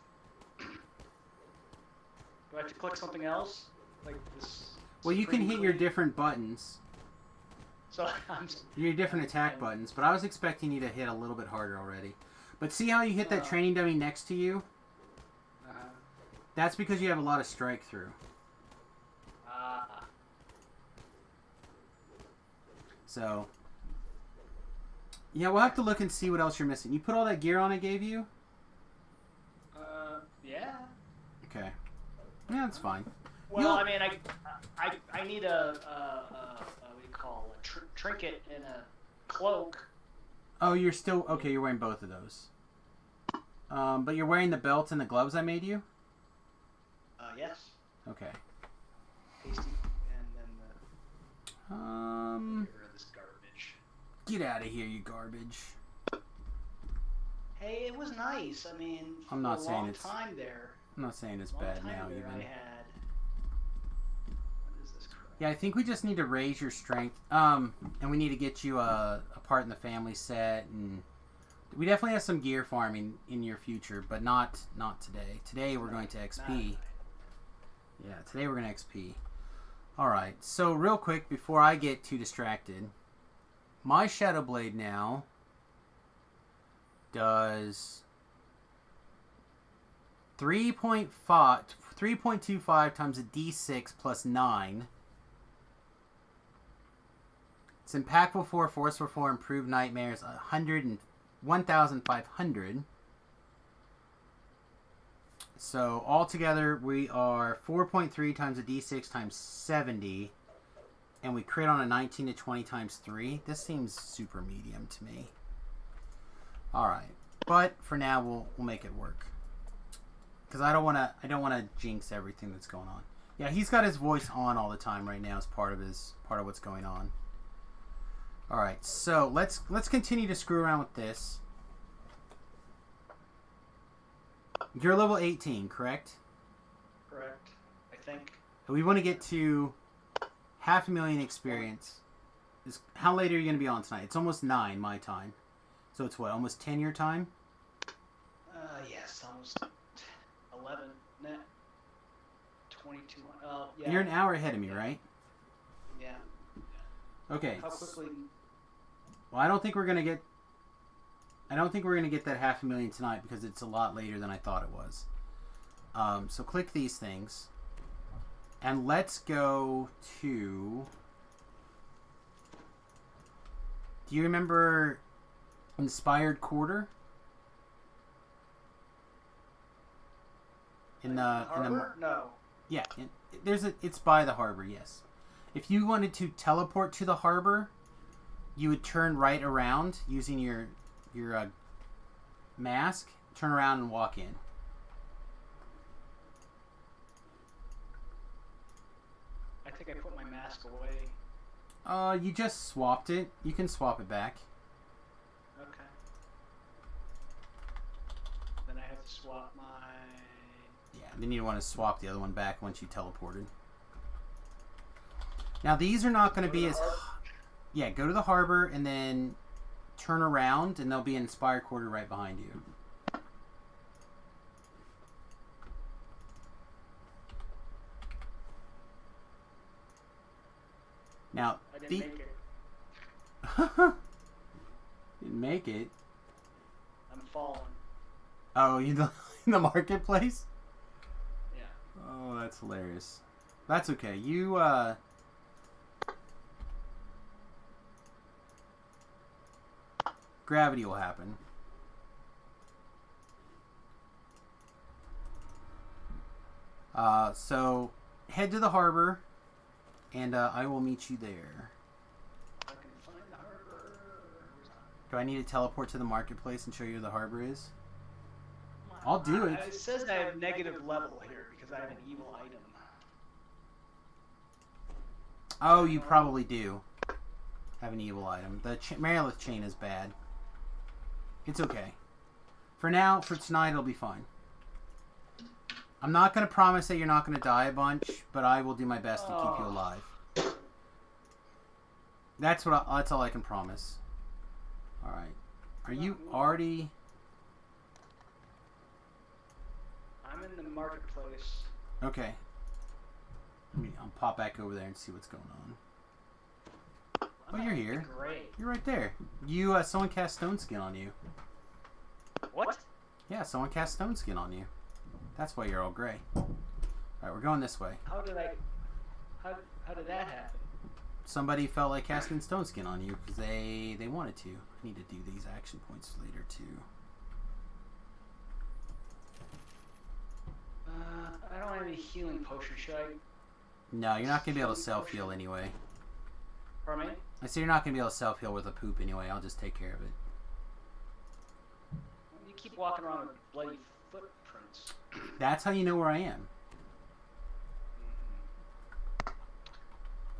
Do I have to click something else? Like this? Well, you can hit your different buttons. So I'm. Your different attack buttons, but I was expecting you to hit a little bit harder already. But see how you hit that training dummy next to you? That's because you have a lot of strike through. So, yeah, we'll have to look and see what else you're missing. You put all that gear on I gave you? Yeah. Okay. Yeah, that's fine. Well, I mean, I need a what do you call a trinket and a cloak. Oh, you're still okay. You're wearing both of those. But you're wearing the belt and the gloves I made you. Yes. Okay. Pasty, and then get rid of this garbage. Get out of here, you garbage. Hey, it was nice. I mean, I'm not for a saying long it's time there. I'm not saying it's Long bad time now there, even. I had. What is this crap? Yeah, I think we just need to raise your strength. And we need to get you a part in the family set, and We definitely have some gear farming in your future, but not today. Today we're going to XP. Yeah, today we're going to XP. Alright, so real quick before I get too distracted, my Shadow Blade now does 3.25 times a d6 plus 9. It's impactful 4, forceful 4, improved nightmares 1,500. So altogether we are 4.3 times a d6 times 70, and we crit on a 19 to 20 times 3. This seems super medium to me. All right, but for now we'll make it work because I don't want to jinx everything that's going on. Yeah, he's got his voice on all the time right now as part of what's going on. All right, so let's continue to screw around with this. You're level 18, correct? Correct. I think. We want to get to 500,000 experience. How late are you going to be on tonight? It's almost 9 my time. So it's what, almost 10 your time? Yes, almost 11. Nah, 22. Yeah. You're an hour ahead of me, right? Yeah. Okay. How quickly? Well, I don't think we're going to get that 500,000 tonight because it's a lot later than I thought it was. So click these things. And let's go to... Do you remember Inspired Quarter? In the Harbor? No. Yeah, it's by the harbor, yes. If you wanted to teleport to the harbor, you would turn right around using your mask, turn around and walk in. I think I put my mask away. You just swapped it. You can swap it back. Okay. Then I have to swap my... Yeah, then you want to swap the other one back once you teleported. Now these are not going to be as... Yeah, go to the harbor and then turn around and there'll be an Inspired Quarter right behind you. Now, I didn't make it. Didn't make it. I'm falling. Oh, you in the marketplace? Yeah. Oh, that's hilarious. That's okay. You gravity will happen. So head to the harbor, and I will meet you there. I can find the harbor. Do I need to teleport to the marketplace and show you where the harbor is? I'll do it. It says I have negative level here because I have an evil item. Oh, you probably do have an evil item. The Marilith chain is bad. It's okay. For now, for tonight, it'll be fine. I'm not going to promise that you're not going to die a bunch, but I will do my best to keep you alive. That's all I can promise. All right. Are you already? I'm in the marketplace. Okay. I'll pop back over there and see what's going on. Oh, you're here. Great. You're right there. You someone cast Stone Skin on you. What? Yeah, someone cast Stone Skin on you. That's why you're all gray. All right, we're going this way. How did that happen? Somebody felt like casting Stone Skin on you because they wanted to. I need to do these action points later too. I don't have any healing potion. Should I? No, you're not gonna be able to self heal anyway. Pardon me? I say you're not gonna be able to self heal with a poop anyway. I'll just take care of it. You keep walking around with bloody footprints. That's how you know where I am.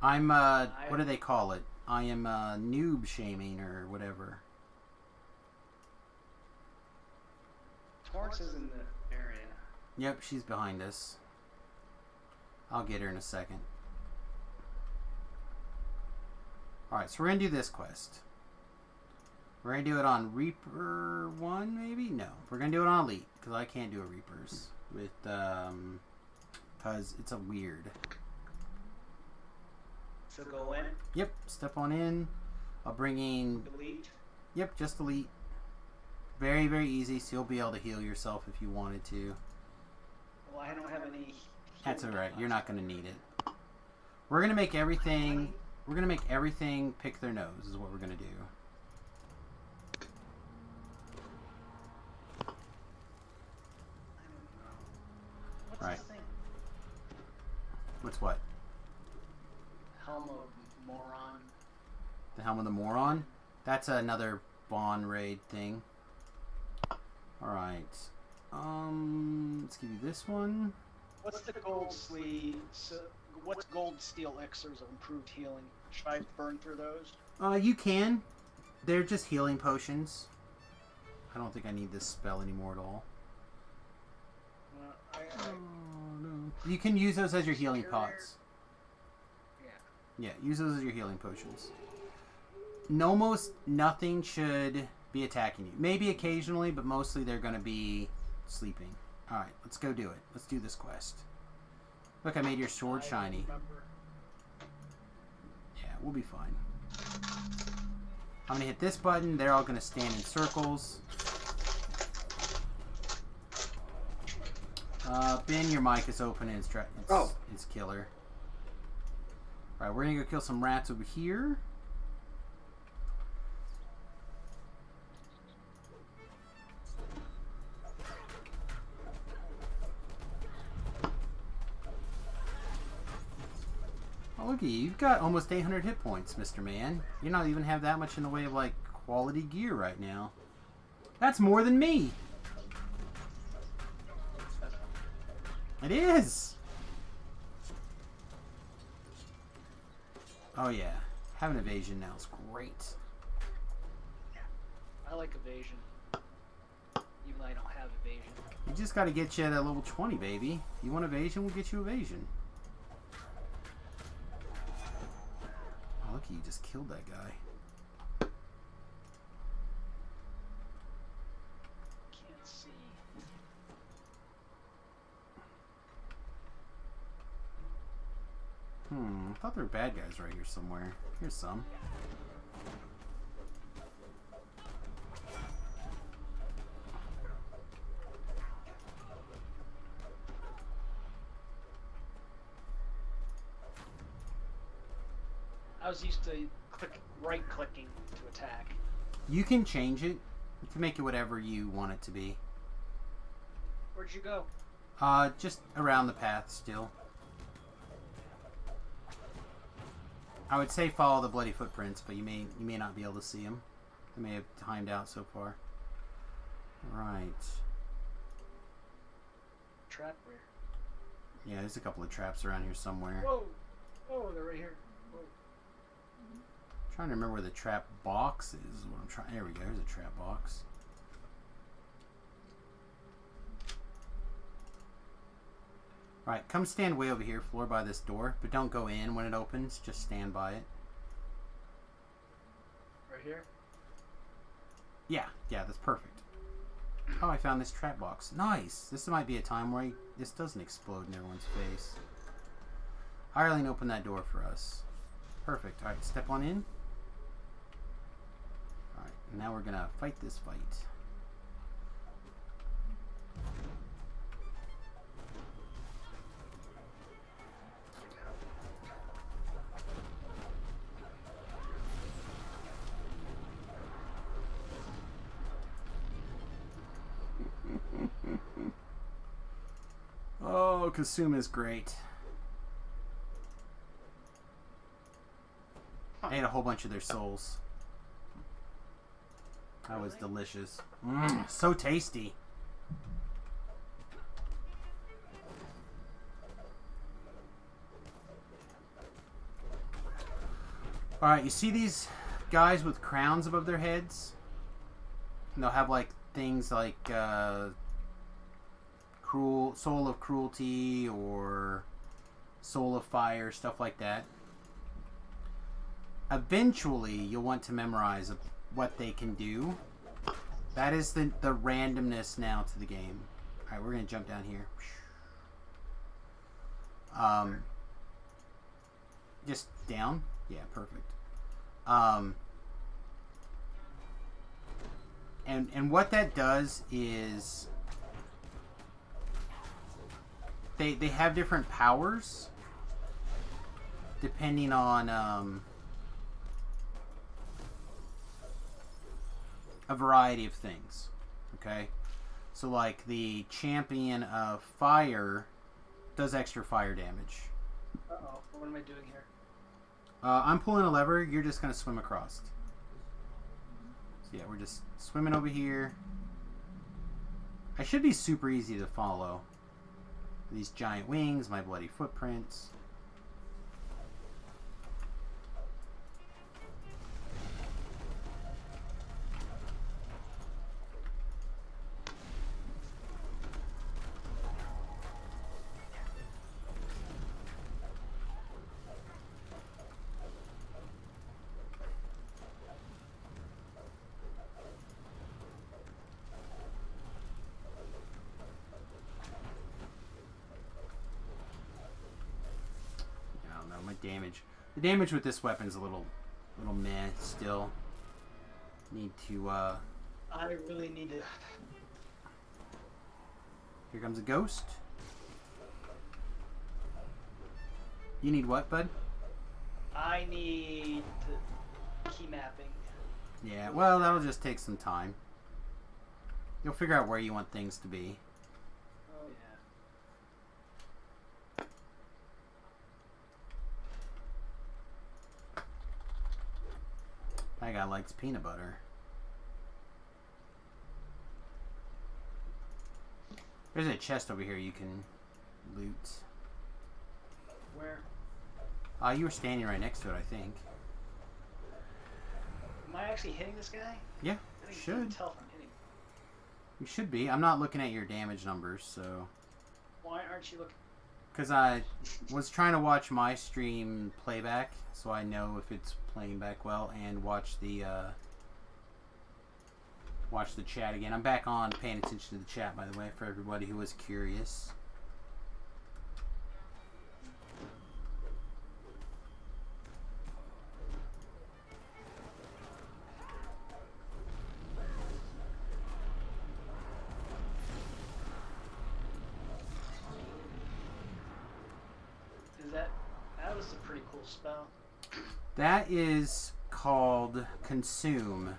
I'm what do they call it? I am noob shaming or whatever. Torrance is in the area. Yep, she's behind us. I'll get her in a second. Alright, so we're going to do this quest. We're going to do it on Reaper 1, maybe? No. We're going to do it on Elite, because I can't do a Reapers. With, because it's a weird. So go in. Yep, step on in. I'll bring in... Delete. Yep, just Elite. Very, very easy, so you'll be able to heal yourself if you wanted to. Well, I don't have any. That's alright, you're not going to need it. We're going to make everything... We're going to make everything pick their nose, is what we're going to do. What's Right. this thing? What's what? Helm of Moron. The Helm of the Moron? That's another Bond raid thing. Alright. Let's give you this one. What's the gold sleeve? So, what's gold steel elixirs of improved healing? Should I burn through those? You can. They're just healing potions. I don't think I need this spell anymore at all. No. You can use those as your healing pots. Yeah, use those as your healing potions. Almost nothing should be attacking you. Maybe occasionally, but mostly they're going to be sleeping. Alright, let's go do it. Let's do this quest. Look, I made your sword shiny. Yeah, we'll be fine. I'm going to hit this button. They're all going to stand in circles. Ben, your mic is open and it's killer. Alright, we're going to go kill some rats over here. Oh, look at you. You've got almost 800 hit points, Mr. Man. You don't even have that much in the way of, like, quality gear right now. That's more than me. It is. Oh, yeah. Having evasion now is great. I like evasion. Even though I don't have evasion. You just got to get you at level 20, baby. You want evasion, we'll get you evasion. Oh, look, you just killed that guy. Can't see. I thought there were bad guys right here somewhere. Here's some. I was used to right-clicking to attack. You can change it. You can make it whatever you want it to be. Where'd you go? Just around the path still. I would say follow the bloody footprints, but you may not be able to see them. They may have timed out so far. Right. Trap where? Yeah, there's a couple of traps around here somewhere. Whoa! Oh, they're right here. Whoa. Trying to remember where the trap box is. What I'm trying. There we go. There's a trap box. Alright, come stand way over here, floor by this door, but don't go in when it opens, just stand by it. Right here? Yeah, that's perfect. Oh, I found this trap box. Nice! This might be a time where this doesn't explode in everyone's face. Ireland opened that door for us. Perfect. Alright, step on in. Alright, now we're gonna fight this fight. Oh, Kasuma's great. I ate a whole bunch of their souls. That was delicious. So tasty. Alright, you see these guys with crowns above their heads? And they'll have like things like soul of cruelty or soul of fire, stuff like that. Eventually, you'll want to memorize what they can do. That is the randomness now to the game. Alright, we're going to jump down here. Just down? Yeah, perfect. And what that does is they have different powers depending on a variety of things. Okay? So like the champion of fire does extra fire damage. Uh-oh. What am I doing here? I'm pulling a lever. You're just going to swim across. So yeah, we're just swimming over here. I should be super easy to follow. These giant wings, my bloody footprints. Damage. The damage with this weapon is a little meh still. Need to I really need to. Here comes a ghost. You need what, bud? I need key mapping. Yeah, well, that'll just take some time. You'll figure out where you want things to be. Oh yeah. That guy likes peanut butter. There's a chest over here you can loot. Where? You were standing right next to it, I think. Am I actually hitting this guy? Yeah, I think should. you can tell if I'm hitting. You should be. I'm not looking at your damage numbers, so... Why aren't you looking? Because I was trying to watch my stream playback, so I know if it's playing back well, and watch the chat again. I'm back on paying attention to the chat, by the way, for everybody who was curious. That was a pretty cool spell. That is called Consume.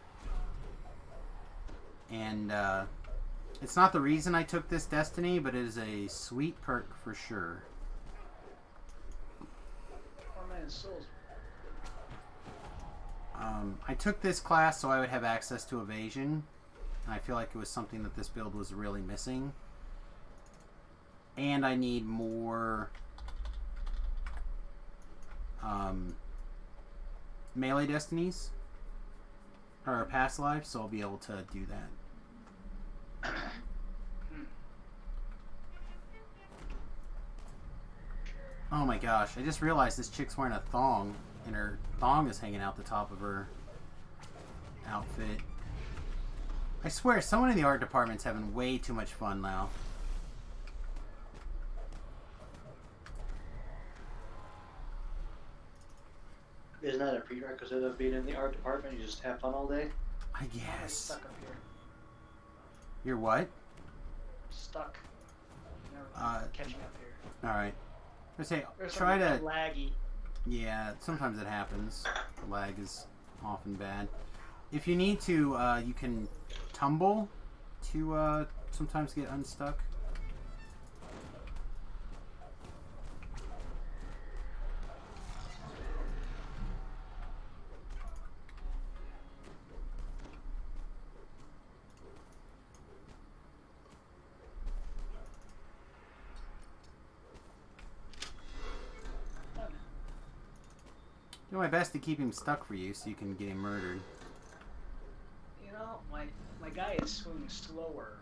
And it's not the reason I took this Destiny, but it is a sweet perk for sure. Tormented Souls. I took this class so I would have access to evasion. And I feel like it was something that this build was really missing. And I need more melee destinies or past lives, so I'll be able to do that. Oh my gosh, I just realized this chick's wearing a thong and her thong is hanging out the top of her outfit. I swear, someone in the art department's having way too much fun now. Isn't that a prerequisite of being in the art department? You just have fun all day? I I'm guess. stuck up here. You're what? Stuck. Catching up here. Alright. I say, There's try to... something laggy. Yeah, sometimes it happens. The lag is often bad. If you need to, you can tumble to sometimes get unstuck. Do my best to keep him stuck for you so you can get him murdered. You know, my guy is swimming slower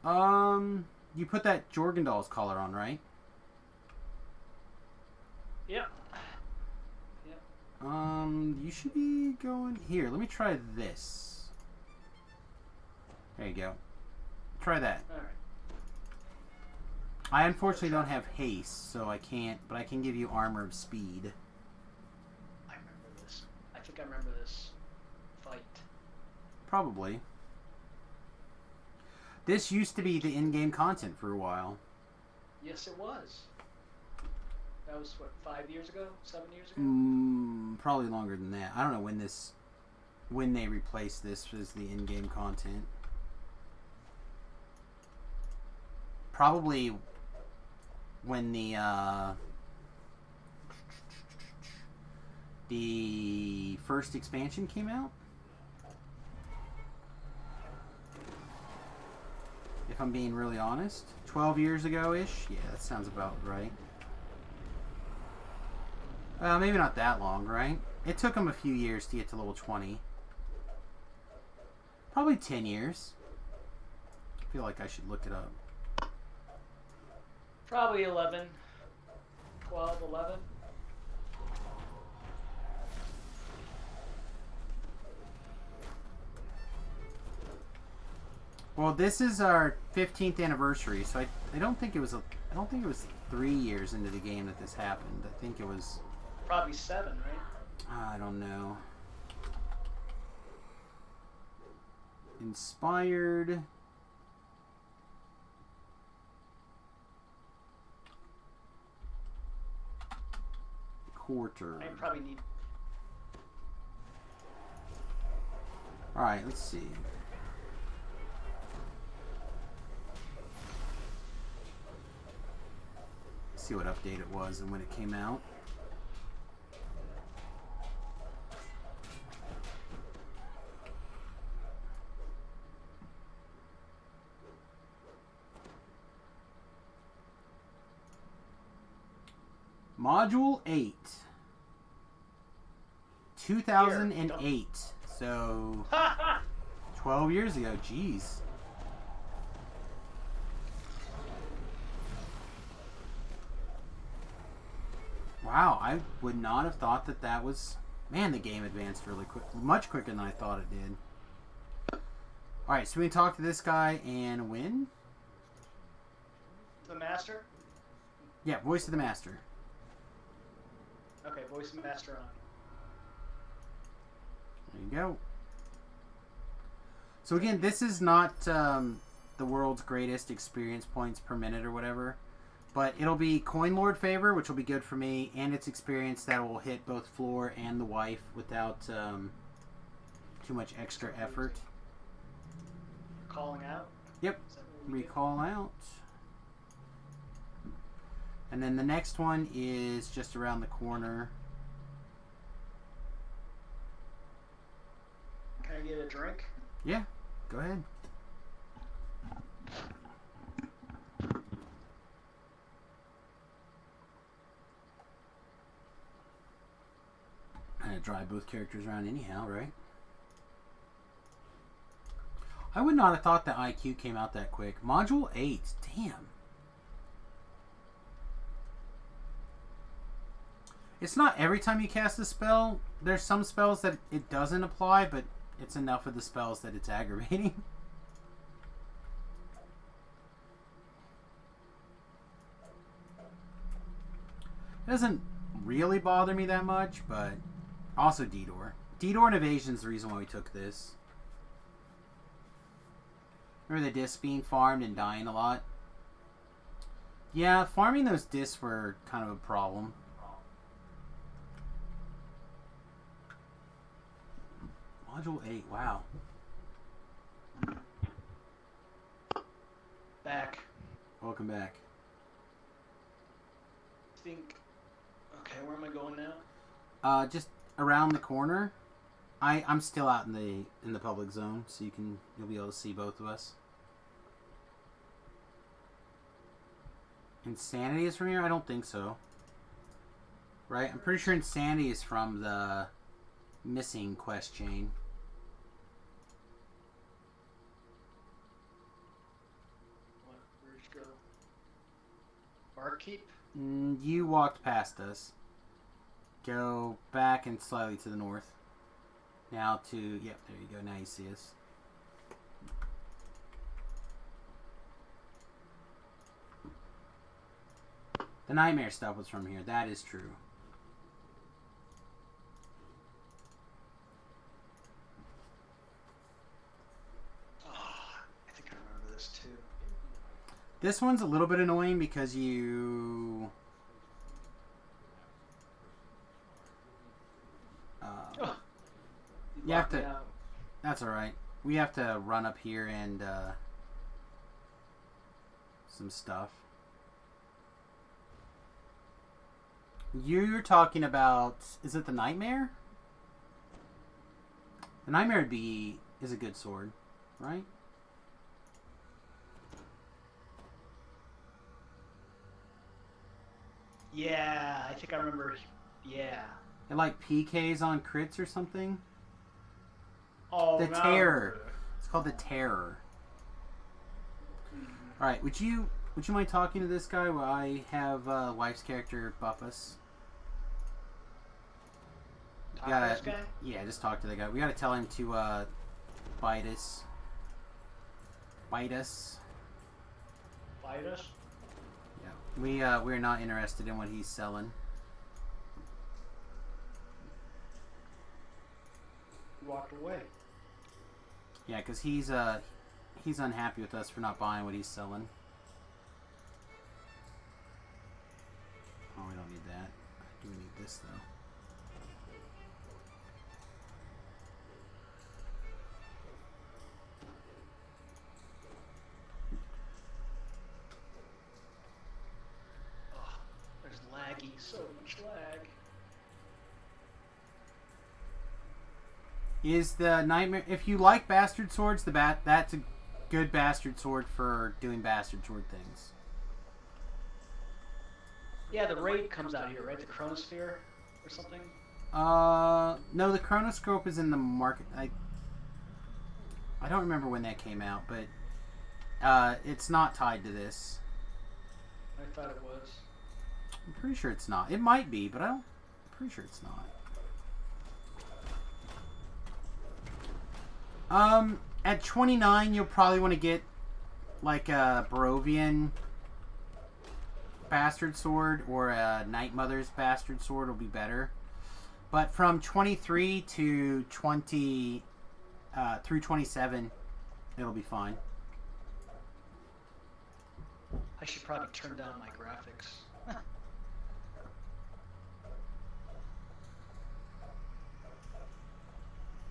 than normal. You put that Jorgendahl's collar on, right? Yeah. You should be going here. Let me try this. There you go. Try that. All right. I unfortunately don't have haste, so I can't, but I can give you armor of speed. I remember this. I think I remember this fight. Probably. This used to be the in-game content for a while. Yes, it was. That was what, 5 years ago, 7 years ago. Probably longer than that. I don't know when they replaced this as the in-game content. Probably when the first expansion came out. If I'm being really honest, 12 years ago-ish. Yeah, that sounds about right. Maybe not that long, right? It took them a few years to get to level 20. Probably 10 years. I feel like I should look it up. Probably 11. 12, 11. Well, this is our 15th anniversary, so I don't think it was 3 years into the game that this happened. I think it was Probably 7, right? I don't know. Inspired. Quarter. I probably need. All right, let's see. See what update it was and when it came out. Module 8. 2008. So 12 years ago. Jeez. Wow, I would not have thought that that was... Man, the game advanced really quick. Much quicker than I thought it did. Alright, so we can talk to this guy and win? The master? Yeah, voice of the master. Okay, voice of master on. There you go. So again, this is not the world's greatest experience points per minute or whatever. But it'll be Coin Lord favor, which will be good for me, and it's experience that will hit both Floor and the wife without too much extra effort. Calling out? Yep. Is that what we do? Recall out. And then the next one is just around the corner. Can I get a drink? Yeah, go ahead. I'm gonna drive both characters around anyhow, right? I would not have thought that IQ came out that quick. Module 8, damn. It's not every time you cast a spell. There's some spells that it doesn't apply, but it's enough of the spells that it's aggravating. It doesn't really bother me that much, but also D-Door. D-Door and Evasion is the reason why we took this. Remember the discs being farmed and dying a lot? Yeah, farming those discs were kind of a problem. Module 8, wow. Back. Welcome back. Think. Okay, where am I going now? Just around the corner. I'm still out in the public zone, so you'll be able to see both of us. Insanity is from here? I don't think so. Right? I'm pretty sure Insanity is from the missing quest chain. Where'd you go? Barkeep? You walked past us. Go back and slightly to the north. Now to, yep, there you go. Now you see us. The nightmare stuff was from here. That is true. Oh, I think I remember this too. This one's a little bit annoying because you... you have to... That's alright. We have to run up here and some stuff. You're talking about... Is it the Nightmare? The Nightmare is a good sword, right? Yeah, I think I remember. Yeah. It like PKs on crits or something? Oh, The no. Terror. It's called the Terror. Alright, would you mind talking to this guy while I have wife's character buff us? Talk to this guy? Yeah, just talk to the guy. We gotta tell him to bite us. Bite us. Bite us? Yeah. We're not interested in what he's selling. Walked away. Yeah, because he's unhappy with us for not buying what he's selling. Oh, we don't need that. Do we need this though? Oh, there's laggy. So much lag. Is the Nightmare... If you like Bastard Swords, that's a good Bastard Sword for doing Bastard Sword things. Yeah, the raid comes out here, right? The Chronosphere or something? No, the Chronoscope is in the market. I don't remember when that came out, but it's not tied to this. I thought it was. I'm pretty sure it's not. It might be, but I'm pretty sure it's not. At 29, you'll probably want to get like a Barovian Bastard Sword or a Night Mother's Bastard Sword will be better. But from 23 to 20 through 27, it'll be fine. I should probably turn down my graphics.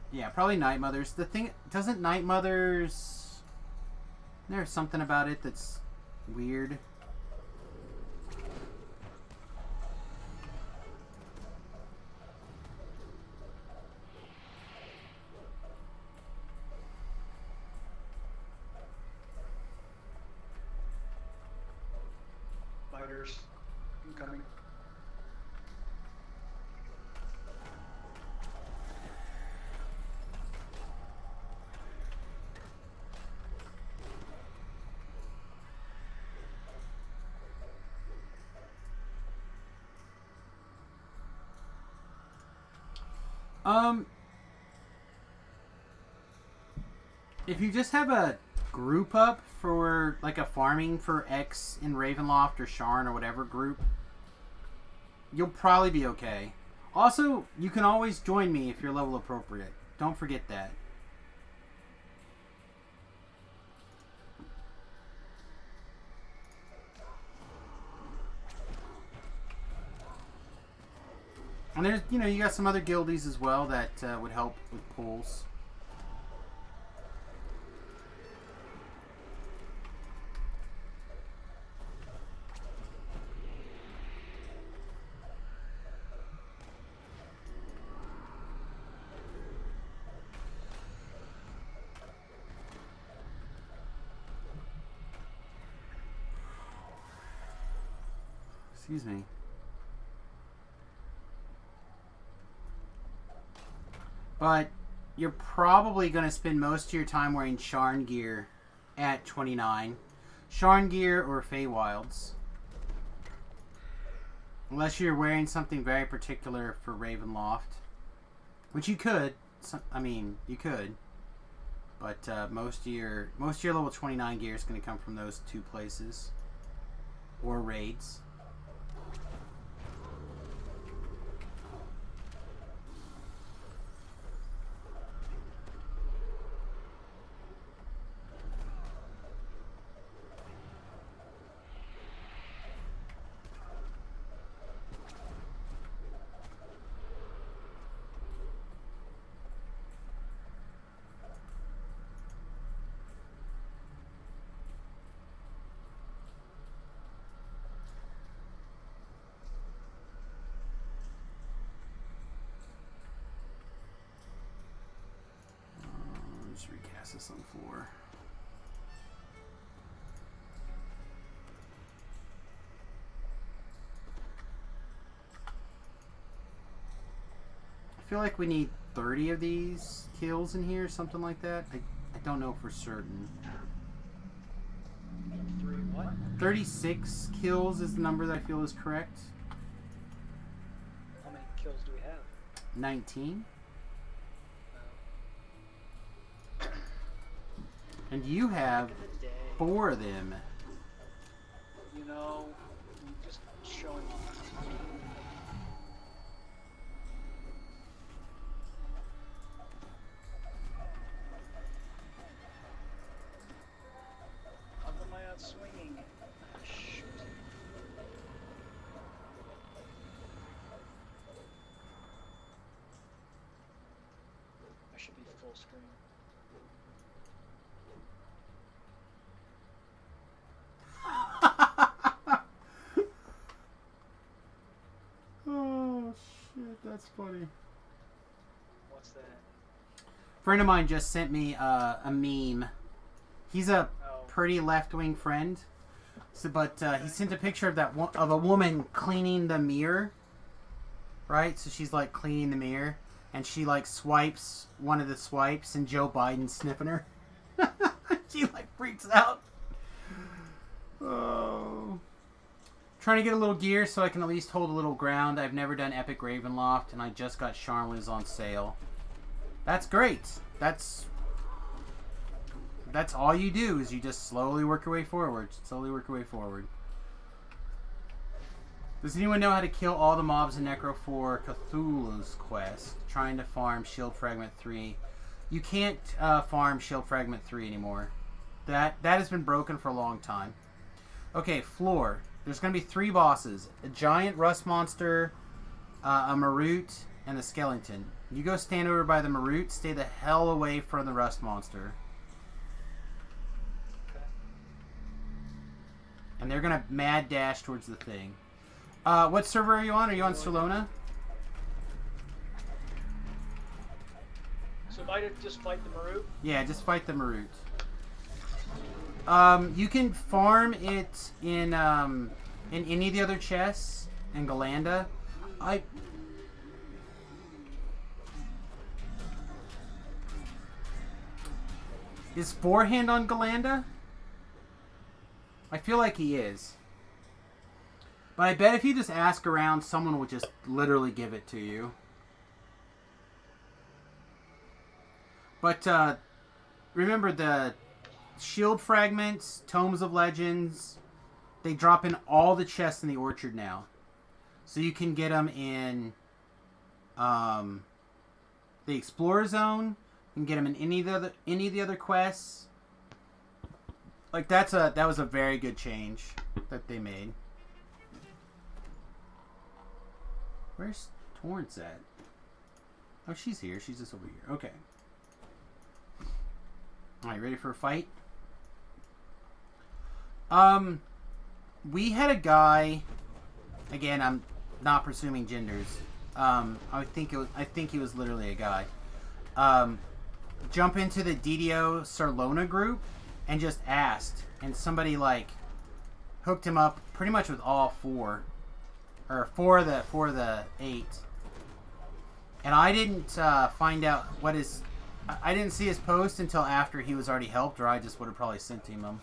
Yeah, probably Night Mothers. The thing, doesn't Night Mothers... There's something about it that's weird. Fighters incoming. If you just have a group up for like a farming for X in Ravenloft or Sharn or whatever group, you'll probably be okay. Also, you can always join me if you're level appropriate. Don't forget that. And there's, you got some other guildies as well that would help with pulls. Excuse me. But you're probably going to spend most of your time wearing Sharn gear at 29. Sharn gear or Feywilds. Unless you're wearing something very particular for Ravenloft. Which you could. I mean, you could, but most of your level 29 gear is going to come from those two places or raids. Just recast this on 4. I feel like we need 30 of these kills in here, something like that. I don't know for certain. 3 what? 36 kills is the number that I feel is correct. How many kills do we have? 19. And you have Back in the day, 4 of them. you know, I'm just showing off. How come I not swinging? Ah, shoot. I should be full screen. Oh shit, that's funny. What's that? Friend of mine just sent me a meme. He's a Oh. pretty left-wing friend, so but he sent a picture of of a woman cleaning the mirror. Right, so she's like cleaning the mirror, and she like swipes one of the swipes, and Joe Biden's sniffing her. She like freaks out. Oh. Trying to get a little gear so I can at least hold a little ground. I've never done Epic Ravenloft, and I just got Charlin's on sale. That's great. That's all you do is you just slowly work your way forward. Slowly work your way forward. Does anyone know how to kill all the mobs in Necro 4 Cthulhu's Quest? Trying to farm Shield Fragment 3. You can't farm Shield Fragment 3 anymore. That has been broken for a long time. Okay, floor. There's going to be 3 bosses. A giant rust monster, a Marut, and a skeleton. You go stand over by the Marut. Stay the hell away from the rust monster. Okay. And they're going to mad dash towards the thing. What server are you on? Are you on Solona? So if I just fight the Maru? Yeah, just fight the Marut. You can farm it in any of the other chests in Galanda. Is Forehand on Galanda? I feel like he is. But I bet if you just ask around, someone will just literally give it to you. But remember the shield fragments, tomes of legends, they drop in all the chests in the orchard now. So you can get them in the Explorer Zone. You can get them in any of the other quests. Like that was a very good change that they made. Where's Torrance at? Oh, she's here. She's just over here. Okay. Alright, ready for a fight? We had a guy. Again, I'm not presuming genders. I think he was literally a guy. Jump into the DDO Sarlona group and just asked, and somebody like hooked him up pretty much with all 4. Or 4 of the 8. And I didn't find out what his... I didn't see his post until after he was already helped, or I just would have probably sent him them.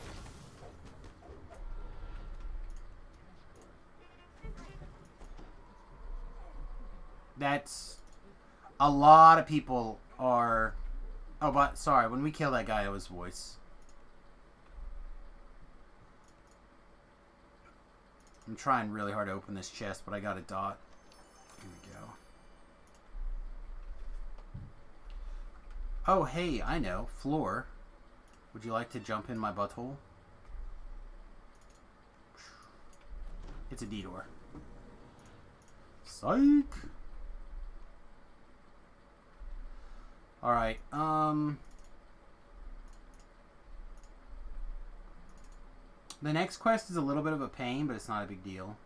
That's... A lot of people are... Oh, but sorry, when we kill that guy, it was voice. I'm trying really hard to open this chest, but I got a dot. Here we go. Oh, hey, I know. Floor. Would you like to jump in my butthole? It's a D-door. Psych! Alright, the next quest is a little bit of a pain, but it's not a big deal.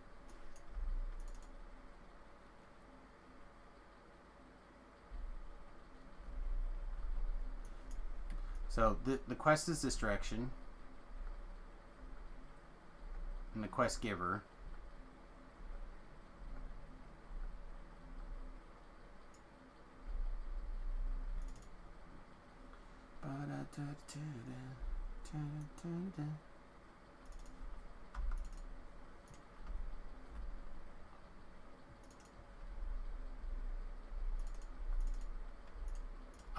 So, the quest is distraction. And the quest giver.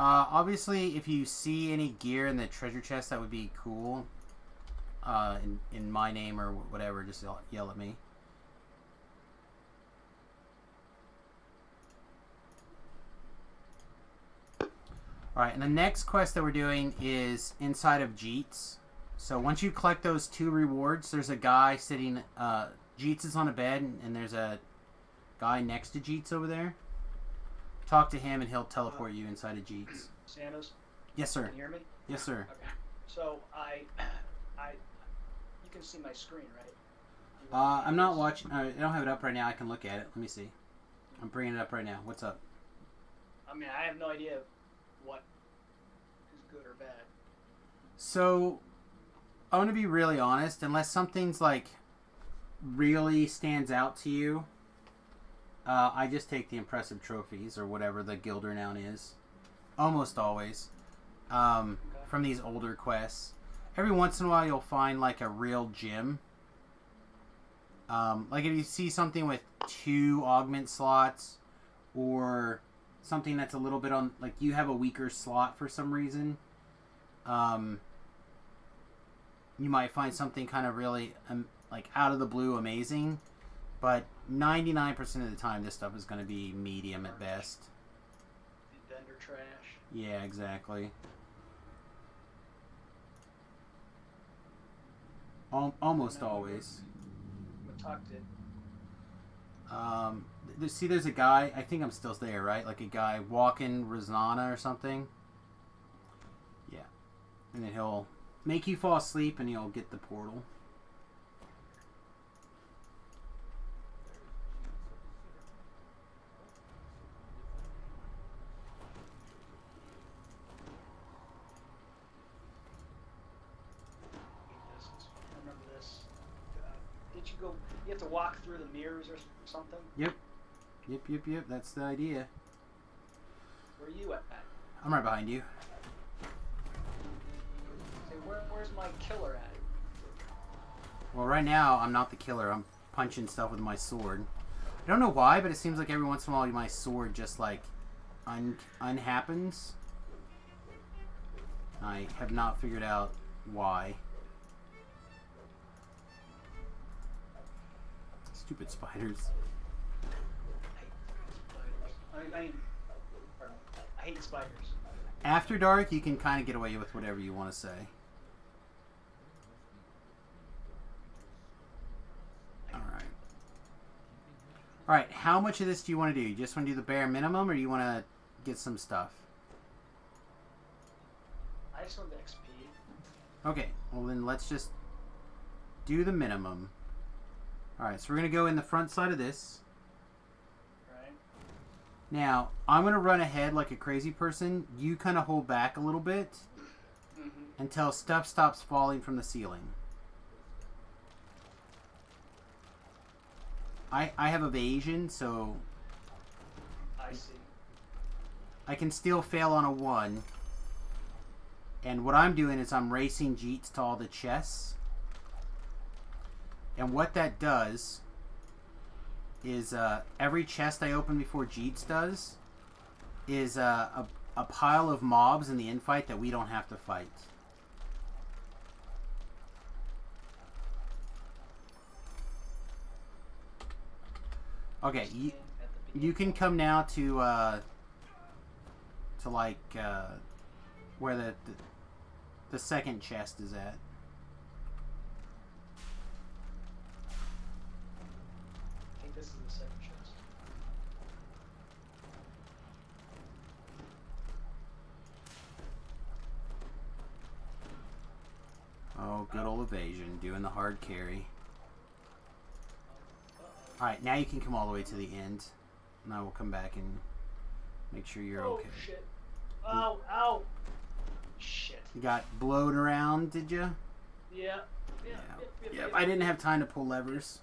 Obviously, if you see any gear in the treasure chest, that would be cool. In my name or whatever, just yell at me. Alright, and the next quest that we're doing is inside of Jeets. So once you collect those 2 rewards, there's a guy sitting... Jeets is on a bed, and there's a guy next to Jeets over there. Talk to him, and he'll teleport you inside of Jeets. Santos? Yes, sir. Can you hear me? Yes, sir. Okay. So, you can see my screen, right? I'm not watching... I don't have it up right now. I can look at it. Let me see. I'm bringing it up right now. What's up? I mean, I have no idea what is good or bad. So, I want to be really honest. Unless something's, like, really stands out to you, I just take the impressive trophies, or whatever the guild renown is. Almost always. From these older quests. Every once in a while, you'll find, like, a real gem. Like, if you see something with 2 augment slots, or... something that's a little bit on, like, you have a weaker slot for some reason. You might find something kind of really, like, out of the blue amazing. But 99% of the time, this stuff is going to be medium at best. Vendor trash. Yeah, exactly. Almost always. See, there's a guy, I think I'm still there, right? Like a guy walking Razana or something. Yeah. And then he'll make you fall asleep and he'll get the portal. I remember this. Did you go, you have to walk through the mirrors or something? Yep. Yep. That's the idea. Where are you at? I'm right behind you. Say, where's my killer at? Well, right now, I'm not the killer. I'm punching stuff with my sword. I don't know why, but it seems like every once in a while my sword just, like, unhappens. I have not figured out why. Stupid spiders. I hate spiders. After dark, you can kind of get away with whatever you want to say. Alright, how much of this do you want to do? You just want to do the bare minimum, or you want to get some stuff? I just want the XP. Okay, well then let's just do the minimum. Alright, so we're going to go in the front side of this. Now, I'm going to run ahead like a crazy person. You kind of hold back a little bit until stuff stops falling from the ceiling. I have evasion, so I see. I can still fail on a 1. And what I'm doing is I'm racing Jeets to all the chests. And what that does is every chest I open before Jeets does is a a pile of mobs in the infight that we don't have to fight. Okay, you can come now to like where the second chest is at. I think this is the second chest. Oh, good old evasion, doing the hard carry. Alright, now you can come all the way to the end. And I will come back and make sure you're okay. Oh, shit. Ow, ow. Shit. You got blown around, did you? Yeah. Yep, I didn't have time to pull levers.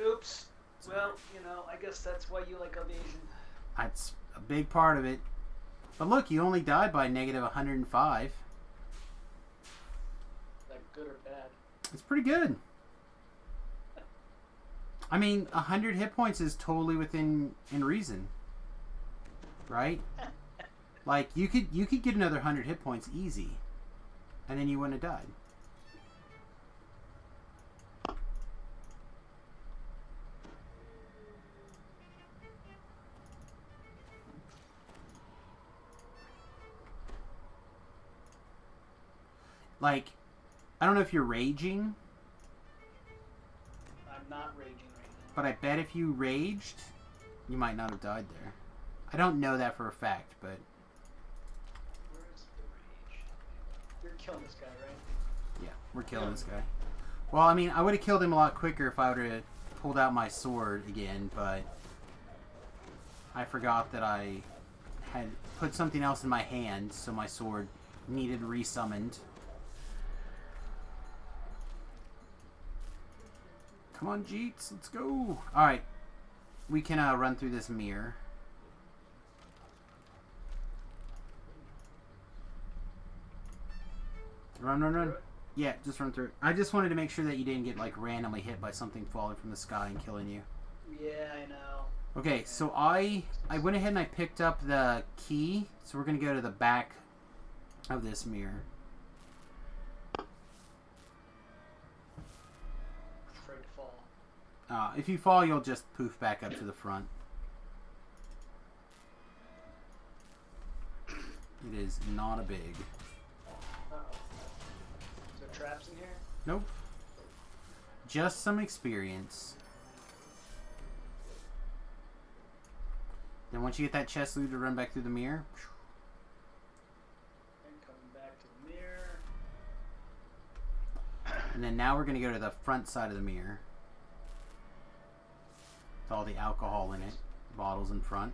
Oops. Well, you know, I guess that's why you like evasion. That's a big part of it. But look, you only died by negative 105. Is that good or bad? It's pretty good. I mean, 100 hit points is totally within reason, right? Like you could get another 100 hit points easy, and then you wouldn't have died. Like, I don't know if you're raging. I'm not raging right now. But I bet if you raged, you might not have died there. I don't know that for a fact, but... Where's the rage? You're killing this guy, right? Yeah, we're killing this guy. Well, I mean, I would have killed him a lot quicker if I would have pulled out my sword again, but... I forgot that I had put something else in my hand, so my sword needed resummoned. Come on, Jeets, let's go. Alright, we can run through this mirror. Run. Yeah, just run through it. I just wanted to make sure that you didn't get like randomly hit by something falling from the sky and killing you. Yeah, I know. Okay, so I went ahead and I picked up the key, so we're going to go to the back of this mirror. Afraid to fall. If you fall, you'll just poof back up to the front. It is not a big. Uh-oh. Is there traps in here? Nope. Just some experience. Then once you get that chest loot to run back through the mirror. And coming back to the mirror. And then now we're going to go to the front side of the mirror. With all the alcohol in it. Bottles in front.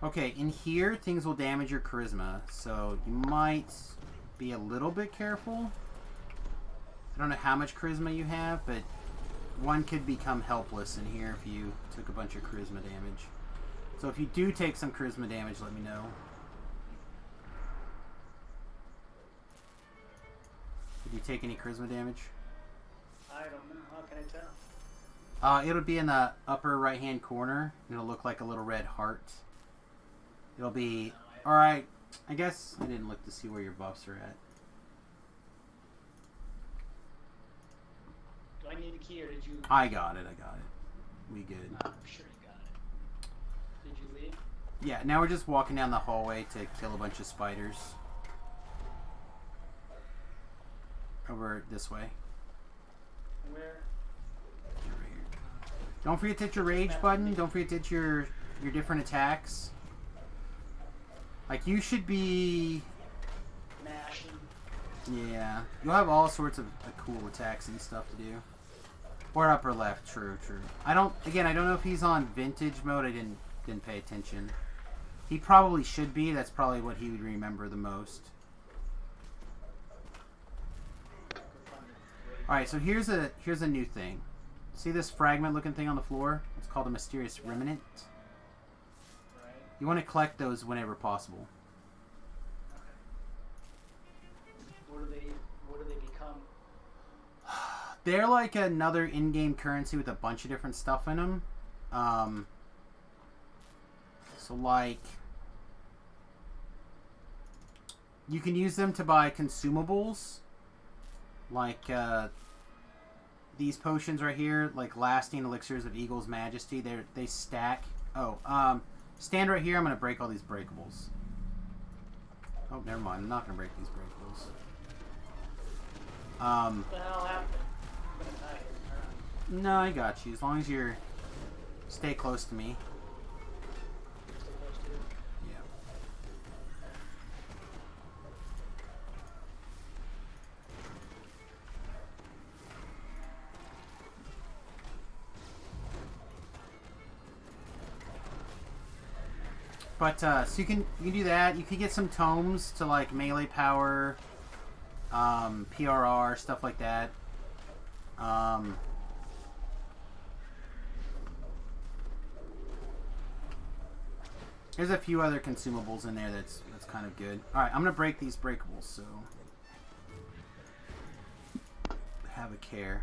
Okay, in here, things will damage your charisma, so you might be a little bit careful. I don't know how much charisma you have, but one could become helpless in here if you took a bunch of charisma damage. So if you do take some charisma damage, let me know. Did you take any charisma damage? I don't know. How can I tell? It'll be in the upper right-hand corner, and it'll look like a little red heart. It'll be... Alright, I guess I didn't look to see where your buffs are at. Do I need a key or did you... I got it. We good. I'm sure you got it. Did you leave? Yeah, now we're just walking down the hallway to kill a bunch of spiders. Over this way. Where? Over here. Don't forget to hit your rage button. Don't forget to hit your different attacks. Like, you should be... Mashing. Yeah. You'll have all sorts of cool attacks and stuff to do. Or upper left, true. I don't know if he's on vintage mode. I didn't pay attention. He probably should be. That's probably what he would remember the most. Alright, so here's a new thing. See this fragment looking thing on the floor? It's called a mysterious remnant. Right. You want to collect those whenever possible. What do they become? They're like another in-game currency with a bunch of different stuff in them. So like, you can use them to buy consumables, like these potions right here, like lasting elixirs of Eagle's Majesty. They stack. Oh, stand right here. I'm gonna break all these breakables. Oh, never mind. I'm not gonna break these breakables. What the hell happened? I'm gonna die here. No, I got you. As long as you're stay close to me. Yeah. But so you can do that. You can get some tomes to like melee power, PRR, stuff like that. There's a few other consumables in there that's kind of good. All right, I'm gonna break these breakables. So have a care.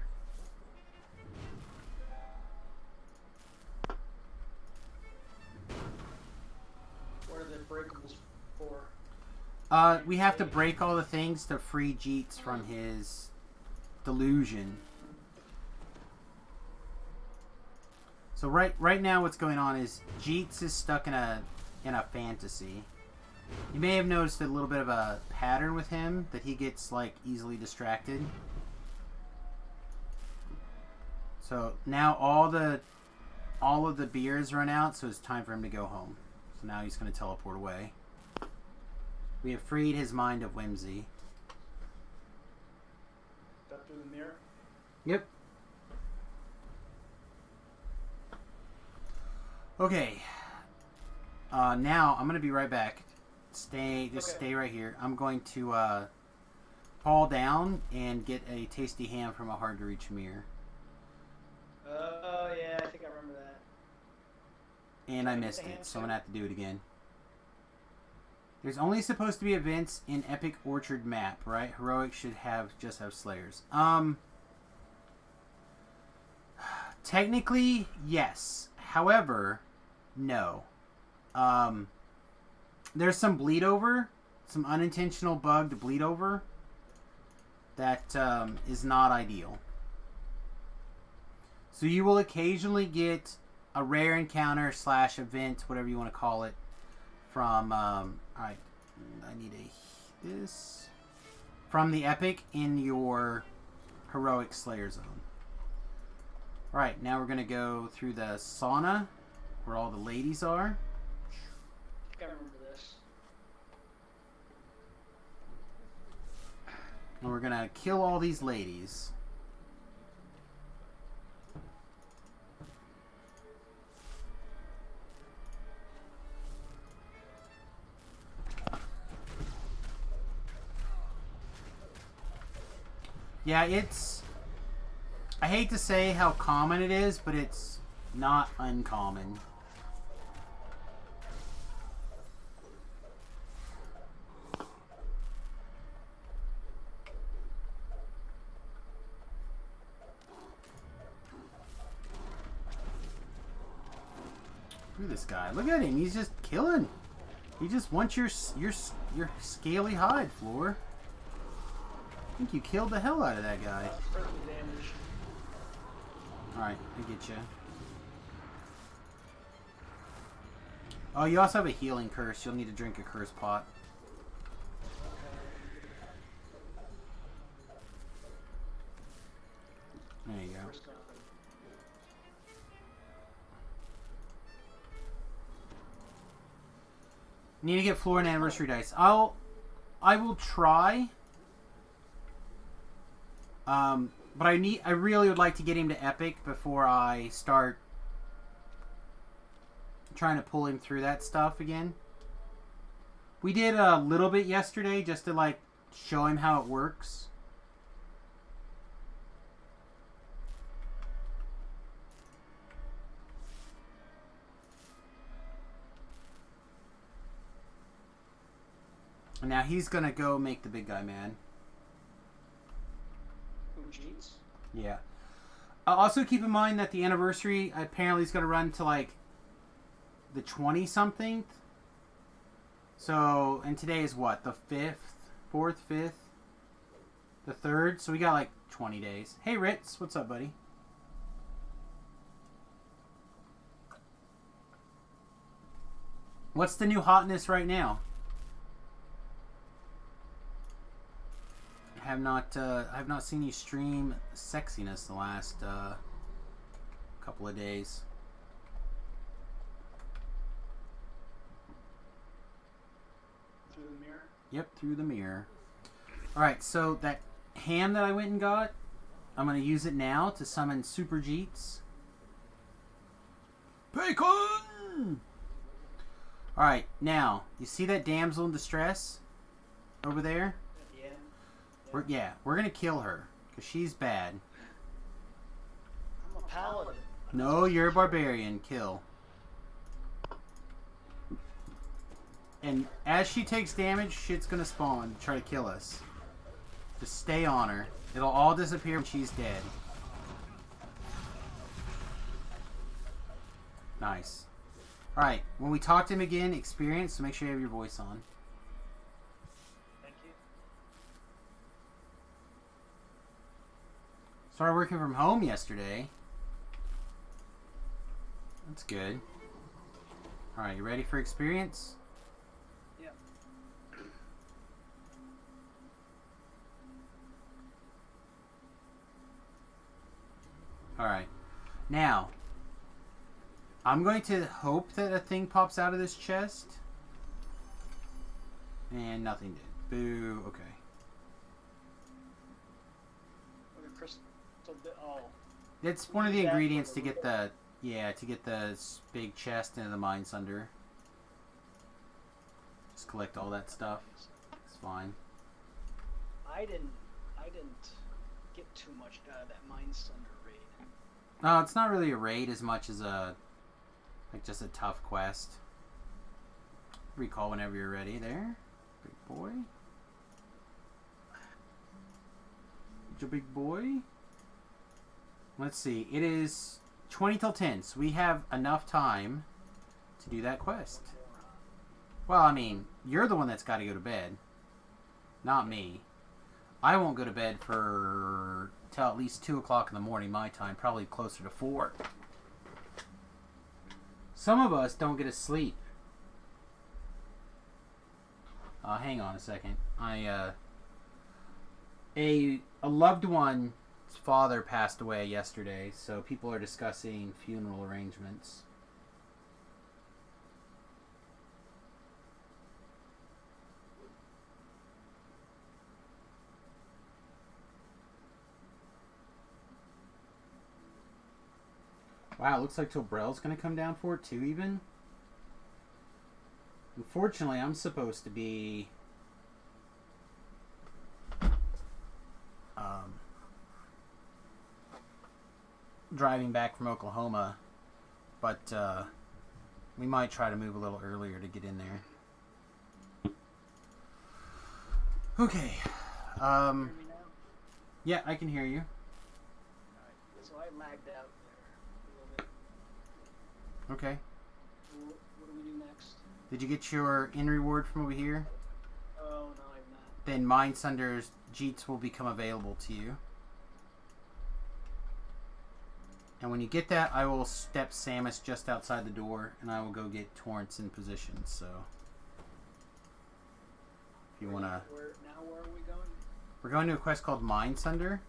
What are the breakables for? We have to break all the things to free Jeets from his delusion. So right now what's going on is Jeets is stuck in a fantasy. You may have noticed a little bit of a pattern with him that he gets like easily distracted. So now all of the beers run out, so it's time for him to go home. So now he's going to teleport away. We have freed his mind of whimsy. Up through the mirror? Yep. Okay. Now I'm gonna be right back. Stay right here. I'm going to fall down and get a tasty ham from a hard to reach mirror. Oh yeah, I think I remember that. And I missed it, so I'm gonna have to do it again. There's only supposed to be events in Epic Orchard map, right? Heroic should just have Slayers. Technically, yes. However, no. There's some bleed over, some unintentional bugged bleed over that is not ideal. So you will occasionally get a rare encounter / event, whatever you want to call it, from alright, I need this from the Epic in your Heroic Slayer zone. Alright, now we're gonna go through the sauna where all the ladies are. I think I remember this. And we're gonna kill all these ladies. Yeah, I hate to say how common it is, but it's not uncommon. Look at this guy. Look at him. He's just killing. He just wants your scaly hide, Floor. I think you killed the hell out of that guy. Perfect damage. Alright, I get you. Oh, you also have a healing curse. You'll need to drink a curse pot. There you go. Need to get floor and anniversary dice. I will try. But I really would like to get him to Epic before I start trying to pull him through that stuff again. We did a little bit yesterday just to like show him how it works. And now he's gonna go make the big guy mad. Who cheats? Yeah. Also keep in mind that the anniversary apparently is gonna run to like the 20-something. So, and today is what? The 5th? 4th? 5th? The 3rd? So we got like 20 days. Hey Ritz, what's up, buddy? What's the new hotness right now? I have not seen you stream sexiness the last couple of days. Through the mirror? Yep, through the mirror. Alright, so that ham that I went and got, I'm going to use it now to summon Super Jeets. Bacon! Alright, now, you see that damsel in distress over there? Yeah. We're going to kill her, because she's bad. I'm a paladin. No, you're a barbarian. Kill. And as she takes damage, shit's gonna spawn to try to kill us. Just stay on her. It'll all disappear when she's dead. Nice. Alright, when we talk to him again, experience, so make sure you have your voice on. Thank you. Started working from home yesterday. That's good. Alright, you ready for experience? Yeah. Alright. Now, I'm going to hope that a thing pops out of this chest. And nothing did. Boo. Okay. What a crystal bit. Oh. It's one of the ingredients to get the... Yeah, to get the big chest into the Mine Sunder. Just collect all that stuff. It's fine. I didn't get too much out of that Mind Sunder raid. No, it's not really a raid as much as a... Like, just a tough quest. Recall whenever you're ready there. Big boy. Your big boy. Let's see. It is 20 till 10, so we have enough time to do that quest. Well, I mean, you're the one that's got to go to bed. Not me. I won't go to bed for till at least 2 o'clock in the morning my time. Probably closer to 4. Some of us don't get to sleep. Hang on a second. A loved one's father passed away yesterday, so people are discussing funeral arrangements. Wow, looks like Tobrell's gonna come down for it too, even. Unfortunately, I'm supposed to be driving back from Oklahoma, but we might try to move a little earlier to get in there. Okay. Hear me now? Yeah, I can hear you. Alright, so I lagged out there a little bit. Okay. What do we do next? Did you get your in reward from over here? Oh, no, I've not. Then Mine Sunder's Jeets will become available to you. And when you get that, I will step Samus just outside the door, and I will go get Torrance in position, so... If you want to... Where are we going? We're going to a quest called Mine Sunder.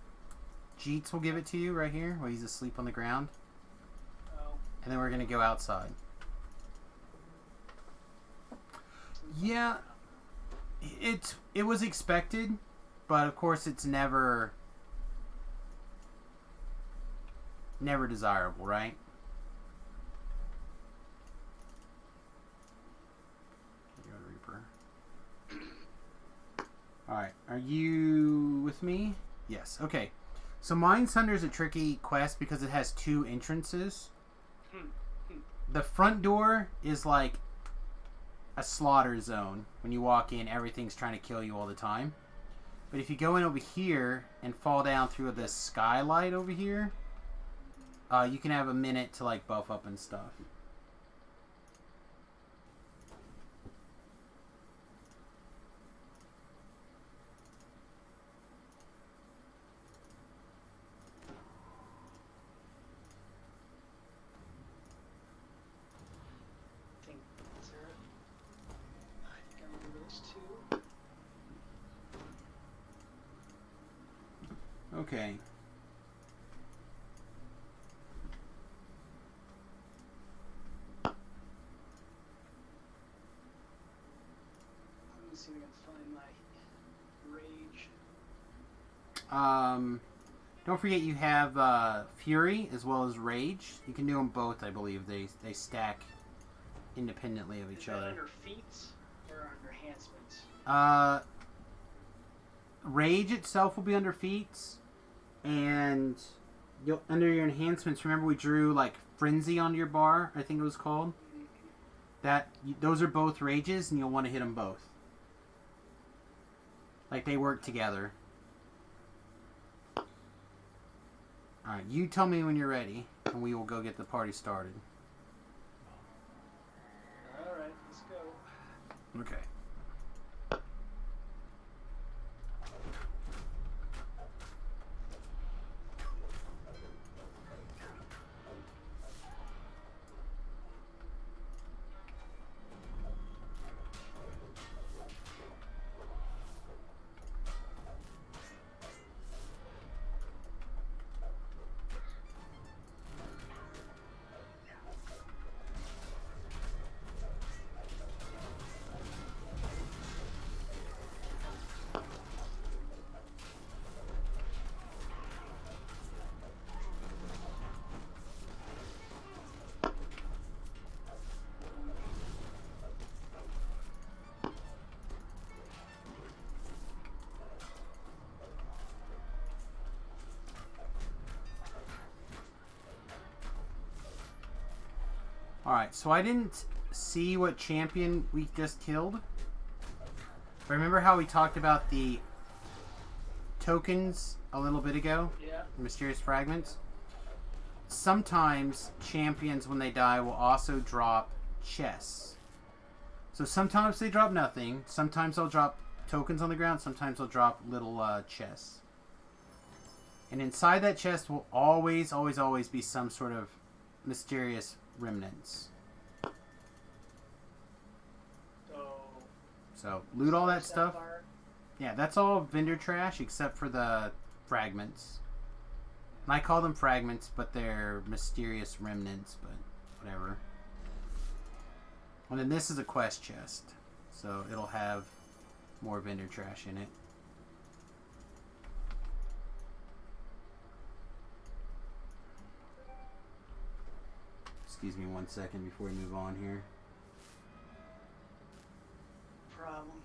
Jeets will give it to you right here, while he's asleep on the ground. Oh. And then we're going to go outside. Yeah, it was expected, but of course it's never desirable, right? Reaper. Alright, are you with me? Yes, okay. So Mine Sunder is a tricky quest because it has 2 entrances. The front door is like a slaughter zone. When you walk in, everything's trying to kill you all the time. But if you go in over here and fall down through this skylight over here, you can have a minute to like buff up and stuff. I think is there. I think I remember those two. Okay. Let me see if I can find my rage. Don't forget you have Fury as well as Rage. You can do them both, I believe. They stack independently of each Is that other. under feats or under enhancements? Rage itself will be under feats, and you'll under your enhancements. Remember we drew like Frenzy onto your bar, I think it was called. Those are both rages, and you'll want to hit them both. Like they work together. All right, you tell me when you're ready, and we will go get the party started. All right, let's go. Okay. Alright, so I didn't see what champion we just killed. But remember how we talked about the tokens a little bit ago? Yeah. Mysterious fragments? Sometimes champions, when they die, will also drop chests. So sometimes they drop nothing. Sometimes they'll drop tokens on the ground. Sometimes they'll drop little chests. And inside that chest will always, always, always be some sort of mysterious remnants. So loot all that stuff. Sapphire. Yeah, that's all vendor trash except for the fragments. And I call them fragments, but they're mysterious remnants, but whatever. And then this is a quest chest, so it'll have more vendor trash in it. Excuse me 1 second before we move on here. Problem.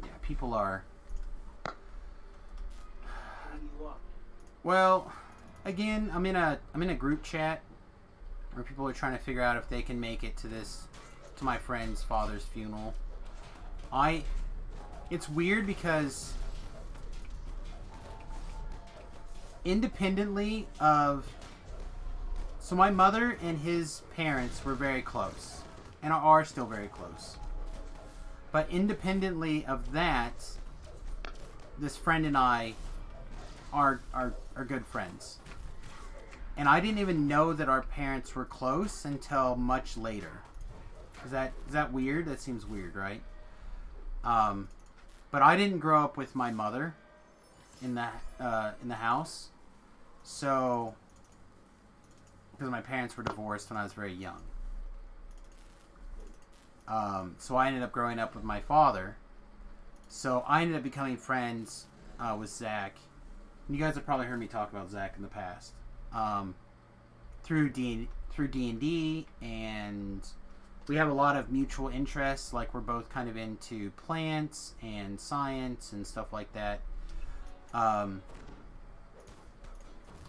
Yeah, people are... Hitting you up. Well, again, I'm in a group chat where people are trying to figure out if they can make it to my friend's father's funeral. It's weird because independently of... So my mother and his parents were very close, and are still very close. But independently of that, this friend and I are good friends. And I didn't even know that our parents were close until much later. Is that weird? That seems weird, right? But I didn't grow up with my mother in the house, so because my parents were divorced when I was very young. So I ended up growing up with my father. So I ended up becoming friends with Zach. And you guys have probably heard me talk about Zach in the past. Through D&D, and we have a lot of mutual interests. Like we're both kind of into plants and science and stuff like that.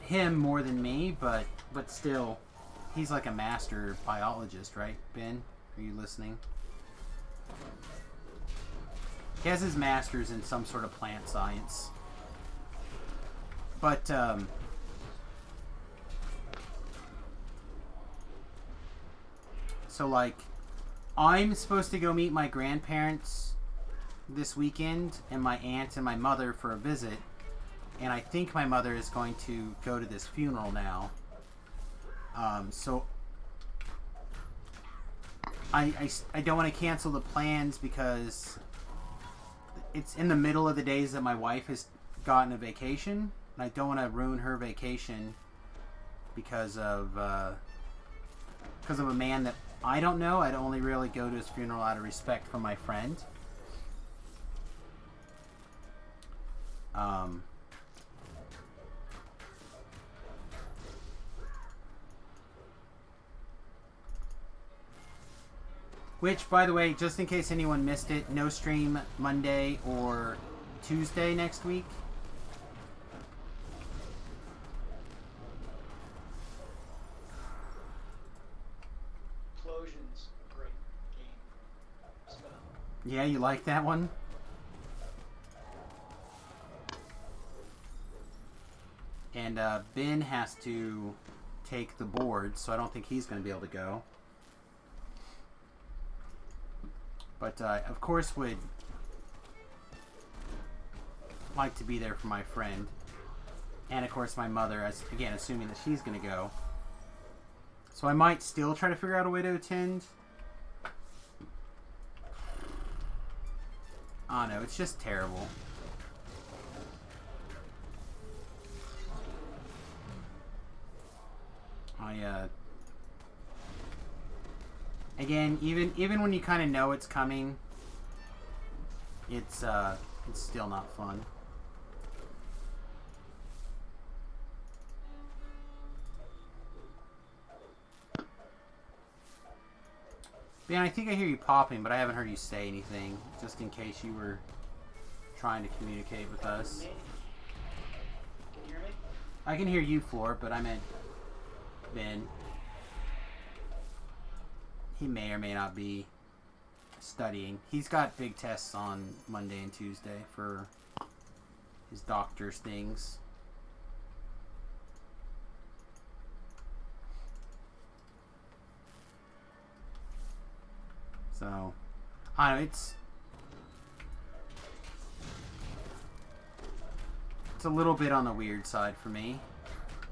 Him more than me, but still, he's like a master biologist, right, Ben? Are you listening? He has his master's in some sort of plant science. But, so, like, I'm supposed to go meet my grandparents this weekend, and my aunt and my mother for a visit. And I think my mother is going to go to this funeral now. So I don't want to cancel the plans because it's in the middle of the days that my wife has gotten a vacation. And I don't want to ruin her vacation because of a man that I don't know. I'd only really go to his funeral out of respect for my friend. Which, by the way, just in case anyone missed it, no stream Monday or Tuesday next week. Explosion's a great game. So, Yeah, you like that one? And Ben has to take the board, so I don't think he's going to be able to go. But of course would like to be there for my friend. And of course my mother, as again, assuming that she's going to go. So I might still try to figure out a way to attend. I don't know, it's just terrible. Again, even when you kind of know it's coming, it's still not fun. Ben, I think I hear you popping, but I haven't heard you say anything, just in case you were trying to communicate with us. can you hear me? I can hear you, Floor, but I meant Ben. He may or may not be studying. He's got big tests on Monday and Tuesday for his doctor's things. So, I don't know, it's a little bit on the weird side for me.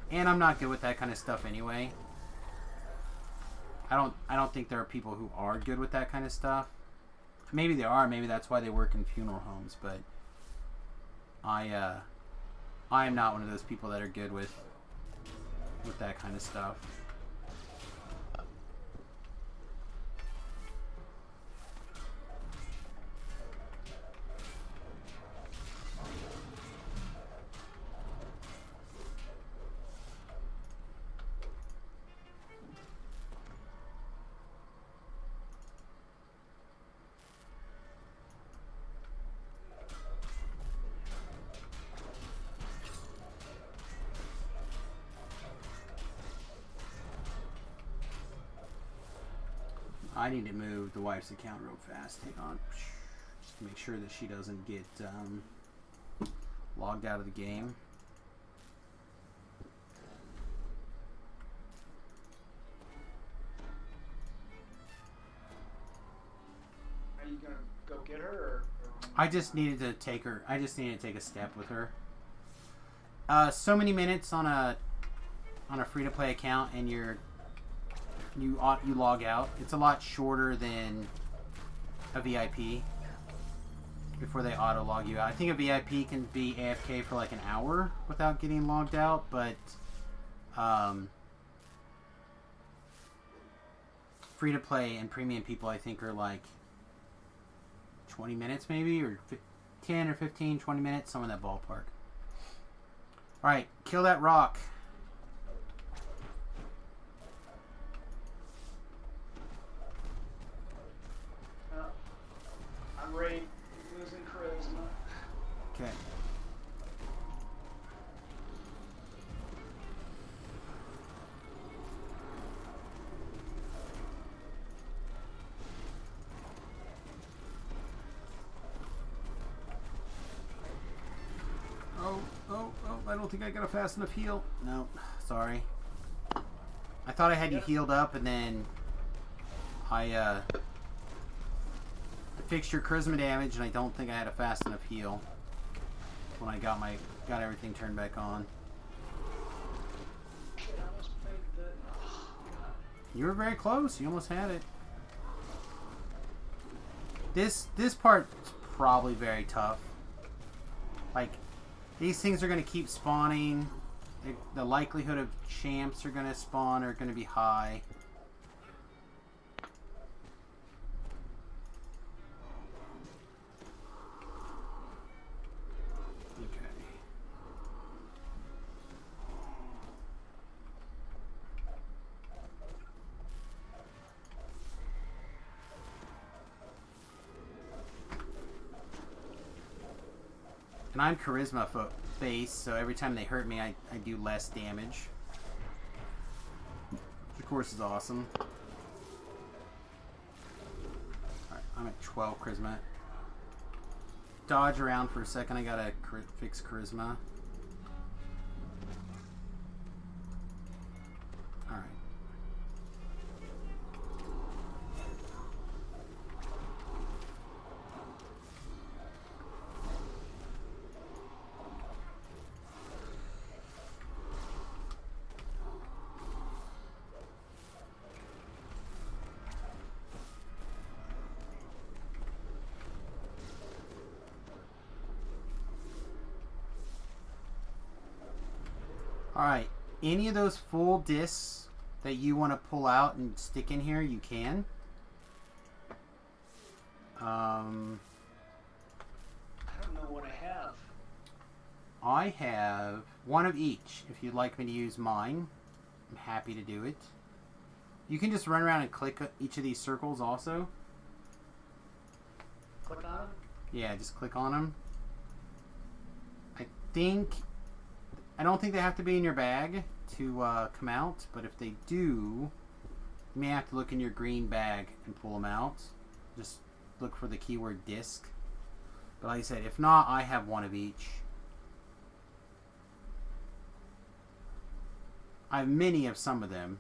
And I'm not good with that kind of stuff anyway. I don't think there are people who are good with that kind of stuff. Maybe they are, maybe that's why they work in funeral homes, but I am not one of those people that are good with that kind of stuff. I need to move the wife's account real fast. Hang on. Just to make sure that she doesn't get logged out of the game. Are you gonna go get her, or I just needed to take her. I just needed to take a step with her. So many minutes on a free-to-play account, and you log out. It's a lot shorter than a VIP before they auto log you out. I think a VIP can be AFK for like an hour without getting logged out, but free to play and premium people I think are like 20 minutes maybe, or 10 or 15, 20 minutes, some in that ballpark. Alright, kill that rock. I'm ready. Losing charisma. Okay. don't think I got a fast enough heal. No, sorry. I thought I had you healed up, and then I fixed your charisma damage, and I don't think I had a fast enough heal when I got everything turned back on. You were very close. You almost had it. This part's probably very tough. Like, these things are going to keep spawning. The likelihood of champs are going to spawn are going to be high. And I'm charisma base, so every time they hurt me, I do less damage. Which of course is awesome. Alright, I'm at 12 charisma. Dodge around for a second, I gotta fix charisma. Alright. Alright, any of those full discs that you want to pull out and stick in here, you can. I don't know what I have. I have one of each. If you'd like me to use mine, I'm happy to do it. You can just run around and click each of these circles also. Click on them? Yeah, just click on them. I don't think they have to be in your bag to come out, but if they do, you may have to look in your green bag and pull them out. Just look for the keyword disc. But like I said, if not, I have one of each. I have many of some of them.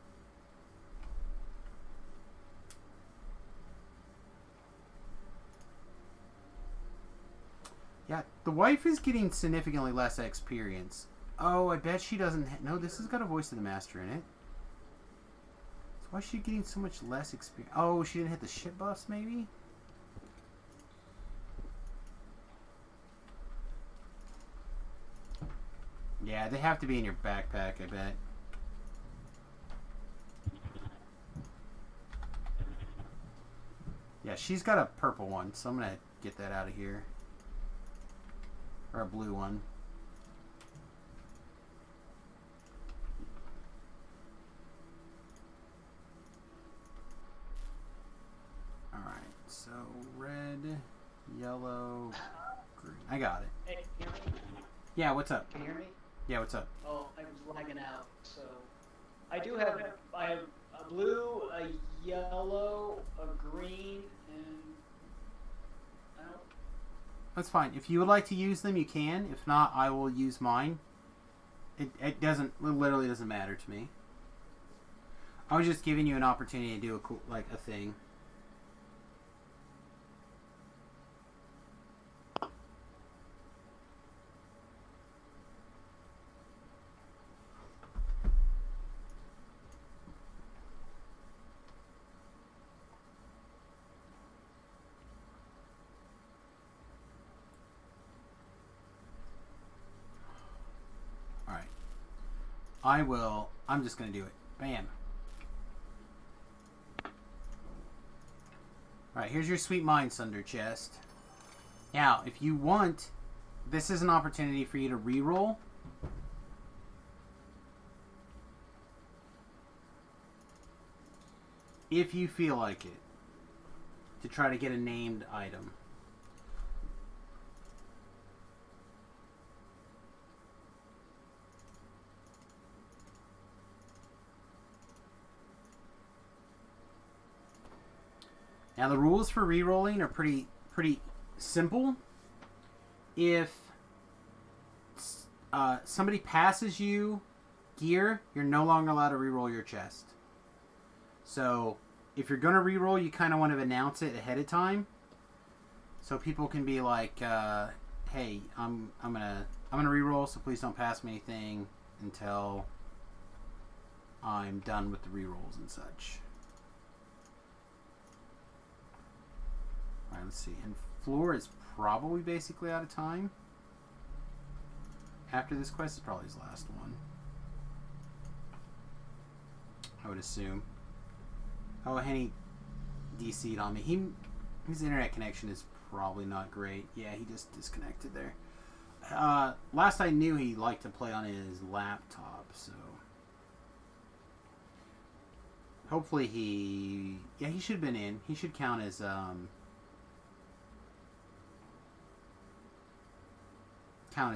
Yeah, the wife is getting significantly less experience. Oh, I bet she doesn't... No, this has got a voice of the master in it. So why is she getting so much less experience? Oh, she didn't hit the shit buffs, maybe? Yeah, they have to be in your backpack, I bet. Yeah, she's got a purple one, so I'm going to get that out of here. Or a blue one. Alright, so red, yellow, green. I got it. Hey, can you hear me? Yeah, what's up? Can you hear me? Yeah, what's up? Oh, I was lagging out. So I have a blue, a yellow, a green, and I don't. That's fine. If you would like to use them, you can. If not, I will use mine. It literally doesn't matter to me. I was just giving you an opportunity to do a thing. I'm just going to do it. Bam. Alright, here's your Sweet Mind Sunder chest. Now, if you want, this is an opportunity for you to reroll. If you feel like it. To try to get a named item. Now the rules for re-rolling are pretty simple. If somebody passes you gear, you're no longer allowed to reroll your chest. So if you're gonna reroll, you kind of want to announce it ahead of time, so people can be like, "Hey, I'm gonna reroll, so please don't pass me anything until I'm done with the rerolls and such." All right, let's see. And Floor is probably basically out of time. After this quest is probably his last one, I would assume. Oh, and he DC'd on me. His internet connection is probably not great. Yeah, he just disconnected there. Last I knew, he liked to play on his laptop, so hopefully he should have been in. He should count as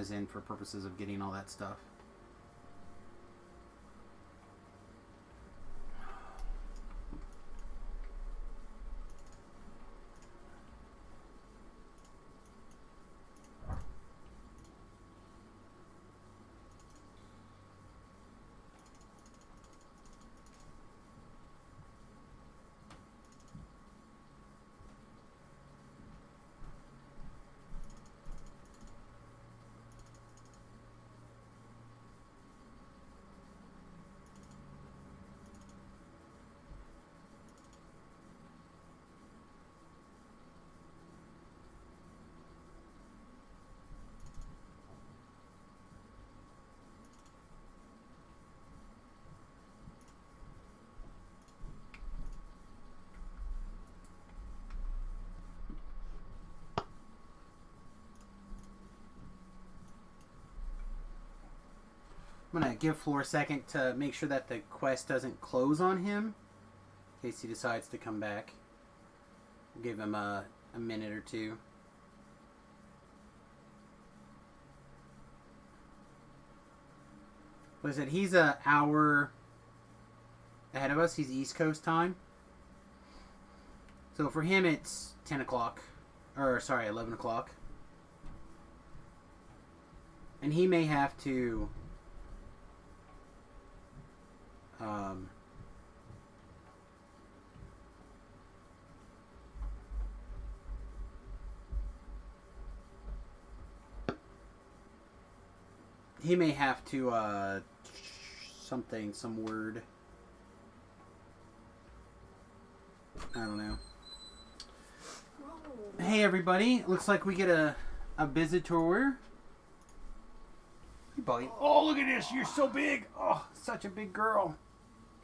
in for purposes of getting all that stuff. I'm going to give Floor a second to make sure that the quest doesn't close on him, in case he decides to come back. We'll give him a minute or two. What is it? He's an hour ahead of us. He's East Coast time. So for him, it's 10 o'clock. Or, sorry, 11 o'clock. And he may have to... he may have to, some word. I don't know. Hey everybody, looks like we get a visitor. Hey buddy. Oh, look at this, you're so big. Oh, such a big girl.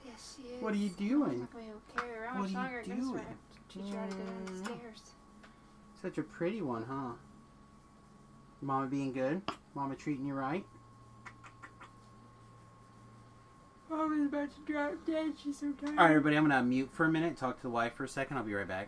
Yes, she is. What are you doing? Like we carry her around. What She's are not you gonna go doing? Teach her how to go down the stairs. Such a pretty one, huh? Mama being good? Mama treating you right? Mama's about to drop dead. She's so tired. Alright, everybody, I'm going to mute for a minute, talk to the wife for a second. I'll be right back.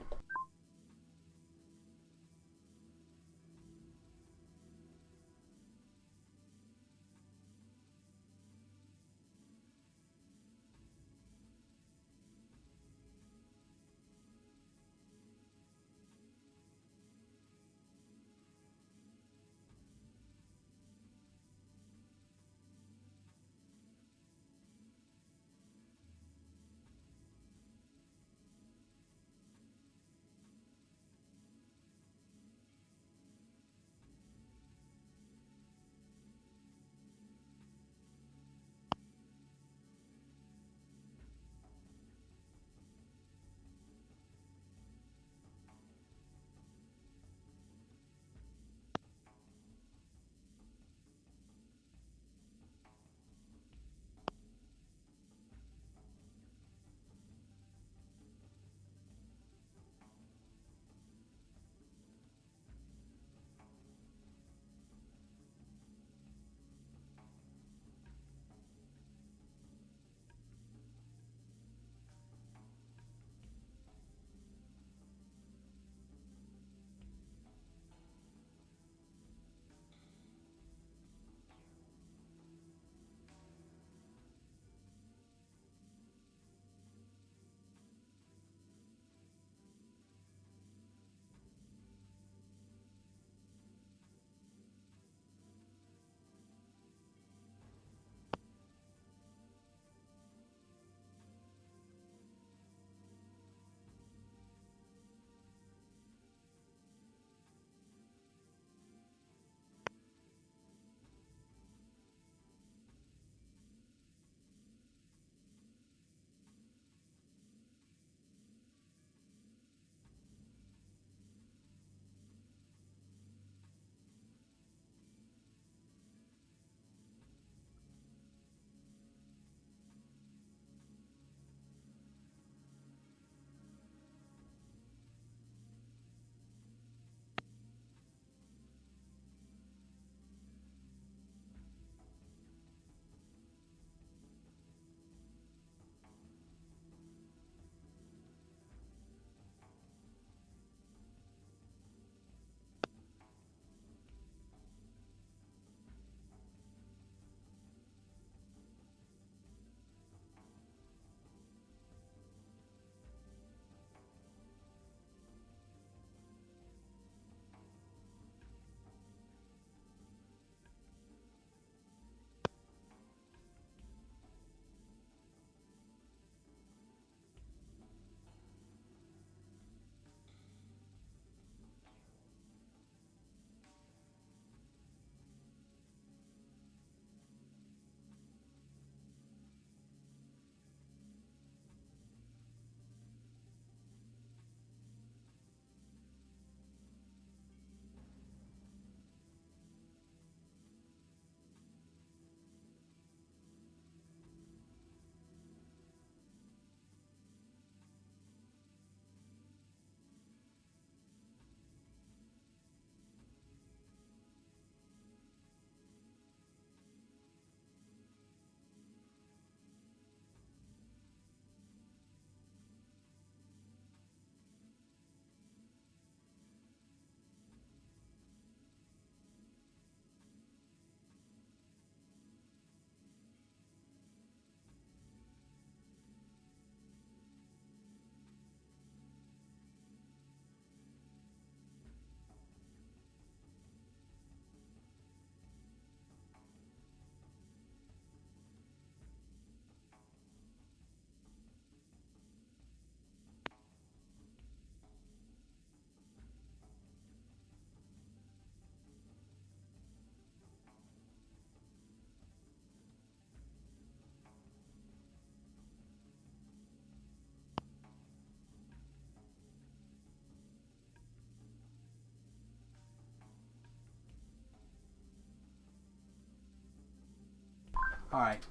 Alright.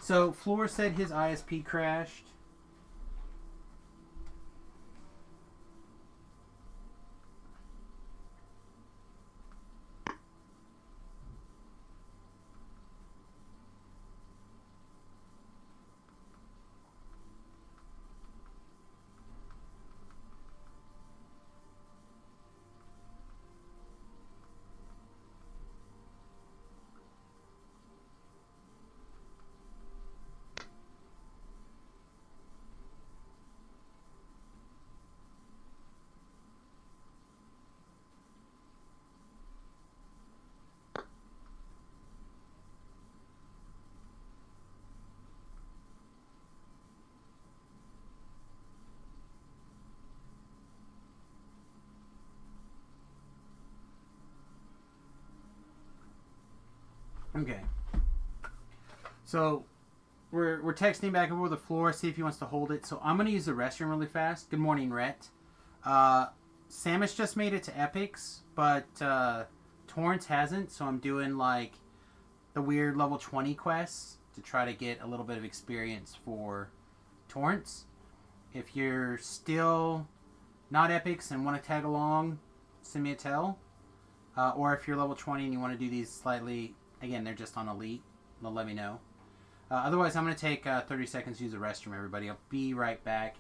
So, Floor said his ISP crashed. Okay. So, we're texting back over the floor, see if he wants to hold it. So, I'm going to use the restroom really fast. Good morning, Rhett. Samus just made it to Epics, but Torrance hasn't, so I'm doing, like, the weird level 20 quests to try to get a little bit of experience for Torrance. If you're still not Epics and want to tag along, send me a tell. Or if you're level 20 and you want to do these slightly... Again, they're just on Elite. They'll let me know. Otherwise, I'm going to take 30 seconds to use the restroom, everybody. I'll be right back.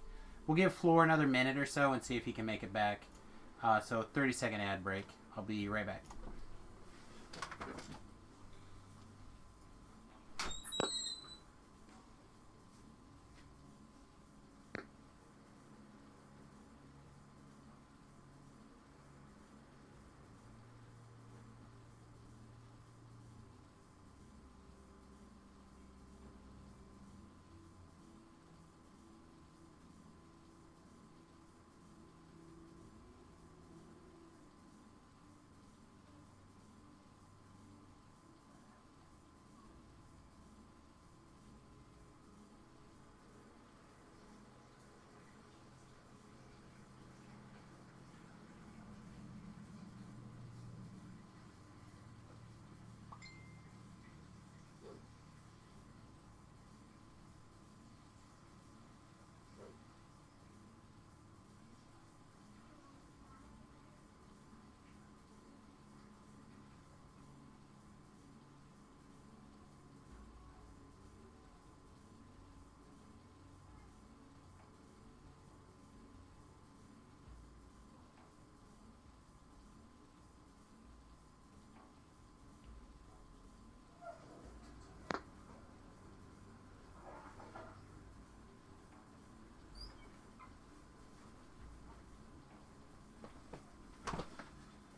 We'll give Floor another minute or so and see if he can make it back. So, 30-second ad break. I'll be right back.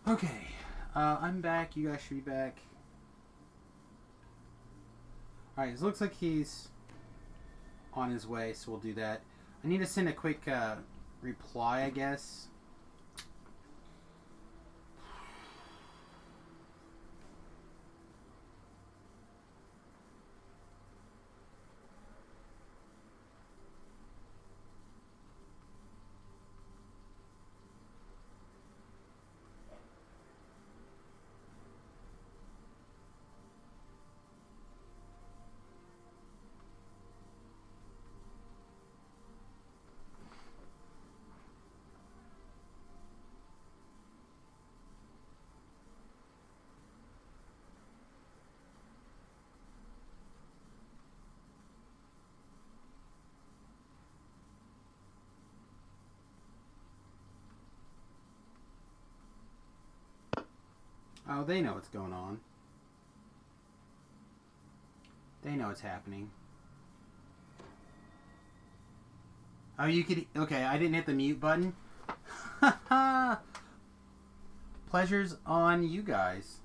Okay, I'm back. You guys should be back. Alright, it looks like he's on his way, so we'll do that. I need to send a quick reply, I guess. Oh, they know what's going on. They know what's happening. Oh, you could... Okay, I didn't hit the mute button. Pleasure's on you guys.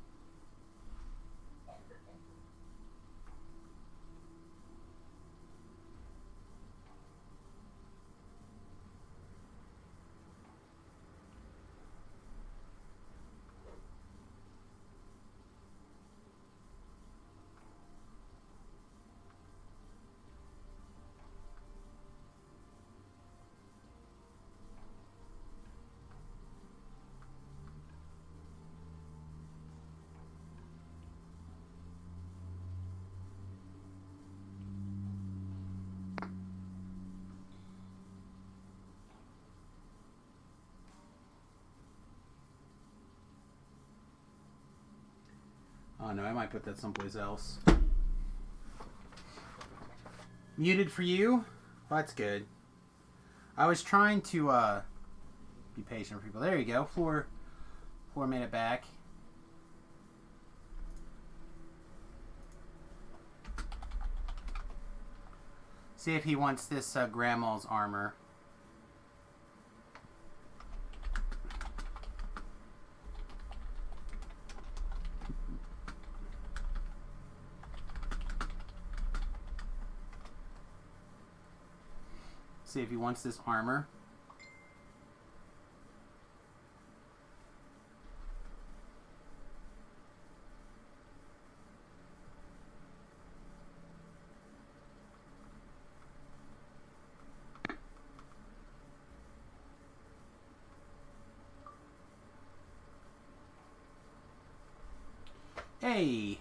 Oh no, I might put that someplace else. Muted for you? Well, that's good. I was trying to be patient with people. There you go. Floor made it back. See if he wants this grandma's armor. See if he wants this armor. Hey.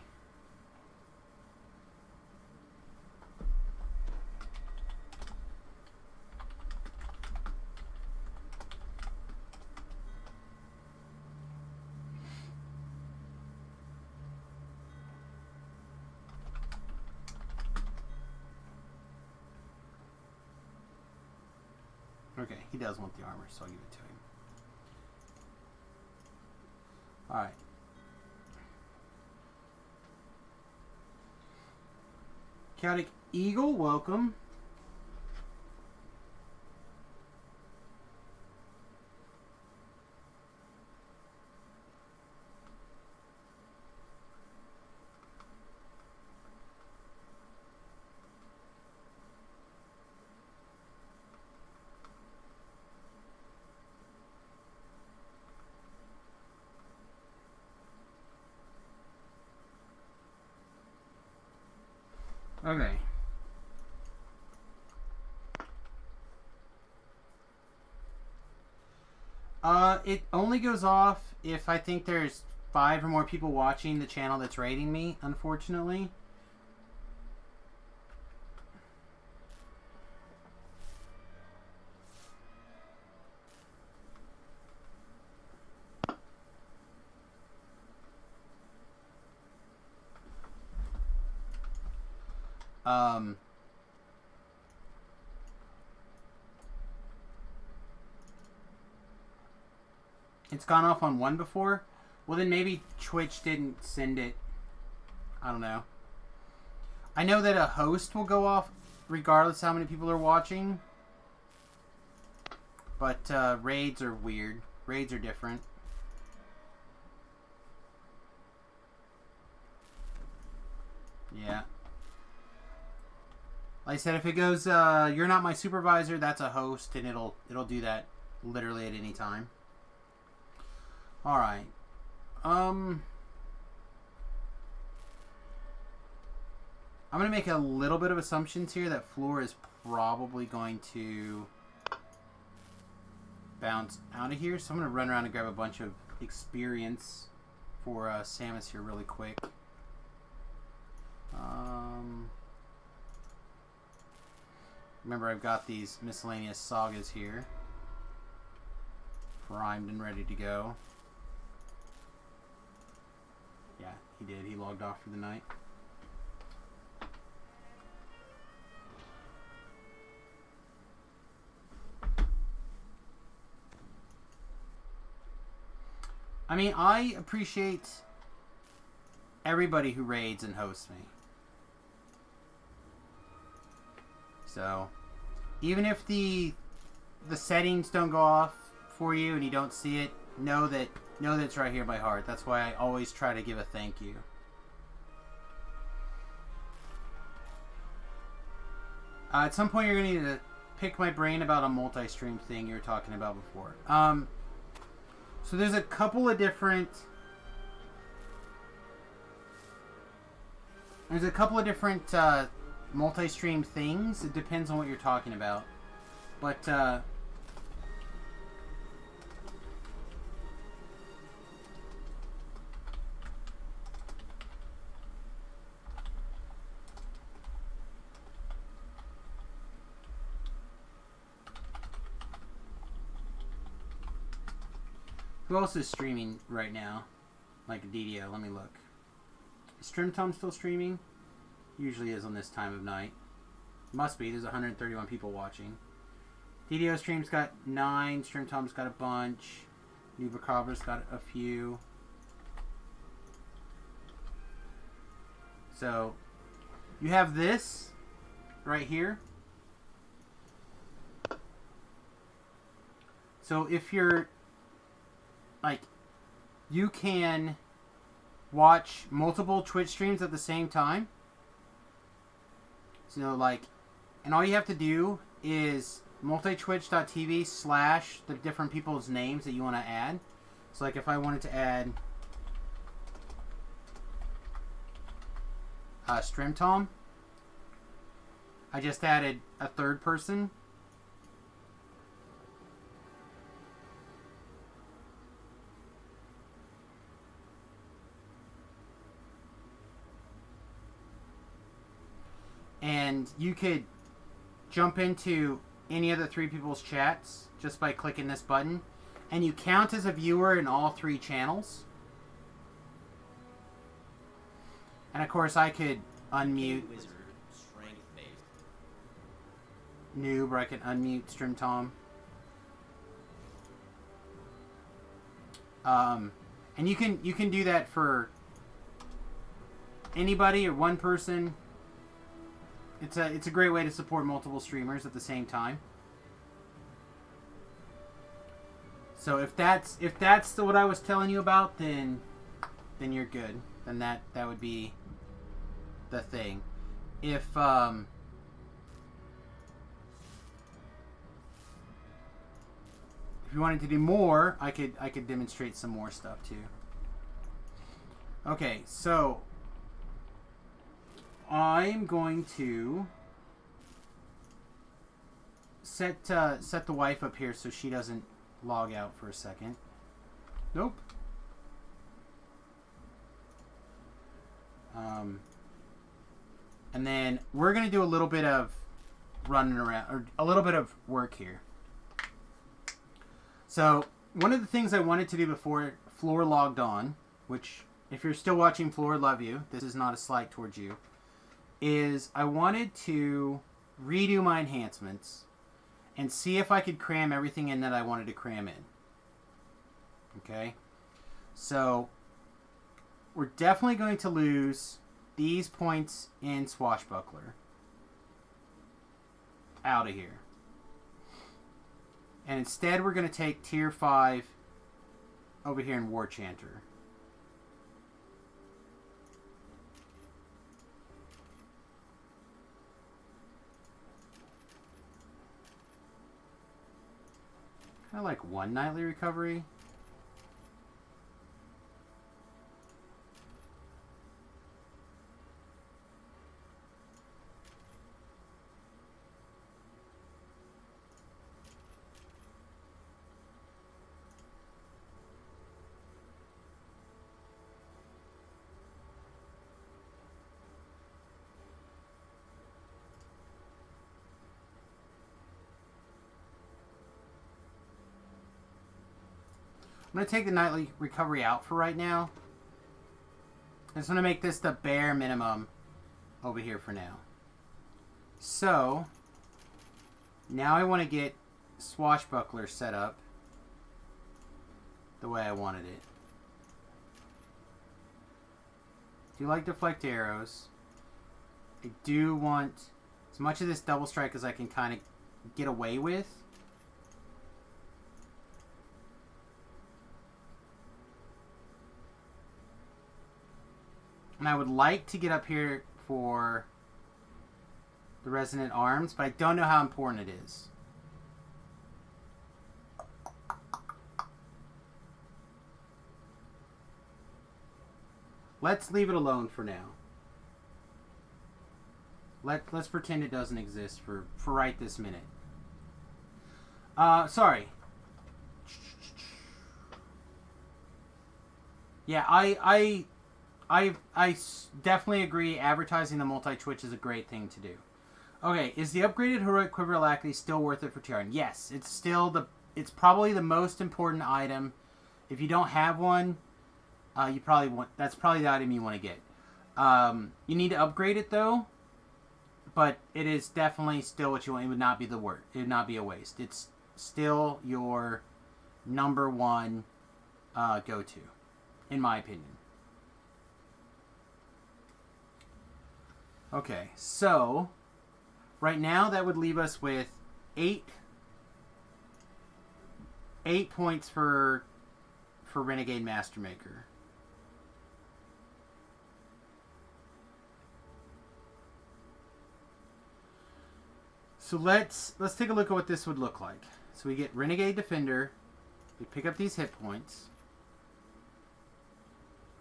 Okay, he does want the armor, so I'll give it to him. Alright. Chaotic Eagle, welcome. Okay. It only goes off if I think there's 5 or more people watching the channel that's rating me, unfortunately. It's gone off on one before. Well, then maybe Twitch didn't send it. I don't know. I know that a host will go off regardless how many people are watching. But raids are weird. Raids are different. Yeah. Like I said, if it goes, you're not my supervisor, that's a host, and it'll do that literally at any time. Alright. I'm going to make a little bit of assumptions here that Floor is probably going to bounce out of here. So I'm going to run around and grab a bunch of experience for Samus here really quick. Remember, I've got these miscellaneous sagas here. Primed and ready to go. Yeah, he did. He logged off for the night. I mean, I appreciate everybody who raids and hosts me. So, even if the settings don't go off for you and you don't see it, know that it's right here by heart. That's why I always try to give a thank you. At some point, you're going to need to pick my brain about a multi-stream thing you were talking about before. So there's a couple of different... multi-stream things. It depends on what you're talking about. But, who else is streaming right now? Like DDO, let me look. StreamTom still streaming? Usually is on this time of night. Must be. There's 131 people watching. DDO stream's got 9. StreamTom's got a bunch. Noob got a few. So, you have this right here. So if you're, like, you can watch multiple Twitch streams at the same time. So, like, and all you have to do is multitwitch.tv / the different people's names that you want to add. So, like, if I wanted to add StreamTom, I just added a third person. And you could jump into any of the 3 people's chats just by clicking this button. And you count as a viewer in all 3 channels. And of course I could unmute Noob, or I could unmute StreamTom. And you can do that for anybody or one person. It's a great way to support multiple streamers at the same time. So if that's what I was telling you about, then you're good. Then that would be the thing. If you wanted to do more, I could demonstrate some more stuff too. Okay, so I'm going to set the wife up here so she doesn't log out for a second. Nope. And then we're going to do a little bit of running around, or a little bit of work here. So, one of the things I wanted to do before Floor logged on, which, if you're still watching Floor, love you, this is not a slight towards you, is I wanted to redo my enhancements and see if I could cram everything in that I wanted to cram in. Okay? So, we're definitely going to lose these points in Swashbuckler out of here. And instead we're going to take tier 5 over here in War Chanter. Kind of like 1 nightly recovery. I'm going to take the nightly recovery out for right now. I just want to make this the bare minimum over here for now. So, now I want to get Swashbuckler set up the way I wanted it. Do like deflect arrows. I do want as much of this double strike as I can kind of get away with. And I would like to get up here for the Resonant Arms, but I don't know how important it is. Let's leave it alone for now. Let's pretend it doesn't exist for right this minute. Sorry. Yeah, I definitely agree advertising the multi-Twitch is a great thing to do. Okay, is the upgraded Heroic Quiver Alacrity still worth it for TRN? Yes, it's still it's probably the most important item. If you don't have one, you probably want, that's probably the item you want to get. You need to upgrade it though, but it is definitely still what you want. It would not be the word. It would not be a waste. It's still your number one go-to, in my opinion. Okay, so right now that would leave us with 8 points for Renegade Master Maker. So let's take a look at what this would look like. So we get Renegade Defender. We pick up these hit points.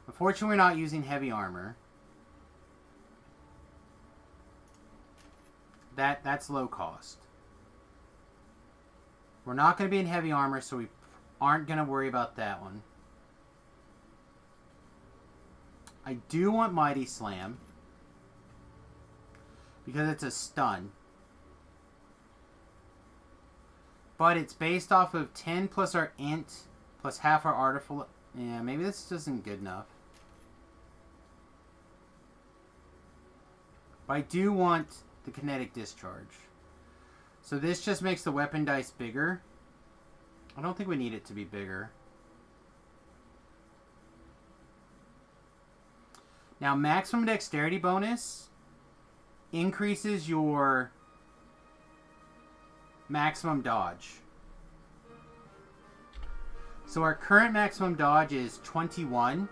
Unfortunately, we're not using heavy armor. That's low cost. We're not going to be in heavy armor, so we aren't going to worry about that one. I do want Mighty Slam because it's a stun. But it's based off of 10 plus our int plus half our artifact. Yeah, maybe this isn't good enough. But I do want the kinetic discharge. So this just makes the weapon dice bigger. I don't think we need it to be bigger. Now, maximum dexterity bonus increases your maximum dodge. So our current maximum dodge is 21.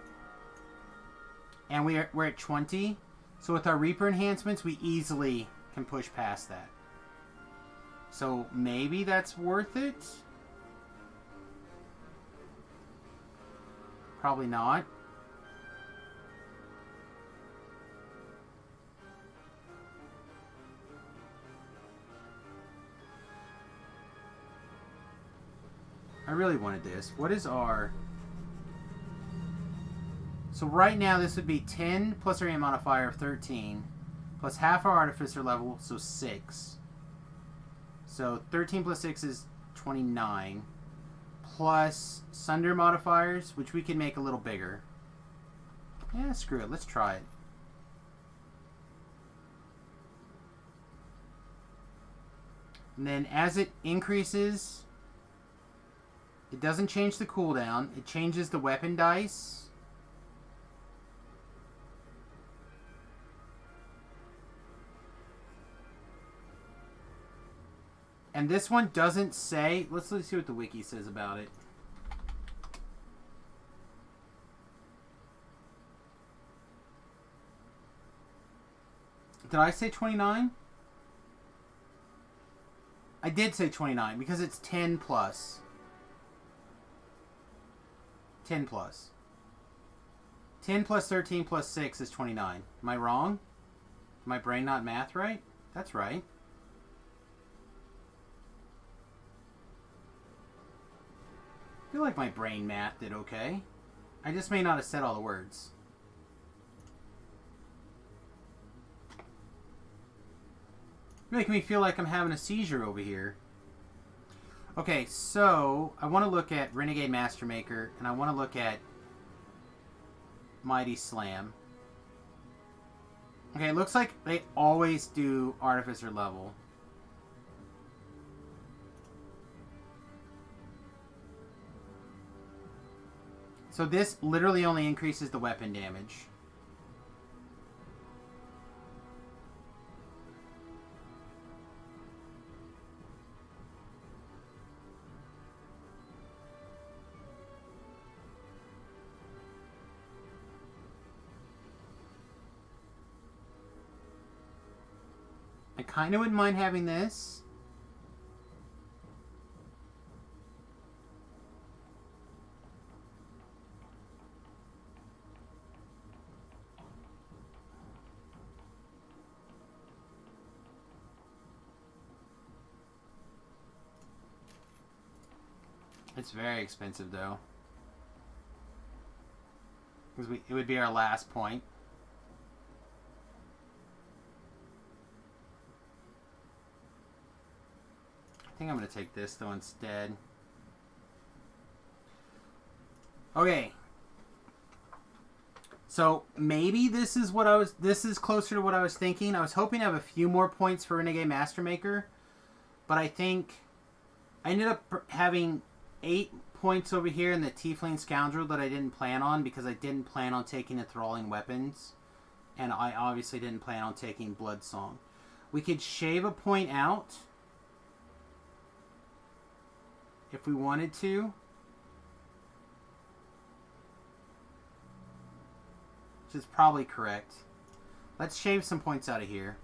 And we're at 20. So with our Reaper enhancements, we easily can push past that. So maybe that's worth it? Probably not. I really wanted this. What is our... So right now this would be 10 plus our aim modifier of 13 plus half our artificer level, so 6. So 13 plus 6 is 29 plus sunder modifiers, which we can make a little bigger. Yeah, screw it. Let's try it. And then as it increases, it doesn't change the cooldown. It changes the weapon dice. And this one doesn't say... Let's see what the wiki says about it. Did I say 29? I did say 29 because it's 10 plus. 10 plus. 10 plus 13 plus 6 is 29. Am I wrong? My brain not math right? That's right. I feel like my brain math did okay. I just may not have said all the words. Making me feel like I'm having a seizure over here. Okay, so I want to look at Renegade Master Maker, and I want to look at Mighty Slam. Okay, it looks like they always do Artificer level. So this literally only increases the weapon damage. I kind of wouldn't mind having this. It's very expensive though. Because it would be our last point. I think I'm going to take this though instead. So maybe this is what I was. This is closer to what I was thinking. I was hoping to have a few more points for Renegade Master Maker, but I think I ended up having 8 points over here in the Tiefling Scoundrel that I didn't plan on because I didn't plan on taking enthralling weapons, and I obviously didn't plan on taking Blood Song. We could shave a point out if we wanted to. Which is probably correct. Let's shave some points out of here.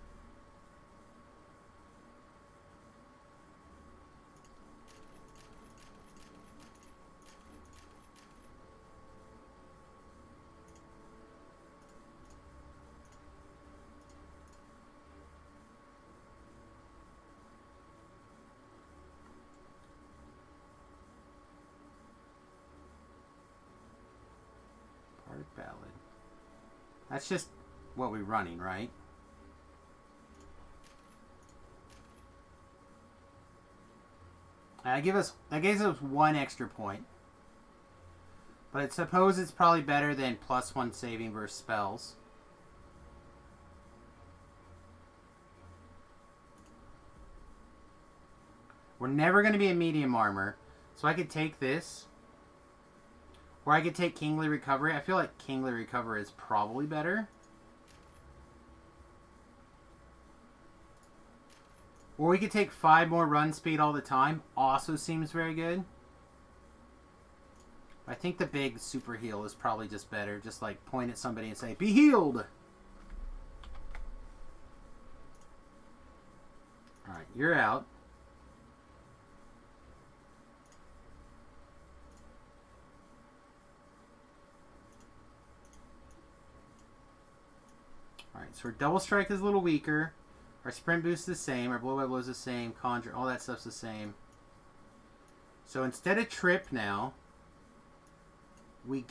Bardic Ballad. That's just what we're running, right? That gives us 1 extra point. But I suppose it's probably better than +1 saving versus spells. We're never going to be in medium armor. So I could take this. Or I could take Kingly Recovery. I feel like Kingly Recovery is probably better. Or we could take 5 more run speed all the time. Also seems very good. I think the big super heal is probably just better. Just like point at somebody and say, "Be healed!" Alright, you're out. Alright, so our double strike is a little weaker. Our sprint boost is the same. Our blow by blow is the same. Conjure, all that stuff's the same. So instead of trip now, we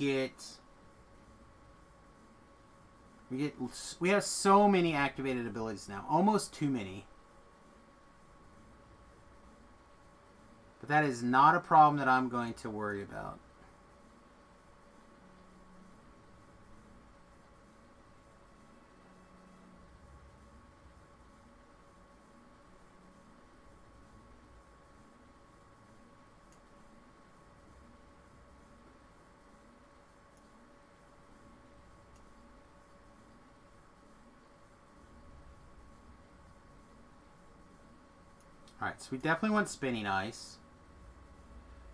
have so many activated abilities now. Almost too many. But that is not a problem that I'm going to worry about. Alright, so we definitely want Spinning Ice.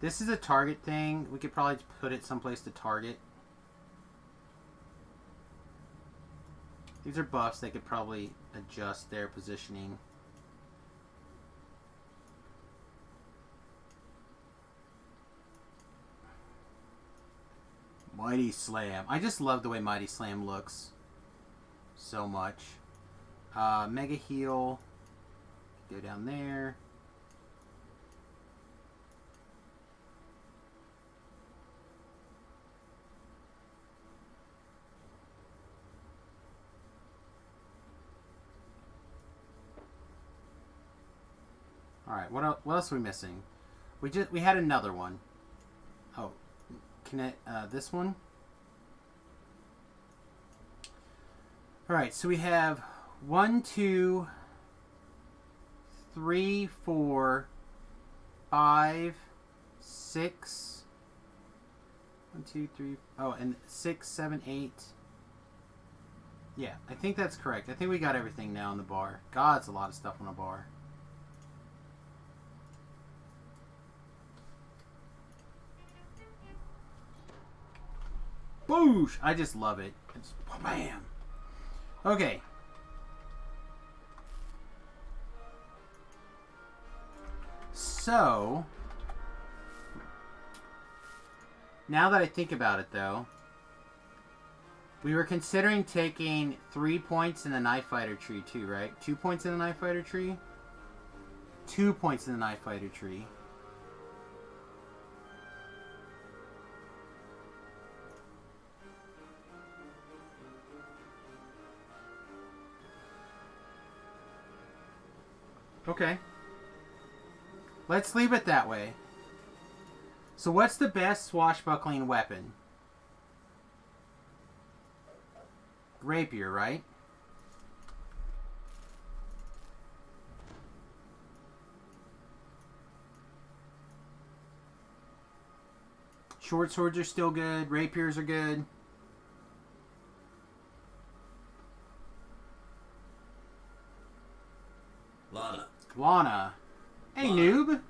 This is a target thing. We could probably put it someplace to target. These are buffs. They could probably adjust their positioning. Mighty Slam. I just love the way Mighty Slam looks so much. Mega Heal. Go down there. All right, what else are we missing? We had another one. Oh, this one. All right, so we have 1, 2, 3, 4, 5, 6. 1, 2, 3. Oh, and 6, 7, 8. Yeah, I think that's correct. I think we got everything now on the bar. God, it's a lot of stuff on the bar. Boosh! I just love it. It's bam. Okay. So, now that I think about it, though, we were considering taking 3 points in the Knife Fighter tree, too, right? 2 points in the Knife Fighter tree? 2 points in the Knife Fighter tree. Okay. Let's leave it that way. So what's the best swashbuckling weapon? rapier, right? Short swords are still good. Rapiers are good. Lana. Lana. Hey, Lana. noob.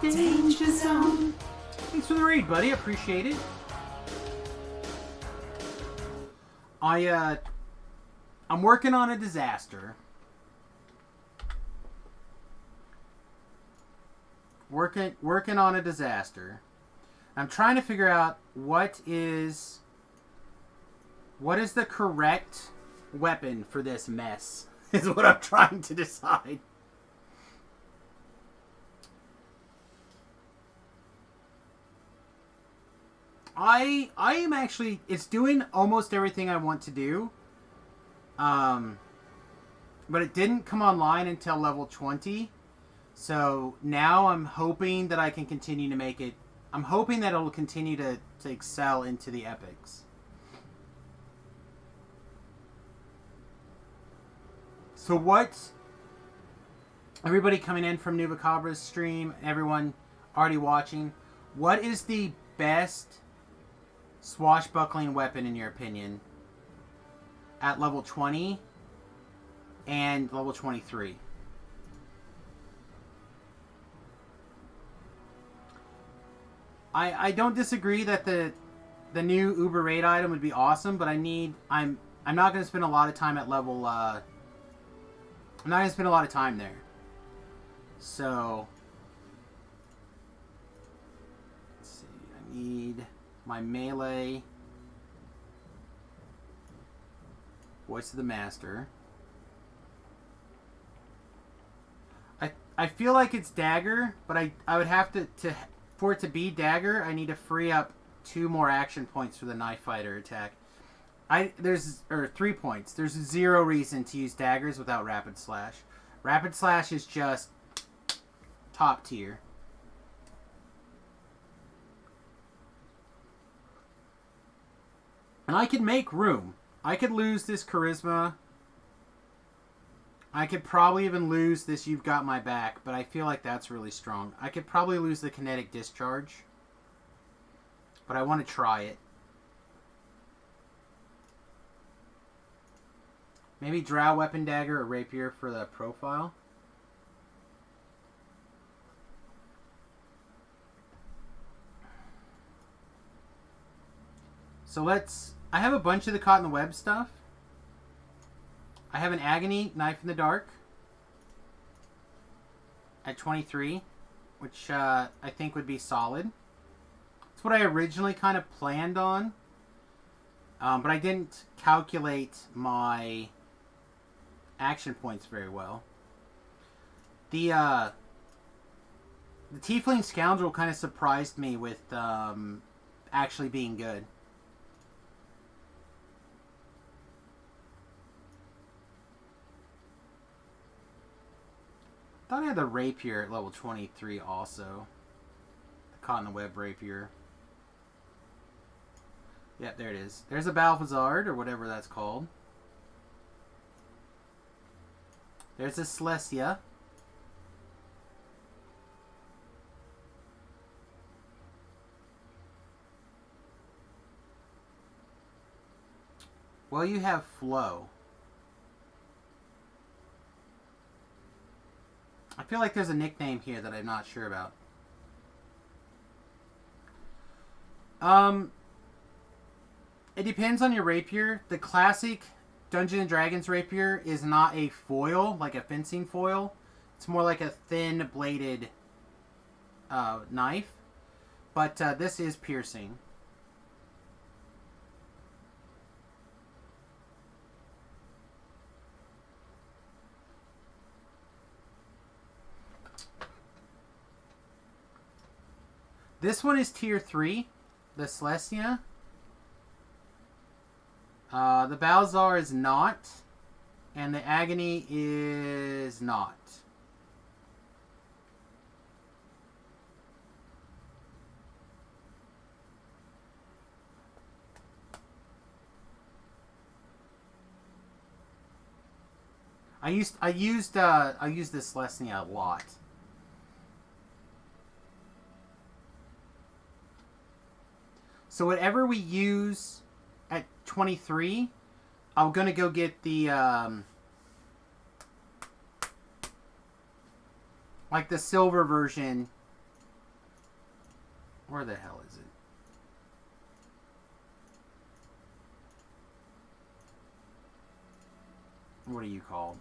Danger zone. Thanks for the raid, buddy. Appreciate it. I'm working on a disaster. Working on a disaster. I'm trying to figure out what is the correct weapon for this mess. Is what I'm trying to decide. I am actually, it's doing almost everything I want to do. But it didn't come online until level 20. So now I'm hoping that I can continue to make it. I'm hoping that it'll continue to excel into the epics. So what? Everybody coming in from Nubacabra's stream, everyone already watching, what is the best swashbuckling weapon in your opinion at level 20 and level 23? I don't disagree that the new Uber raid item would be awesome, but I'm not going to spend a lot of time at level I'm not going to spend a lot of time there. So let's see, I need my melee, Voice of the Master. I feel like it's dagger, but I would have to for it to be dagger, I need to free up 2 more action points for the knife fighter attack. 3 points. There's 0 reason to use daggers without rapid slash. Rapid slash is just top tier. And I could make room. I could lose this charisma. I could probably even lose this You've Got My Back, but I feel like that's really strong. I could probably lose the kinetic discharge, but I want to try it. Maybe drow weapon dagger or rapier for the profile. So I have a bunch of the Caught in the Web stuff. I have an Agony Knife in the Dark at 23, which I think would be solid. It's what I originally kind of planned on, but I didn't calculate my action points very well. The Tiefling Scoundrel kind of surprised me with actually being good. I thought I had the rapier at level 23 also. The Caught in the Web rapier. Yeah, there it is. There's a Balthazard, or whatever that's called. There's a Celestia. Well, you have Flow. I feel like there's a nickname here that I'm not sure about. It depends on your rapier. The classic Dungeons & Dragons rapier is not a foil, like a fencing foil. It's more like a thin bladed knife. But this is piercing. This one is tier 3, the Celestia. The Balzar is not, and the Agony is not. I used this lesson a lot. So whatever we use at 23, I'm gonna go get the like the silver version. Where the hell is it? What are you called?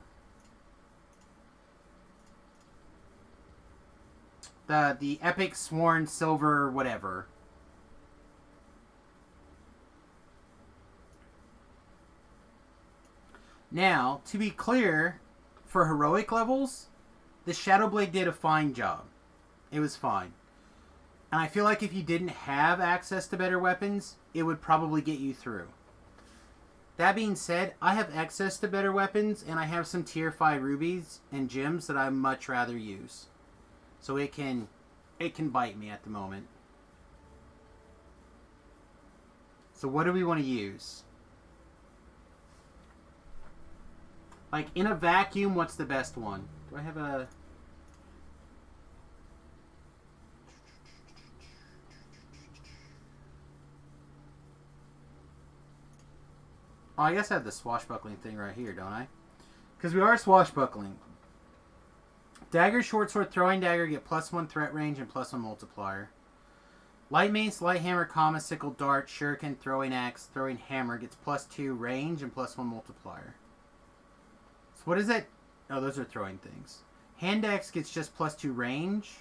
The Epic Sworn Silver whatever. Now, to be clear, for heroic levels, the Shadow Blade did a fine job. It was fine. And I feel like if you didn't have access to better weapons, it would probably get you through. That being said, I have access to better weapons, and I have some tier 5 rubies and gems that I much rather use. So it can bite me at the moment. So what do we want to use? Like, in a vacuum, what's the best one? Do I have a... Oh, I guess I have the swashbuckling thing right here, don't I? Because we are swashbuckling. Dagger, short sword, throwing dagger get +1 threat range and +1 multiplier. Light mace, light hammer, comma, sickle, dart, shuriken, throwing axe, throwing hammer gets +2 range and +1 multiplier. So what is that? Oh, those are throwing things. Hand axe gets just +2 range.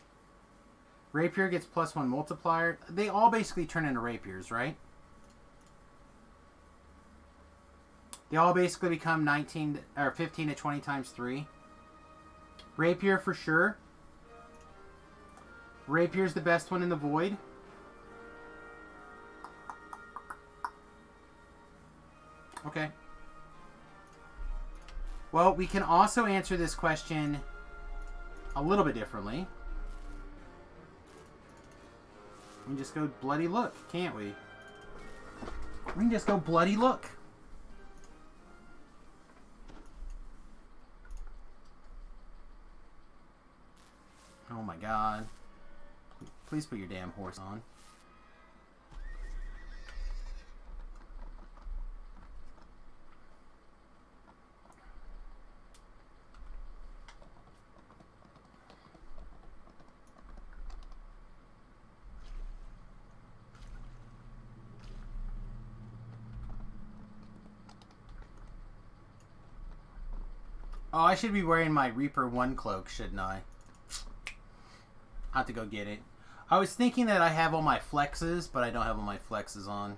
Rapier gets +1 multiplier. They all basically turn into rapiers, right? They all basically become 19 or 15 to 20 times 3. Rapier for sure. Rapier's the best one in the void. Okay. Well, we can also answer this question a little bit differently. We can just go bloody look, can't we? We can just go bloody look. Oh my god. Please put your damn horse on. Oh, I should be wearing my Reaper 1 cloak, shouldn't I? I have to go get it. I was thinking that I have all my flexes, but I don't have all my flexes on.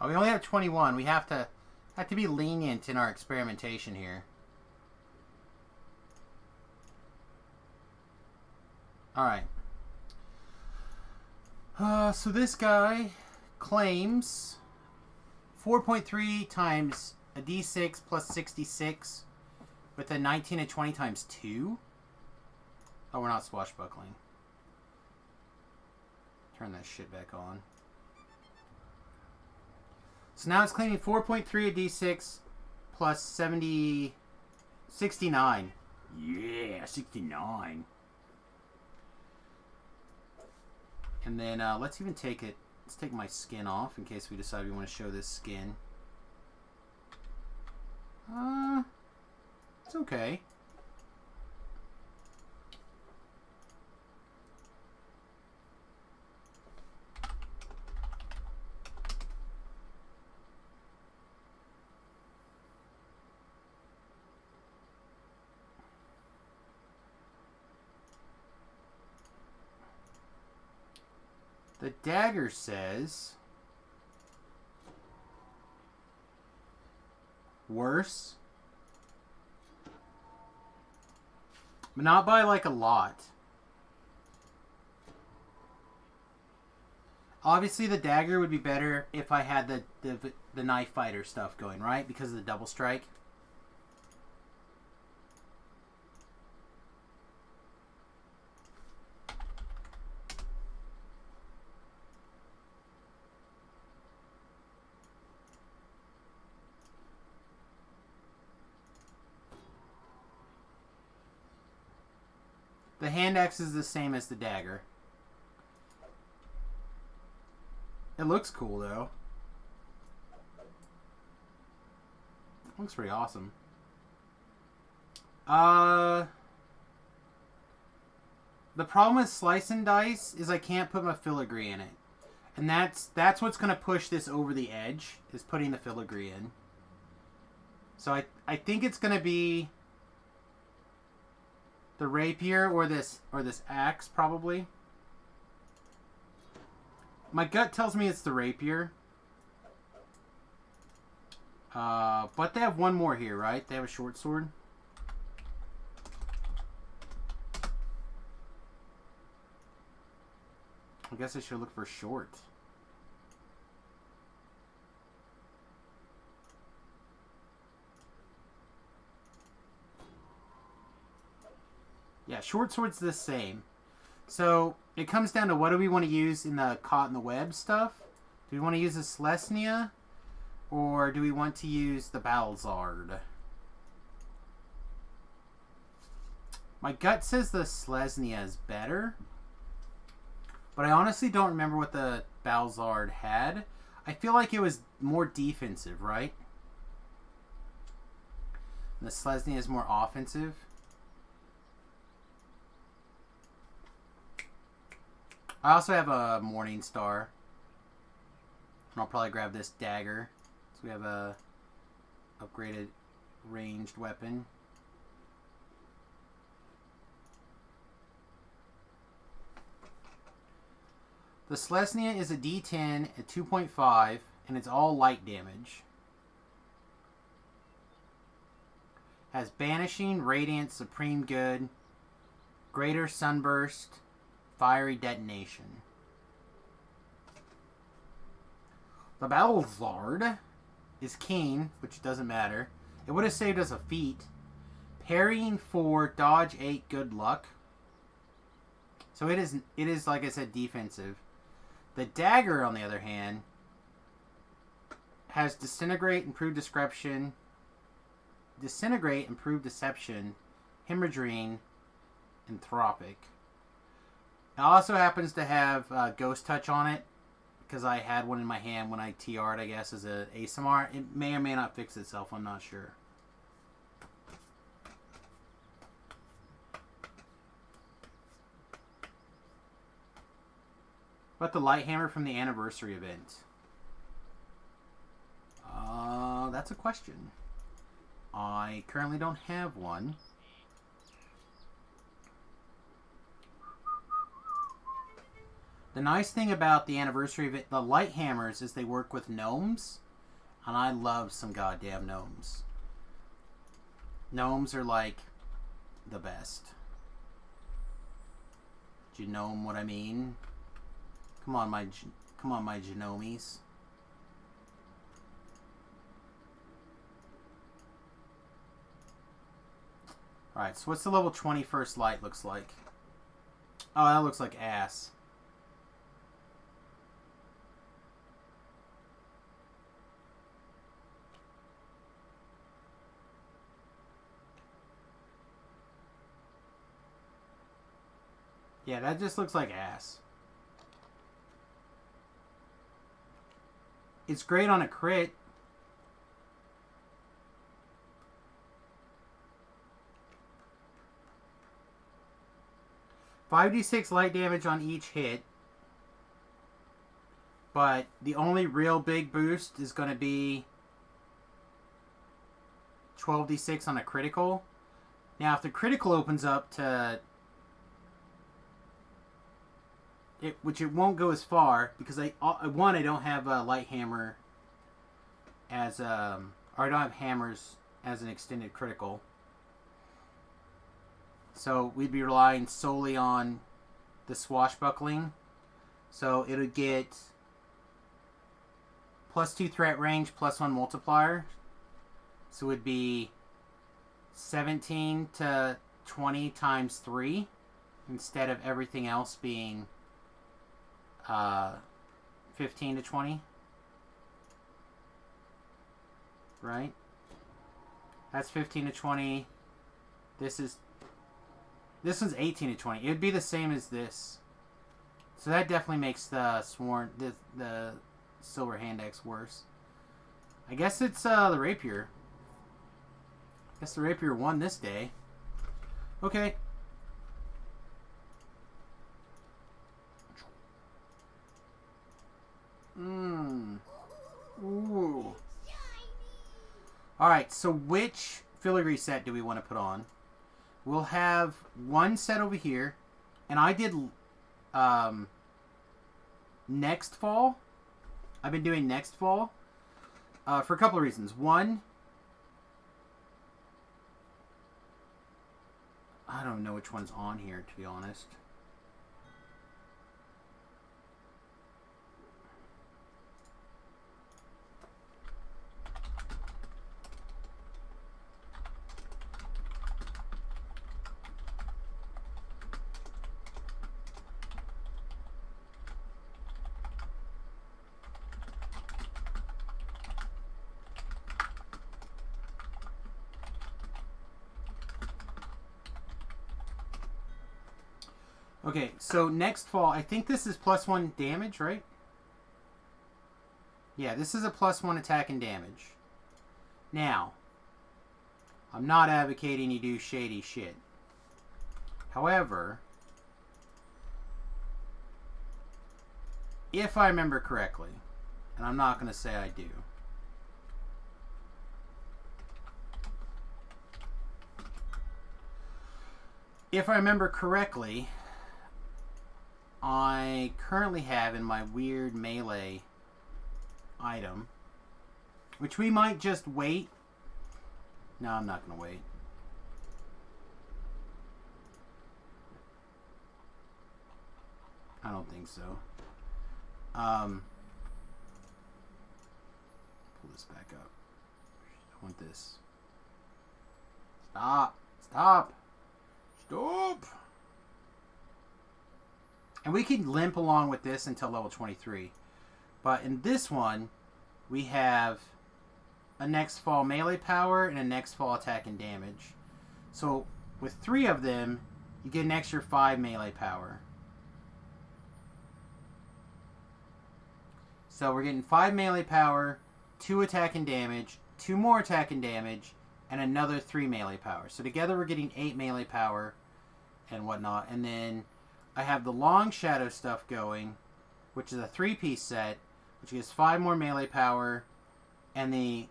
Oh, we only have 21. We have to be lenient in our experimentation here. Alright. So this guy claims 4.3 times a d6 plus 66 with a 19 and 20 times 2. Oh, we're not swashbuckling. Turn that shit back on. So now it's claiming 4.3 a d6 plus 69. Yeah, 69. And then let's even take it. Let's take my skin off in case we decide we want to show this skin. It's okay. The dagger says worse, but not by like a lot. Obviously, the dagger would be better if I had the knife fighter stuff going, right? Because of the double strike. The hand axe is the same as the dagger. It looks cool, though. Looks pretty awesome. The problem with slice and dice is I can't put my filigree in it. And that's what's going to push this over the edge, is putting the filigree in. So I think it's going to be the rapier or this axe, probably. My gut tells me it's the rapier. But they have one more here, right? They have a short sword. I guess I should look for short. Yeah, short sword's the same. So it comes down to what do we want to use in the caught in the web stuff? Do we want to use the Slesnia? Or do we want to use the Balzard? My gut says the Slesnia is better. But I honestly don't remember what the Balzard had. I feel like it was more defensive, right? And the Slesnia is more offensive. I also have a Morning Star. And I'll probably grab this dagger. So we have a upgraded ranged weapon. The Slesnia is a D10 at 2.5, and it's all light damage. Has Banishing, Radiant, Supreme Good, Greater Sunburst, Fiery Detonation. The Balzard is keen, which doesn't matter. It would have saved us a feat. Parrying 4, Dodge 8, Good Luck. So it is like I said, defensive. The dagger, on the other hand, has Disintegrate, Improved Deception, Hemorrhaging, Anthropic. It also happens to have Ghost Touch on it, because I had one in my hand when I TR'd, I guess, as a ASMR. It may or may not fix itself, I'm not sure. What about the light hammer from the anniversary event? That's a question. I currently don't have one. The nice thing about the anniversary event, the light hammers, is they work with gnomes. And I love some goddamn gnomes. Gnomes are like the best. Do you know what I mean? Come on, my genomies. Alright, so what's the level 21st light looks like? Oh, that looks like ass. Yeah, that just looks like ass. It's great on a crit. $5d6 light damage on each hit. But the only real big boost is going to be 12d6 on a critical. Now, if the critical opens up to... which it won't go as far, because I don't have a light hammer as... or I don't have hammers as an extended critical. So we'd be relying solely on the swashbuckling. So it would get +2 threat range, +1 multiplier. So it would be 17 to 20 times 3 instead of everything else being 15 to 20. Right? That's 15 to 20. This one's 18 to 20. It would be the same as this. So that definitely makes the silver hand axe worse. I guess it's the rapier. I guess the rapier won this day. Okay. Ooh. Alright, so which filigree set do we want to put on? We'll have one set over here. And I did next fall. I've been doing next fall for a couple of reasons. One, I don't know which one's on here, to be honest. Okay, so next fall, I think this is +1 damage, right? Yeah, this is a +1 attack and damage. Now, I'm not advocating you do shady shit. However, if I remember correctly, and I'm not going to say I do, if I remember correctly, I currently have in my weird melee item, which we might just wait. No, I'm not going to wait. I don't think so. Pull this back up. I want this. Stop. Stop. Stop. And we can limp along with this until level 23. But in this one, we have a next fall melee power and a next fall attack and damage. So with 3 of them, you get an extra 5 melee power. So we're getting 5 melee power, 2 attack and damage, 2 more attack and damage, and another 3 melee power. So together we're getting 8 melee power and whatnot. And then I have the long shadow stuff going, which is a 3-piece set, which gives 5 more melee power, and the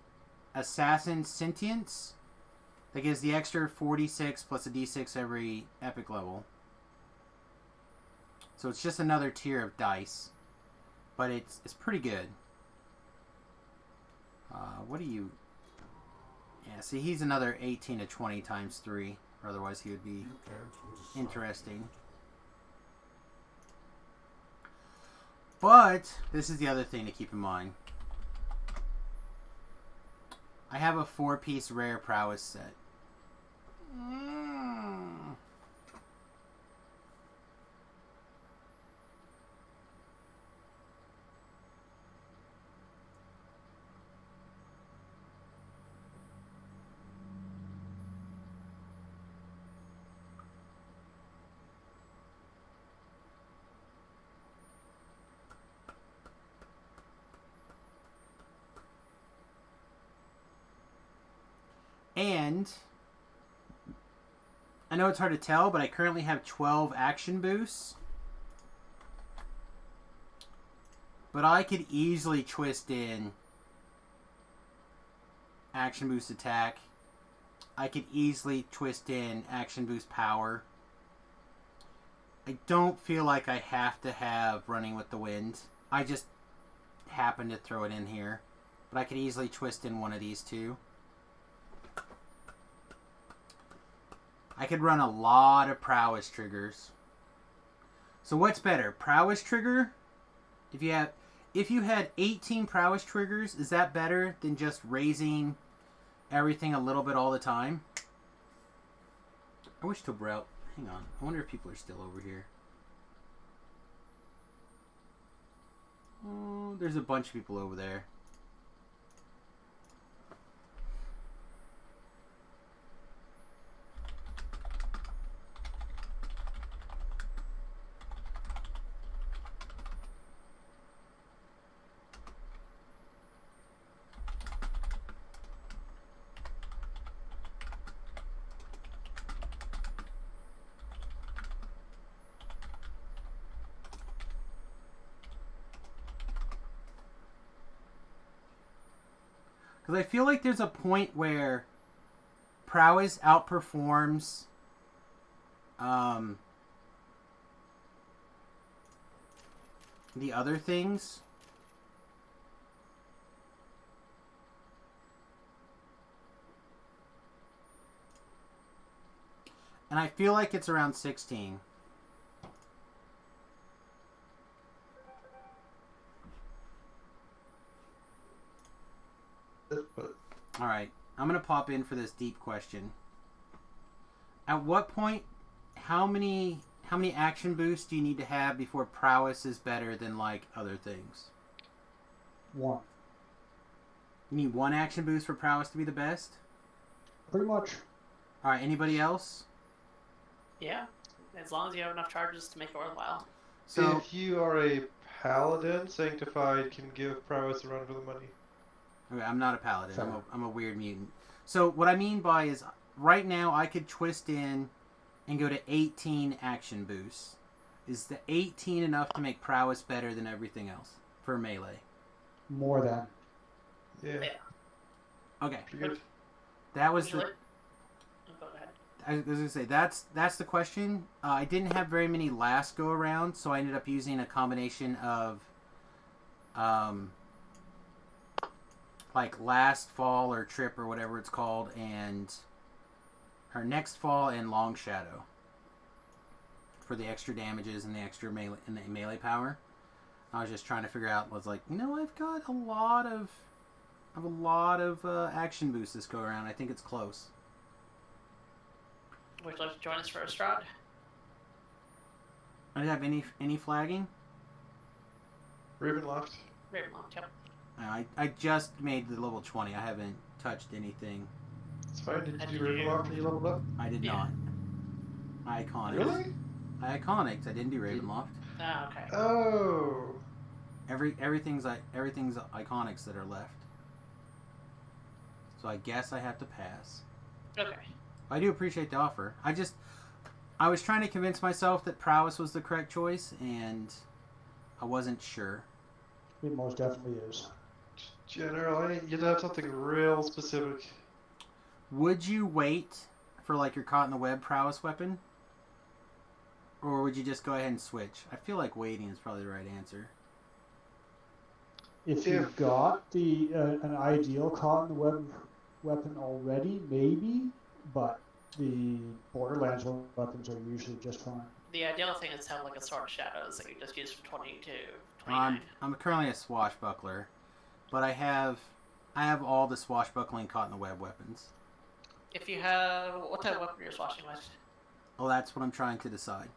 assassin sentience that gives the extra 46 plus a d6 every epic level. So it's just another tier of dice, but it's pretty good. What do you? Yeah, see, he's another 18 to 20 times 3, or otherwise he would be interesting. But this is the other thing to keep in mind. I have a 4-piece rare prowess set. And I know it's hard to tell, but I currently have 12 action boosts. But I could easily twist in action boost attack. I could easily twist in action boost power. I don't feel like I have to have running with the wind. I just happen to throw it in here. But I could easily twist in one of these two. I could run a lot of prowess triggers. So what's better, prowess trigger If you had 18 prowess triggers, is that better than just raising everything a little bit all the time? I wish to route. Hang on. I wonder if people are still over here. Oh, there's a bunch of people over there. Because I feel like there's a point where prowess outperforms the other things. And I feel like it's around 16. Alright, I'm going to pop in for this deep question. At what point, how many action boosts do you need to have before prowess is better than, like, other things? 1. You need 1 action boost for prowess to be the best? Pretty much. Alright, anybody else? Yeah, as long as you have enough charges to make it worthwhile. So, if you are a paladin, Sanctified can give prowess a run for the money. okay, I'm not a paladin. I'm a weird mutant. So what I mean by is, right now I could twist in and go to 18 action boosts. Is the 18 enough to make prowess better than everything else for melee? More than. Yeah. Okay. Good. That was Go the. ahead. I was gonna say that's the question. I didn't have very many last go around, so I ended up using a combination of, like last fall or trip or whatever it's called, and or next fall and long shadow for the extra damages and the extra melee power. I was just trying to figure out. Was like, I've got a lot of action boosts this go around. I think it's close. Would you like to join us for a Strahd? I didn't have any flagging. Ravenloft. Ravenloft, yep. I just made the level 20. I haven't touched anything. It's fine. Did you do Ravenloft when you leveled up? I did not. Iconics. Really? Iconics. I didn't do Ravenloft. Oh, okay. Oh. Everything's iconics that are left. So I guess I have to pass. Okay. I do appreciate the offer. I was trying to convince myself that prowess was the correct choice, and I wasn't sure. It most definitely is. General, I need you to have something real specific. Would you wait for like your caught in the web prowess weapon? Or would you just go ahead and switch? I feel like waiting is probably the right answer. If you've got the an ideal caught in the web weapon already, maybe, but the Borderlands weapons are usually just fine. The ideal thing is to have like a Sword of Shadows that you just use from 20 to 29. I'm currently a swashbuckler, but I have all the swashbuckling caught in the web weapons. If you have... What type of weapon you're swashing with? Well, that's what I'm trying to decide.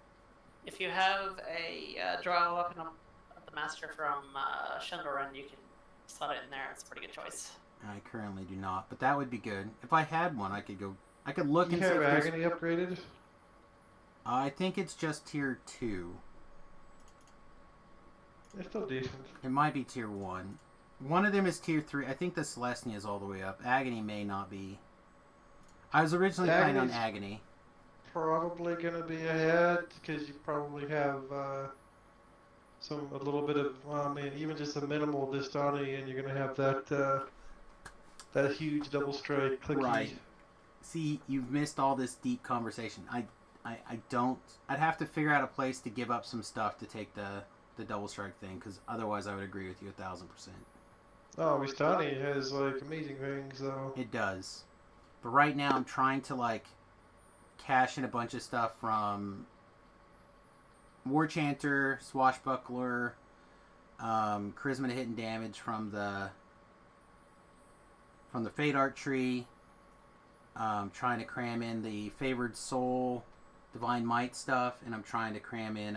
If you have a draw weapon of the Master from Shendoran, you can slot it in there. It's a pretty good choice. I currently do not, but that would be good. If I had one, I could look You and see have if there's... Agony upgraded? I think it's just tier 2. It's still decent. It might be tier 1. One of them is tier 3. I think the Celestia is all the way up. Agony may not be. I was originally planning on Agony. Probably gonna be ahead because you probably have a little bit of, well, I mean, even just a minimal Distani, and you're gonna have that huge double strike clicky. Right. See, you've missed all this deep conversation. I don't. I'd have to figure out a place to give up some stuff to take the double strike thing, because otherwise I would agree with you 1000%. Oh, Vistani has like amazing things though. It does. But right now I'm trying to like cash in a bunch of stuff from War Chanter, Swashbuckler, charisma to hit and damage from the Fate Art tree. Trying to cram in the Favored Soul, Divine Might stuff, and I'm trying to cram in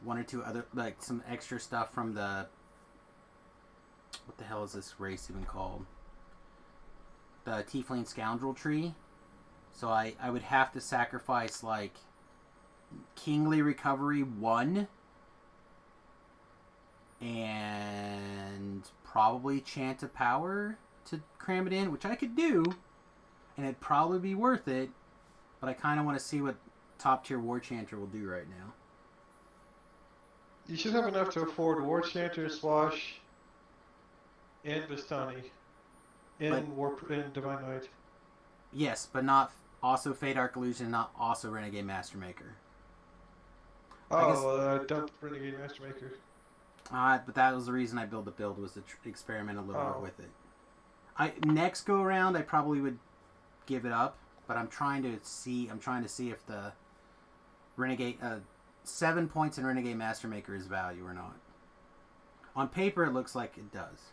one or two other, like some extra stuff from the, what the hell is this race even called? The Tiefling Scoundrel tree. So I would have to sacrifice like Kingly Recovery 1 and probably Chant of Power to cram it in, which I could do, and it'd probably be worth it, but I kind of want to see what top tier War Chanter will do right now. You should have enough to afford War Chanter, Swash, and Vistani, and Divine Knight. Yes, but not also Fate Arc Illusion, not also Renegade Mastermaker. Dump Renegade Mastermaker. But that was the reason I built the build, was to experiment a little bit with it. Next go around, I probably would give it up, but I'm trying to see if the Renegade 7 points in Renegade Mastermaker is value or not. On paper, it looks like it does.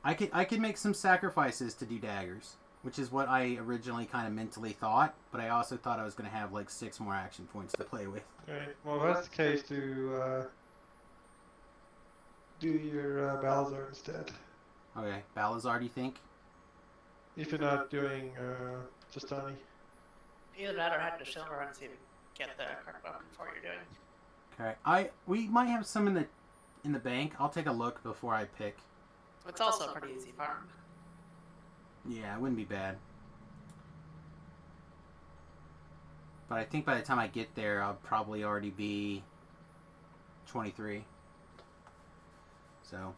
I could make some sacrifices to do daggers, which is what I originally kind of mentally thought, but I also thought I was going to have like 6 more action points to play with. Okay, well, if that's the case, do your Balazar instead. Okay, Balazar, do you think? If you're not doing Justani. Either that or head to Silver and see if you can get the card weapon before you're doing. Okay, we might have some in the bank. I'll take a look before I pick. It's also a pretty easy farm. Yeah, it wouldn't be bad. But I think by the time I get there, I'll probably already be 23. So,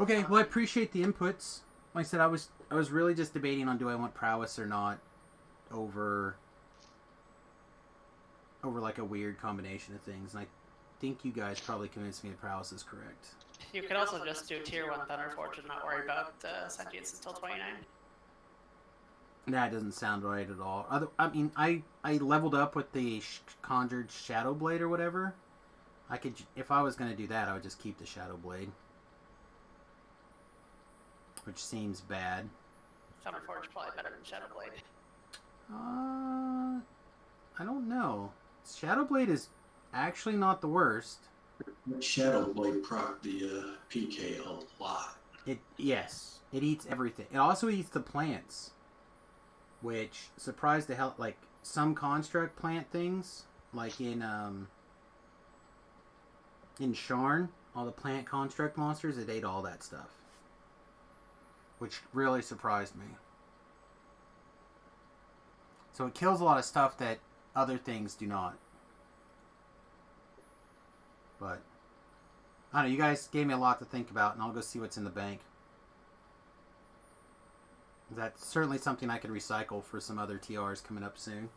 okay. Well, I appreciate the inputs. Like I said, I was really just debating on do I want prowess or not over like a weird combination of things. And I think you guys probably convinced me that prowess is correct. You could also just do tier 1 Thunderforge and not worry about sentience until 29. That doesn't sound right at all. I mean, I leveled up with the conjured Shadow Blade or whatever. I could, if I was going to do that, I would just keep the Shadow Blade, which seems bad. Thunderforge is probably better than Shadow Blade. I don't know. Shadow Blade is actually not the worst. Shadow Blade proc the PK a lot. Yes, it eats everything. It also eats the plants, which surprised the hell. Like some construct plant things, like in Sharn, all the plant construct monsters, it ate all that stuff, which really surprised me. So it kills a lot of stuff that other things do not. But I don't know, you guys gave me a lot to think about, and I'll go see what's in the bank. That's certainly something I could recycle for some other TRs coming up soon.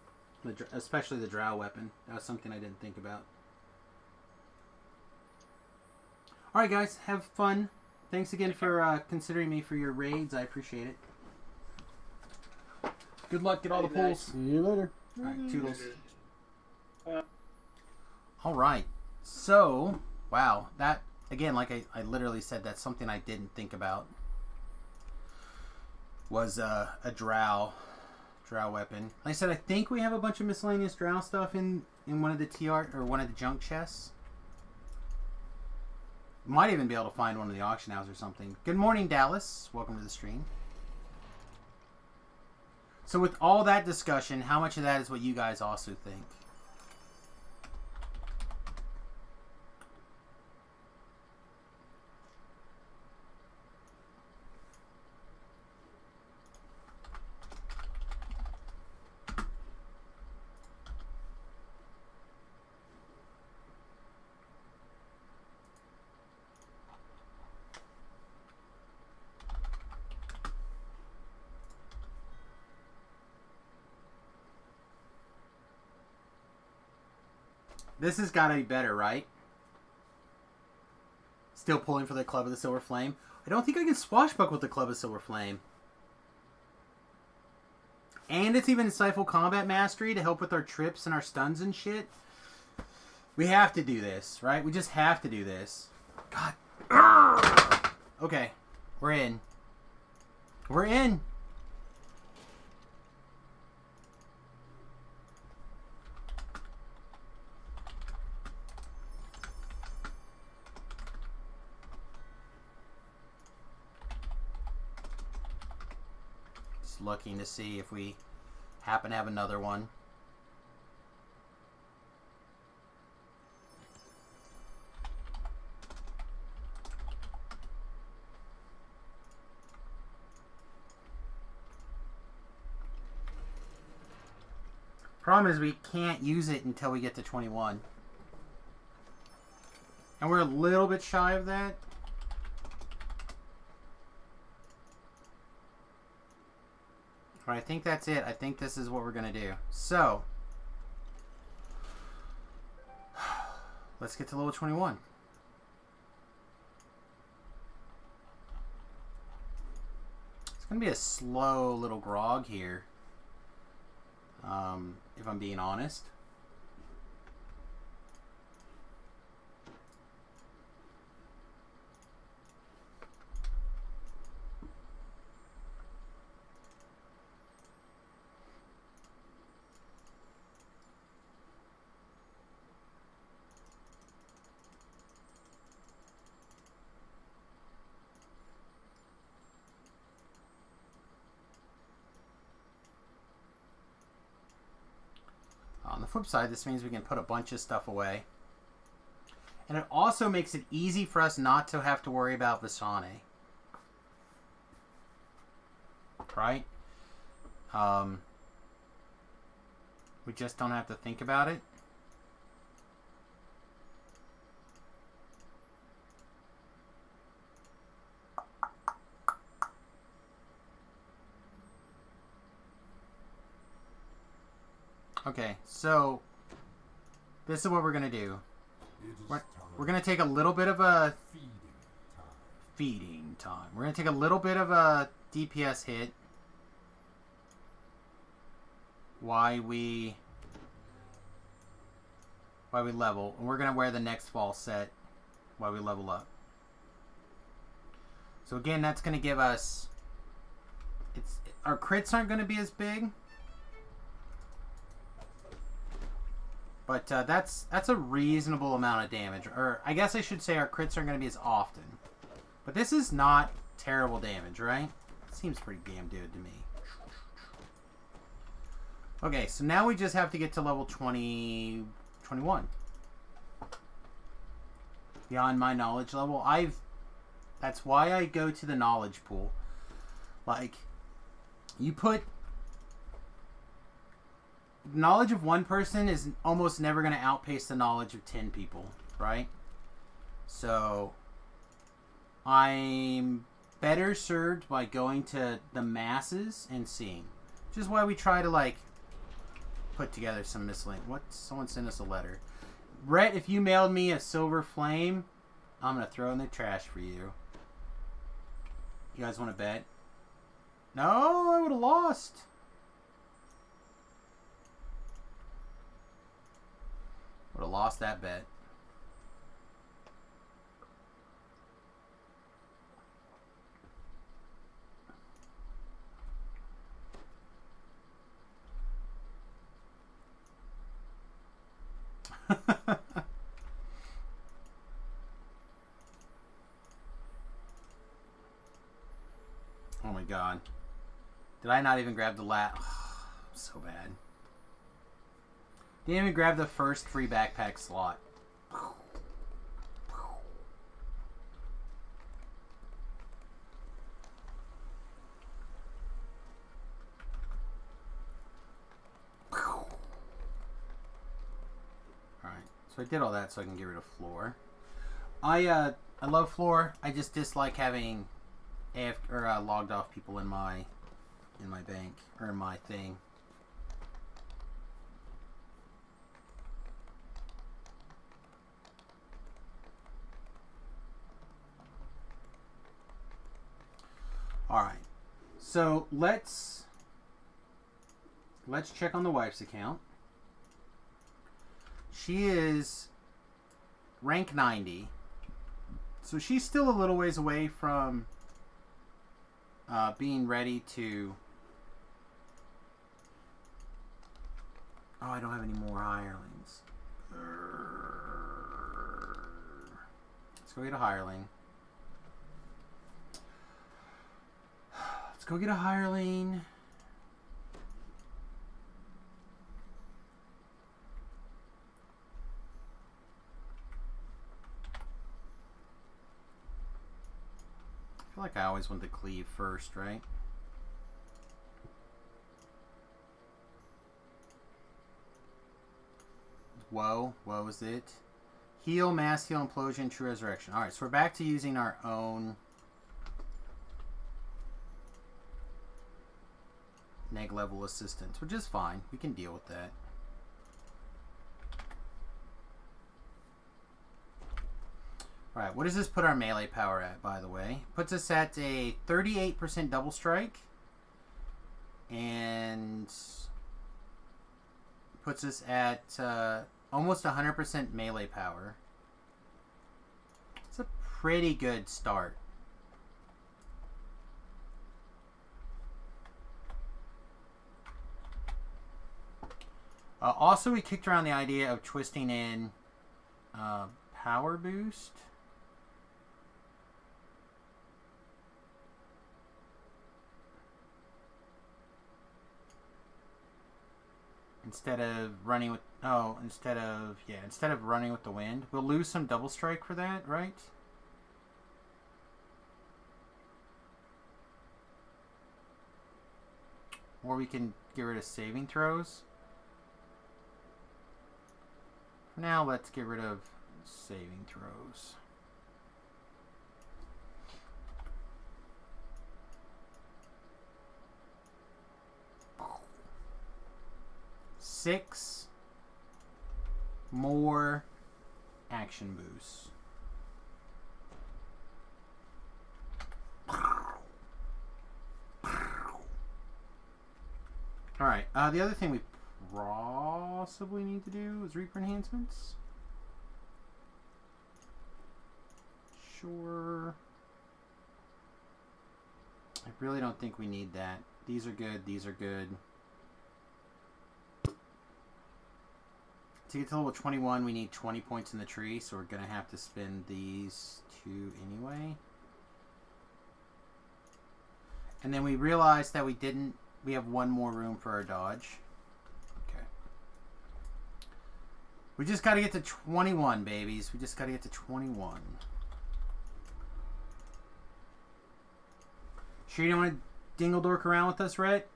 Especially the Drow weapon. That was something I didn't think about. Alright guys, have fun. Thanks again for considering me for your raids. I appreciate it. Good luck, get all the pulls. See you later. Alright, toodles. Alright. So, wow, that, again, like I literally said, that's something I didn't think about. Was a drow weapon. Like I said, I think we have a bunch of miscellaneous drow stuff in one of the TR, or one of the junk chests. Might even be able to find one in the auction house or something. Good morning, Dallas. Welcome to the stream. So with all that discussion, how much of that is what you guys also think? This has got to be better, right? Still pulling for the Club of the Silver Flame. I don't think I can swashbuckle with the Club of Silver Flame. And it's even Stifle Combat Mastery to help with our trips and our stuns and shit. We have to do this, right? We just have to do this. God. Urgh. Okay. We're in. We're in. Just looking to see if we happen to have another one. Problem is we can't use it until we get to 21. And we're a little bit shy of that. But I think that's it. I think this is what we're going to do. So, let's get to level 21. It's going to be a slow little grog here. If I'm being honest. On the flip side, this means we can put a bunch of stuff away. And it also makes it easy for us not to have to worry about Visane. Right? We just don't have to think about it. Okay, so this is what we're going to do. We're going to take a little bit of a feeding time. We're going to take a little bit of a DPS hit while we level. And we're going to wear the next fall set while we level up. So again, that's going to give us... our crits aren't going to be as big. But that's a reasonable amount of damage. Or I guess I should say our crits aren't going to be as often. But this is not terrible damage, right? Seems pretty damn good to me. Okay, so now we just have to get to level 21. Beyond my knowledge level. That's why I go to the knowledge pool. Like, you put... knowledge of one person is almost never going to outpace the knowledge of 10 people, right? So, I'm better served by going to the masses and seeing. Which is why we try to, like, put together some miscellaneous... What? Someone sent us a letter. Rhett, if you mailed me a silver flame, I'm going to throw in the trash for you. You guys want to bet? No, I would have lost. Would have lost that bet. Oh my god. Did I not even grab the so bad. Didn't even grab the first free backpack slot. Alright, so I did all that so I can get rid of floor. I love floor. I just dislike having logged off people in my bank or in my thing. Alright, so let's check on the wife's account. She is rank 90. So she's still a little ways away from being ready to... Oh, I don't have any more hirelings. Let's go get a hireling. Let's go get a hireling. I feel like I always want the cleave first, right? Woe is it? Heal, mass heal, implosion, true resurrection. Alright, so we're back to using our own neg level assistance, which is fine. We can deal with that. Alright, what does this put our melee power at, by the way? Puts us at a 38% double strike. And puts us at almost 100% melee power. It's a pretty good start. Also, we kicked around the idea of twisting in power boost. Instead of running with instead of running with the wind, we'll lose some double strike for that, right? Or we can get rid of saving throws. For now, let's get rid of saving throws. Six more action boosts. Alright, the other thing we possibly need to do is Reaper enhancements. Sure. I really don't think we need that. These are good, these are good. To get to level 21, we need 20 points in the tree, so we're going to have to spend these two anyway. And then we realized that we have one more room for our dodge. Okay. We just got to get to 21, babies. We just got to get to 21. Sure you don't want to dingle dork around with us, Rhett?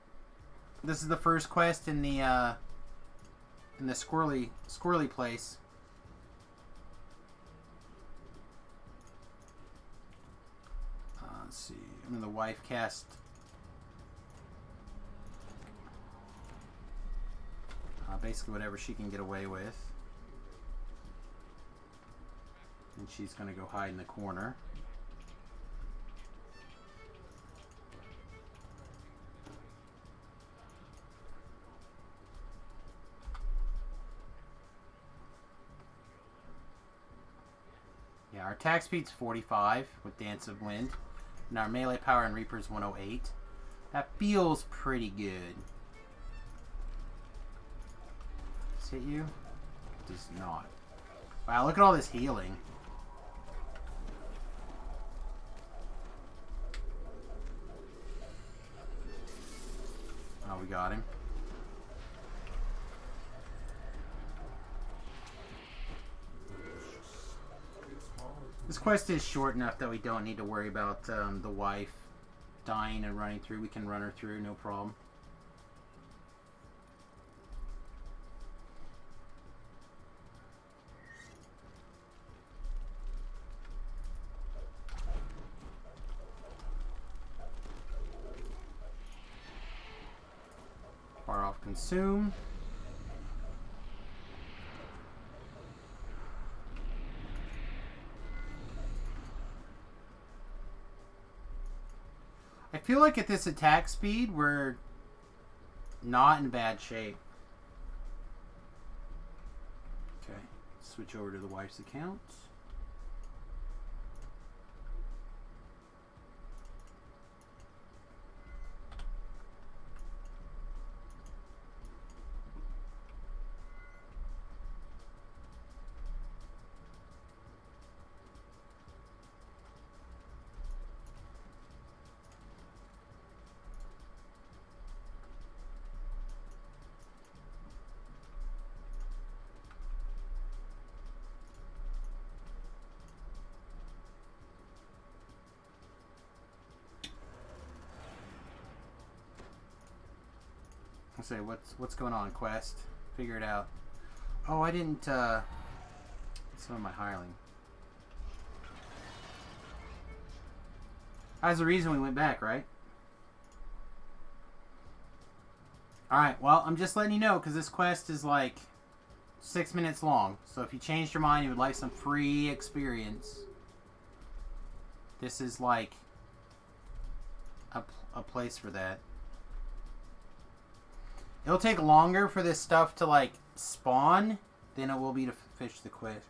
This is the first quest in the squirrely place. Let's see. I'm in the wife cast. Basically whatever she can get away with. And she's going to go hide in the corner. Yeah, our attack speed's 45 with Dance of Wind. And our melee power and Reaper's 108. That feels pretty good. Does it hit you? It does not. Wow, look at all this healing. Oh, we got him. This quest is short enough that we don't need to worry about the wife dying and running through. We can run her through, no problem. Far off consume. I feel like at this attack speed, we're not in bad shape. Okay, Switch over to the wife's account. I say, what's going on, Quest? Figure it out. Oh, I didn't. Some of my hireling. That's the reason we went back, right? All right. Well, I'm just letting you know because this quest is like 6 minutes long. So if you changed your mind, you would like some free experience. This is like a place for that. It'll take longer for this stuff to like spawn than it will be to fish the quest.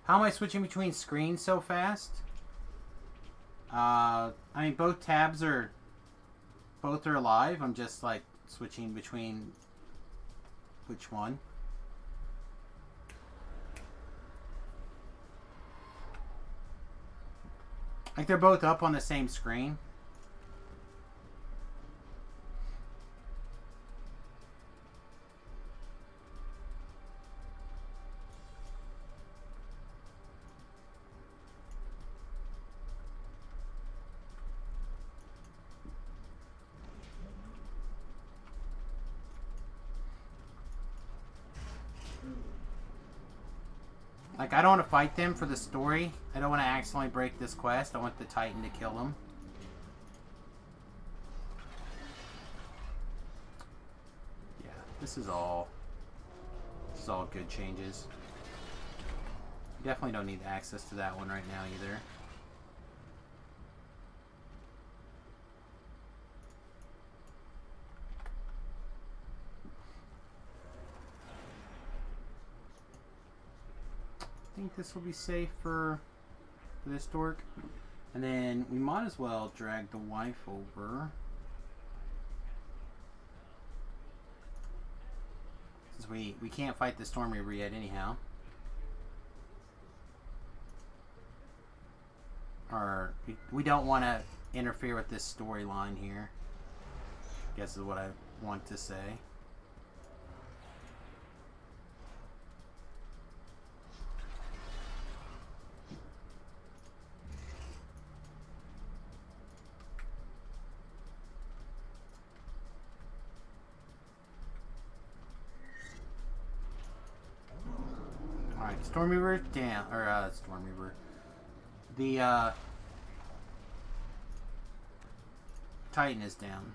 How am I switching between screens so fast? I mean, both tabs are alive. I'm just like switching between which one. Like they're both up on the same screen. Like, I don't want to fight them for the story. I don't want to accidentally break this quest. I want the Titan to kill them. Yeah, this is all good changes. Definitely don't need access to that one right now either. I think this will be safe for this dork. And then we might as well drag the wife over. Since we can't fight the Storm Reaver yet anyhow. Or we don't want to interfere with this storyline here. I guess is what I want to say. Storm Reaver down, or Storm Reaver. The Titan is down.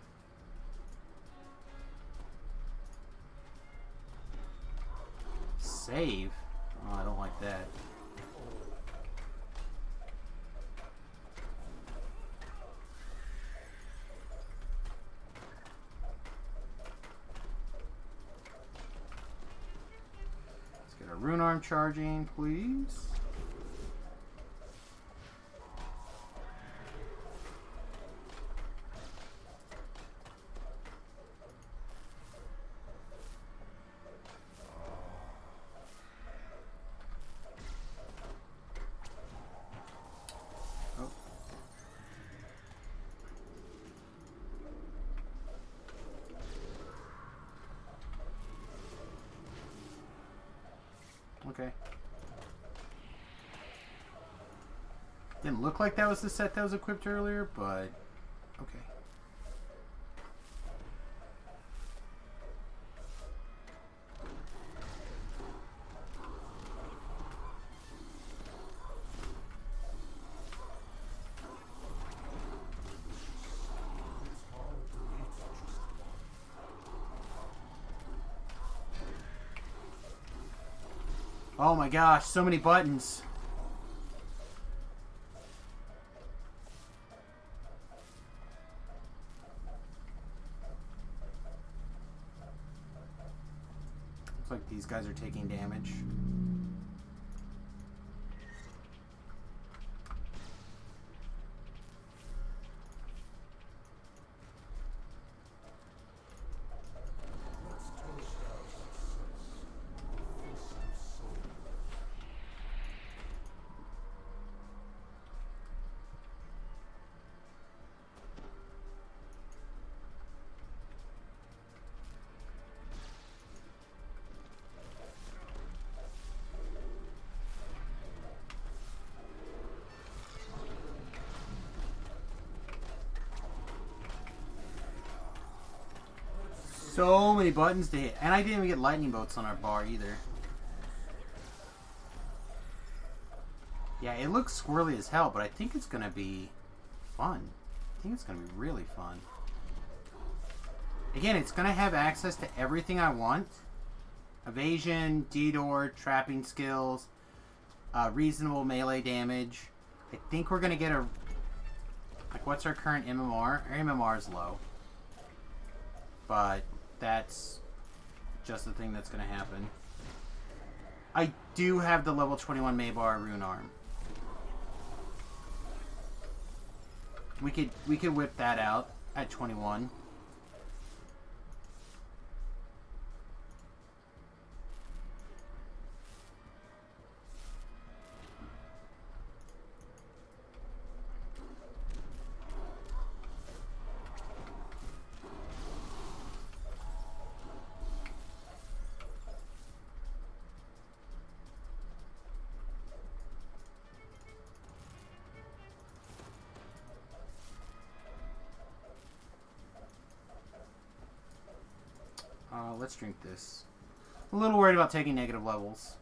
Save? Oh, I don't like that. Rune arm charging, please. Oh. Okay. Didn't look like that was the set that was equipped earlier, but okay. Oh my gosh, so many buttons. Looks like these guys are taking damage. So many buttons to hit. And I didn't even get lightning bolts on our bar either. Yeah, it looks squirrely as hell, but I think it's going to be fun. I think it's going to be really fun. Again, it's going to have access to everything I want. Evasion, D-door, trapping skills, reasonable melee damage. I think we're going to get a... Like, what's our current MMR? Our MMR is low. But that's just the thing that's going to happen. I do have the level 21 Maybar rune arm. We could whip that out at 21. Let's drink this. I'm a little worried about taking negative levels.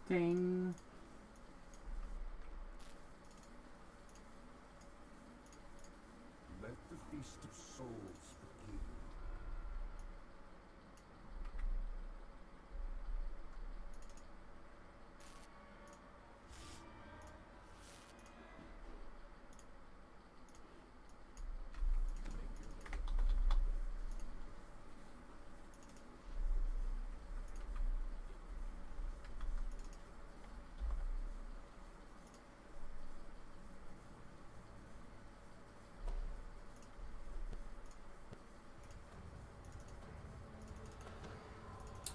Ding. Let the feast of souls begin.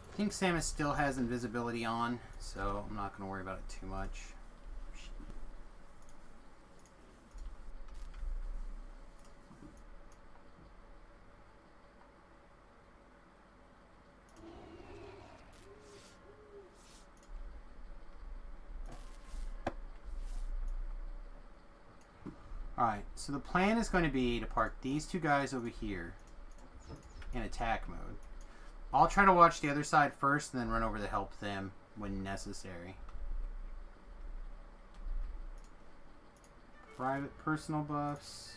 I think Samus still has invisibility on, so I'm not going to worry about it too much. Alright, so the plan is going to be to park these two guys over here in attack mode. I'll try to watch the other side first and then run over to help them when necessary. Private personal buffs.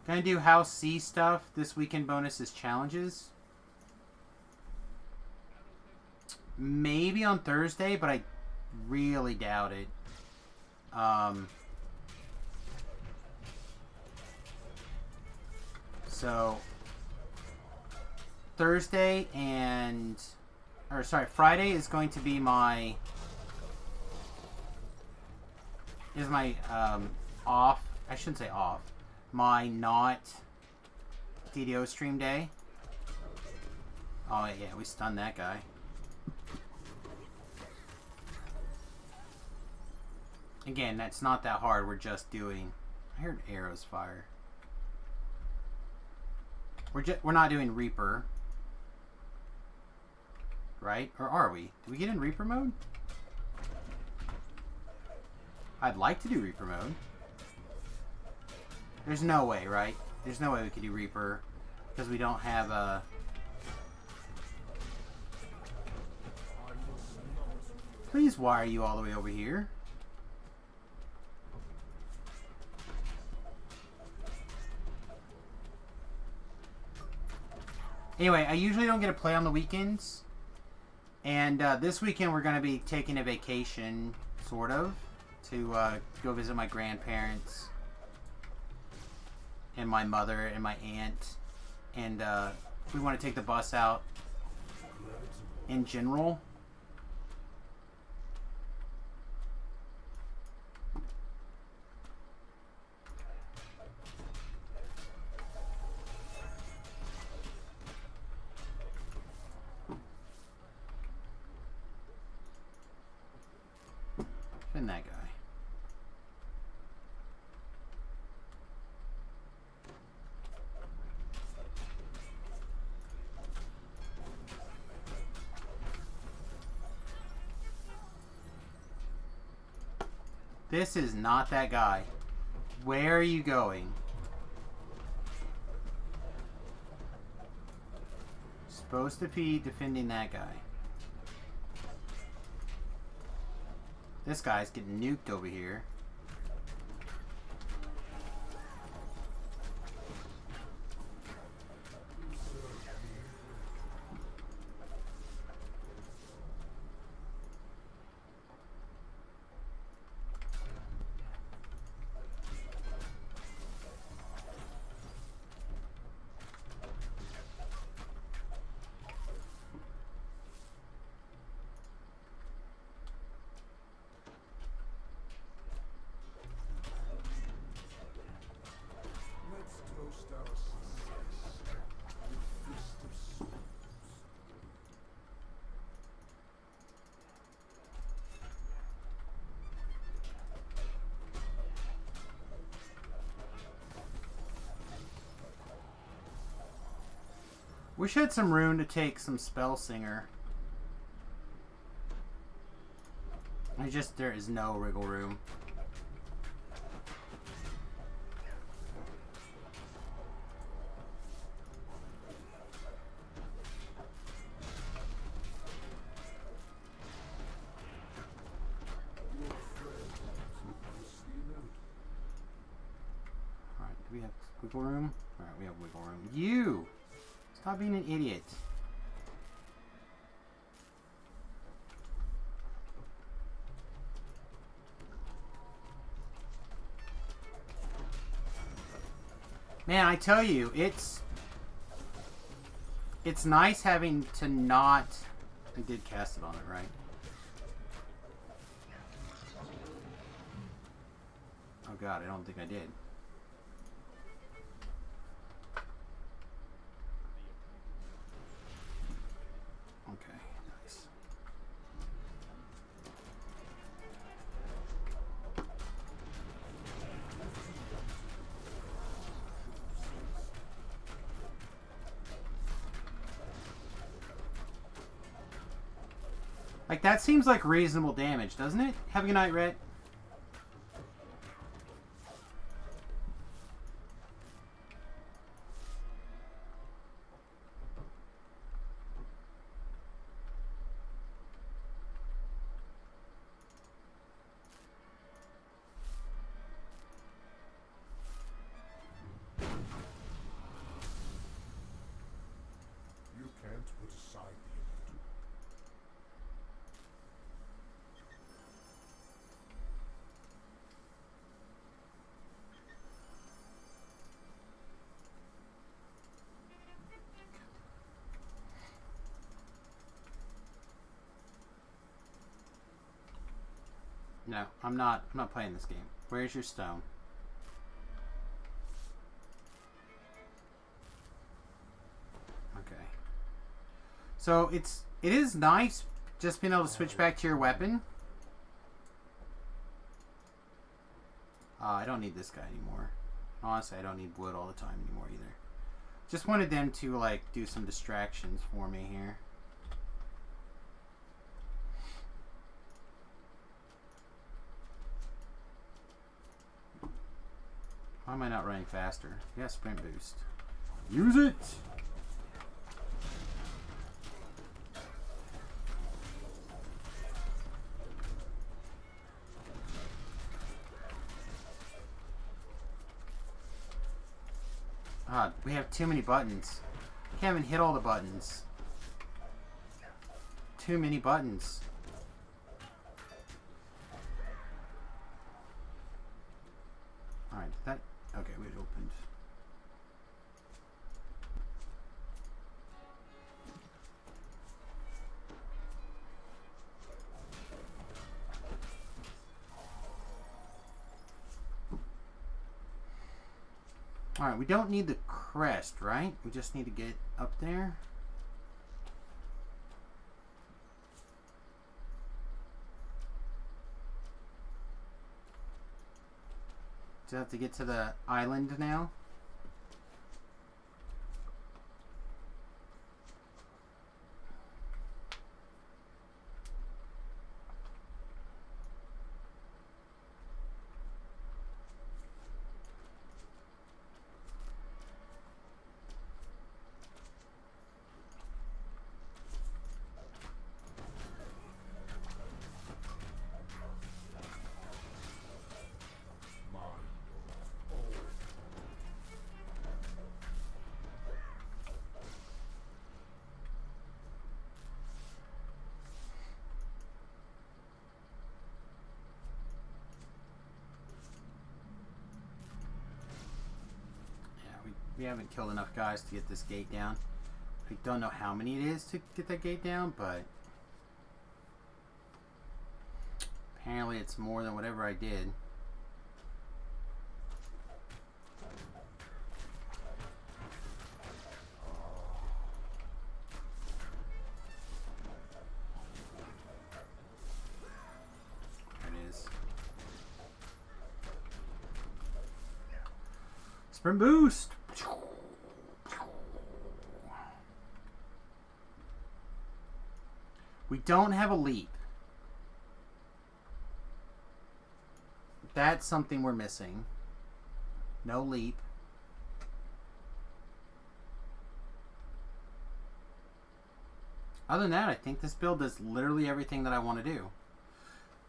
Gonna do House C stuff. This weekend bonus is challenges. Maybe on Thursday, but I really doubt it. So Thursday Friday is going to be my off. I shouldn't say off. My not DDO stream day. Oh yeah, we stunned that guy. Again, that's not that hard. We're just doing. I heard arrows fire. We're not doing Reaper, right? Or are we? Do we get in Reaper mode? I'd like to do Reaper mode. There's no way, right? There's no way we could do Reaper because we don't have a. Please, why are you all the way over here? Anyway, I usually don't get to play on the weekends. And this weekend we're going to be taking a vacation, sort of, to go visit my grandparents and my mother and my aunt. And we want to take the bus out in general. And that guy. This is not that guy. Where are you going? Supposed to be defending that guy. This guy's getting nuked over here. Let's toast our success with fist of souls. Wish I had some room to take some Spell Singer. There is no wriggle room. Alright, do we have wiggle room? Alright, we have wiggle room. You! Stop being an idiot. Man, I tell you, it's nice having to not... I did cast it on it, right? Oh god, I don't think I did. Okay, nice. Like, that seems like reasonable damage, doesn't it? Have a good night, Rhett. You can't put aside the image. No, I'm not playing this game. Where's your stone? Okay. So it is nice just being able to switch back to your weapon. I don't need this guy anymore. Honestly, I don't need wood all the time anymore either. Just wanted them to like do some distractions for me here. Why am I not running faster? Yeah, sprint boost. Use it! Ah, we have too many buttons. Haven't hit all the buttons. Too many buttons. Alright, that... Okay, wait, it opened. Alright, we don't need the crest, right? We just need to get up there. Do I have to get to the island now? We haven't killed enough guys to get this gate down. I don't know how many it is to get that gate down, but apparently it's more than whatever I did. There it is. Sprint boost! We don't have a leap. That's something we're missing. No leap. Other than that, I think this build does literally everything that I want to do.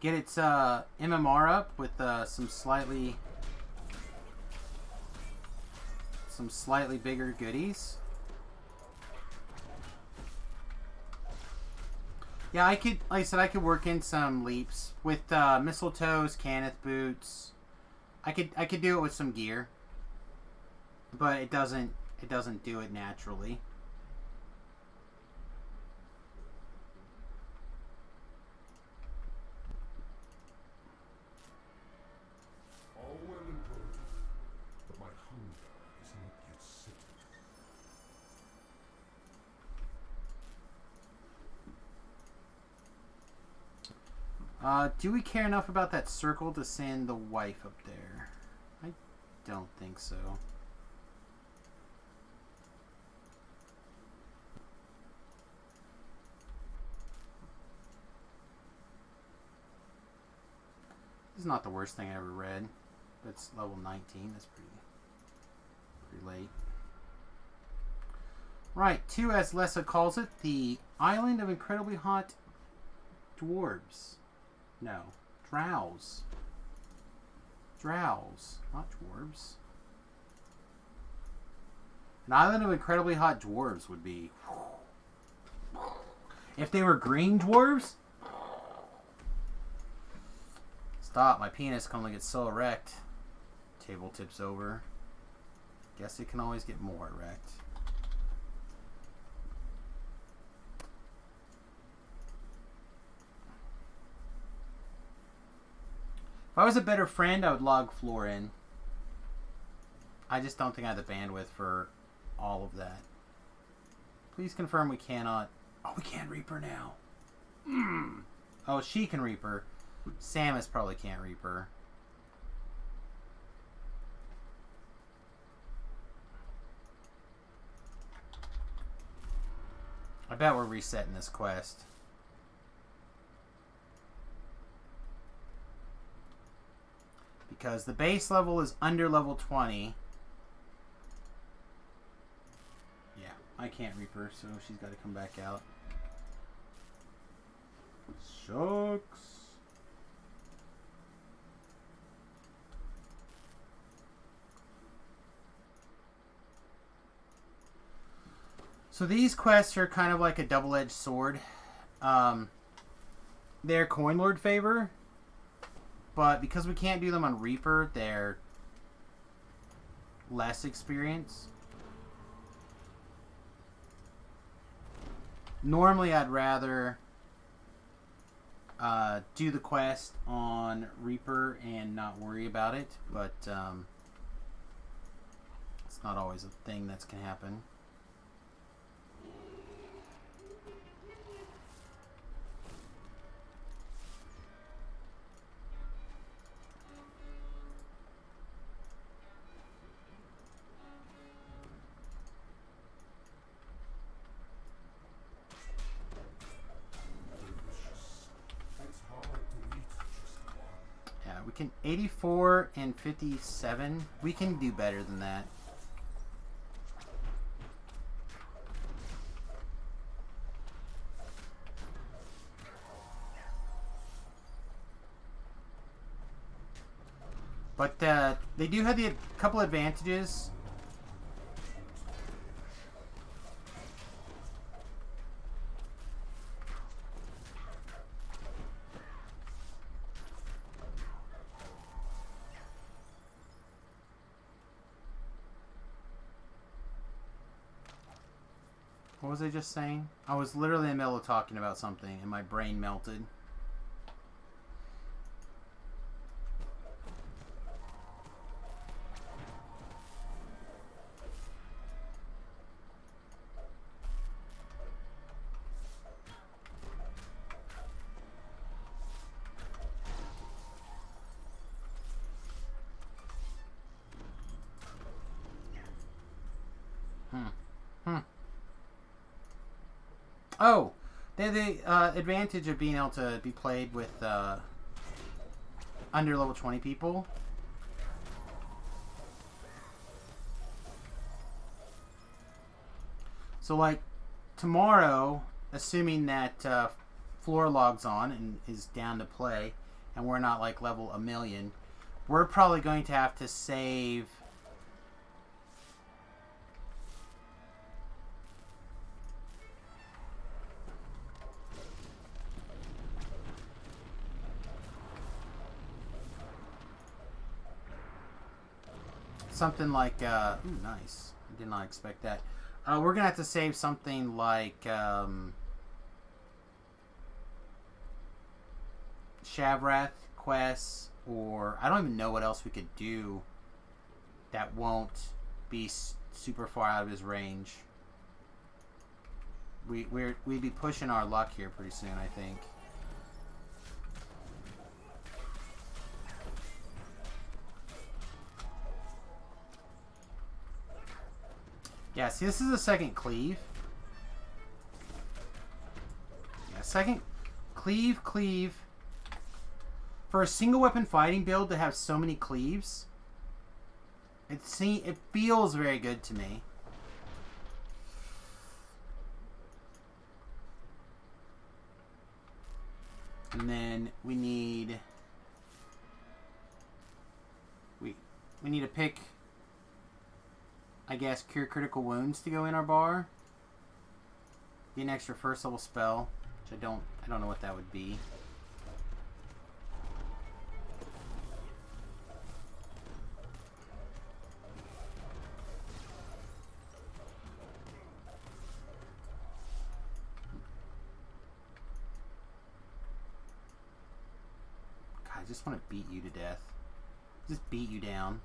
Get its MMR up with some slightly bigger goodies. Yeah, I could, like I said, I could work in some leaps with mistletoes, Cannith boots. I could do it with some gear, but it doesn't do it naturally. All well and good, but my hunger is not yet settled. Do we care enough about that circle to send the wife up there? I don't think so. This is not the worst thing I ever read. That's level 19. That's pretty late. Right, 2, as Lessa calls it, the Island of Incredibly Hot Dwarves. No, drows. Drows, not dwarves. An island of incredibly hot dwarves would be... If they were green dwarves... Stop, my penis can only get so erect. Table tips over. Guess it can always get more erect. If I was a better friend, I would log Floor in. I just don't think I have the bandwidth for all of that. Please confirm we cannot... Oh, we can Reaper now. Oh, she can Reaper. Samus probably can't Reaper. I bet we're resetting this quest. Because the base level is under level 20. Yeah, I can't Reaper, so she's got to come back out. Shucks. So these quests are kind of like a double-edged sword. They're Coin Lord favor, but because we can't do them on Reaper, they're less experience. Normally, I'd rather do the quest on Reaper and not worry about it, but it's not always a thing that's going to happen. We can 84 and 57. We can do better than that. But they do have a couple advantages. What was I just saying? I was literally in the middle of talking about something and my brain melted. Oh, they have the advantage of being able to be played with under level 20 people. So, like, tomorrow, assuming that Floor logs on and is down to play, and we're not, like, level 1,000,000, we're probably going to have to save... something like, ooh, nice. I did not expect that. We're gonna have to save something like, Shavrath quests, or I don't even know what else we could do that won't be super far out of his range. We'd be pushing our luck here pretty soon, I think. Yeah, see, this is a second cleave. Yeah, second cleave. For a single weapon fighting build to have so many cleaves, it feels very good to me. And then we need we need to pick, I guess, Cure Critical Wounds to go in our bar. Be an extra first level spell, which I don't know what that would be. God, I just want to beat you to death. Just beat you down.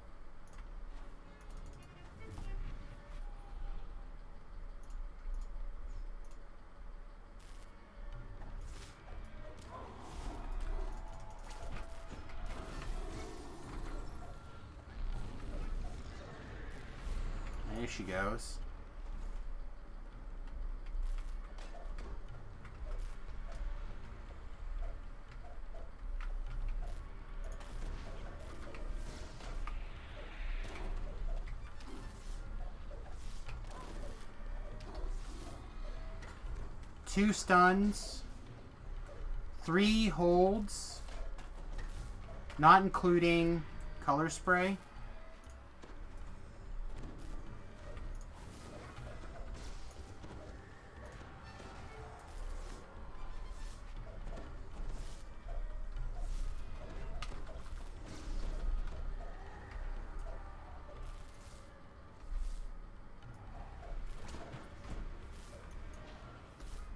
There she goes. Two stuns, 3 holds, not including color spray.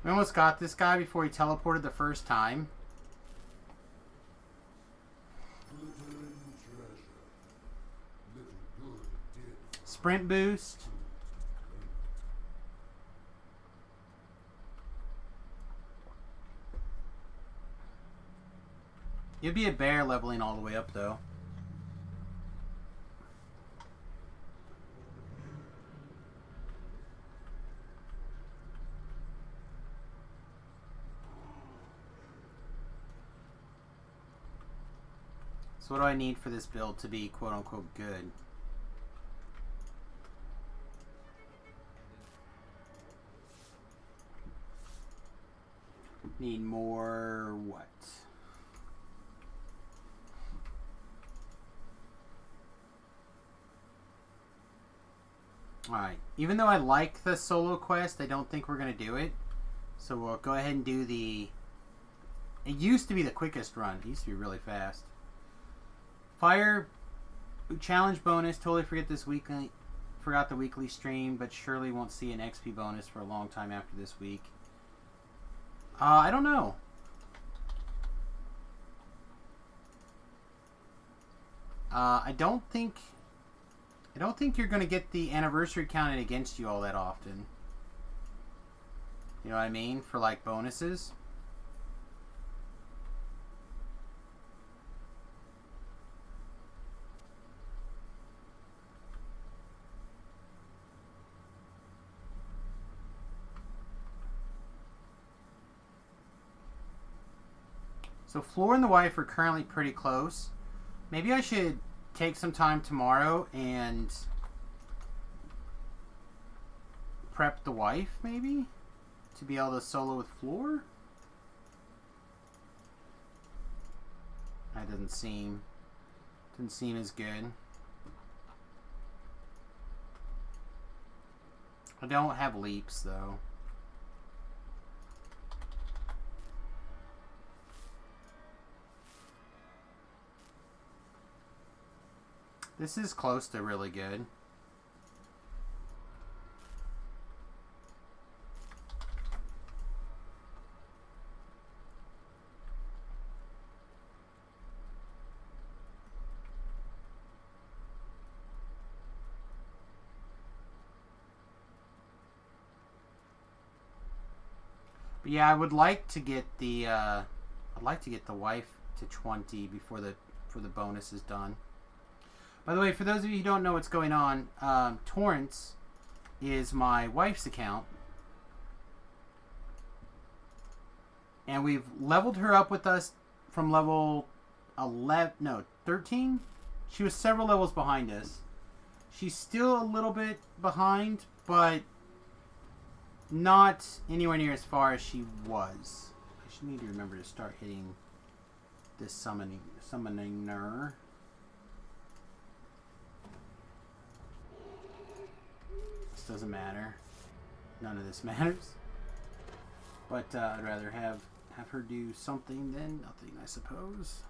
We almost got this guy before he teleported the first time. Glittering treasure. Little good did. Sprint boost. You'd be a bear leveling all the way up, though. So what do I need for this build to be quote-unquote good? Need more what? Alright, even though I like the solo quest, I don't think we're going to do it. So we'll go ahead and do the... It used to be the quickest run. It used to be really fast. Fire challenge bonus. Totally forgot the weekly stream, but surely won't see an XP bonus for a long time after this week. I don't know. I don't think you're going to get the anniversary counted against you all that often. You know what I mean? For like bonuses. So Floor and the wife are currently pretty close. Maybe I should take some time tomorrow and prep the wife, maybe? To be able to solo with Floor? That didn't seem as good. I don't have leaps, though. This is close to really good. But yeah, I would like to get the wife to 20 before the bonus is done. By the way, for those of you who don't know what's going on, Torrance is my wife's account. And we've leveled her up with us from level 13? She was several levels behind us. She's still a little bit behind, but not anywhere near as far as she was. I should need to remember to start hitting this summoning her. This doesn't matter. None of this matters. But I'd rather have her do something than nothing, I suppose.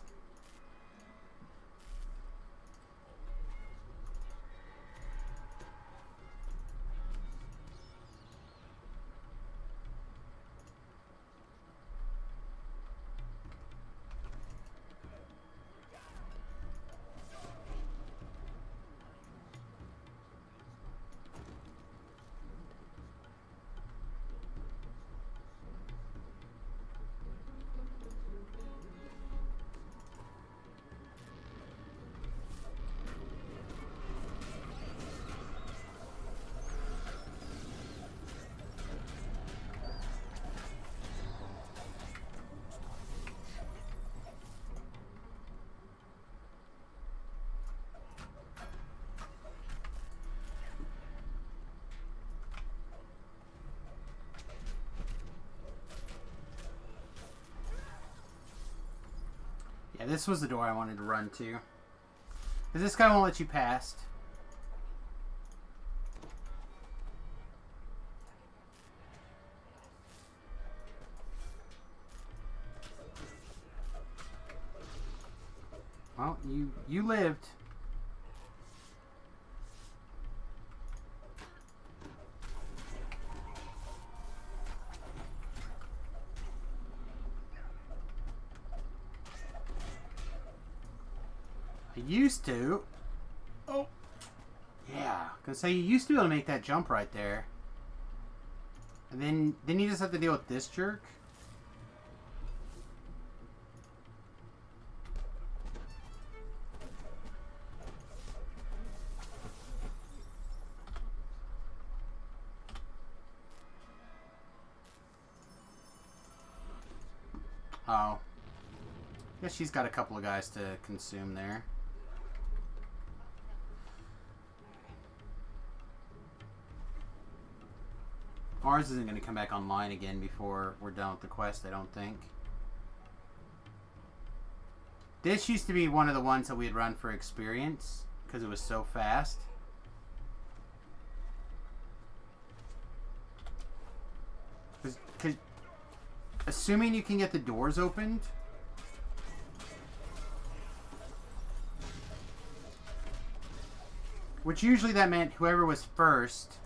Yeah, this was the door I wanted to run to. Because this guy won't let you past. Well, you lived. I used to. Oh. Yeah. Gonna say you used to be able to make that jump right there. And then you just have to deal with this jerk. Oh. Guess she's got a couple of guys to consume there. Ours isn't going to come back online again before we're done with the quest, I don't think. This used to be one of the ones that we'd run for experience, because it was so fast. Because assuming you can get the doors opened, which usually that meant whoever was first.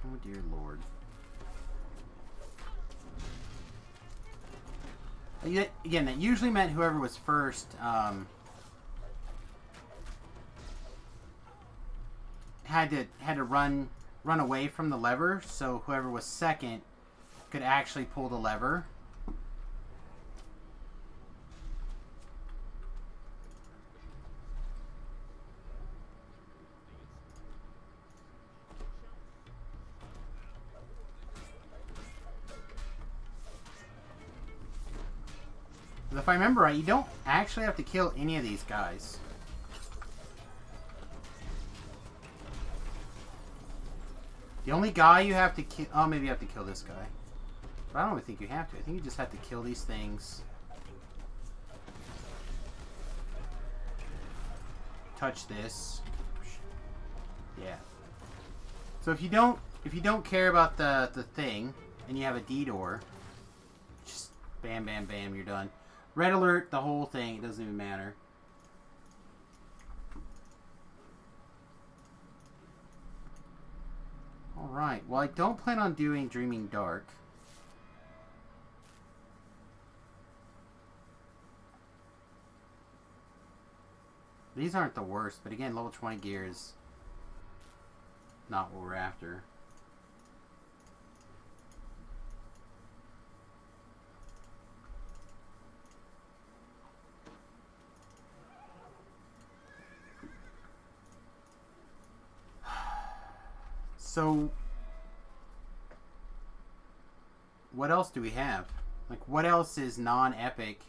Oh dear lord. Again, that usually meant whoever was first had to run away from the lever, so whoever was second could actually pull the lever. If I remember right, you don't actually have to kill any of these guys. The only guy you have to kill... Oh, maybe you have to kill this guy. But I don't really think you have to. I think you just have to kill these things. Touch this. Yeah. So if you don't care about the thing, and you have a D door, just bam, bam, bam, you're done. Red alert, the whole thing, it doesn't even matter. Alright, well I don't plan on doing Dreaming Dark. These aren't the worst, but again, level 20 gear is not what we're after. So, what else do we have? Like, what else is non-epic?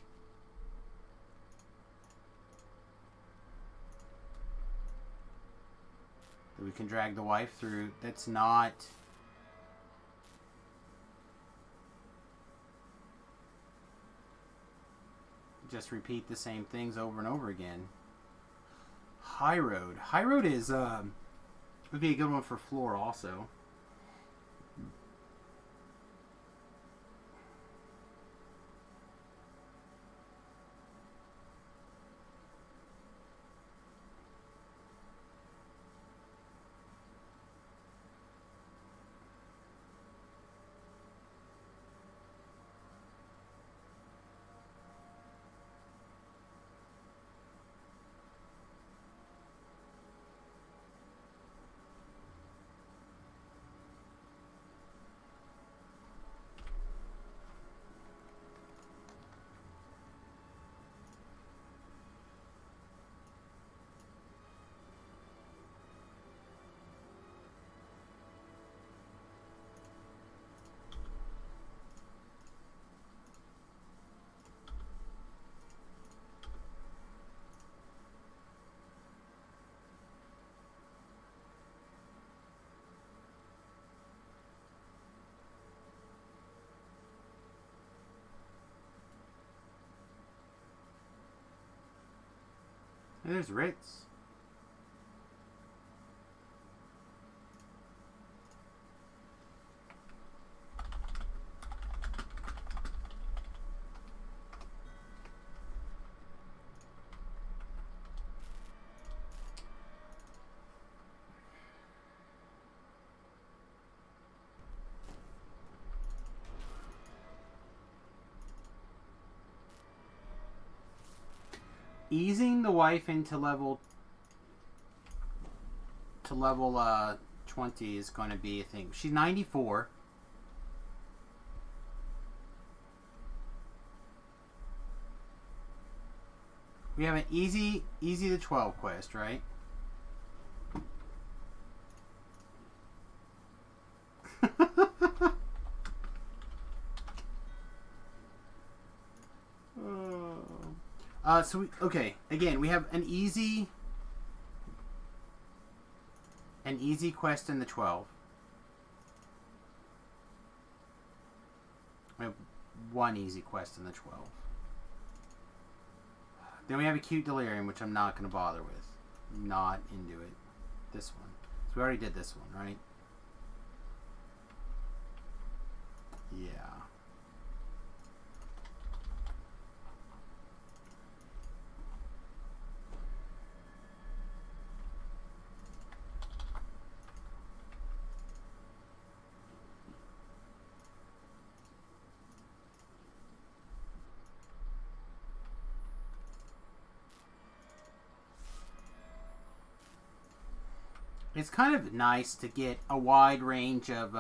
That we can drag the wife through. That's not... just repeat the same things over and over again. High Road. High Road is, would be a good one for floor also. And there's Ritz. easing the wife into level 20 is going to be a thing. She's 94. We have an easy to 12 quest, right? Okay, again, we have an easy quest in the 12. We have one easy quest in the 12. Then we have Acute Delirium, which I'm not going to bother with. Not into it. This one. So we already did this one, right? Yeah. It's kind of nice to get a wide range of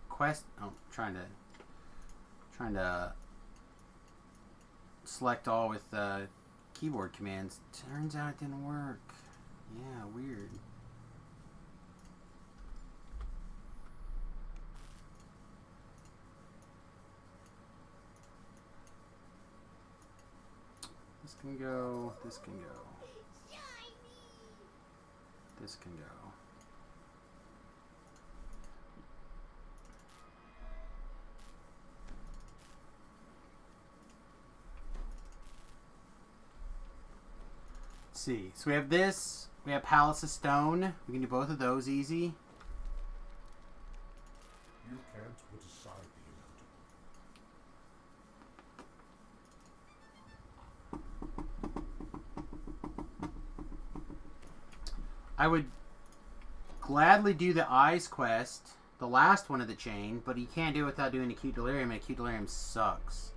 quest. Oh, trying to select all with keyboard commands. Turns out it didn't work. Yeah, weird. This can go. This can go. This can go. Let's see. So we have this. We have Palace of Stone. We can do both of those easy. You can't put aside the I would gladly do the Eyes quest, the last one of the chain, but you can't do it without doing Acute Delirium, and Acute Delirium sucks.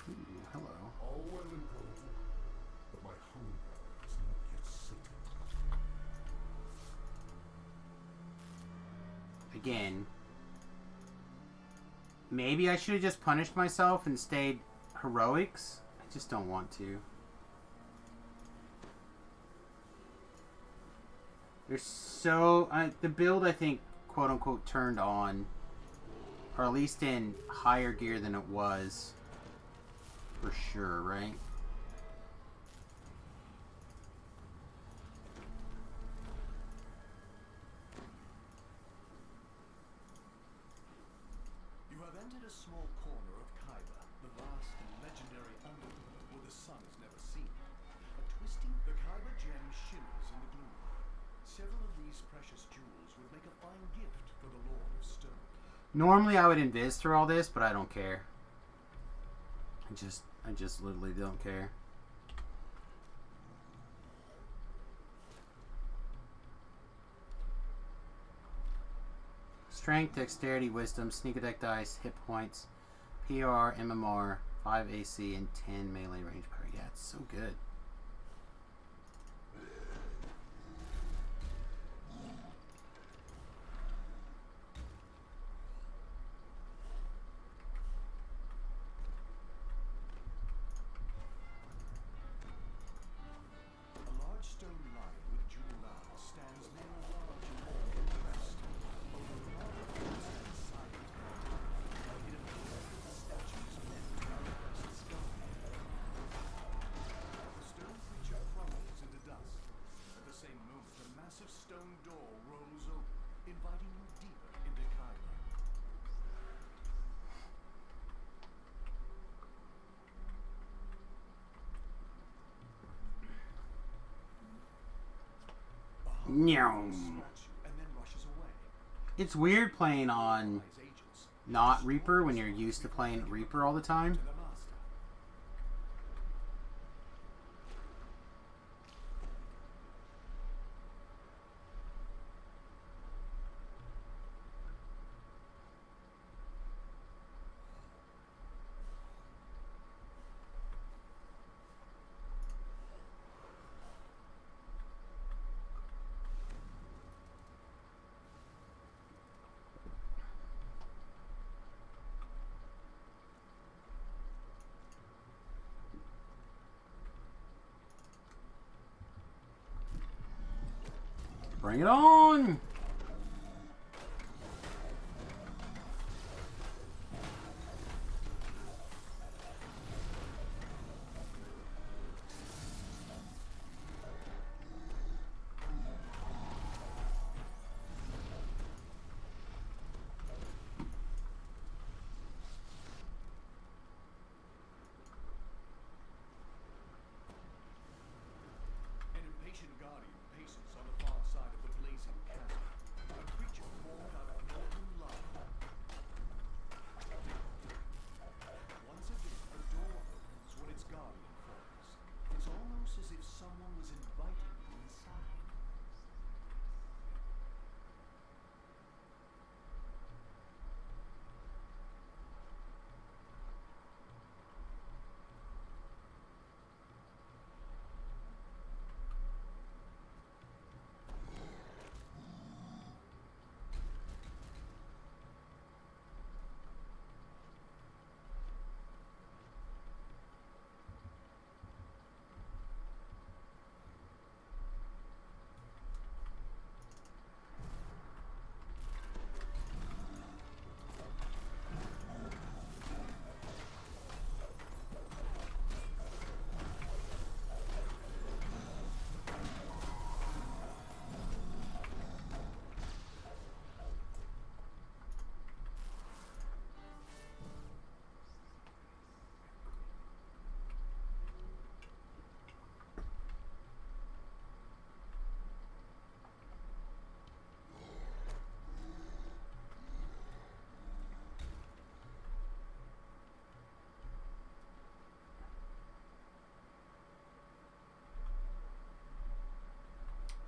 Ooh, hello. All well and good, but my hunger is not yet sated. Again, maybe I should have just punished myself and stayed heroics. I just don't want to. There's so... the build, I think, quote-unquote, turned on. Or at least in higher gear than it was. For sure, right? You have entered a small corner of Kyber, the vast and legendary underworld where the sun is never seen. A twisting, the Kyber gem shimmers in the gloom. Several of these precious jewels would make a fine gift for the Lord of Stone. Normally I would invis through all this, but I don't care. I just literally don't care. Strength, Dexterity, Wisdom, Sneak Attack Dice, Hit Points, PR, MMR, 5 AC, and 10 melee range power. Yeah, it's so good. A large stone lion with jeweled eyes stands near a large and ornate crest. Over the marble floor stands silent. It appears that the statues meant to manifest the sky. The stone creature crumbles into dust. At the same moment, a massive stone door rolls open, inviting you deeper into Kyber. Nyam. It's weird playing on not Reaper when you're used to playing Reaper all the time. Bring it on! An impatient guardian paces on the far side of the blazing chasm, a creature formed out of molten lava. Once again, a door opens when its guardian falls. It's almost as if someone was inviting you inside.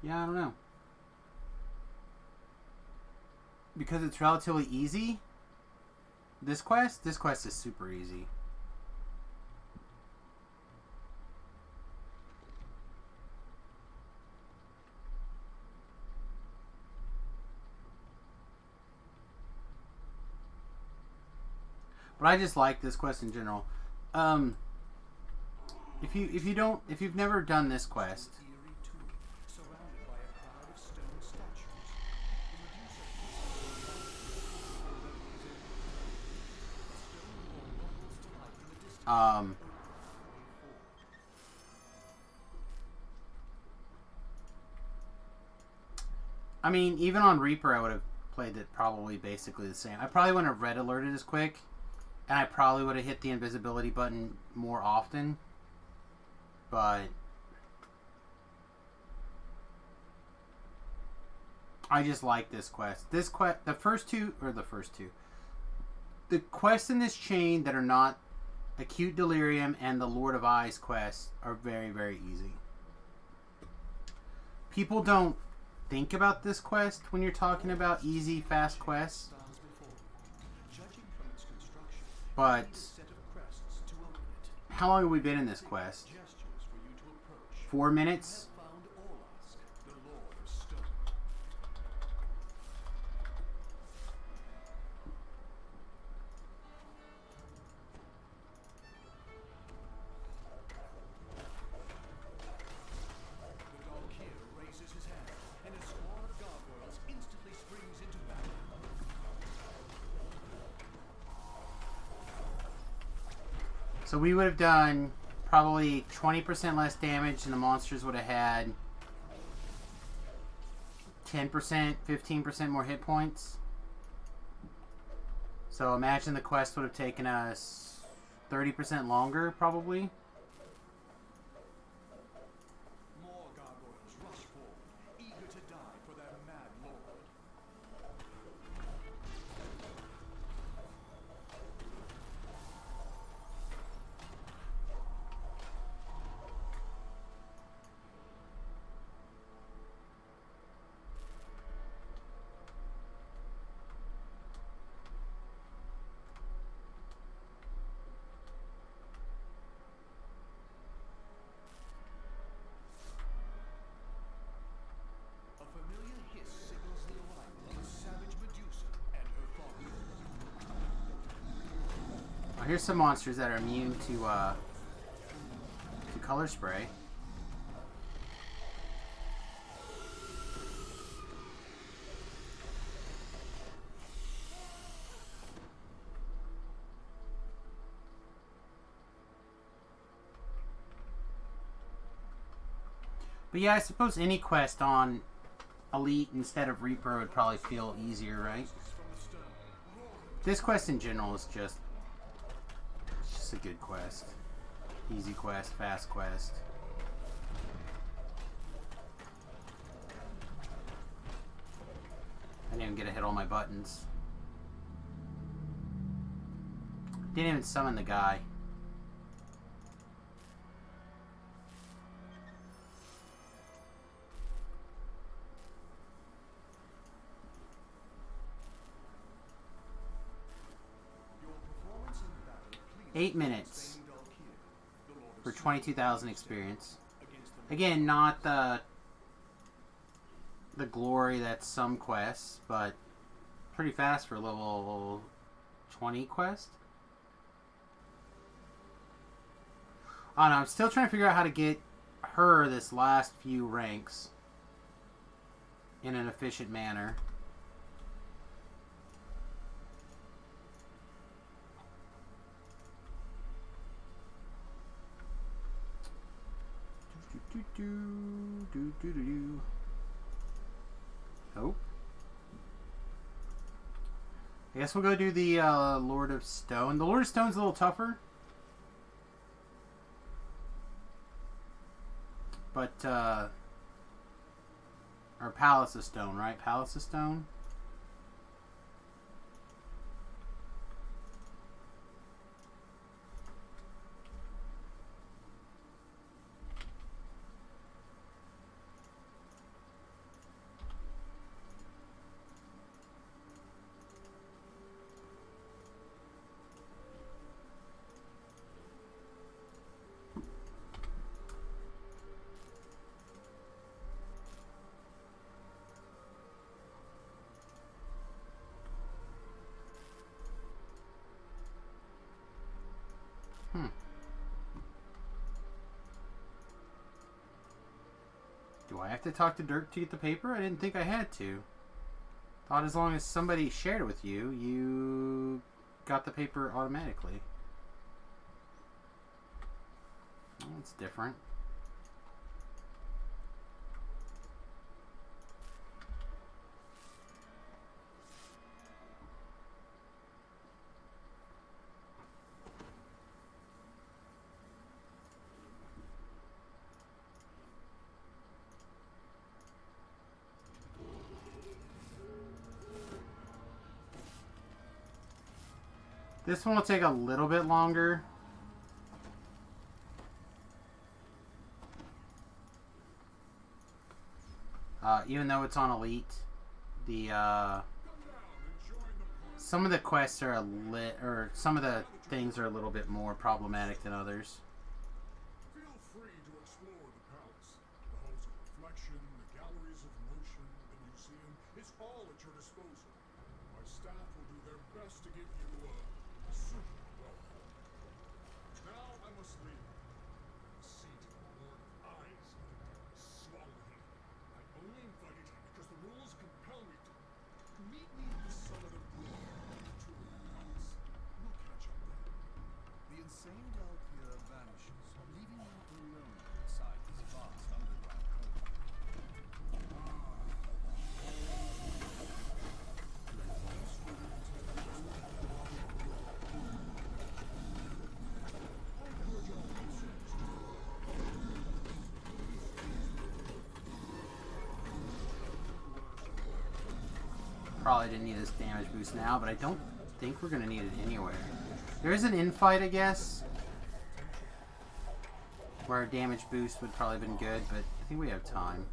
Yeah, I don't know. Because it's relatively easy. This quest is super easy. But I just like this quest in general. If you've never done this quest, Surrounded by a crowd of stone statues, I mean, even on Reaper, I would have played it probably basically the same. I probably wouldn't have red alerted as quick, and I probably would have hit the invisibility button more often. But I just like this quest. The first two. The quests in this chain that are not Acute Delirium and the Lord of Eyes quests are very, very easy. People don't think about this quest when you're talking about easy, fast quests. But how long have we been in this quest? 4 minutes? So we would have done probably 20% less damage, and the monsters would have had 10%, 15% more hit points. So imagine the quest would have taken us 30% longer, probably. More gargoyles rush forward, eager to die for their mad lord. Here's some monsters that are immune to color spray. But yeah, I suppose any quest on Elite instead of Reaper would probably feel easier, right? This quest in general is just a good quest. Easy quest, fast quest. I didn't even get to hit all my buttons. Didn't even summon the guy. Your performance in battle pleased 8 minutes Spain Dalkir, the Lord of for Stone, 22,000 experience. against the Again, not the glory that's some quests, but pretty fast for level 20 quest. I don't know, I'm still trying to figure out how to get her this last few ranks in an efficient manner. Oh. I guess we'll go do the Lord of Stone. The Lord of Stone's a little tougher. But, or Palace of Stone, right? Palace of Stone? Do I have to talk to Dirk to get the paper? I didn't think I had to. Thought as long as somebody shared it with you, you got the paper automatically. Well, that's different. This one will take a little bit longer. Even though it's on Elite, some of the quests are some of the things are a little bit more problematic than others. Feel free to explore the palace. The halls of reflection, the galleries of motion, the museum. It's all at your disposal. My staff will do their best to give you a suitable welcome. Now I must leave. The seat of the Lord of Eyes. Swallow him. I only invited him because the rules compel me to. Meet me at the summit of Blue to the palace. We'll catch up then. The insane Dalkir vanishes, leaving you alone inside his vast underground home. Probably didn't need this damage boost now, but I don't think we're going to need it anywhere. There is an infight, I guess, where a damage boost would probably have been good, but I think we have time.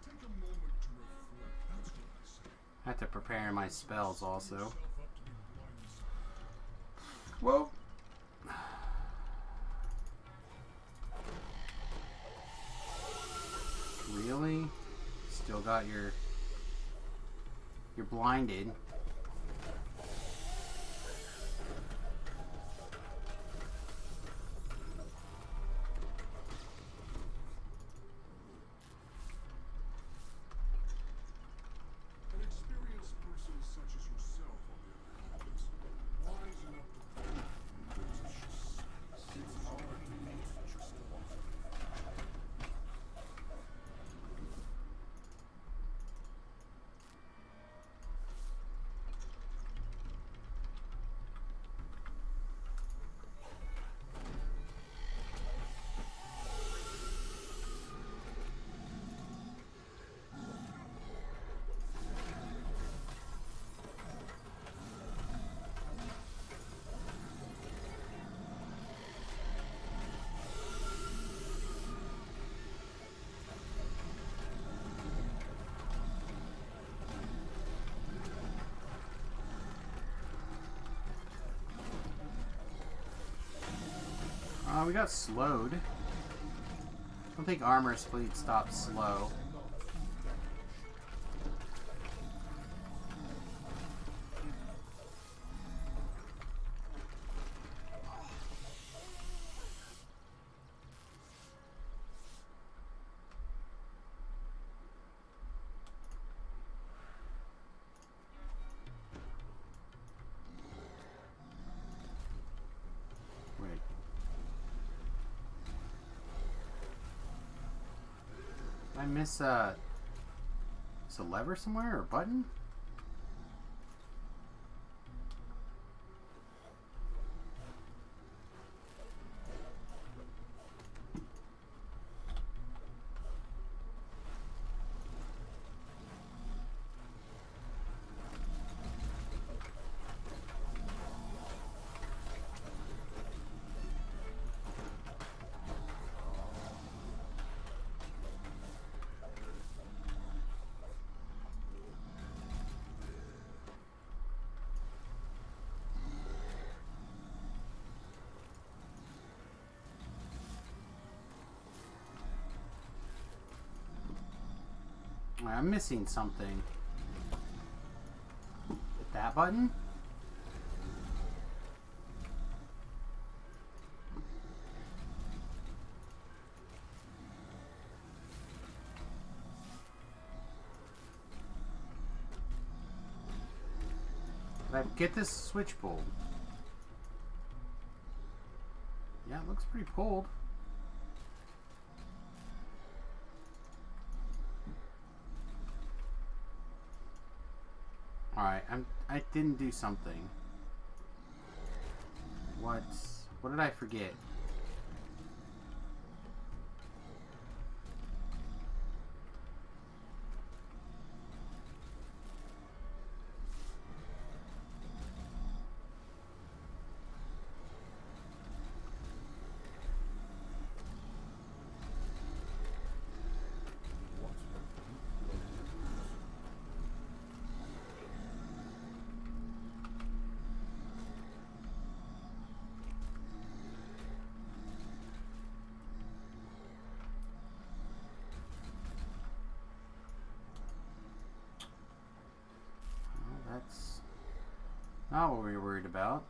Take a moment to reflect. That's what I say. I have to prepare my spells also. Yourself up to be blindsided. Whoa! Really? Still got your... You're blinded. An experienced person such as yourself, on the other hand, is wise enough to prove there's a space. we got slowed. I don't think armor speed stops slow. I miss is a lever somewhere or a button? I'm missing something. Hit that button? Did I get this switch pulled? Yeah, it looks pretty pulled. Alright, I didn't do something. What did I forget? That's not what we were worried about.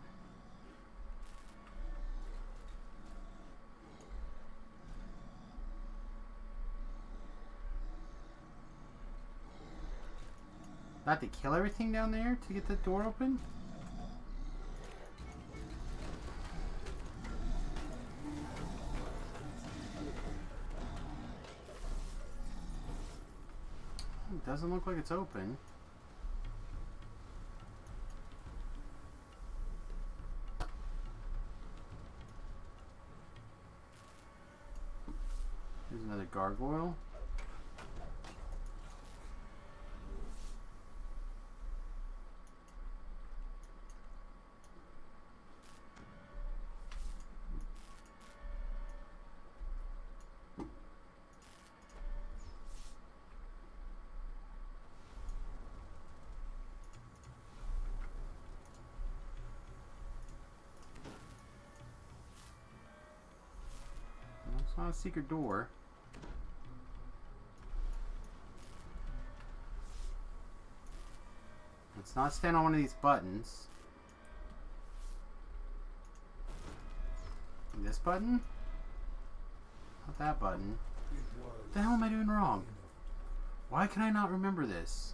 I have to kill everything down there to get the door open? It doesn't look like it's open. There's another gargoyle. It's not a secret door. Let's not stand on one of these buttons. This button? Not that button. What the hell am I doing wrong? Why can I not remember this?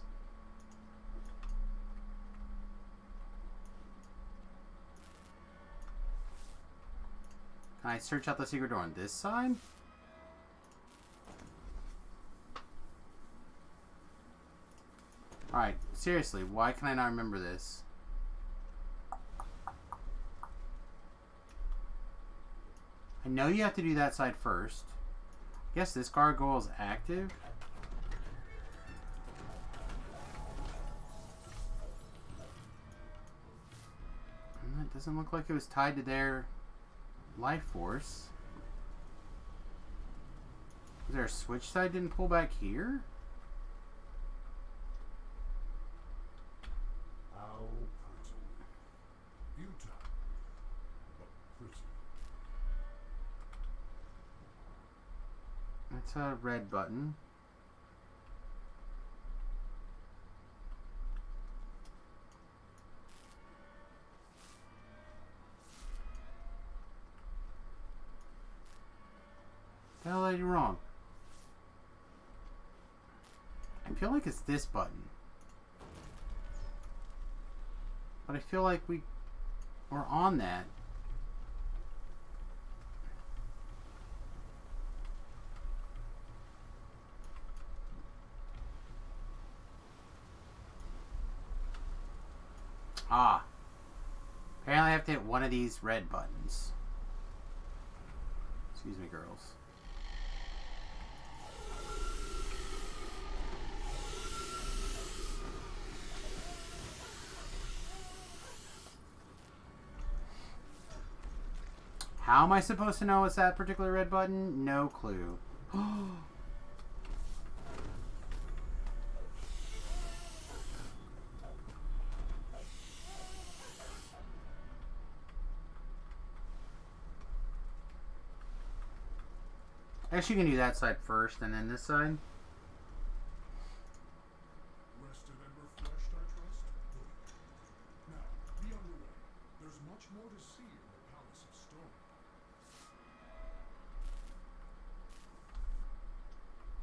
Can I search out the secret door on this side? Alright, seriously, why can I not remember this? I know you have to do that side first. I guess this gargoyle is active. It doesn't look like it was tied to their life force. Is there a switch side didn't pull back here? How pretty. Beautiful, but pretty. red button. The hell are you wrong? I feel like it's this button. But I feel like we're on that. Ah. Apparently I have to hit one of these red buttons. Excuse me, girls. How am I supposed to know it's that particular red button? No clue. Actually, you can do that side first and then this side. Rested and refreshed, I trust? Good. Now, be on your way. There's much more to see in the Palace of Stone.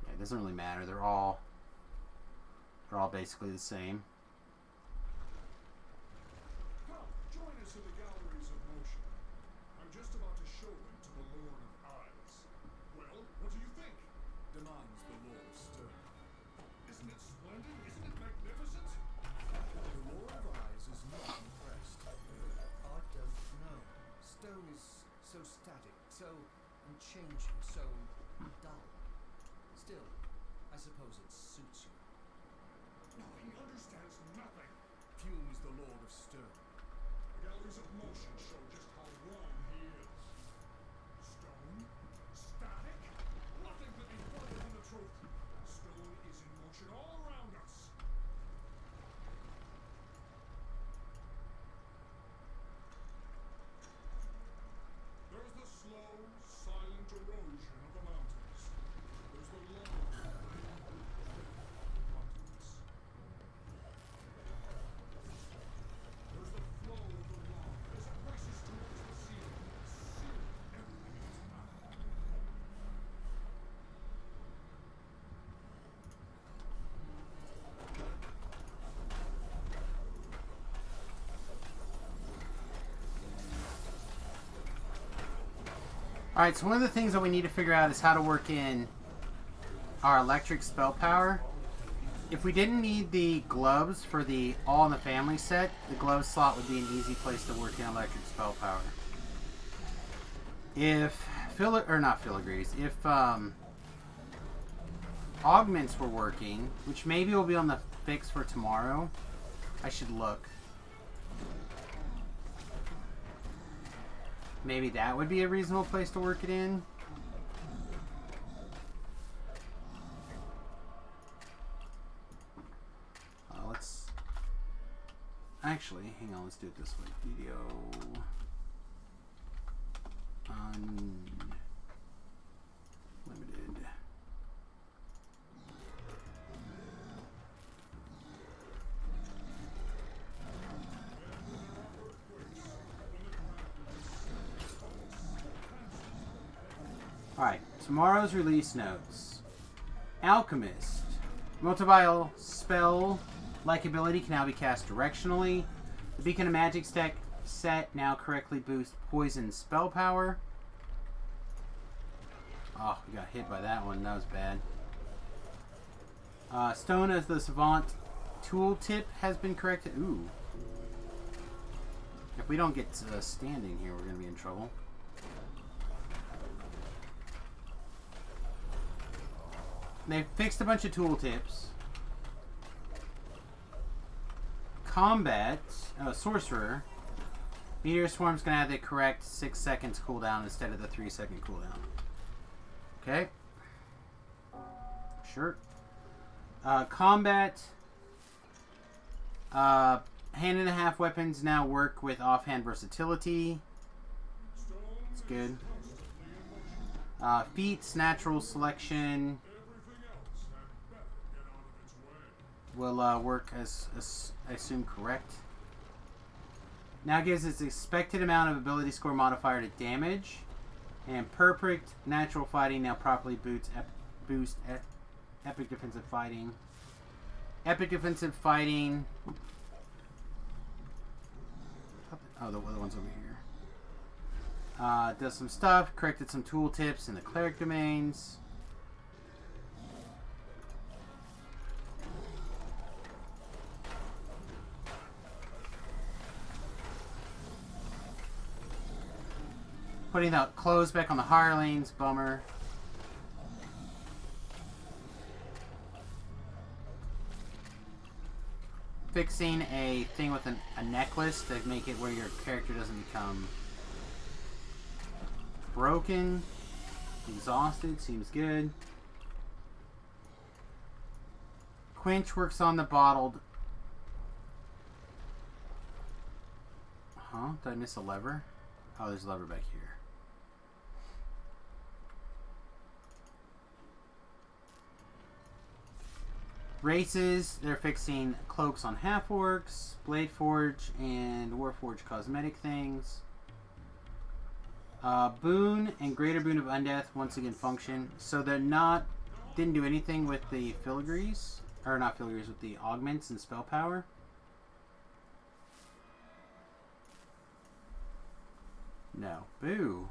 Yeah, it doesn't really matter. They're all basically the same. Come, join us in the Galleries of Motion. I'm just about to show them to the Lord of Eyes. Well, what do you think? Demands the Lord of Stone. Isn't it splendid? Isn't it magnificent? The Lord of Eyes is not impressed. I don't know. Stone is so static, so unchanging, so dull. Still, I suppose it suits you. No, he understands nothing. Fumes the Lord of Stone. The Galleries of Motion show just how wrong he is. Stone? Static? Nothing could be further from the truth. Stone is in motion all around us. There's the slow, silent erosion of the mountains. There's the long, continents. There's the flow of the rock as it races towards the ceiling, sealing everything in its path. Alright, so one of the things that we need to figure out is how to work in our electric spell power. If we didn't need the gloves for the All in the Family set, the glove slot would be an easy place to work in electric spell power. If not filigrees, if augments were working, which maybe will be on the fix for tomorrow, I should look. Maybe that would be a reasonable place to work it in. Let's actually hang on. Let's do it this way. Video unlimited. Alright, tomorrow's release notes. Alchemist. Multi-vial spell-like ability can now be cast directionally. The Beacon of Magic set now correctly boosts poison spell power. Oh, we got hit by that one. That was bad. Stone as the Savant tooltip has been corrected. Ooh. If we don't get standing here, we're going to be in trouble. They fixed a bunch of tooltips. Combat, Sorcerer. Meteor Swarm's gonna have the correct 6 seconds cooldown instead of the 3 second cooldown. Okay. Sure. Combat. Hand and a half weapons now work with offhand versatility. It's good. Feats, natural selection will work as I assume correct. Now gives its expected amount of ability score modifier to damage. And perfect natural fighting now properly boosts epic defensive fighting. Epic defensive fighting. Oh, the other one's over here. Does some stuff. Corrected some tooltips in the cleric domains. Putting the clothes back on the hirelings. Bummer. Fixing a thing with a necklace to make it where your character doesn't become broken. Exhausted. Seems good. Quench works on the bottled. Huh? Did I miss a lever? Oh, there's a lever back here. Races, they're fixing cloaks on half-orcs, Blade Forge, and Warforge cosmetic things. Boon and Greater Boon of Undeath once again function. So they're didn't do anything with the filigrees, or not filigrees, with the augments and spell power. No. Boo.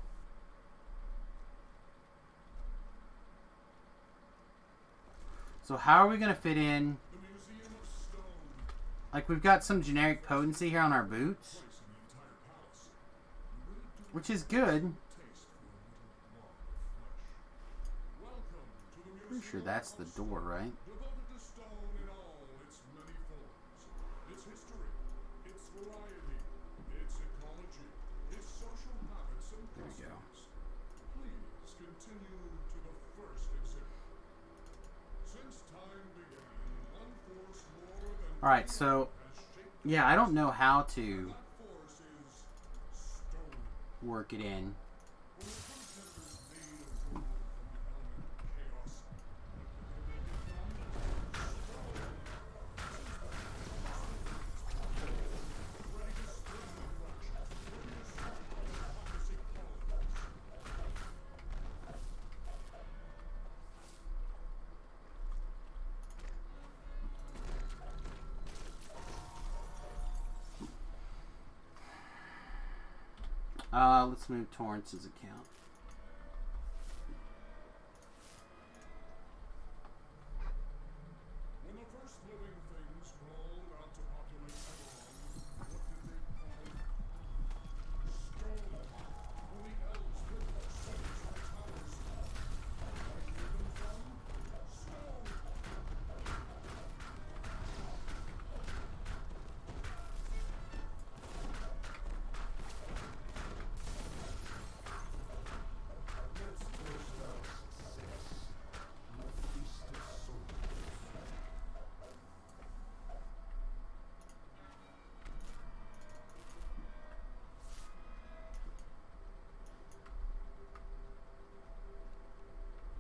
So how are we going to fit in... Like, we've got some generic potency here on our boots. Which is good. Pretty sure that's the door, right? There we go. Alright, so, yeah, I don't know how to work it in. Let's move Torrance's account. When the first living things crawled out to populate Avalon, what did they call it? Stone. When the elves built their cities and towers, where did they come from? Stone.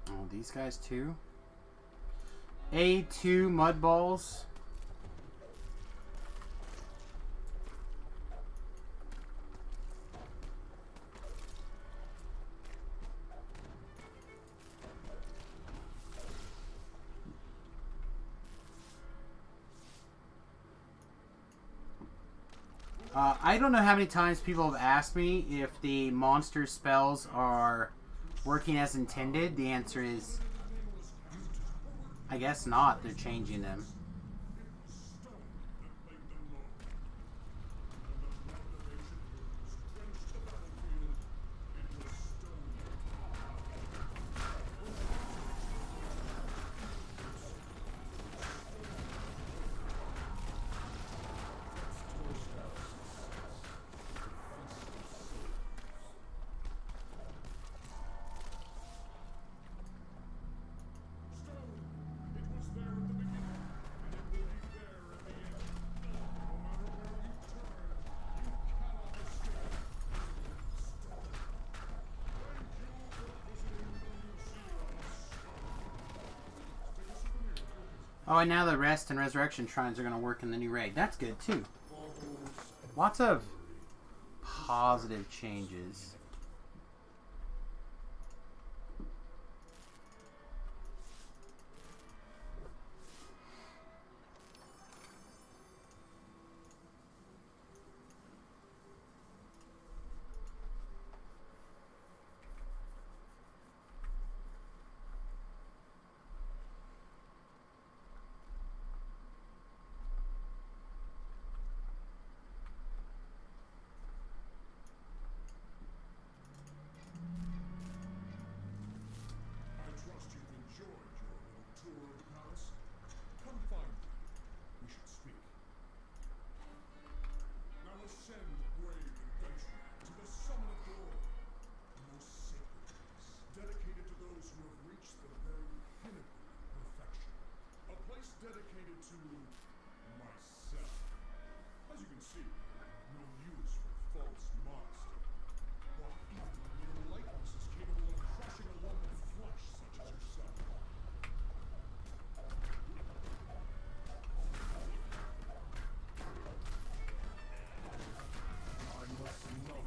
Oh, these guys too? A2 mud balls. I don't know how many times people have asked me if the monster spells are working as intended. The answer is, I guess not. They're changing them. Oh, and now the rest and resurrection shrines are going to work in the new raid. That's good too. Lots of positive changes. I trust you've enjoyed your little tour of the palace. Come find me. We should speak. Now ascend, brave adventurer, to the summit of glory, the most sacred place, dedicated to those who have reached the very pinnacle of perfection. A place dedicated to myself. As you can see, no use for false modesty. Why, even my mere likeness is capable of crushing a lump of flesh such as yourself. I must not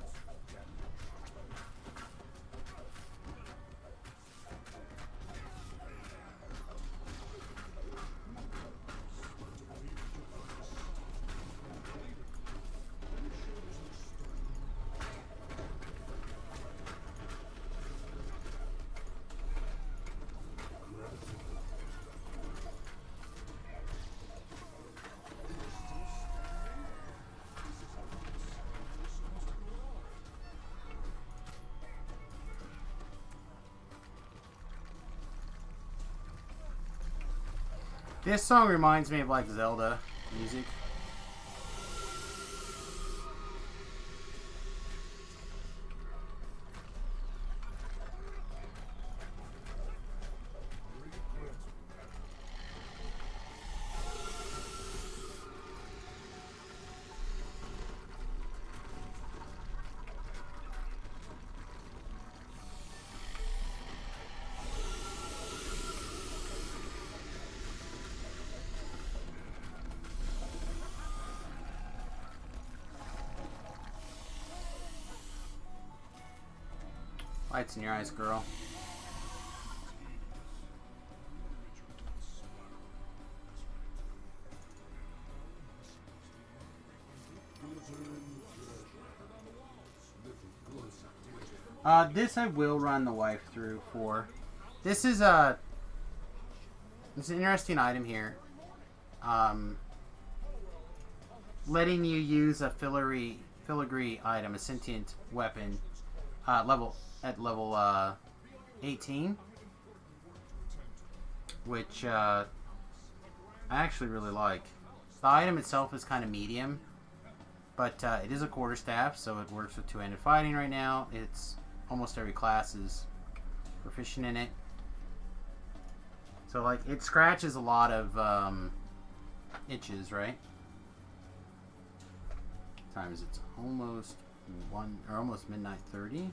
This song reminds me of like Zelda music. Lights in your eyes, girl. This I will run the wife through for. This is an interesting item here. Letting you use a filigree item, a sentient weapon, level 18, which I actually really like. The item itself is kind of medium, but it is a quarterstaff, so it works with two-handed fighting right now. It's almost every class is proficient in it. So like it scratches a lot of itches, right? Time is it's almost almost midnight 30.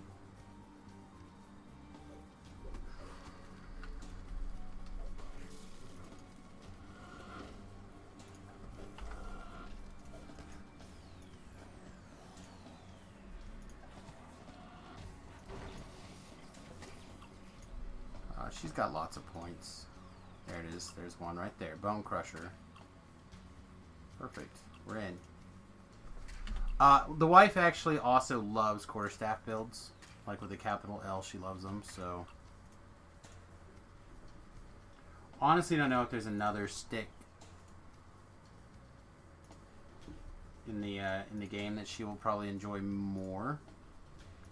She's got lots of points. There it is. There's one right there. Bone Crusher. Perfect. We're in. The wife actually also loves quarterstaff builds. Like with a capital L, she loves them, so... Honestly, don't know if there's another stick in the game that she will probably enjoy more.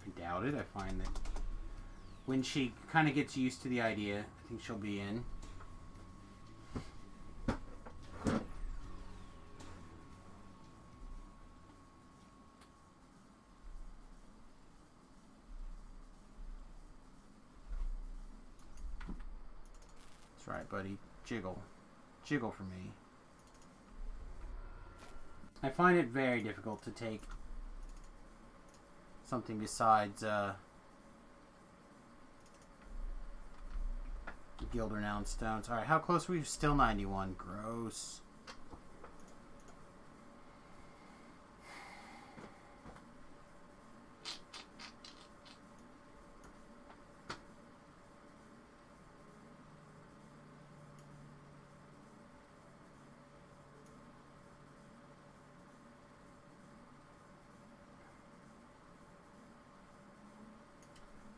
I doubt it. I find that when she kind of gets used to the idea, I think she'll be in. That's right, buddy. Jiggle. Jiggle for me. I find it very difficult to take something besides Guild renowned stones. Alright, how close are we? Still 91. Gross.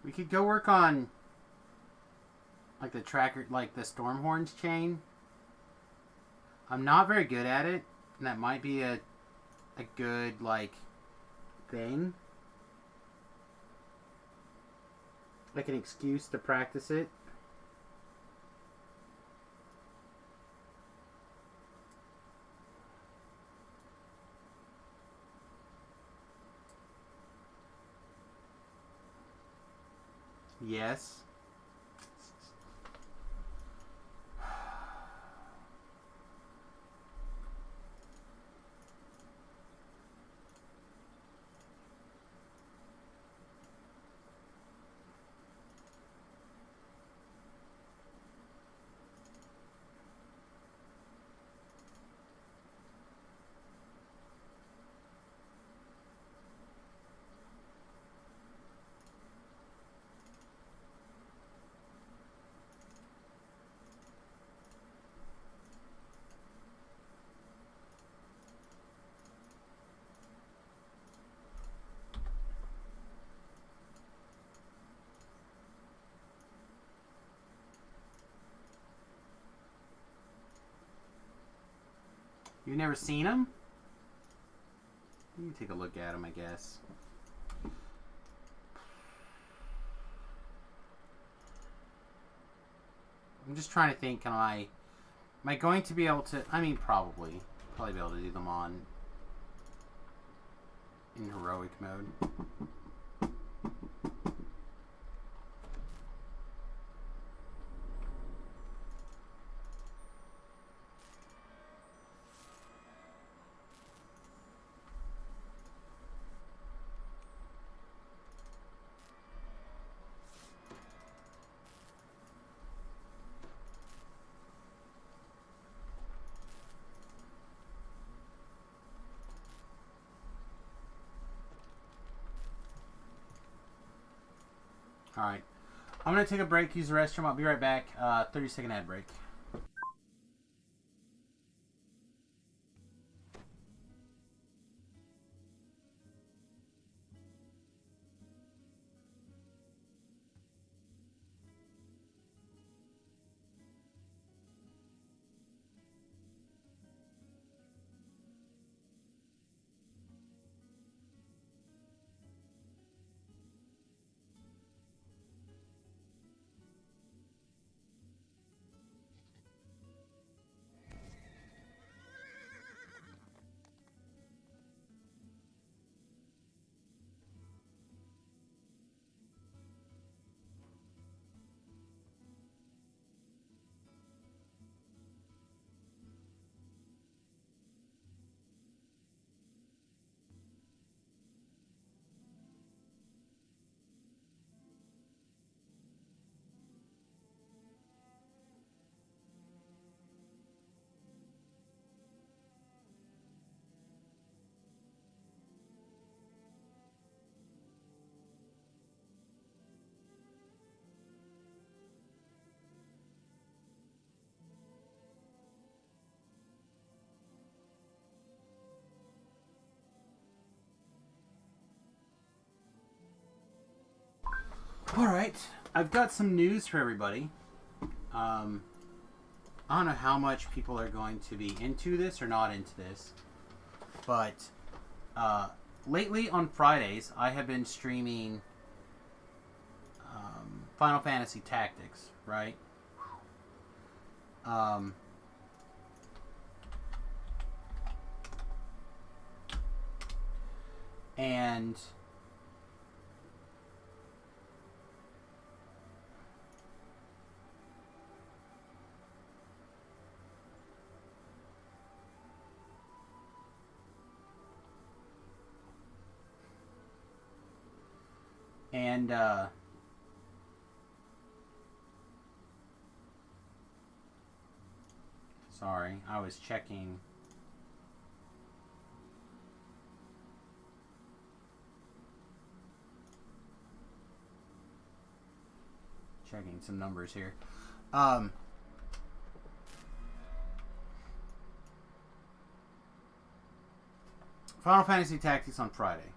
We could go work on like the tracker, like the Stormhorns chain. I'm not very good at it, and that might be a good like thing, like an excuse to practice it. Yes. You've never seen them? You can take a look at them, I guess. I'm just trying to think, am I going to be able to, I mean, probably be able to do them on, in heroic mode. Alright. I'm going to take a break, use the restroom. I'll be right back. 30-second ad break. Alright, I've got some news for everybody. I don't know how much people are going to be into this or not into this, but lately on Fridays I have been streaming Final Fantasy Tactics, right? And Sorry, I was checking. Checking some numbers here. Final Fantasy Tactics on Friday,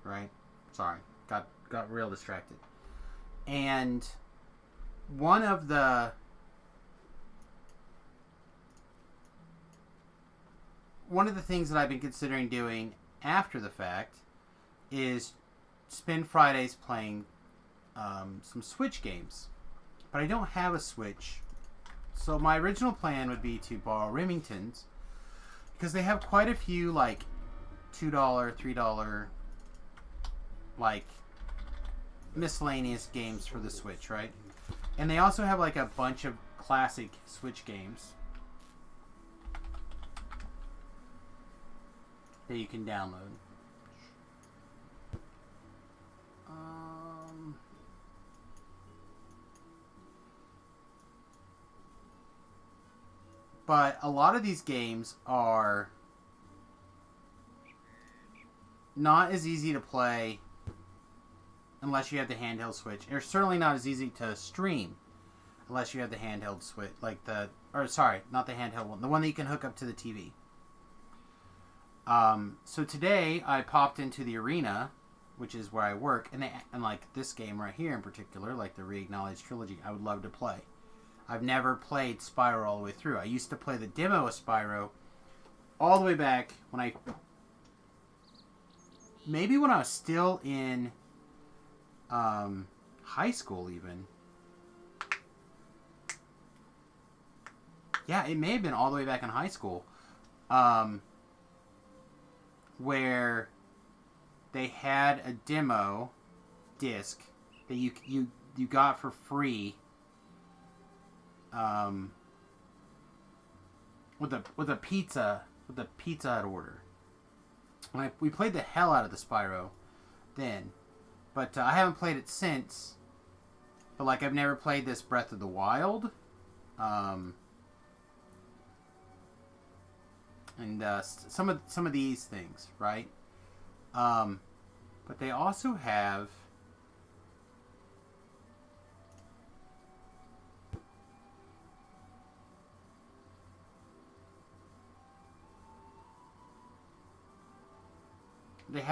right? Sorry, got real distracted. And one of the things that I've been considering doing after the fact is spend Fridays playing some Switch games. But I don't have a Switch. So my original plan would be to borrow Remington's, because they have quite a few like $2, $3 like miscellaneous games for the Switch, right? And they also have like a bunch of classic Switch games that you can download. But a lot of these games are not as easy to play unless you have the handheld Switch. They're certainly not as easy to stream unless you have the handheld Switch, like not the handheld one, the one that you can hook up to the TV. So today I popped into the arena, which is where I work, and like this game right here in particular, like the Re-Acknowledged Trilogy, I would love to play. I've never played Spyro all the way through. I used to play the demo of Spyro all the way back when maybe when I was still in high school even. Yeah, it may have been all the way back in high school, where they had a demo disc that you got for free, with a Pizza Hut order. We played the hell out of the Spyro then, but I haven't played it since. But like I've never played this Breath of the Wild, and some of these things, right? But they also have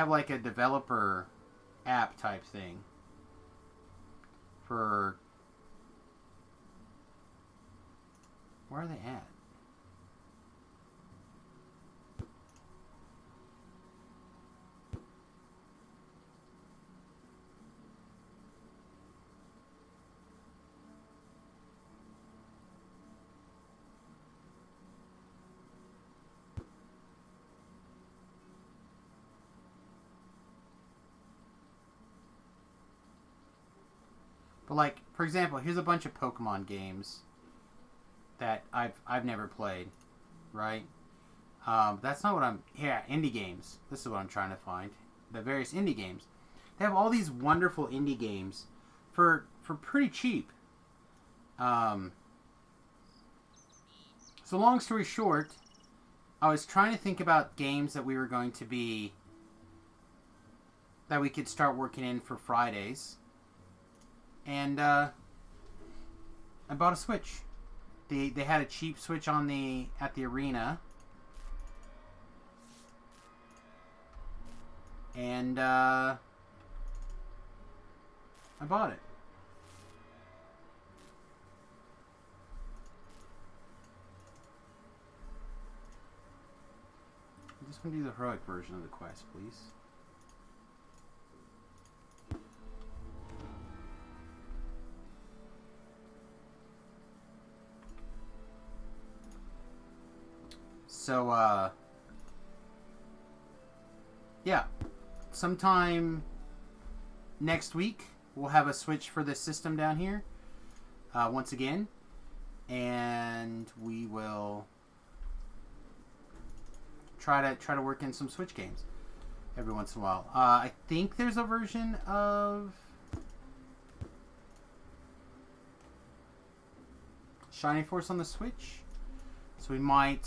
like a developer app type thing for, where are they at? But like, for example, here's a bunch of Pokemon games that I've never played, right? That's not what indie games. This is what I'm trying to find. The various indie games. They have all these wonderful indie games for pretty cheap. So long story short, I was trying to think about games that we could start working in for Fridays. And I bought a Switch. They had a cheap Switch at the arena, and I bought it. I just want to do the heroic version of the quest, please. So, yeah, sometime next week we'll have a Switch for this system down here, once again, and we will try to work in some Switch games every once in a while. I think there's a version of Shining Force on the Switch. So we might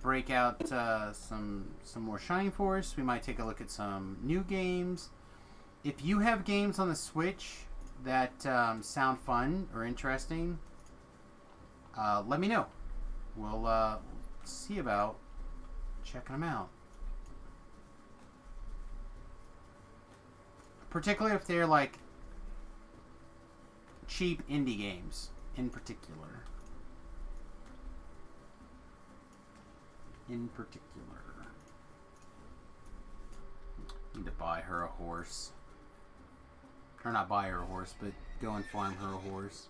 break out some more Shining Force. We might take a look at some new games. If you have games on the Switch that sound fun or interesting, let me know. We'll see about checking them out. Particularly if they're like cheap indie games in particular. Need to buy her a horse. Or not buy her a horse, but go and farm her a horse.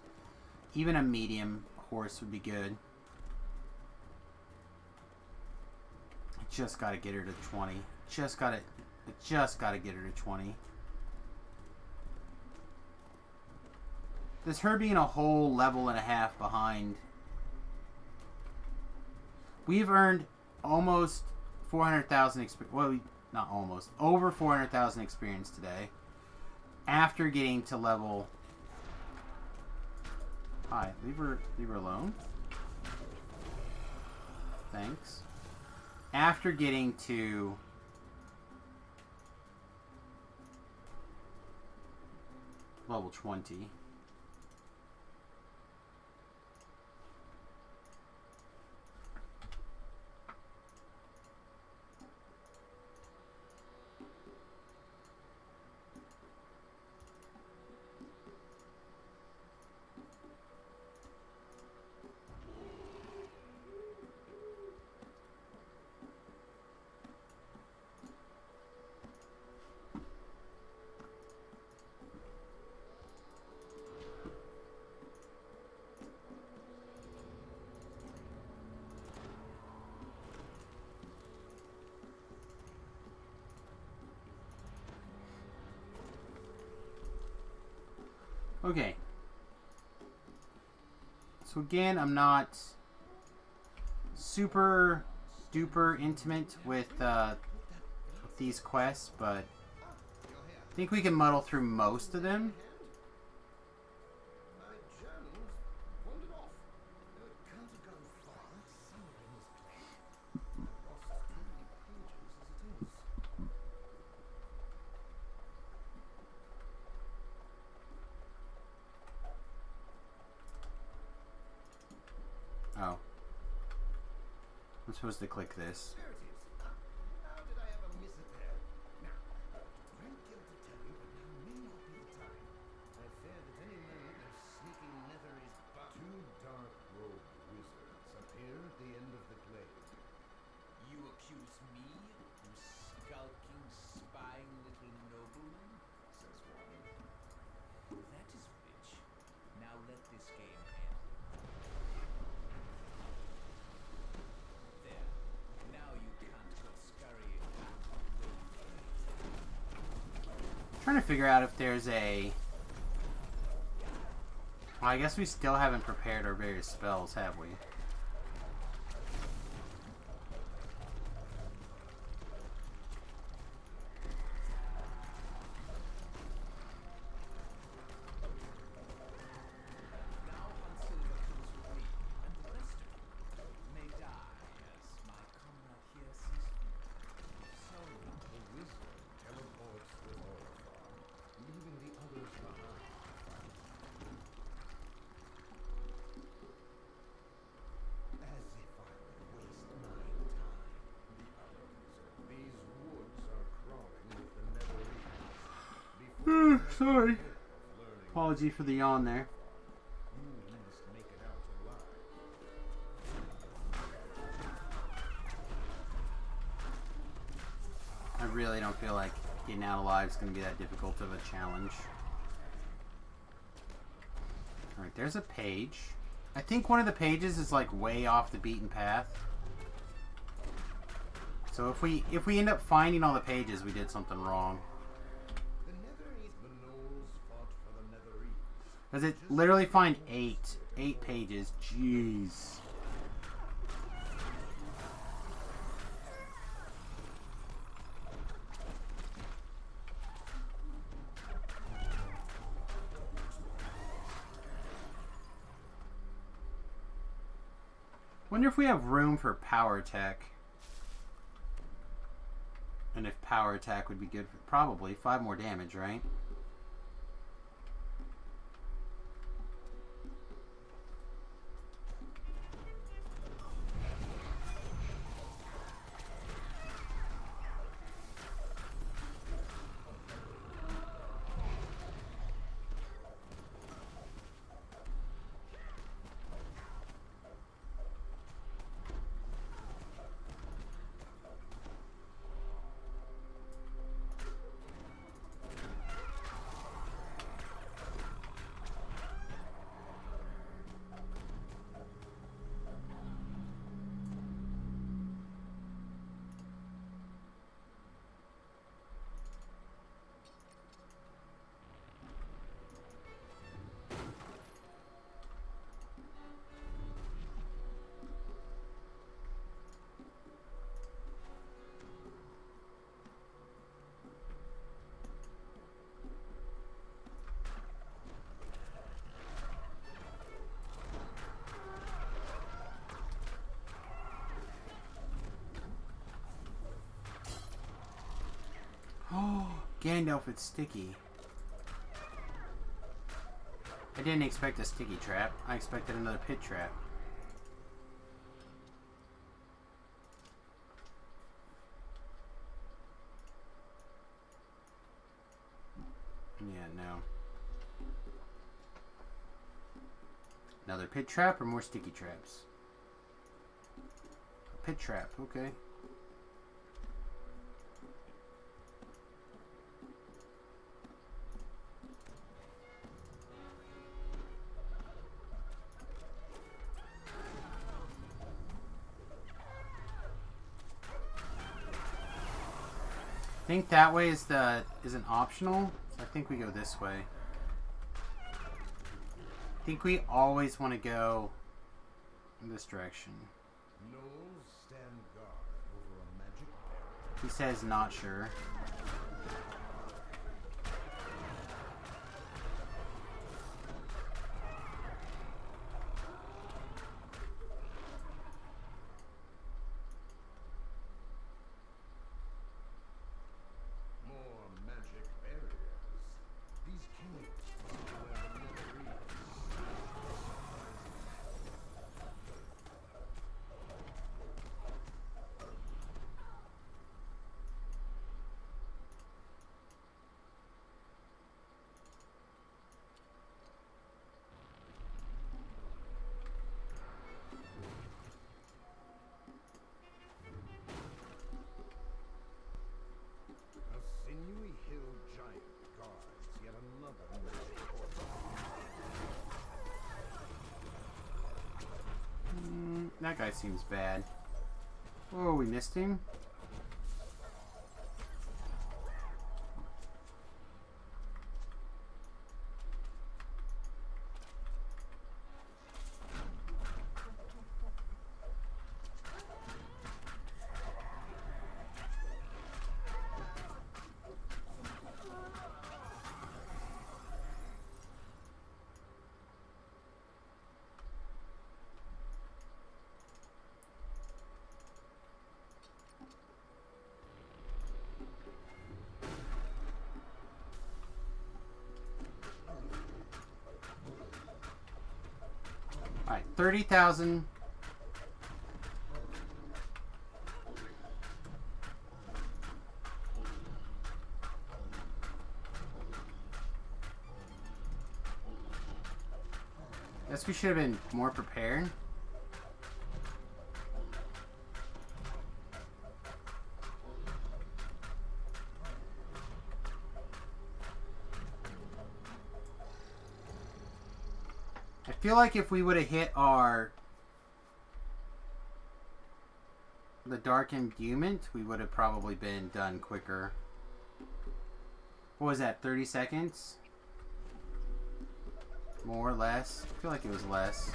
Even a medium horse would be good. I just gotta get her to 20. Just gotta get her to 20. This her being a whole level and a half behind. We've earned almost 400,000 experience. Well, not almost. Over 400,000 experience today. After getting to level... Hi, leave her alone. Thanks. After getting to... level 20. Okay. So again, I'm not super duper intimate with these quests, but I think we can muddle through most of them. Oh. I'm supposed to click this. How did I ever miss it there? Now, great deal to tell you, but now may not be the time. I fear that any moment their sneaking nether is but... Two dark-robed wizards appear at the end of the glade. You accuse me, you skulking, spying little nobleman? Says one. That is rich. Now let this game end. There. Now you can't go scurrying back on Trying to figure out if there's a... Well, I guess we still haven't prepared our various spells, have we? Now Hansilva comes with me, and the rest of you may die as my comrade here sees fit. So, the wizard teleports with Orifar, leaving the others behind. As if I would waste my time. The other wizard, these woods are crawling with the nether regions. Sorry. Apology for the yawn there. You must make it out alive. I really don't feel like getting out alive is going to be that difficult of a challenge. Alright, there's a page. I think one of the pages is like way off the beaten path. So if we end up finding all the pages, we did something wrong. The gnolls fought for the nether east. Does it literally find eight pages? Jeez. Wonder if we have room for power attack. And if power attack would be good for probably 5 more damage, right? Oh, Gandalf, it's sticky. I didn't expect a sticky trap. I expected another pit trap. Yeah, no. Another pit trap or more sticky traps? A pit trap, okay. I think that way isn't optional, so I think we go this way. I think we always want to go in this direction. Stand guard over a magic barrier. He says not sure. More magic barriers. These kings where the never is. A sinewy hill giant guards yet another magic portal. That guy seems bad. Oh, we missed him? Alright, 30,000. Guess we should have been more prepared. I feel like if we would have hit the dark imbuement, we would have probably been done quicker. What was that, 30 seconds? More or less? I feel like it was less.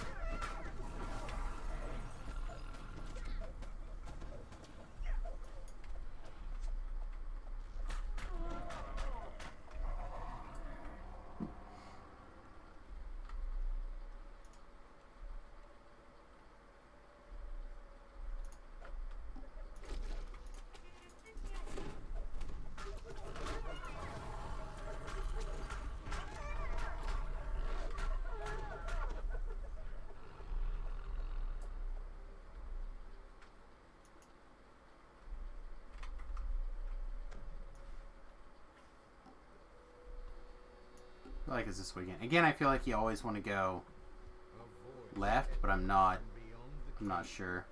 feel like it's this weekend. Again, I feel like you always want to go left, but I'm not sure.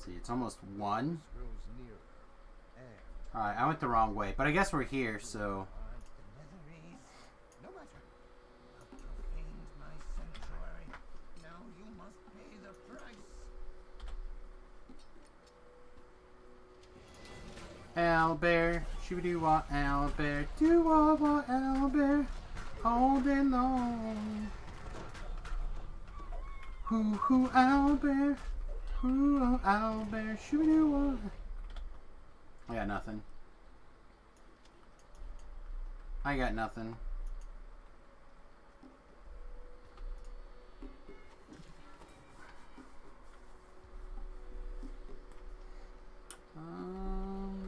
It's almost 1. Alright, I went the wrong way, but I guess we're here, so... Owlbear, shoo-doo-wah, owlbear, doo-wah-wah, owlbear, all day long. Hoo-hoo, owlbear. Ooh, owlbear, shoo-doo-wah. I got nothing. I got nothing.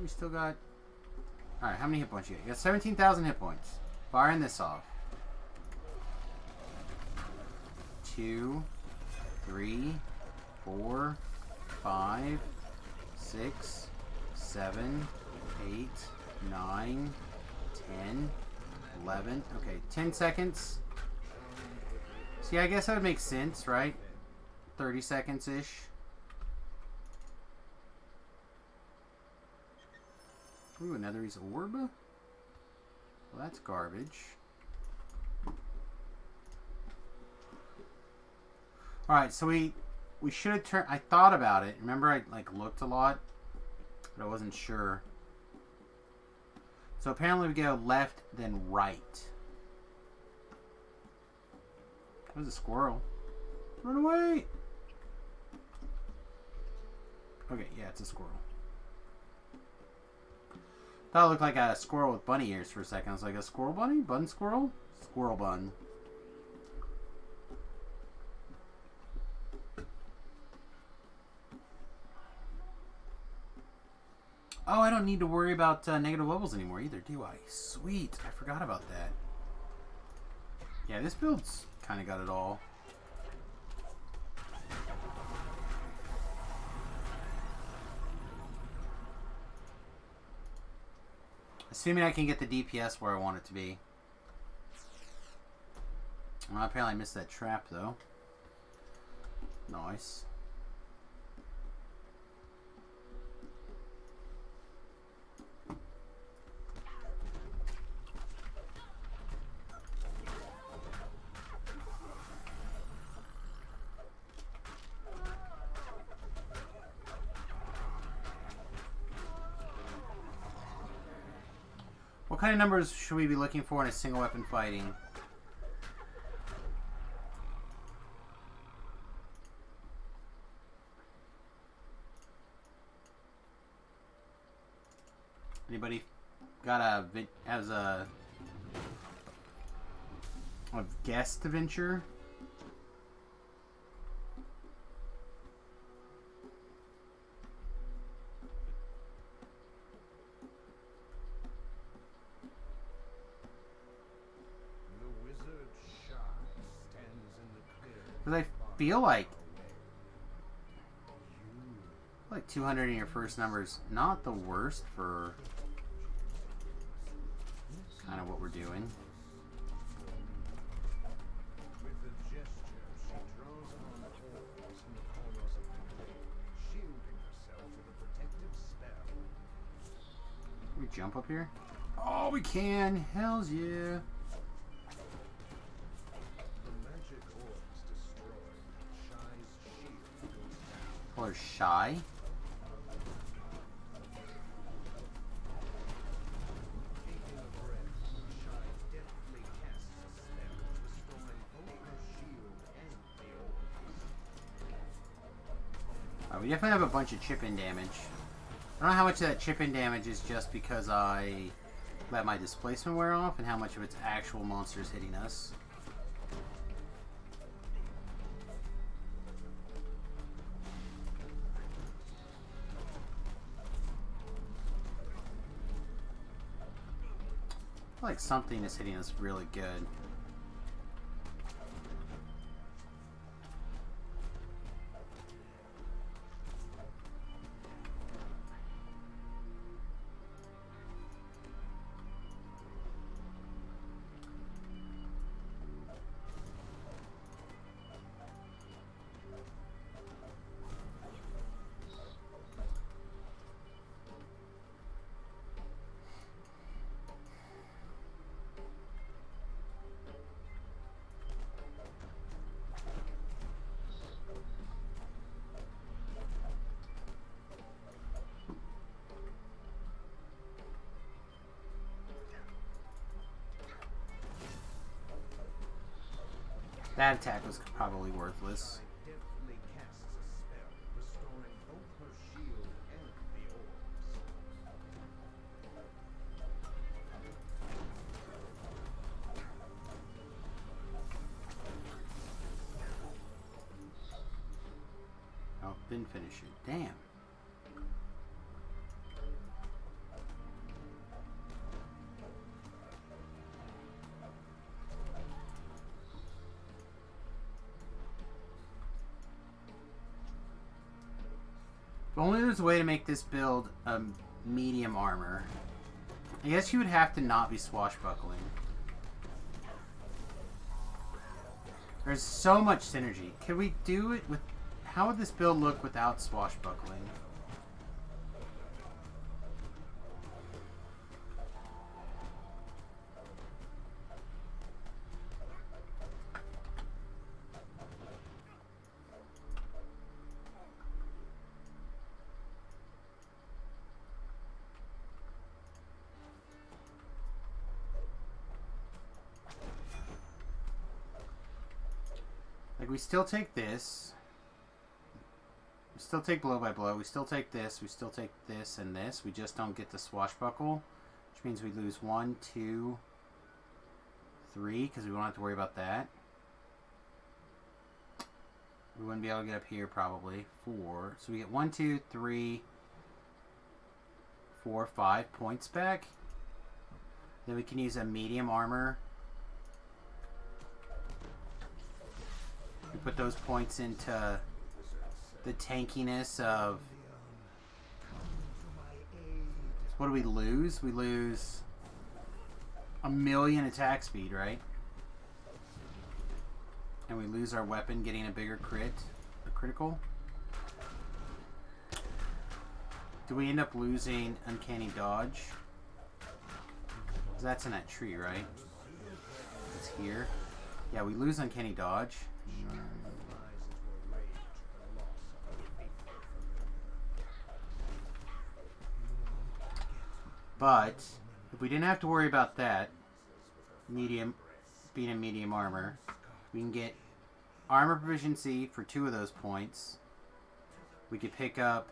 We still got... Alright, how many hit points you got? You got 17,000 hit points. Firing this off. 2, 3, 4, 5, 6, 7, 8, 9, 10, 11. Okay, 10 seconds. See, I guess that would make sense, right? 30 seconds-ish. Ooh, another is orb? Well, that's garbage. Alright, so we should have turned... I thought about it. Remember, I looked a lot, but I wasn't sure. So apparently we go left, then right. There's a squirrel. Run away! Okay, yeah, it's a squirrel. Thought it looked like a squirrel with bunny ears for a second. I was like, a squirrel bunny? Bun squirrel? Squirrel bun. Oh, I don't need to worry about negative levels anymore either, do I? Sweet. I forgot about that. Yeah, this build's kind of got it all. Assuming I can get the DPS where I want it to be. Well, apparently I missed that trap, though. Nice. What kind of numbers should we be looking for in a single weapon fighting? Anybody got has a guest adventure? Because I feel like 200 in your first number's not the worst for kind of what we're doing. Can we jump up here? Oh, we can! Hells yeah! Or shy. We definitely have a bunch of chip-in damage. I don't know how much of that chip-in damage is just because I let my displacement wear off and how much of its actual monsters hitting us. I feel like something is hitting us really good. That attack was probably worthless. Deftly casts a spell, restoring both her shield and the orbs. Oh, didn't finish it. Damn. If only there's a way to make this build a medium armor. I guess you would have to not be swashbuckling. There's so much synergy. Could we do it with... How would this build look without swashbuckling? Like, we still take this. We still take blow by blow. We still take this. We still take this and this. We just don't get the swashbuckle. Which means we lose 1, 2, 3. Because we won't have to worry about that. We wouldn't be able to get up here probably. 4. So we get 1, 2, 3, 4, 5 points back. Then we can use a medium armor. We put those points into the tankiness of... What do we lose? We lose 1,000,000 attack speed, right? And we lose our weapon getting a bigger crit, a critical. Do we end up losing uncanny dodge? 'Cause that's in that tree, right? It's here. Yeah, we lose uncanny dodge. But if we didn't have to worry about that, medium being a medium armor, we can get armor proficiency for 2 of those points. We could pick up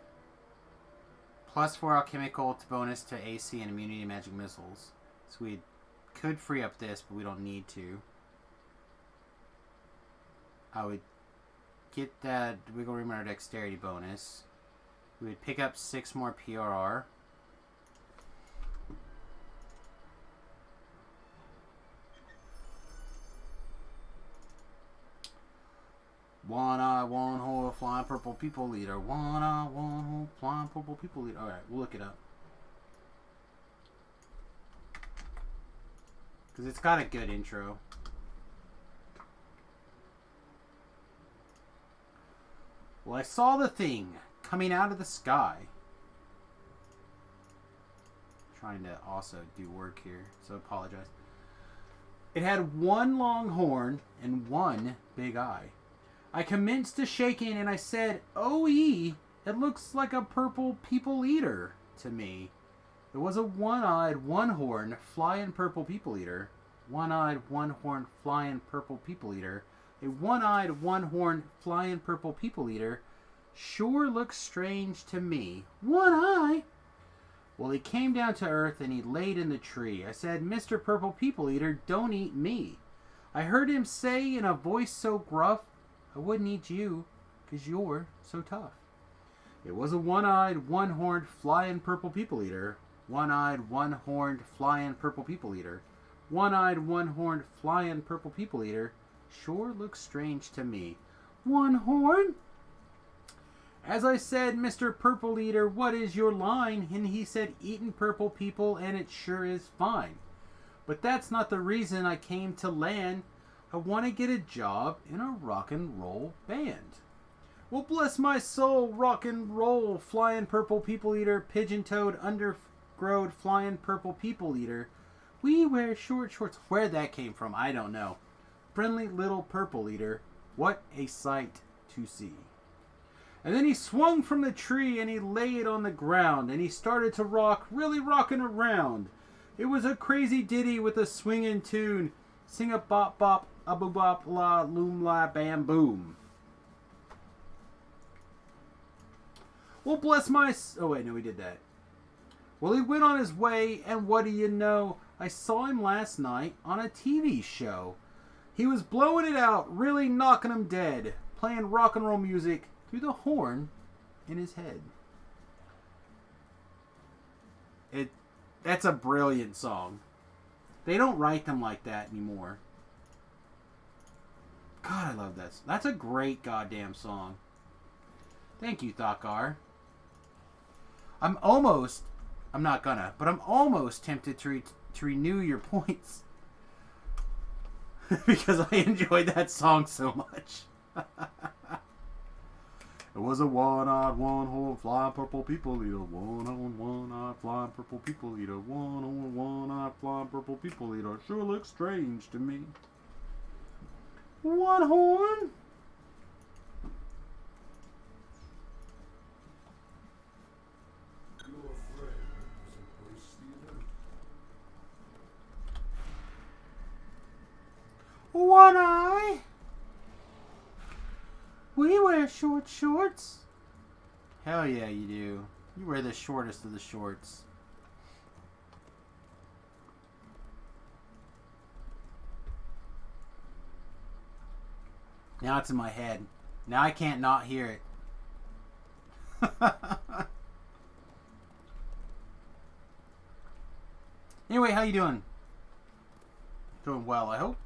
+4 alchemical to bonus to AC and immunity to magic missiles. So we could free up this, but we don't need to. I would get that wiggle room in our dexterity bonus. We would pick up 6 more PRR. One eye, one hole, flying purple people leader. One eye, one hole, flying purple people leader. Alright, we'll look it up. Because it's got a good intro. Well, I saw the thing coming out of the sky. Trying to also do work here, so apologize. It had 1 long horn and 1 big eye. I commenced to shaking and I said, "OE, it looks like a purple people eater to me." It was a one-eyed, one-horn, flying purple people eater. One-eyed, one-horn, flying purple people eater. A one-eyed, one-horn, flying purple people eater sure looks strange to me. One eye? Well, he came down to earth and he laid in the tree. I said, Mr. Purple People Eater, don't eat me. I heard him say in a voice so gruff, I wouldn't eat you, 'cause you're so tough. It was a one-eyed, one-horned, flying Purple People Eater. One-eyed, one-horned, flying Purple People Eater. One-eyed, one-horned, flying Purple People Eater. Sure looks strange to me. One horn? As I said, Mr. Purple Eater, what is your line? And he said, eatin' purple people, and it sure is fine. But that's not the reason I came to land. I want to get a job in a rock and roll band. Well, bless my soul, rock and roll, flying Purple People Eater, pigeon-toed, undergrowed, flying Purple People Eater. We wear short shorts. Where that came from, I don't know. Friendly little Purple Eater, what a sight to see. And then he swung from the tree and he laid on the ground and he started to rock, really rocking around. It was a crazy ditty with a swinging tune. Sing a bop bop, a boo bop la, loom la, bam boom. Well, bless my... Oh, wait, no, we did that. Well, he went on his way, and what do you know? I saw him last night on a TV show. He was blowing it out, really knocking him dead, playing rock and roll music through the horn in his head. That's a brilliant song. They don't write them like that anymore. God, I love that. That's a great goddamn song. Thank you, Thakar. I'm not gonna, but I'm almost tempted to renew your points. Because I enjoyed that song so much. It was a one-eyed, one-horned, flying Purple People Eater. One-horned, one-eyed, flying Purple People Eater. One-horned, one-eyed, flying Purple People Eater. Sure looks strange to me. One horn? One eye? We wear short shorts. Hell yeah, you do. You wear the shortest of the shorts. Now it's in my head. Now I can't not hear it. Anyway, how you doing? Doing well, I hope.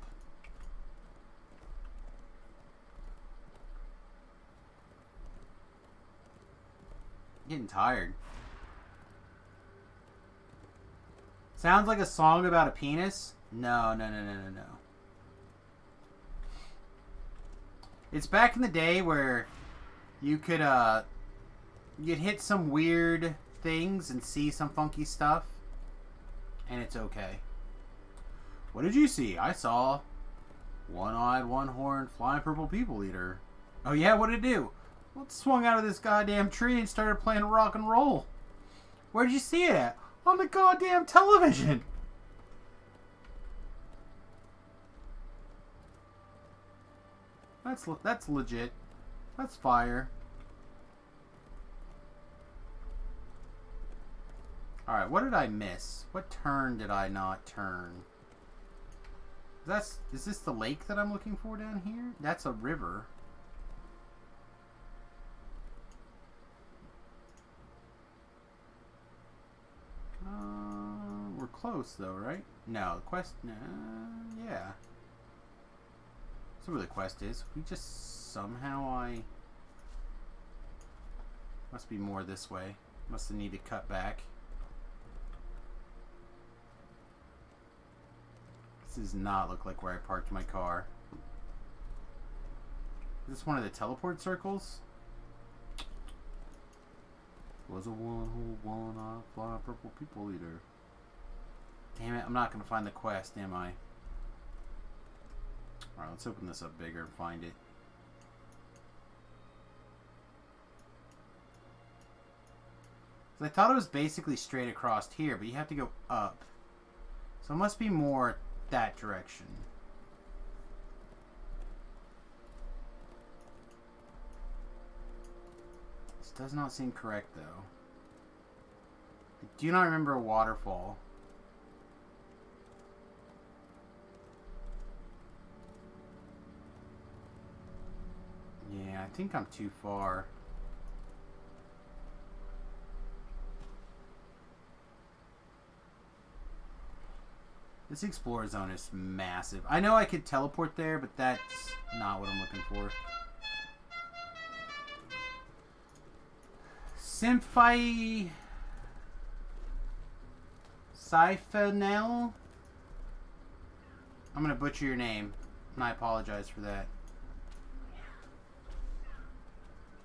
Getting tired. Sounds like a song about a penis? No. It's back in the day where you could you'd hit some weird things and see some funky stuff, and it's okay. What did you see? I saw one-eyed, one-horned, flying Purple People Eater. Oh yeah, what did it do? Well, it swung out of this goddamn tree and started playing rock and roll. Where'd you see it at? On the goddamn television. That's legit. That's fire. Alright, what did I miss? What turn did I not turn? Is this the lake that I'm looking for down here? That's a river. We're close though, right? No, the quest. Yeah. That's where the quest is. We just somehow must be more this way. Must have needed to cut back. This does not look like where I parked my car. Is this one of the teleport circles? Was a one-eyed, flying Purple People Eater. Damn it, I'm not going to find the quest, am I? Alright, let's open this up bigger and find it. So I thought it was basically straight across here, but you have to go up. So it must be more that direction. This does not seem correct, though. I do not remember a waterfall. Yeah, I think I'm too far. This Explorer Zone is massive. I know I could teleport there, but that's not what I'm looking for. Syphonel? I'm gonna butcher your name, and I apologize for that.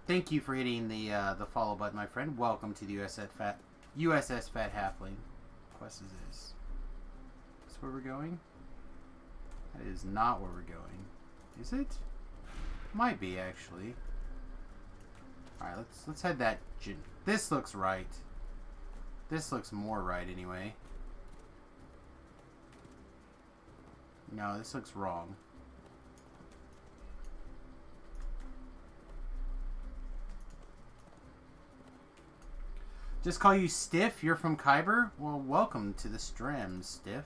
Thank you for hitting the follow button, my friend. Welcome to the USS Fat Halfling. Quest is this. Is this where we're going? That is not where we're going. Is it? Might be actually. All right, let's head that. This looks right. This looks more right anyway. No, this looks wrong. Just call you Stiff? You're from Kyber? Well, welcome to the stream, Stiff.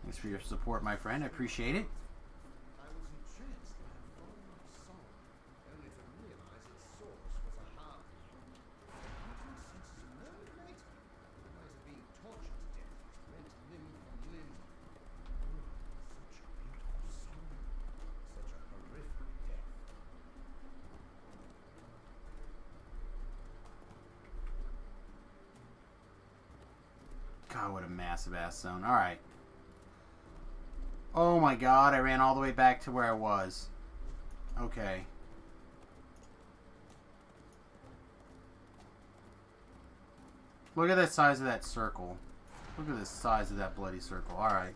Thanks for your support, my friend. I appreciate it. I was entranced by a fallen song, only to realize its source was a harpy. Altering senses a moment later, the night of being tortured to death, rent limb from limb. Oh, such a beautiful song. Such a horrific death. God, what a massive ass zone. Alright. Oh my god, I ran all the way back to where I was. Okay. Look at the size of that circle. Look at the size of that bloody circle. Alright.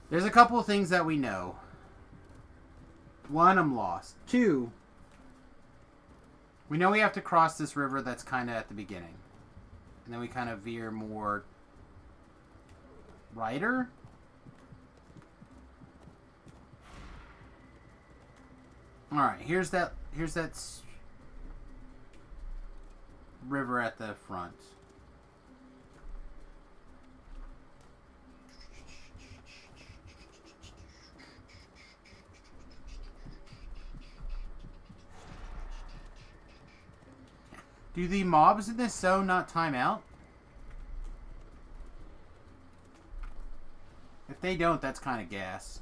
There's a couple of things that we know. One, I'm lost. Two, we know we have to cross this river that's kind of at the beginning. And then we kind of veer more righter. All right, here's that river at the front. Do the mobs in this zone not time out? If they don't, that's kind of gas.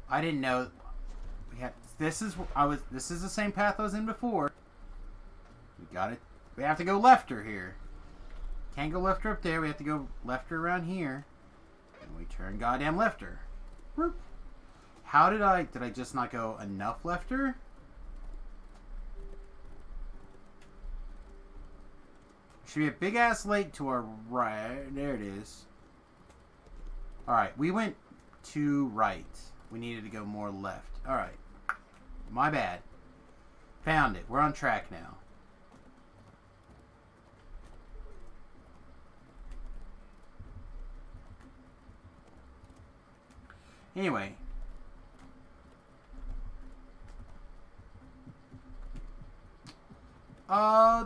I didn't know. We have this is the same path I was in before. We got it. We have to go lefter here. Can't go lefter up there. We have to go lefter around here. And we turn goddamn lefter. Whoop. How did I just not go enough lefter? Should be a big ass lake to our right. There it is. Alright, we went to right. We needed to go more left. Alright. My bad. Found it. We're on track now. Anyway.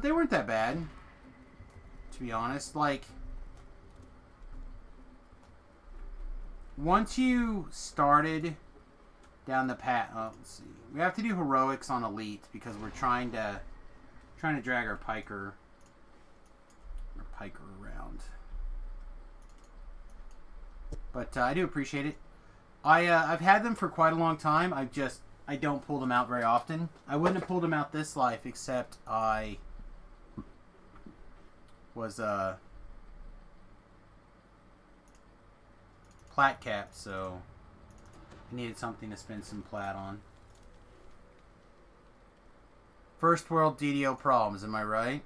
They weren't that bad. To be honest, like, once you started down the path, let's see, we have to do heroics on elite because we're trying to drag our piker around. But I do appreciate it. I've had them for quite a long time. I don't pull them out very often. I wouldn't have pulled them out this life except I was plat capped, so I needed something to spend some plat on. First world DDO problems, am I right?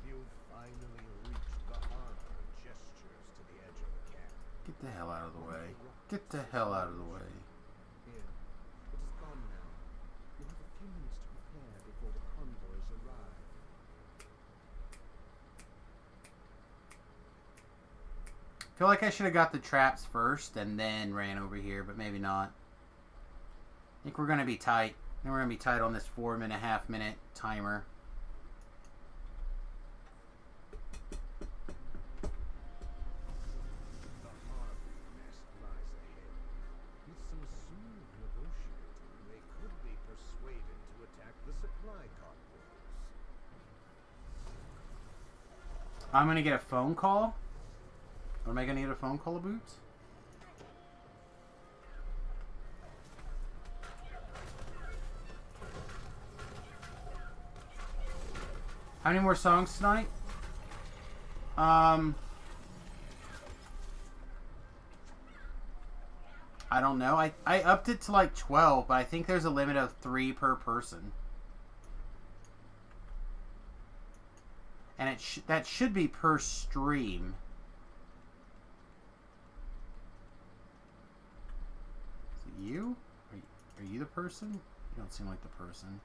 You've finally reached the harbor. Gestures to the edge of the camp. Get the hell out of the way. Get the hell out of the way. Here, it is gone now. You have a few minutes to prepare before the convoys arrive. feel like I should have got the traps first and then ran over here, but maybe not. I think we're going to be tight. I think we're going to be tight on this 4.5 minute timer. I'm going to get a phone call. Or am I going to get a phone call, Boots? How many more songs tonight? I don't know. I upped it to like 12, but I think there's a limit of 3 per person. And that should be per stream. Is it you? Are you the person? You don't seem like the person.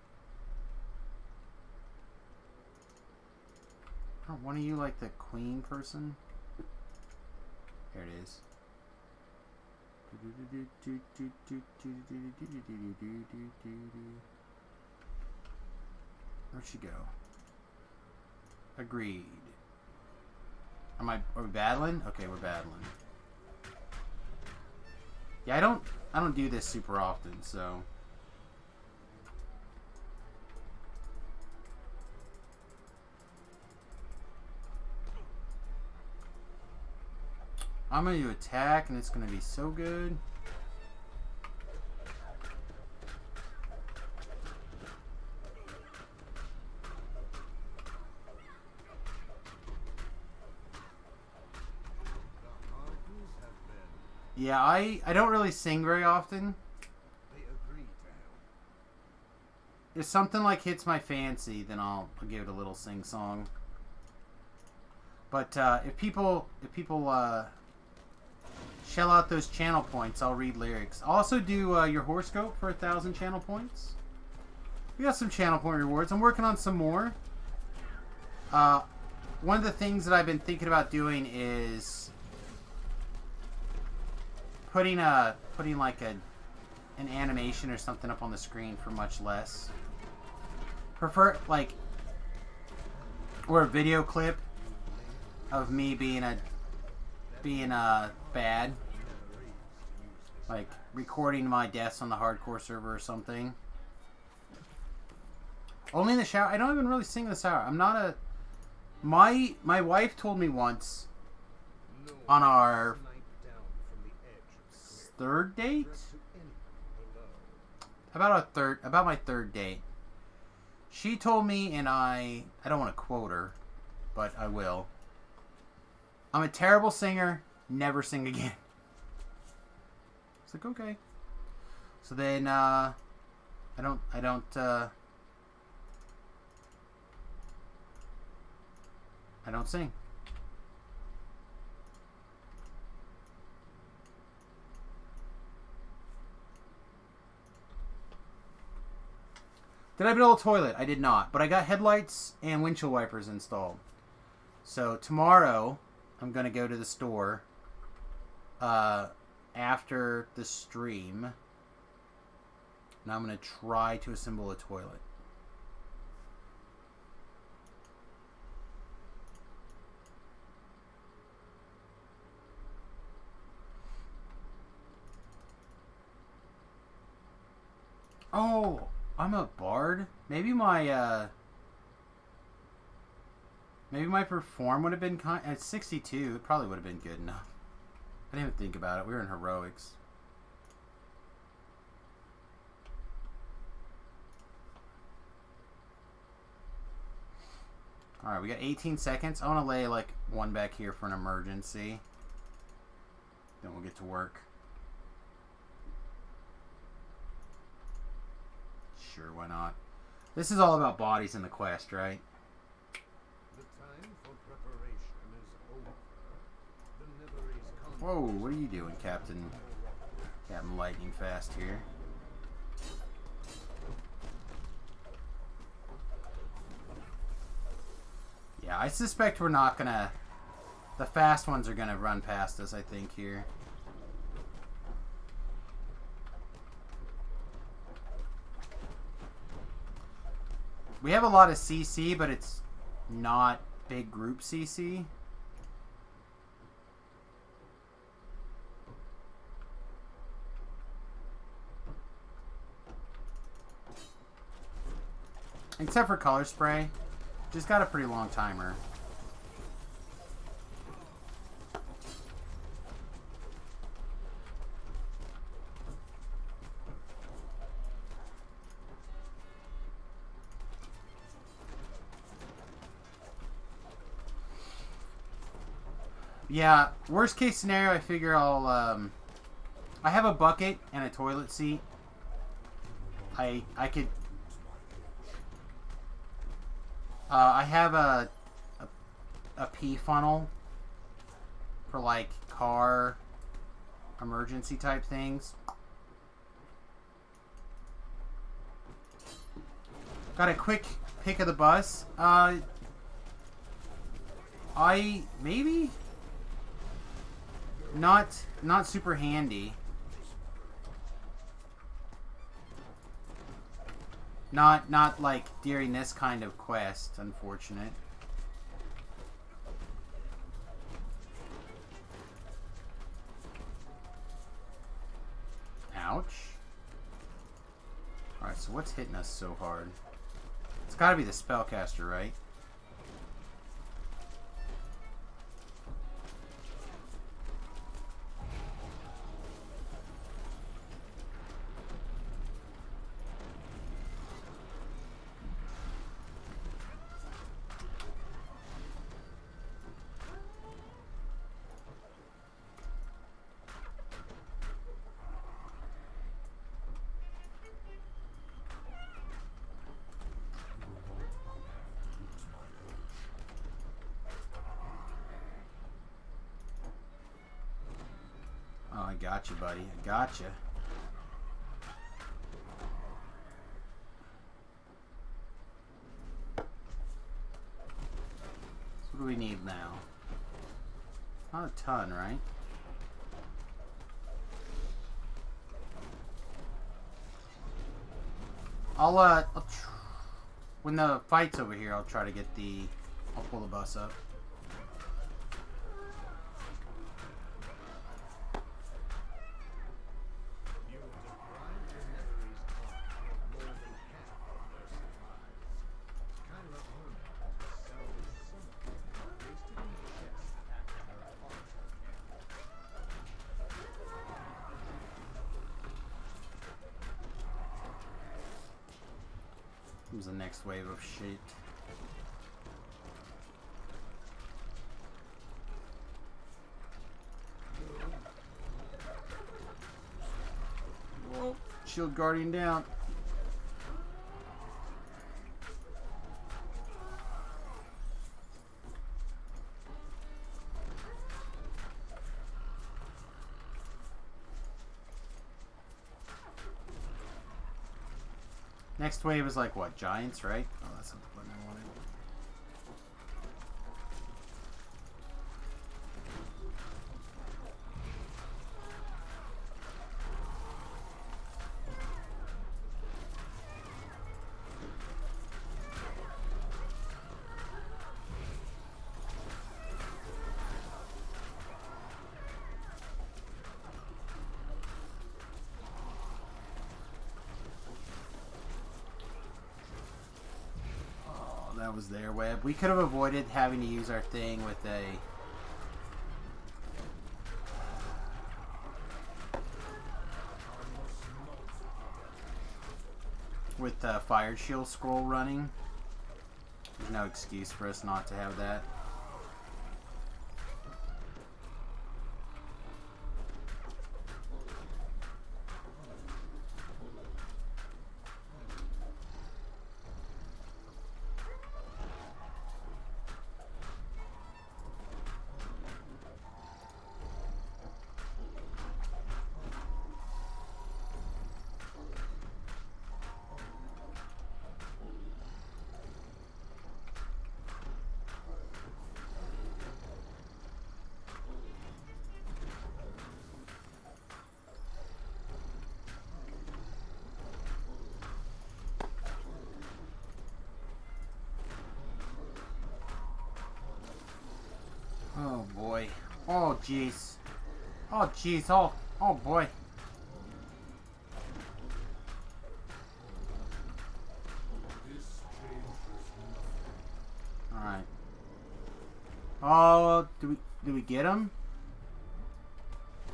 Aren't one of you like the queen person? There it is. Where'd she go? Agreed. Are we battling? Okay, we're battling. Yeah, I don't do this super often, so I'm going to attack, and it's going to be so good. Yeah, I don't really sing very often. If something like hits my fancy, then I'll give it a little sing song. But if people shell out those channel points, I'll read lyrics. I'll also do your horoscope for 1,000 channel points. We got some channel point rewards. I'm working on some more. One of the things that I've been thinking about doing is putting like an animation or something up on the screen for much less. Prefer like, or a video clip of me being bad, like recording my deaths on the hardcore server or something. Only in the shower. I don't even really sing in the shower. I'm not a. My wife told me once on our third date, about my third date, she told me, and I don't want to quote her, but I will. I'm a terrible singer. Never sing again. It's like, okay. So then I don't sing. Did I build a toilet? I did not, but I got headlights and windshield wipers installed. So tomorrow I'm gonna go to the store after the stream, and I'm gonna try to assemble a toilet. Oh, I'm a bard. Maybe my perform would have been at 62. It probably would have been good enough. I didn't even think about it. We were in heroics. All right, we got 18 seconds. I want to lay like one back here for an emergency. Then we'll get to work. Sure, why not? This is all about bodies in the quest, right? Whoa, what are you doing, Captain Lightning Fast here? Yeah, I suspect we're not gonna The fast ones are gonna run past us, I think, here. We have a lot of CC, but it's not big group CC. Except for color spray. Just got a pretty long timer. Yeah, worst case scenario, I figure I'll, I have a bucket and a toilet seat. I could, I have a pee funnel for, like, car emergency type things. Got a quick pick of the bus. Maybe? Not super handy. Not like during this kind of quest, unfortunate. Ouch. Alright, so what's hitting us so hard? It's gotta be the spellcaster, right? Oh, I got you, buddy. I got you. So what do we need now? Not a ton, right? When the fight's over here, I'll try to get I'll pull the bus up. Comes the next wave of shit. Whoa, shield guardian down. Next wave is like what? Giants, right? Oh, that's not the button I wanted. That was their web. We could have avoided having to use our thing with a fire shield scroll running. There's no excuse for us not to have that. Oh, jeez. Oh, jeez. Oh, boy. Alright. Oh, do we get him?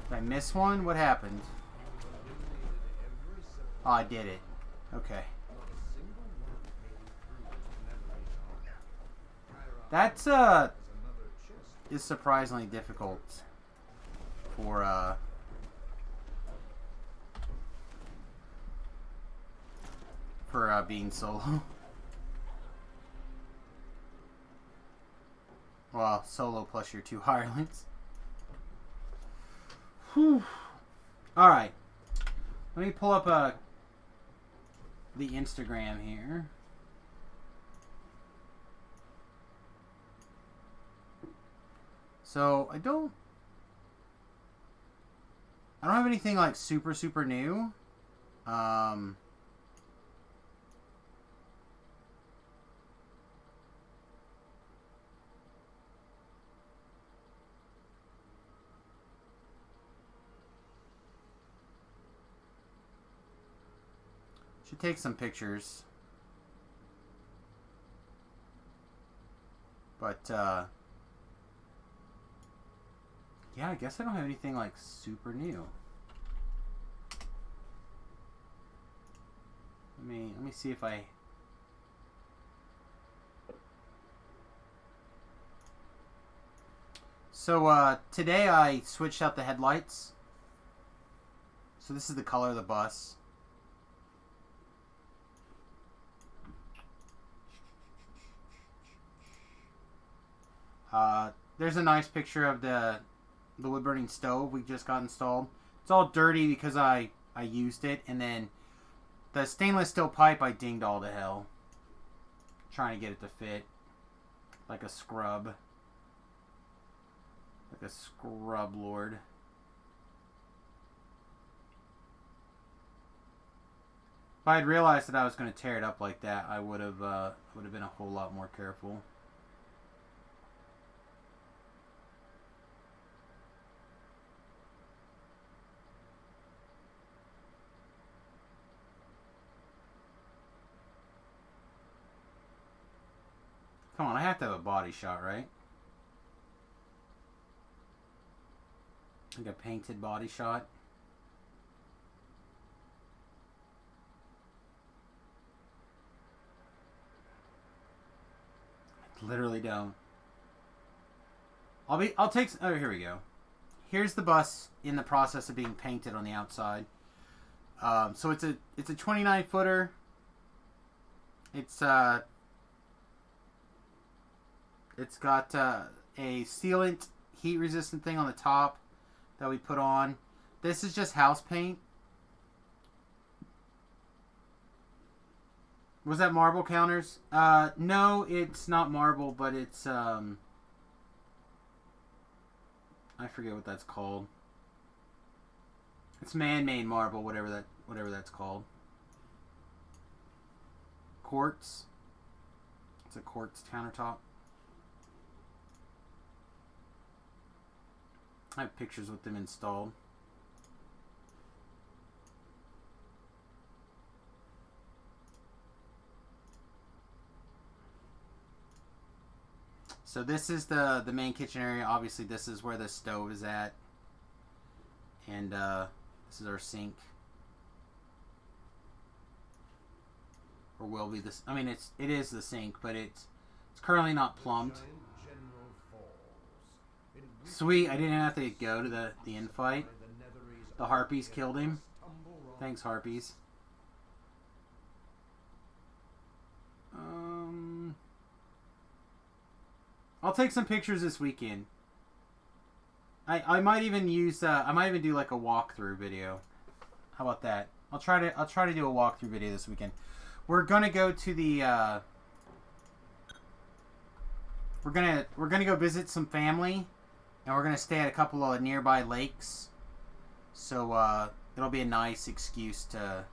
Did I miss one? What happened? Oh, I did it. Okay. That's, is surprisingly difficult for, being solo. Well, solo plus your 2 hirelings. Whew. Alright. Let me pull up, the Instagram here. So, I don't have anything, like, super new. Should take some pictures. But, yeah, I guess I don't have anything, like, super new. Let me see if I... So, today I switched out the headlights. So this is the color of the bus. There's a nice picture of the wood-burning stove we just got installed. It's all dirty because I used it, and then the stainless steel pipe I dinged all to hell. Trying to get it to fit. Like a scrub. Like a scrub lord. If I had realized that I was going to tear it up like that, I would have been a whole lot more careful. Come on, I have to have a body shot, right? Like a painted body shot. I literally don't. I'll take, oh, here we go. Here's the bus in the process of being painted on the outside. So it's a 29 footer. It's got a sealant, heat resistant thing on the top that we put on. This is just house paint. Was that marble counters? No, it's not marble, but it's I forget what that's called. It's man-made marble, whatever that's called. Quartz. It's a quartz countertop. I have pictures with them installed. So this is the main kitchen area. Obviously, this is where the stove is at, and this is our sink, or will be this. I mean, it is the sink, but it's currently not plumbed. Sweet, I didn't have to go to the infight. The harpies killed him. Thanks, harpies. I'll take some pictures this weekend. I might even use I might even do like a walkthrough video. How about that? I'll try to do a walkthrough video this weekend. We're gonna go to the we're gonna go visit some family, and we're gonna stay at a couple of nearby lakes. So it'll be a nice excuse to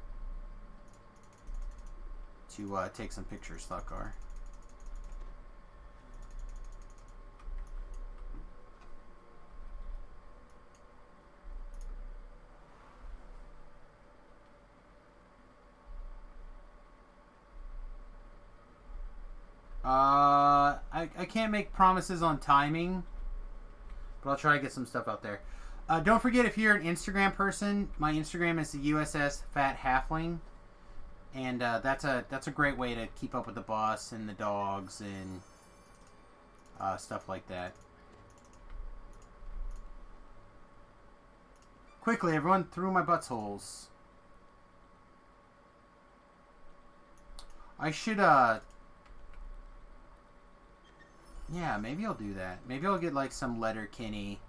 take some pictures, thought car. I can't make promises on timing, but I'll try to get some stuff out there. Don't forget, if you're an Instagram person, my Instagram is the USS Fat Halfling, and that's a great way to keep up with the boss and the dogs and stuff like that. Quickly, everyone, through my buttholes. I should, yeah, maybe I'll do that. Maybe I'll get, like, some Letterkenny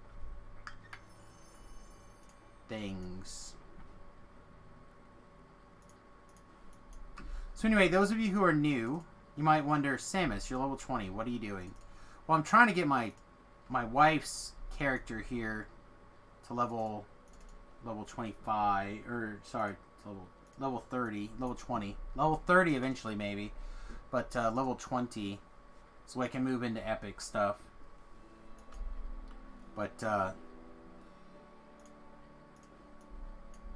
things. So anyway, those of you who are new, you might wonder, Samus, you're level 20. What are you doing? Well, I'm trying to get my wife's character here to level 25, or sorry, level 30, level 20, level 30 eventually maybe, but level 20, so I can move into epic stuff. But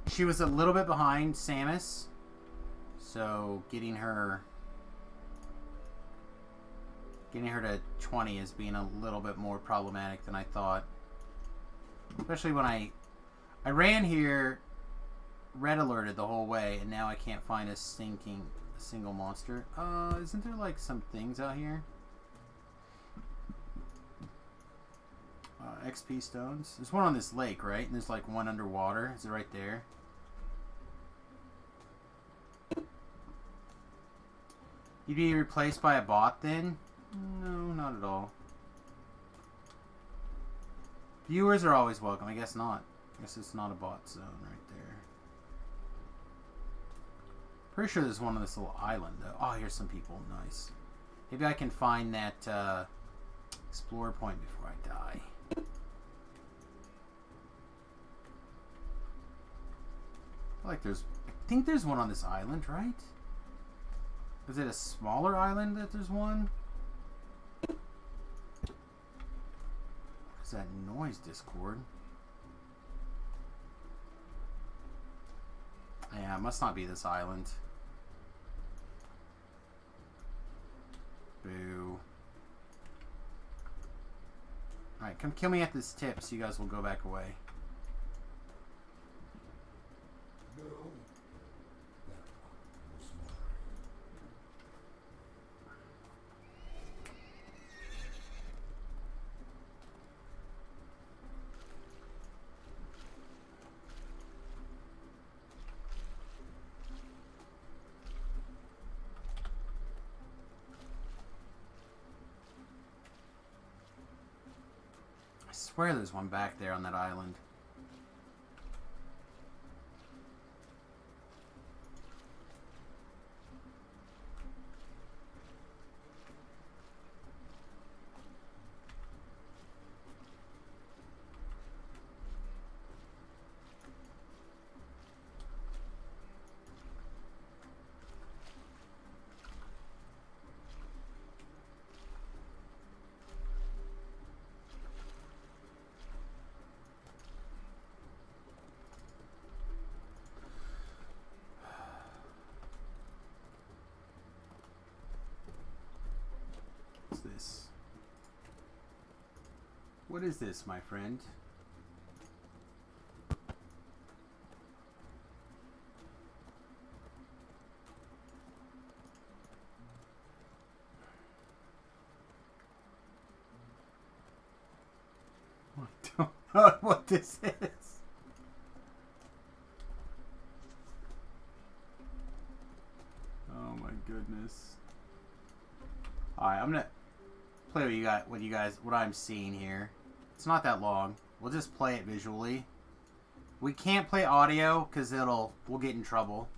she was a little bit behind Samus, so getting her to 20 is being a little bit more problematic than I thought, especially when I ran here red alerted the whole way, and now I can't find a single monster. Isn't there like some things out here? XP stones. There's one on this lake, right? And there's like one underwater. Is it right there? You'd be replaced by a bot then? No, not at all. Viewers are always welcome. I guess not. I guess it's not a bot zone right there. Pretty sure there's one on this little island, though. Oh, here's some people. Nice. Maybe I can find that explorer point before I die. I think there's one on this island, right? Is it a smaller island that there's one? What is that noise, Discord? Yeah, it must not be this island. Boo. Alright, come kill me at this tip so you guys will go back away. No. I swear there's one back there on that island. This? What is this, my friend? I don't know what this is. Oh my goodness. Alright, I'm gonna play what I'm seeing here. It's not that long. We'll just play it visually. We can't play audio because we'll get in trouble.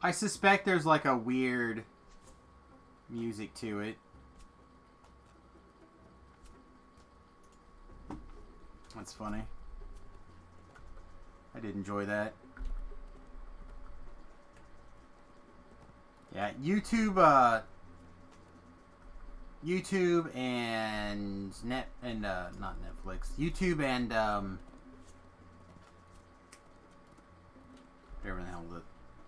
I suspect there's like a weird music to it. That's funny. I did enjoy that. Yeah, YouTube and not Netflix. YouTube and whatever the hell the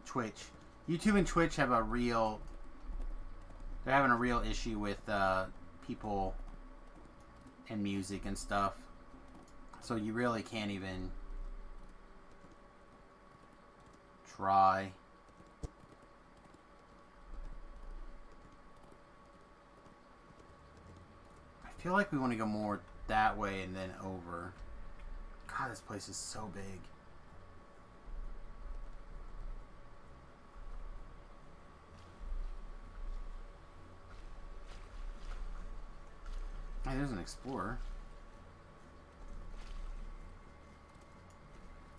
Twitch. YouTube and Twitch have a real. They're having a real issue with people and music and stuff. So you really can't even try. I feel like we want to go more that way and then over. God, this place is so big. Hey, there's an explorer.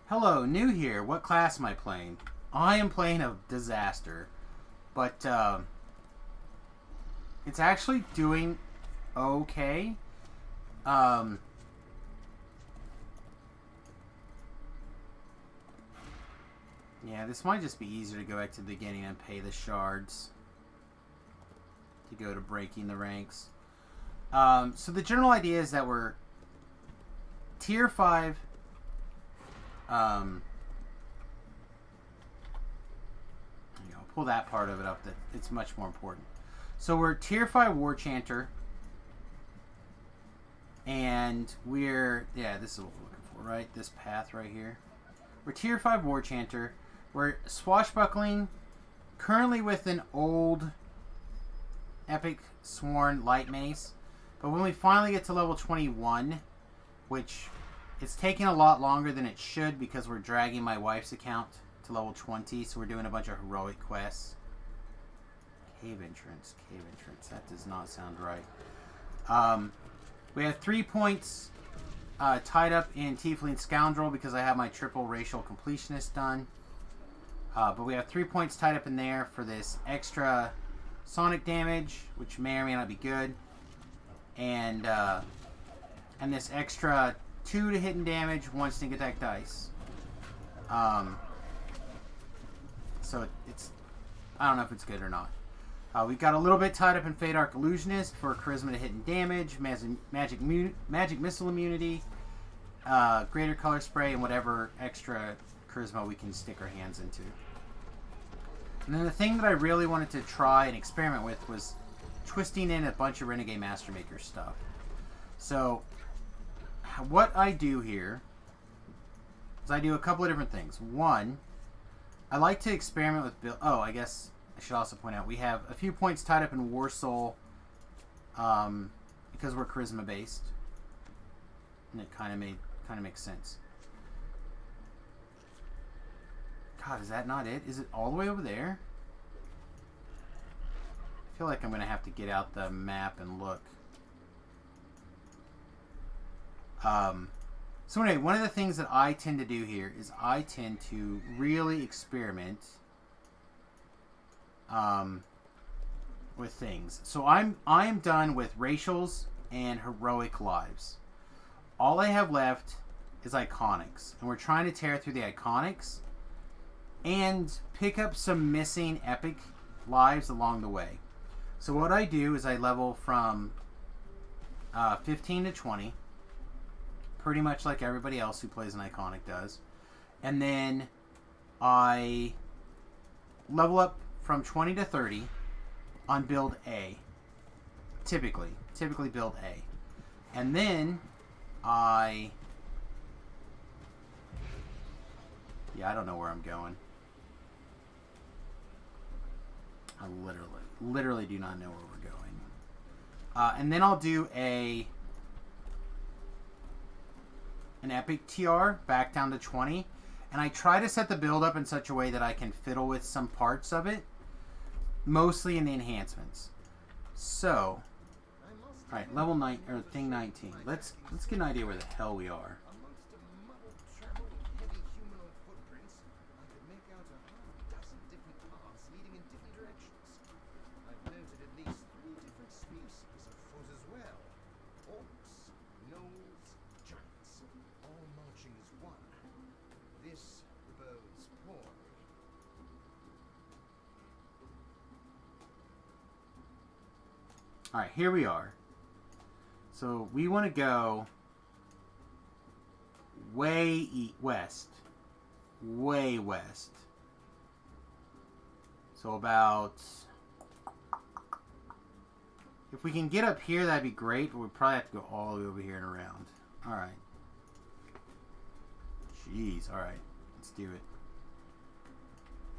Hello, new here. What class am I playing? I am playing a disaster. But, it's actually doing okay. Yeah, this might just be easier to go back to the beginning and pay the shards to go to breaking the ranks. So the general idea is that we're tier 5. I'll pull that part of it up. That it's much more important. So we're tier 5 war chanter, and we're this is what we're looking for, right? This path right here. We're tier 5 war chanter. We're swashbuckling, currently with an old epic sworn light mace. But when we finally get to level 21, which it's taking a lot longer than it should because we're dragging my wife's account to level 20, so we're doing a bunch of heroic quests. Cave entrance. That does not sound right. We have 3 points tied up in Tiefling Scoundrel because I have my triple racial completionist done. But we have 3 points tied up in there for this extra sonic damage, which may or may not be good. And this extra 2 to hidden damage, 1 sneak attack dice. So it's I don't know if it's good or not. We've got a little bit tied up in Fade Arc Illusionist for charisma to hidden damage, magic missile immunity, greater color spray, and whatever extra charisma we can stick our hands into. And then the thing that I really wanted to try and experiment with was twisting in a bunch of Renegade Master Maker stuff. So what I do here is I do a couple of different things. One, I like to experiment with build. Oh, I guess I should also point out we have a few points tied up in War Soul because we're charisma based, and it kind of makes sense. God, is that not it? Is it all the way over there? I feel like I'm going to have to get out the map and look. So anyway, one of the things that I tend to do here is I tend to really experiment with things. So I'm done with racials and heroic lives. All I have left is iconics, and we're trying to tear through the iconics and pick up some missing epic lives along the way. So what I do is I level from 15 to 20, pretty much like everybody else who plays an iconic does, and then I level up from 20 to 30 on build A. Typically build A, and then I don't know where I'm going. I literally do not know where we're going. And then I'll do an epic TR back down to 20, and I try to set the build up in such a way that I can fiddle with some parts of it, mostly in the enhancements. So, all right, level 9 or thing 19. Let's get an idea where the hell we are. This Alright, here we are. So we want to go way west. Way west. So about... If we can get up here, that'd be great, but we probably have to go all the way over here and around. Alright. Jeez, alright. Let's do it.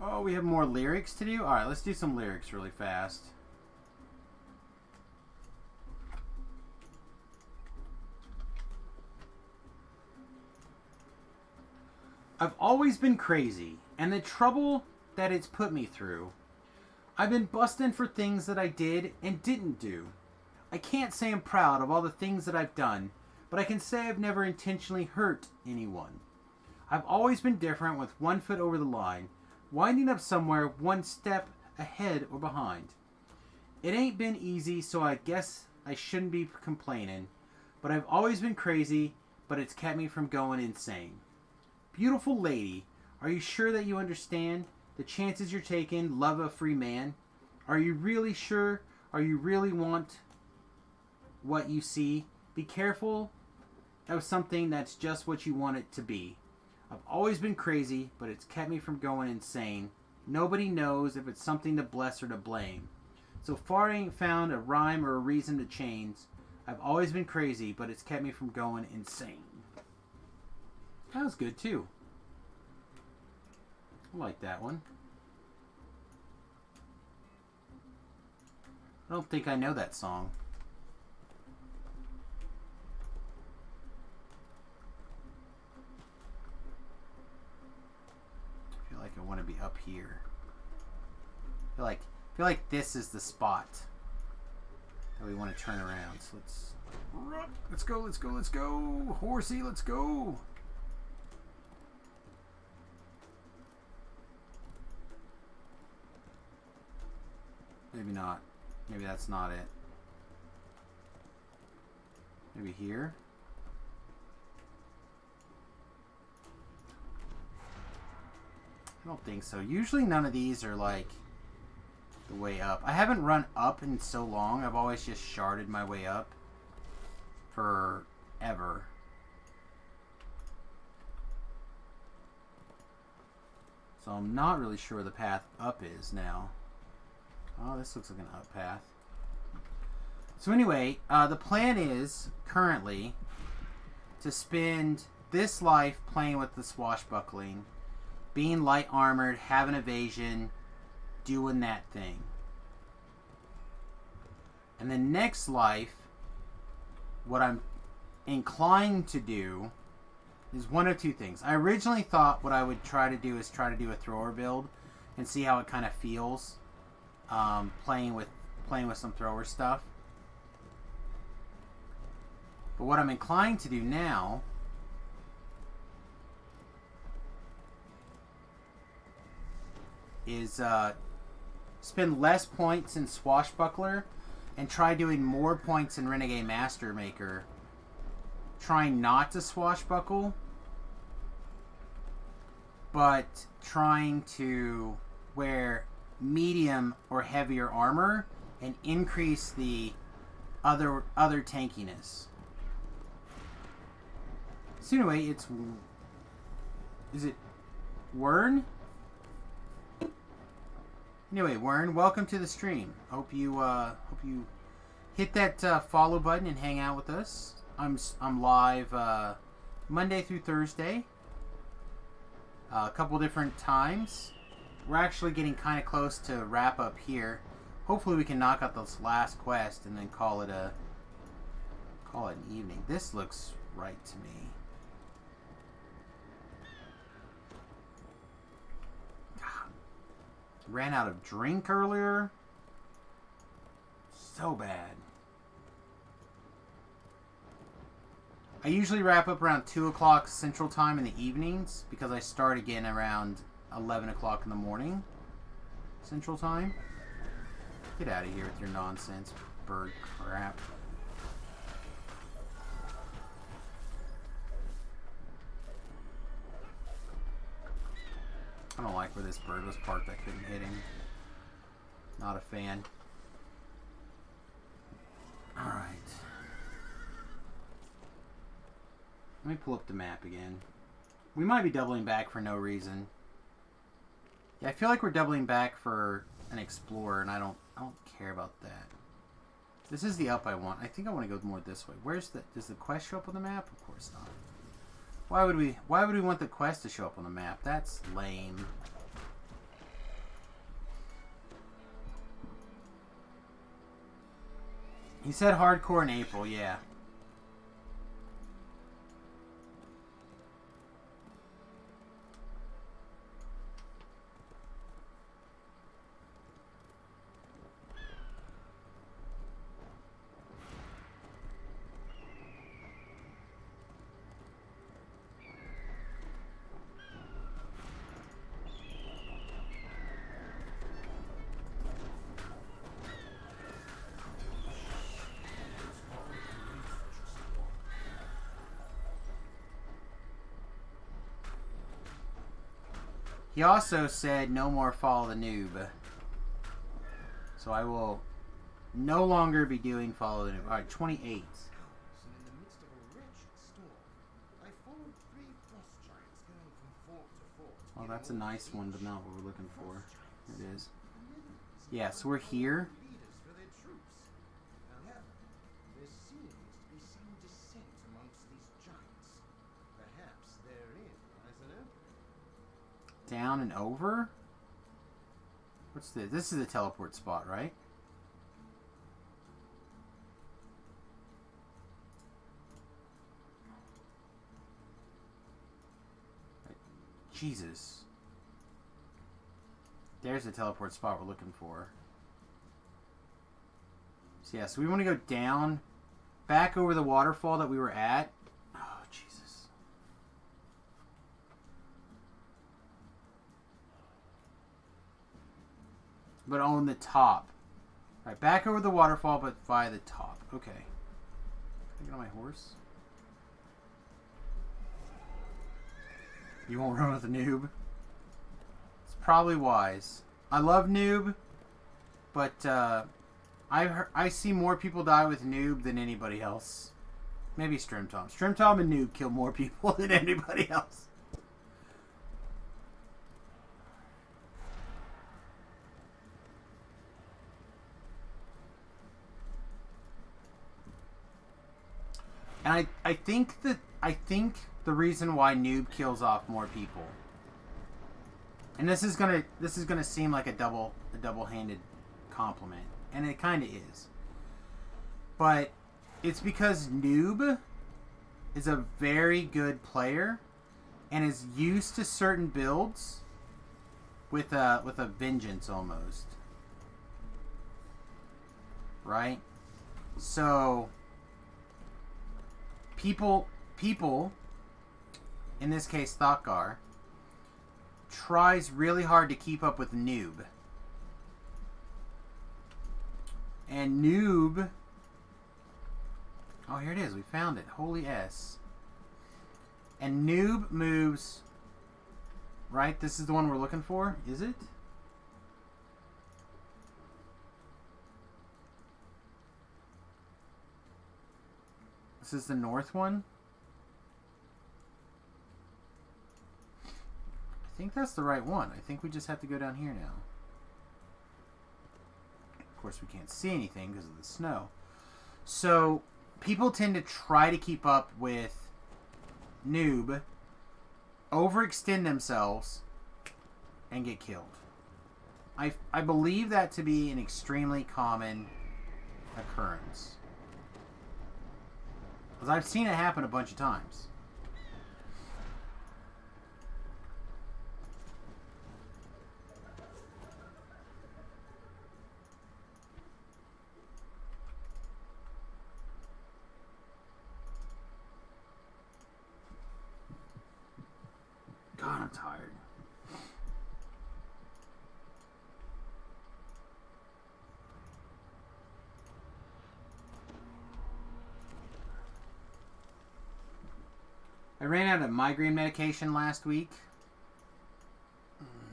Oh, we have more lyrics to do? Alright, let's do some lyrics really fast. I've always been crazy, and the trouble that it's put me through. I've been busting for things that I did and didn't do. I can't say I'm proud of all the things that I've done, but I can say I've never intentionally hurt anyone. I've always been different with one foot over the line, winding up somewhere one step ahead or behind. It ain't been easy, so I guess I shouldn't be complaining, but I've always been crazy, but it's kept me from going insane. Beautiful lady, are you sure that you understand the chances you're taking, love a free man? Are you really sure? Are you really want what you see? Be careful of something that's just what you want it to be. I've always been crazy, but it's kept me from going insane. Nobody knows if it's something to bless or to blame. So far I ain't found a rhyme or a reason to change. I've always been crazy, but it's kept me from going insane. That was good too. I like that one. I don't think I know that song. I feel like I want to be up here. I feel like this is the spot that we want to turn around. So let's go, let's go, let's go. Horsey, let's go. Maybe not. Maybe that's not it. Maybe here? I don't think so. Usually none of these are like the way up. I haven't run up in so long. I've always just sharded my way up forever. So I'm not really sure where the path up is now. Oh, this looks like an up path. So anyway, the plan is currently to spend this life playing with the swashbuckling, being light armored, having evasion, doing that thing. And the next life, what I'm inclined to do is one of two things. I originally thought what I would try to do is try to do a thrower build and see how it kind of feels. Playing with some thrower stuff. But what I'm inclined to do now is spend less points in Swashbuckler and try doing more points in Renegade Master Maker. Trying not to swashbuckle, but trying to wear medium or heavier armor and increase the other tankiness. So anyway, is it Wern? Anyway, Wern, welcome to the stream. Hope you hit that follow button and hang out with us. I'm live Monday through Thursday, a couple different times. We're actually getting kind of close to wrap up here. Hopefully we can knock out this last quest and then call it an evening. This looks right to me. God. Ran out of drink earlier. So bad. I usually wrap up around 2 o'clock Central Time in the evenings because I start again around 11 o'clock in the morning Central Time. Get out of here with your nonsense, bird crap. I don't like where this bird was parked. I couldn't hit him. Not a fan. Let me pull up the map again. We might be doubling back for no reason. Yeah, I feel like we're doubling back for an explorer, and I don't care about that. This is the up I want. I think I want to go more this way. Does the quest show up on the map? Of course not. Why would we want the quest to show up on the map? That's lame. He said hardcore in April, yeah. He also said no more follow the noob. So I will no longer be doing follow the noob. Alright, 28. Oh, that's a nice one, but not what we're looking for. Here it is. Yeah, so we're here. Down and over? What's this? This is the teleport spot, right? Jesus. There's the teleport spot we're looking for. So yeah, so we want to go down, back over the waterfall that we were at. Oh, Jesus. But on the top. Right, back over the waterfall, but via the top. Okay. Can I get on my horse? You won't run with a noob? It's probably wise. I love noob, but I see more people die with noob than anybody else. Maybe Strimtom. Strimtom and noob kill more people than anybody else. And I think the reason why noob kills off more people, and this is gonna seem like a double-handed compliment, and it kind of is, but it's because noob is a very good player and is used to certain builds with a vengeance almost, right? So people, in this case Thakgar, tries really hard to keep up with noob. And noob... Oh, here it is. We found it. Holy S. And noob moves... Right? This is the one we're looking for? Is it? This is the north one? I think that's the right one. I think we just have to go down here now. Of course, we can't see anything because of the snow. So, people tend to try to keep up with noob, overextend themselves, and get killed. I believe that to be an extremely common occurrence. Because I've seen it happen a bunch of times. God, I'm tired. I ran out of migraine medication last week.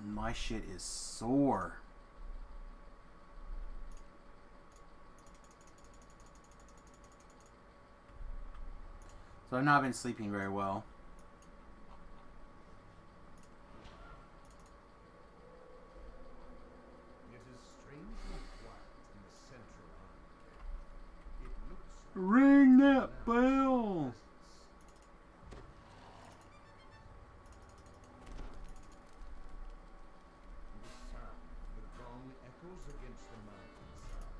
My shit is sore. So I've not been sleeping very well. It is strangely quiet in the central arcade. It looks Ring that bell! the sound. The gong echoes against the mountainside.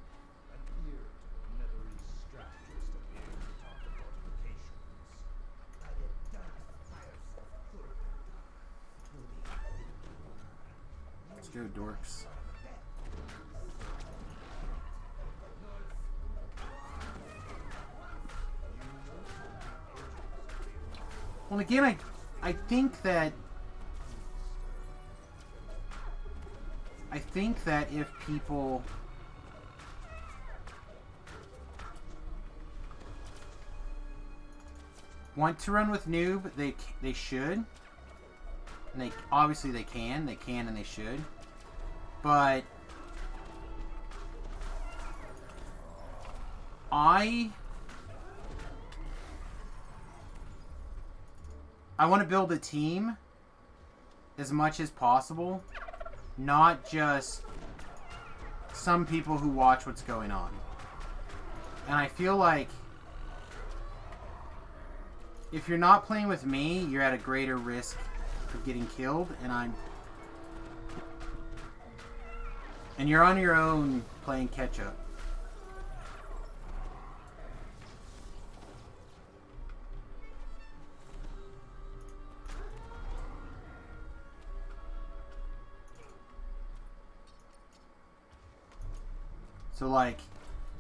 An ear to the leathery strategist appears atop the fortifications. I have dark fires of Thurpenta through the Let's go, dorks. Well, again, I think that if people want to run with Noob, they should. And they obviously they can and they should. But I want to build a team as much as possible, not just some people who watch what's going on. And I feel like if you're not playing with me, you're at a greater risk of getting killed, and you're on your own playing catch up. So, like,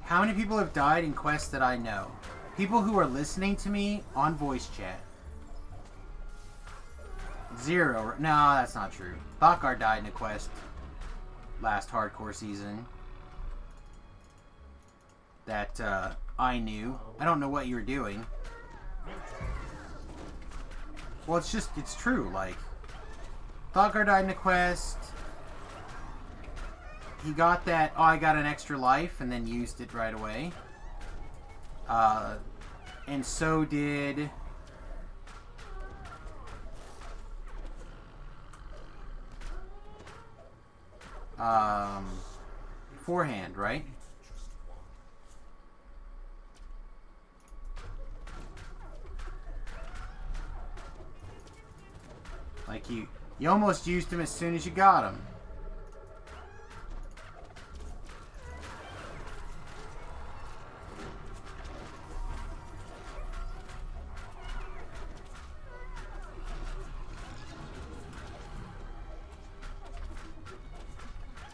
how many people have died in quests that I know? People who are listening to me on voice chat. 0. No, that's not true. Thakar died in a quest last hardcore season that I knew. I don't know what you were doing. Well, it's true. Like, Thakar died in a quest. He got that, oh, I got an extra life, and then used it right away. And so did... Forehand, right? Like, you almost used him as soon as you got him.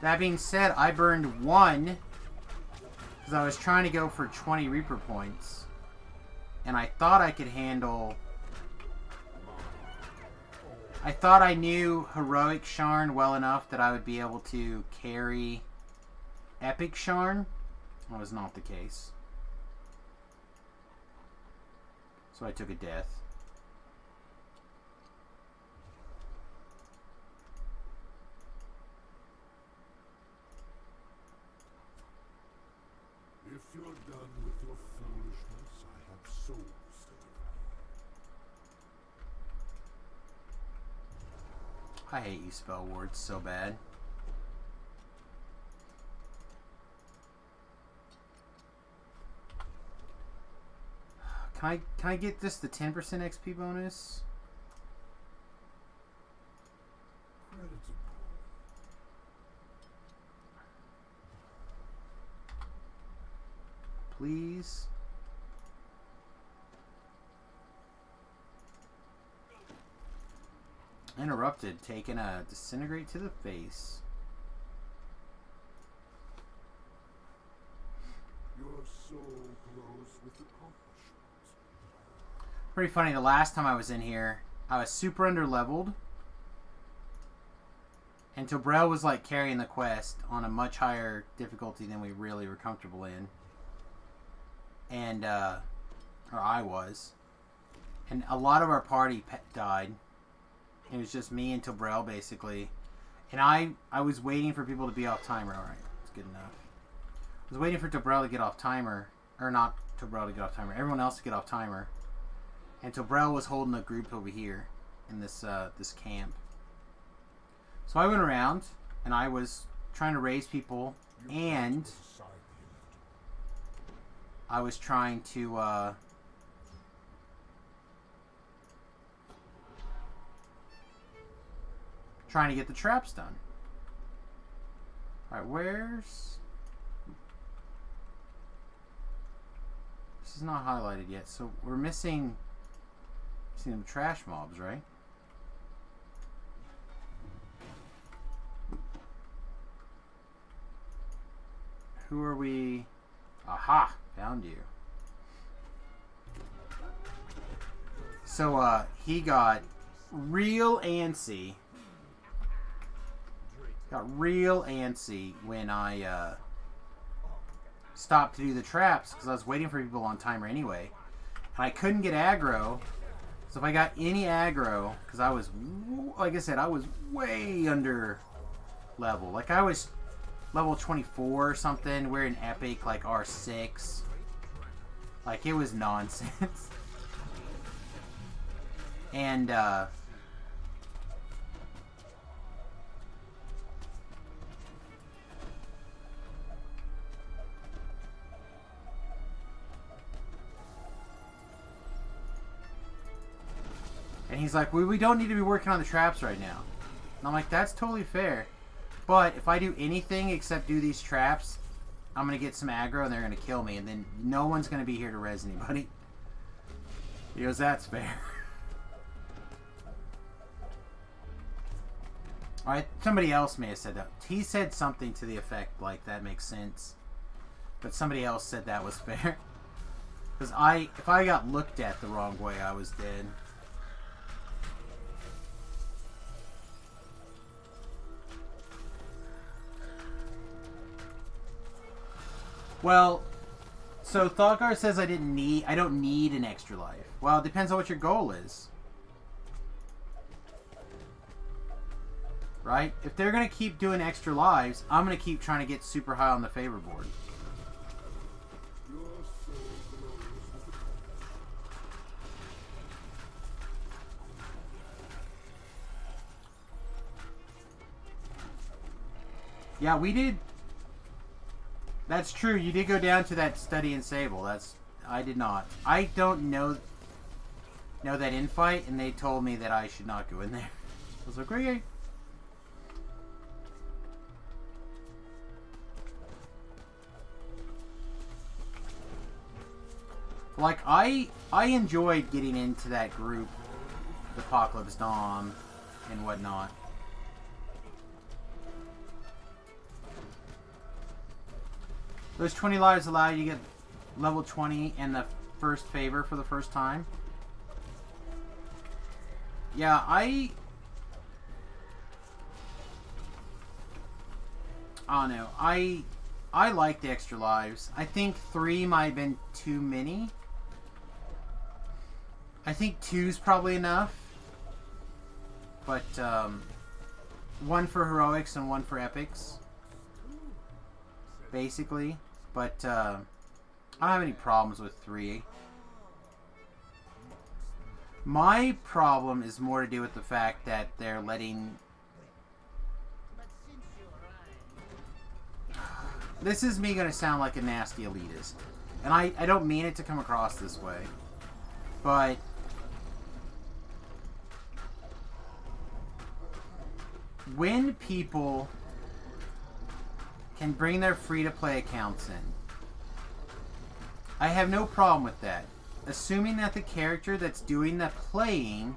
That being said, I burned 1 because I was trying to go for 20 Reaper points. And I thought I could handle... I thought I knew Heroic Sharn well enough that I would be able to carry Epic Sharn. That was not the case. So I took a death. If you're done with your foolishness, I have souls to divide. I hate you, Spell Wards, so bad. Can I get this the 10% XP bonus? Please. Interrupted, taking a disintegrate to the face. Your soul glows with accomplishment. Pretty funny, the last time I was in here, I was super under-leveled. And Tobrel was like carrying the quest on a much higher difficulty than we really were comfortable in. And, or I was. And a lot of our party died. It was just me and Tobrel, basically. And I was waiting for people to be off timer. Alright, that's good enough. I was waiting for Tobrel to get off timer. Or not Tobrel to get off timer. Everyone else to get off timer. And Tobrel was holding a group over here in this this camp. So I went around and I was trying to raise people, and I was trying to get the traps done. Alright, where's... This is not highlighted yet, so we're missing some trash mobs, right? Who are we? Aha! Found you. So, he got real antsy. Got real antsy when I, stopped to do the traps, because I was waiting for people on timer anyway. And I couldn't get aggro. So if I got any aggro, because I was, like I said, I was way under level. Like, I was level 24 or something. We're in epic, like, R6. Like, it was nonsense. And, and he's like, we don't need to be working on the traps right now. And I'm like, that's totally fair. But if I do anything except do these traps, I'm going to get some aggro and they're going to kill me. And then no one's going to be here to res anybody. He goes, that's fair. Alright, somebody else may have said that. He said something to the effect like, that makes sense. But somebody else said that was fair. Because if I got looked at the wrong way, I was dead. Well, so Thoughgar says I don't need an extra life. Well, it depends on what your goal is. Right? If they're going to keep doing extra lives, I'm going to keep trying to get super high on the favor board. Yeah, we did. That's true. You did go down to that study in Sable. I did not. I don't know that infight, and they told me that I should not go in there. I was like, okay. Like, I enjoyed getting into that group, the Apocalypse Dom and whatnot. Those 20 lives allow you to get level 20 and the first favor for the first time. Yeah, I don't know. I like the extra lives. I think 3 might have been too many. I think 2's probably enough. But, 1 for heroics and 1 for epics. Basically. But, I don't have any problems with 3. My problem is more to do with the fact that they're letting... This is me going to sound like a nasty elitist. And I don't mean it to come across this way. But... when people can bring their free-to-play accounts in, I have no problem with that. Assuming that the character that's doing the playing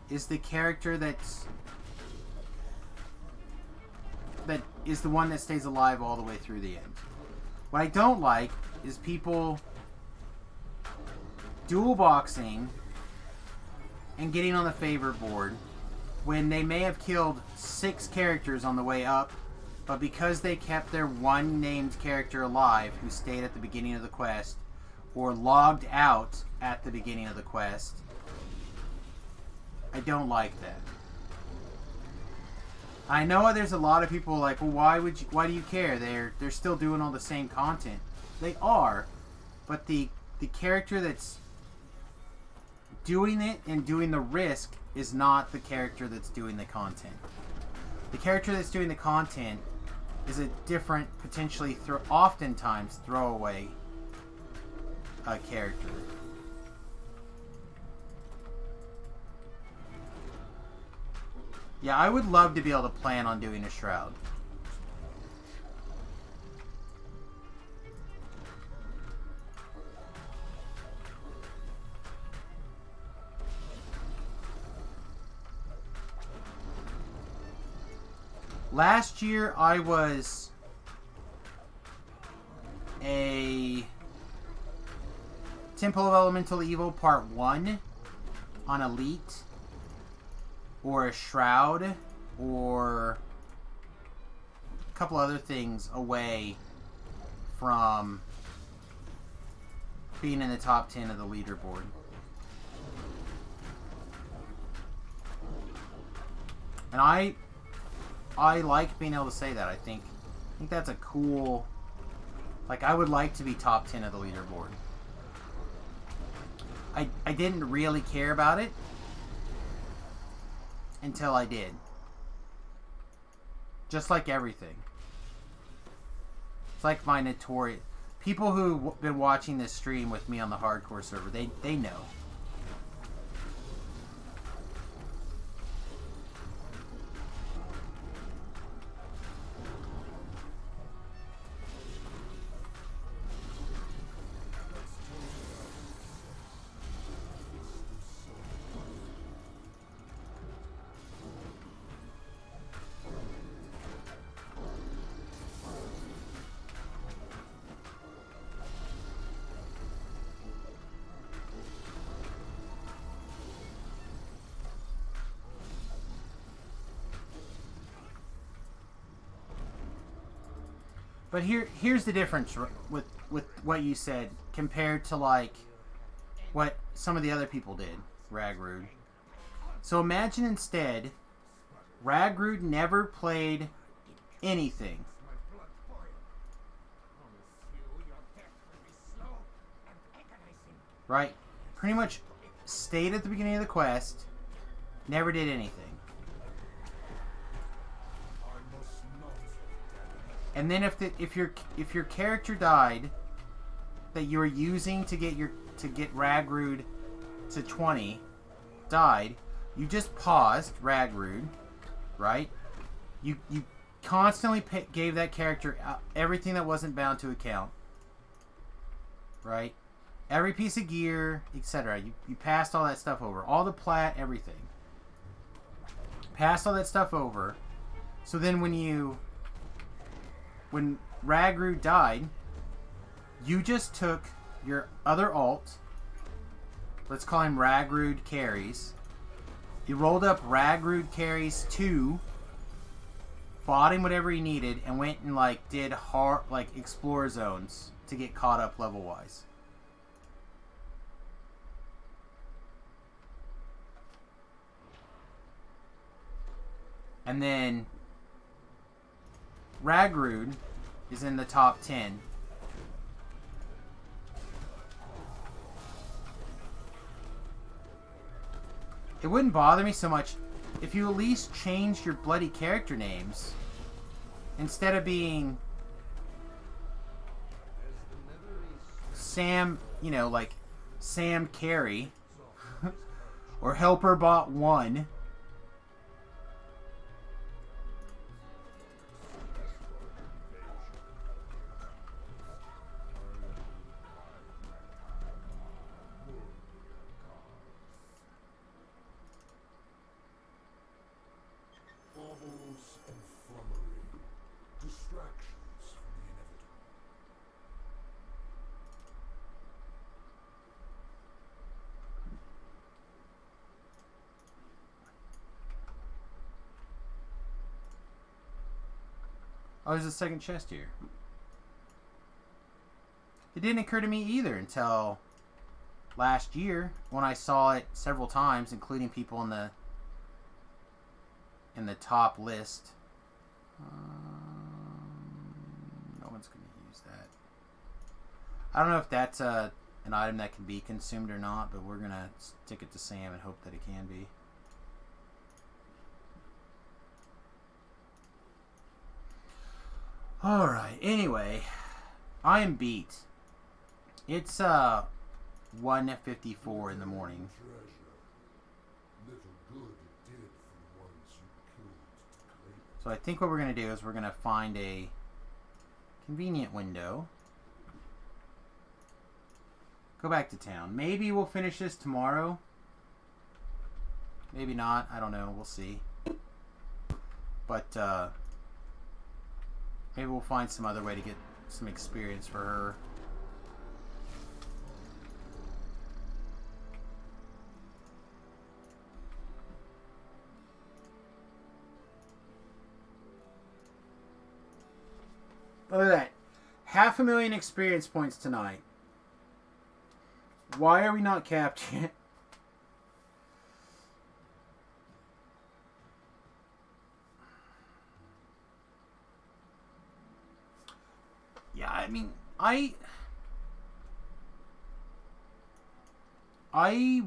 is the character that is the one that stays alive all the way through the end. What I don't like is people dual boxing and getting on the favor board when they may have killed 6 characters on the way up, but because they kept their one named character alive who stayed at the beginning of the quest or logged out at the beginning of the quest, I don't like that. I know there's a lot of people like, well, why do you care? They're still doing all the same content. They are, but the character that's doing it and doing the risk is not the character that's doing the content. The character that's doing the content is a different, potentially oftentimes throwaway character. Yeah, I would love to be able to plan on doing a Shroud. Last year, I was a Temple of Elemental Evil Part 1 on Elite, or a Shroud, or a couple other things away from being in the top 10 of the leaderboard. And I like being able to say that. I think that's a cool... Like, I would like to be top 10 of the leaderboard. I didn't really care about it until I did. Just like everything. It's like my notorious... People who've been watching this stream with me on the hardcore server, they know. But here's the difference with what you said compared to like what some of the other people did, Ragrude. So imagine instead, Ragrude never played anything. Right? Pretty much stayed at the beginning of the quest, never did anything. And then if your character died that you were using to get Ragrude to 20 died, you just paused Ragrude, right? You constantly gave that character everything that wasn't bound to account, right? Every piece of gear, etc. You passed all that stuff over, all the plat, everything. Passed all that stuff over. So then when Ragrude died, you just took your other alt, let's call him Ragrude Carries. You rolled up Ragrude Carries 2, bought him whatever he needed, and went and like did hard like explore zones to get caught up level wise. And then Ragrude is in the top 10. It wouldn't bother me so much if you at least changed your bloody character names. Instead of being Sam, like Sam Carey or Helper Bot 1. Oh, there's a second chest here. It didn't occur to me either until last year when I saw it several times, including people in the top list. No one's going to use that. I don't know if that's an item that can be consumed or not, but we're gonna stick it to Sam and hope that it can be. Alright, anyway, I am beat. It's 1:54 in the morning. So I think what we're going to do is we're going to find a convenient window. Go back to town. Maybe we'll finish this tomorrow. Maybe not. I don't know. We'll see. But maybe we'll find some other way to get some experience for her. Look at that. 500,000 experience points tonight. Why are we not capped yet? Yeah, I mean, I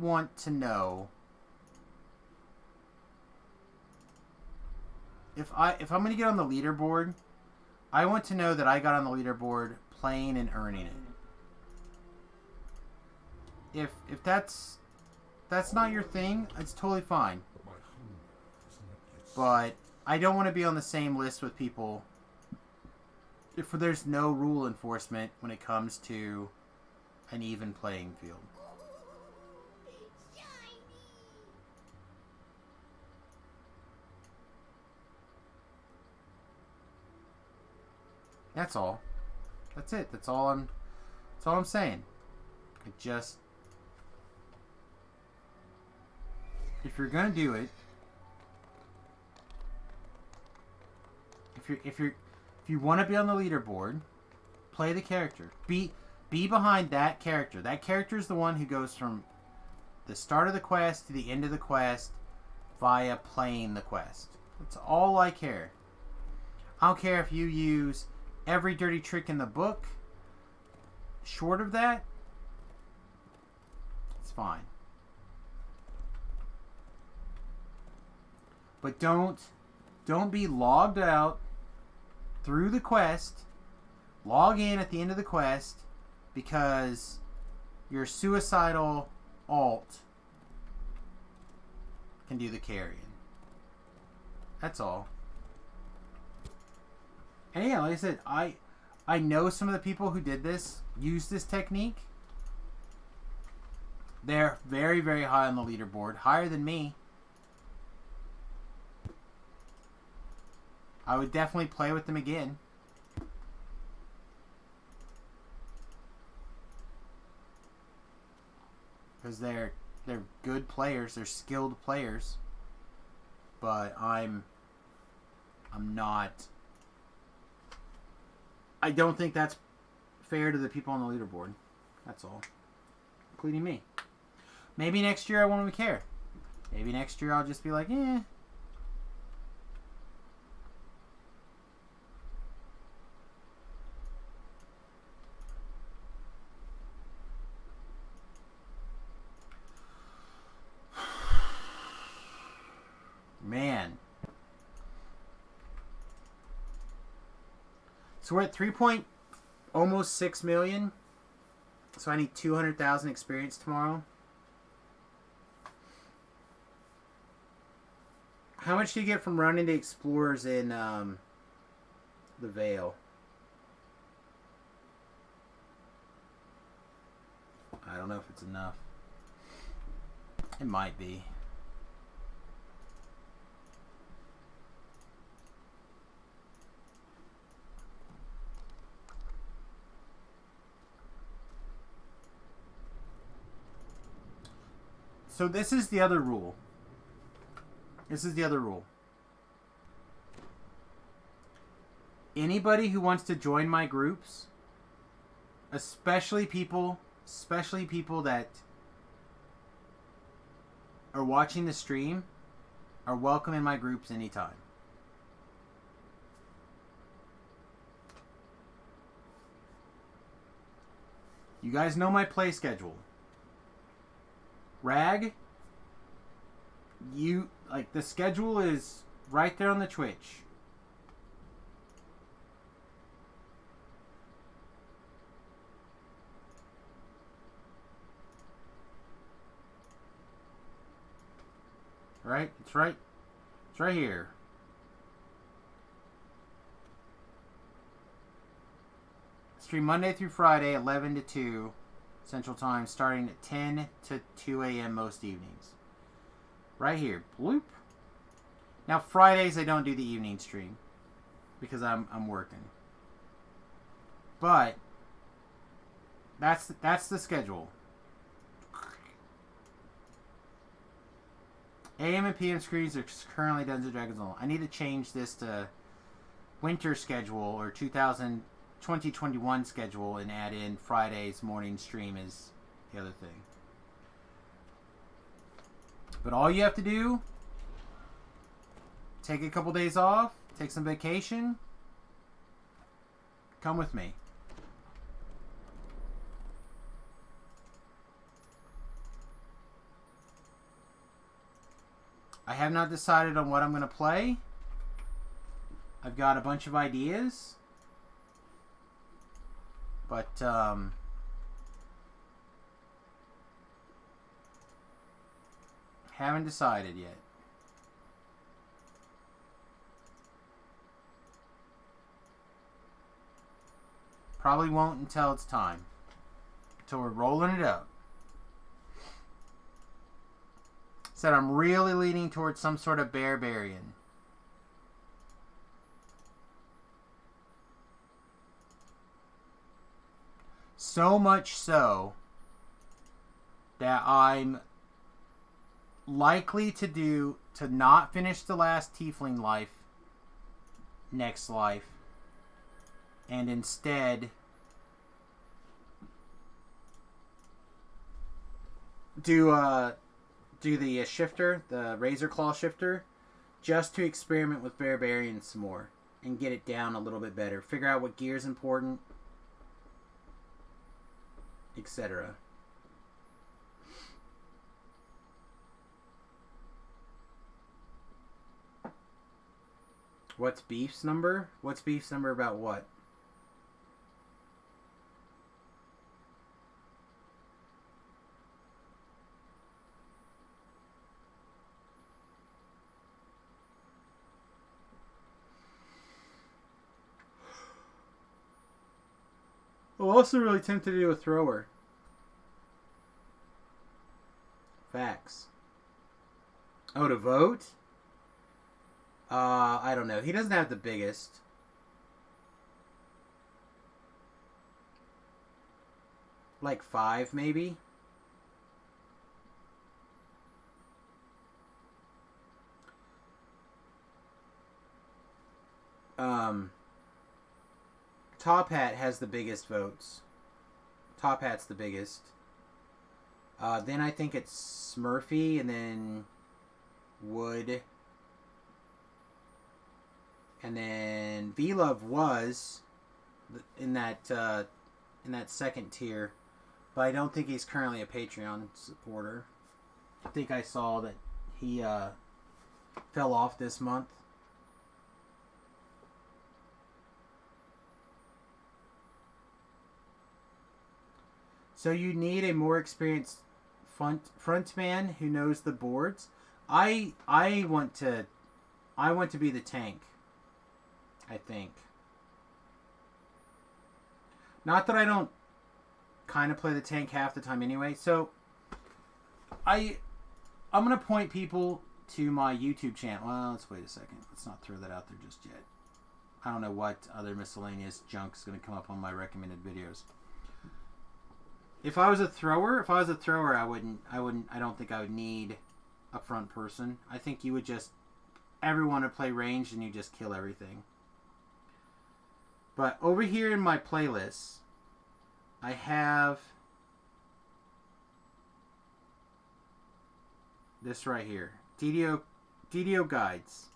want to know if I'm going to get on the leaderboard. I want to know that I got on the leaderboard playing and earning it. If that's not your thing, it's totally fine. But I don't want to be on the same list with people if there's no rule enforcement when it comes to an even playing field. That's all. That's it. That's all I'm saying. If you're gonna do it, if you want to be on the leaderboard, play the character. Be behind that character. That character is the one who goes from the start of the quest to the end of the quest via playing the quest. That's all I care. I don't care if you use every dirty trick in the book. Short of that, it's fine. But don't be logged out through the quest. Log in at the end of the quest because your suicidal alt can do the carrying. That's all. And yeah, like I said, I know some of the people who did this, used this technique. They're very, very high on the leaderboard. Higher than me. I would definitely play with them again. Because they're good players. They're skilled players. But I'm not... I don't think that's fair to the people on the leaderboard. That's all. Including me. Maybe next year I won't even care. Maybe next year I'll just be like, eh. Man. So we're at almost 6 million. So I need 200,000 experience tomorrow. How much do you get from running the explorers in the Vale? I don't know if it's enough. It might be. So this is the other rule. This is the other rule. Anybody who wants to join my groups, especially people that are watching the stream, are welcome in my groups anytime. You guys know my play schedule. Rag, you, like, the schedule is right there on the Twitch. Right? It's right. It's right here. Stream Monday through Friday, 11 to 2 Central Time, starting at 10 to 2 a.m. most evenings. Right here. Bloop. Now, Fridays, I don't do the evening stream because I'm working. But that's the schedule. AM and PM screens are currently Dungeons & Dragons only. I need to change this to winter schedule or 2021 schedule and add in Friday's morning stream as the other thing. But all you have to do, take a couple days off, take some vacation, come with me. I have not decided on what I'm going to play. I've got a bunch of ideas. But, haven't decided yet. Probably won't until it's time. Until we're rolling it up. Said I'm really leaning towards some sort of barbarian. So much so that I'm likely to not finish the last tiefling life next life and instead do the shifter, the razor claw shifter, just to experiment with barbarians some more and get it down a little bit better. Figure out what gear is important, etc. What's Beef's number? What's Beef's number about what? I'm also really tempted to do a thrower. Facts. Oh, to vote? I don't know. He doesn't have the biggest. Like 5, maybe? Top Hat has the biggest votes. Top Hat's the biggest. Then I think it's Smurfy, and then Wood. And then V-Love was in that second tier, but I don't think he's currently a Patreon supporter. I think I saw that he fell off this month. So you need a more experienced frontman who knows the boards. I want to be the tank. I think. Not that I don't kind of play the tank half the time anyway. So I'm gonna point people to my YouTube channel. Well, let's wait a second. Let's not throw that out there just yet. I don't know what other miscellaneous junk's gonna come up on my recommended videos. If I was a thrower, I don't think I would need a front person. I think you would just, everyone would play ranged and you just kill everything. But over here in my playlists, I have this right here. DDO Guides.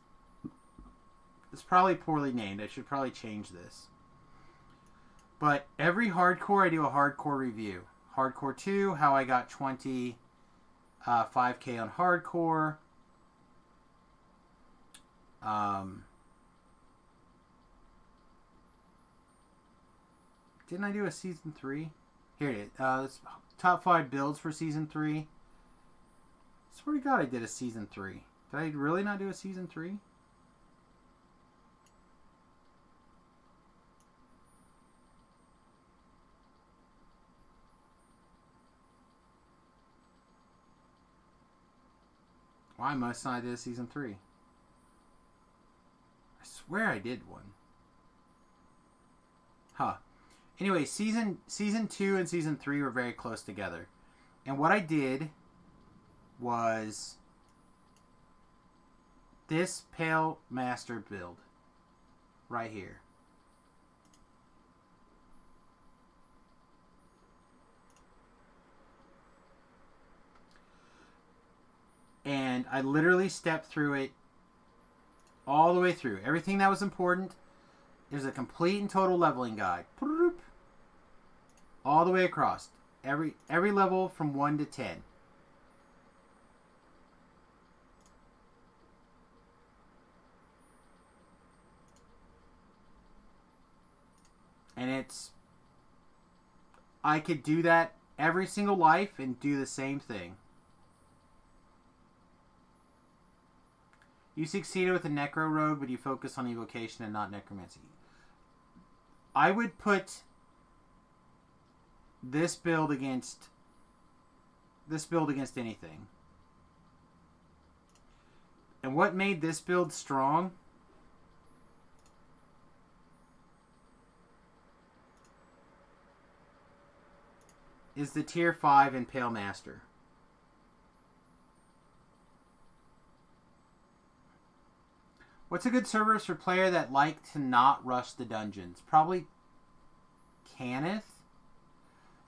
It's probably poorly named. I should probably change this. But every hardcore, I do a hardcore review. Hardcore 2, how I got 5K on hardcore. Didn't I do a season 3? Here it is. It's top 5 builds for season 3. I swear to God I did a season 3. Did I really not do a season 3? Why must I do a season 3? I swear I did one. Huh. Anyway, season 2 and season 3 were very close together. And what I did was this Pale Master build right here. And I literally stepped through it all the way through. Everything that was important. There's a complete and total leveling guide. All the way across. Every level from 1 to 10. And it's... I could do that every single life and do the same thing. You succeeded with the Necro Rogue, but you focus on evocation and not necromancy. I would put this build against anything. And what made this build strong is the tier 5 and Pale Master. What's a good server for player that like to not rush the dungeons? Probably Cannith.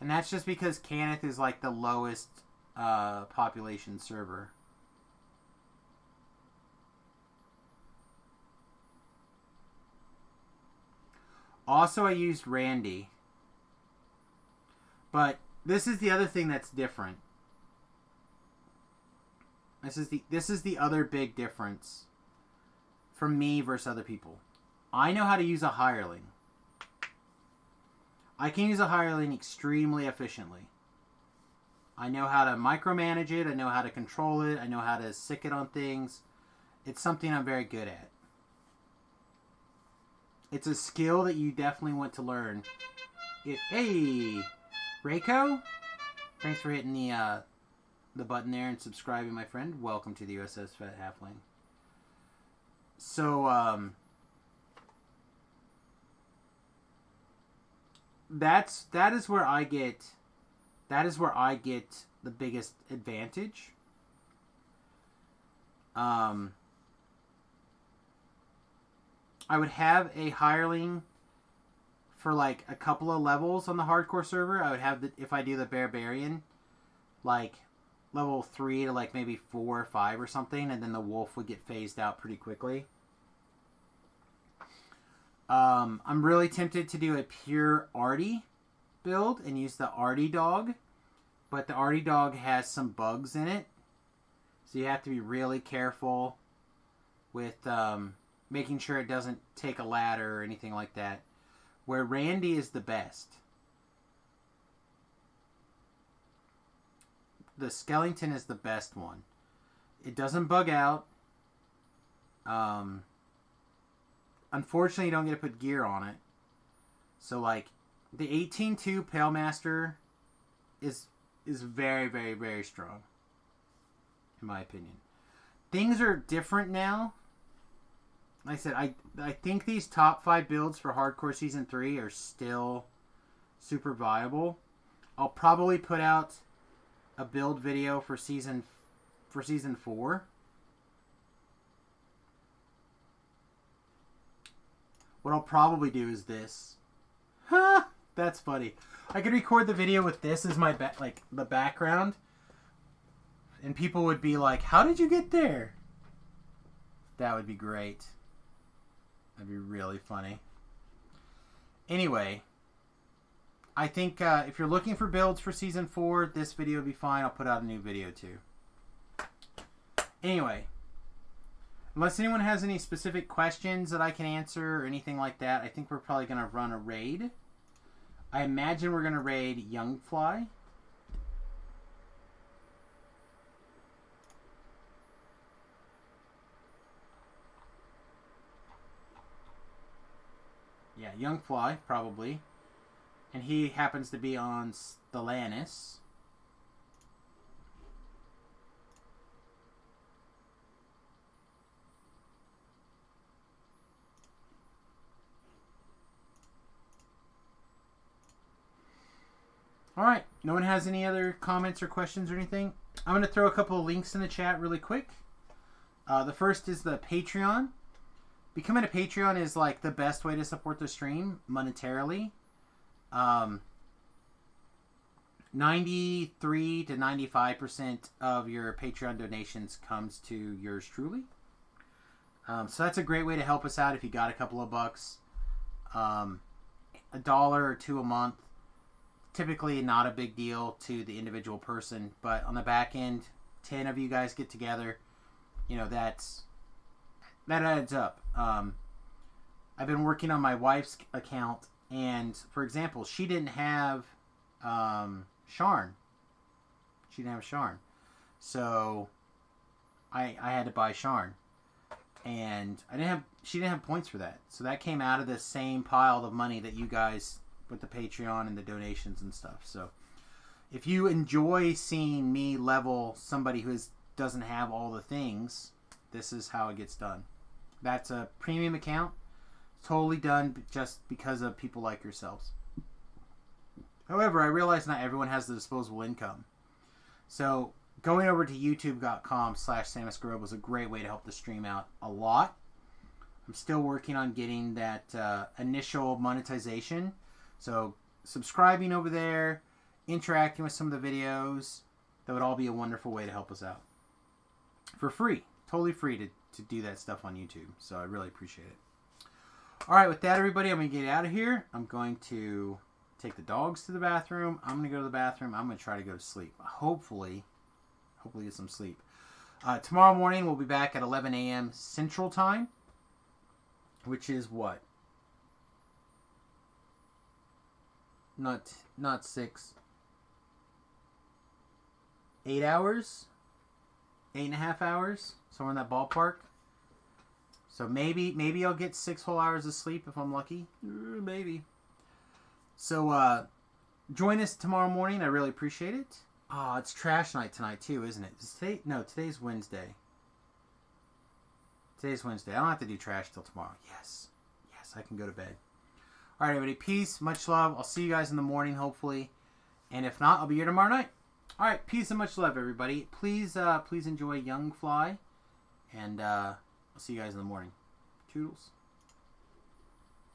And that's just because Cannith is like the lowest population server. Also, I used Randy. But this is the other thing that's different. This is the other big difference from me versus other people. I know how to use a hireling. I can use a hireling extremely efficiently. I know how to micromanage it. I know how to control it. I know how to sick it on things. It's something I'm very good at. It's a skill that you definitely want to learn. Hey, Reiko, thanks for hitting the button there and subscribing, my friend. Welcome to the USS Fat Halfling. So, that is where I get the biggest advantage. I would have a hireling for like a couple of levels on the hardcore server. I would have if I do the barbarian, like level 3 to like maybe 4 or 5 or something, and then the wolf would get phased out pretty quickly. I'm really tempted to do a pure Artie build and use the Artie dog, but the Artie dog has some bugs in it, so you have to be really careful with making sure it doesn't take a ladder or anything like that. Where Randy is the best. The Skellington is the best one. It doesn't bug out. Unfortunately, you don't get to put gear on it. So, like, the 18-2 Pale Master is very, very, very strong, in my opinion. Things are different now. Like I said, I think these top 5 builds for Hardcore Season 3 are still super viable. I'll probably put out a build video for season 4. What I'll probably do is this. Ha! That's funny. I could record the video with this as my the background, and people would be like, "How did you get there?" That would be great. That'd be really funny. Anyway, I think if you're looking for builds for Season 4, this video will be fine. I'll put out a new video too. Anyway, unless anyone has any specific questions that I can answer or anything like that, I think we're probably going to run a raid. I imagine we're going to raid Youngfly. Yeah, Youngfly, probably. And he happens to be on Stellantis. Alright, no one has any other comments or questions or anything? I'm going to throw a couple of links in the chat really quick. The first is the Patreon. Becoming a Patreon is like the best way to support the stream monetarily. 93 to 95% of your Patreon donations comes to yours truly. So that's a great way to help us out if you got a couple of bucks. $1 or $2 a month. Typically not a big deal to the individual person, but on the back end, 10 of you guys get together. You know, that adds up. I've been working on my wife's account, and for example, she didn't have Sharn. She didn't have Sharn, so I had to buy Sharn, and she didn't have points for that. So that came out of the same pile of money that you guys with the Patreon and the donations and stuff. So if you enjoy seeing me level somebody who doesn't have all the things, this is how it gets done. That's a premium account. Totally done just because of people like yourselves. However, I realize not everyone has the disposable income. So going over to youtube.com/SamusGrobe was a great way to help the stream out a lot. I'm still working on getting that initial monetization. So subscribing over there, interacting with some of the videos, that would all be a wonderful way to help us out. For free. Totally free to do that stuff on YouTube. So I really appreciate it. Alright, with that everybody, I'm going to get out of here. I'm going to take the dogs to the bathroom. I'm going to go to the bathroom. I'm going to try to go to sleep. Hopefully get some sleep. Tomorrow morning we'll be back at 11 a.m. Central Time. Which is what? Not 6. 8 hours? 8.5 hours? Somewhere in that ballpark. So maybe I'll get 6 whole hours of sleep if I'm lucky. Maybe. So join us tomorrow morning. I really appreciate it. Oh, it's trash night tonight too, isn't it? Today's Wednesday. Today's Wednesday. I don't have to do trash till tomorrow. Yes, I can go to bed. All right, everybody. Peace. Much love. I'll see you guys in the morning, hopefully. And if not, I'll be here tomorrow night. All right. Peace and much love, everybody. Please enjoy Youngfly. And I'll see you guys in the morning. Toodles.